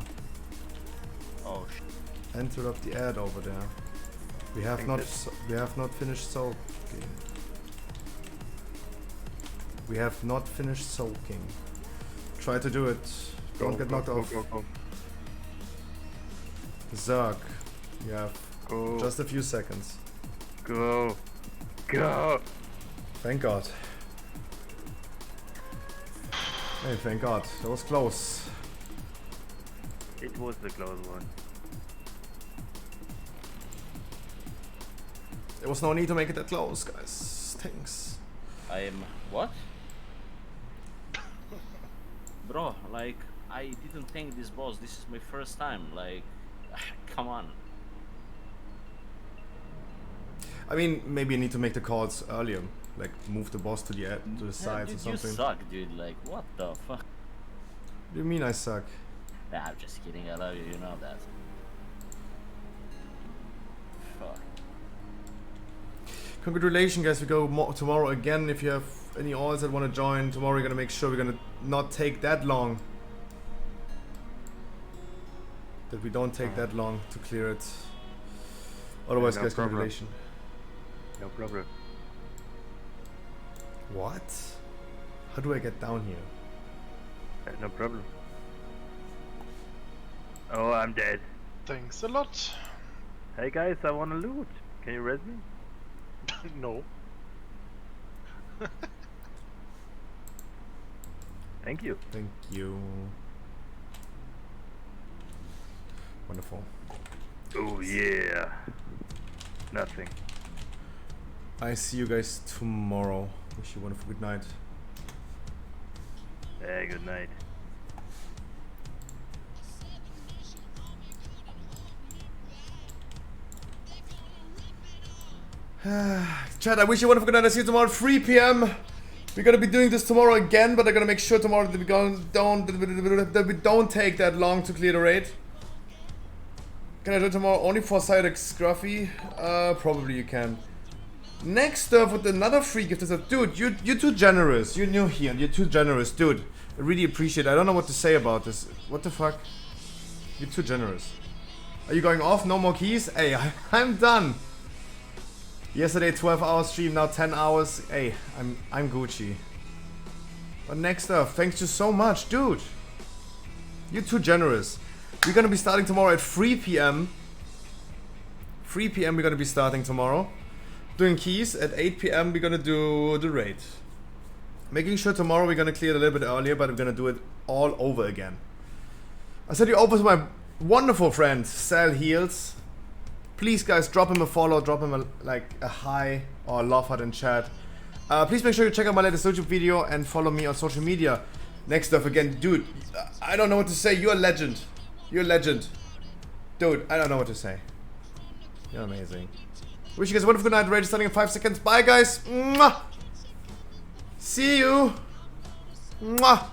Oh shit. Interrupt the ad over there. We have not finished soaking. We have not finished soaking. Try to do it. Don't get knocked off. Zerg. You have just a few seconds. Go. Go. Thank God. Hey, thank God. That was close. It was the close one. There was no need to make it that close, guys. Thanks. I am what? Bro, like I didn't tank this boss. This is my first time. Like, come on. I mean, maybe you need to make the calls earlier. Like, move the boss to the sides or something. You suck, dude. Like, what the fuck? What do you mean I suck? Nah, I'm just kidding. I love you. You know that. Fuck. Congratulations, guys. We go tomorrow again. If you have any alls that want to join, tomorrow we're gonna make sure we're gonna not take that long. That we don't take that long to clear it. Otherwise, No guys, problem. congratulations. No problem. What? How do I get down here? No problem. Oh, I'm dead. Thanks a lot. Hey guys, I wanna loot. Can you res me? No. Thank you. Thank you. Wonderful. Oh yeah. Nothing. I see you guys tomorrow. Wish you a wonderful good night. Hey, good night. Chat, I wish you a wonderful good night. I see you tomorrow at 3 p.m. We're gonna be doing this tomorrow again, but I'm gonna make sure tomorrow that we don't take that long to clear the raid. Can I do it tomorrow only for Cydex Scruffy? Probably you can. Next up with another free gift is a dude, you're too generous. You're new here and you're too generous, dude. I really appreciate it. I don't know what to say about this. What the fuck? You're too generous. Are you going off? No more keys? Hey, I'm done. Yesterday 12-hour stream, now 10 hours. Hey, I'm Gucci. But next up, thanks you so much, dude. You're too generous. We're gonna be starting tomorrow at 3 p.m. 3 p.m. we're gonna be starting tomorrow. Doing keys. At 8 p.m. we're gonna do the raid. Making sure tomorrow we're gonna clear it a little bit earlier, but we're gonna do it all over again. I said you over to my wonderful friend, Sal Heals. Please guys, drop him a follow, drop him a hi or a love heart in chat. Please make sure you check out my latest YouTube video and follow me on social media. Next up again, dude, I don't know what to say. You're a legend. You're a legend. Dude, I don't know what to say. You're amazing. Wish you guys a wonderful good night. Raid starting in 5 seconds. Bye guys. Mwah. See you. Mwah.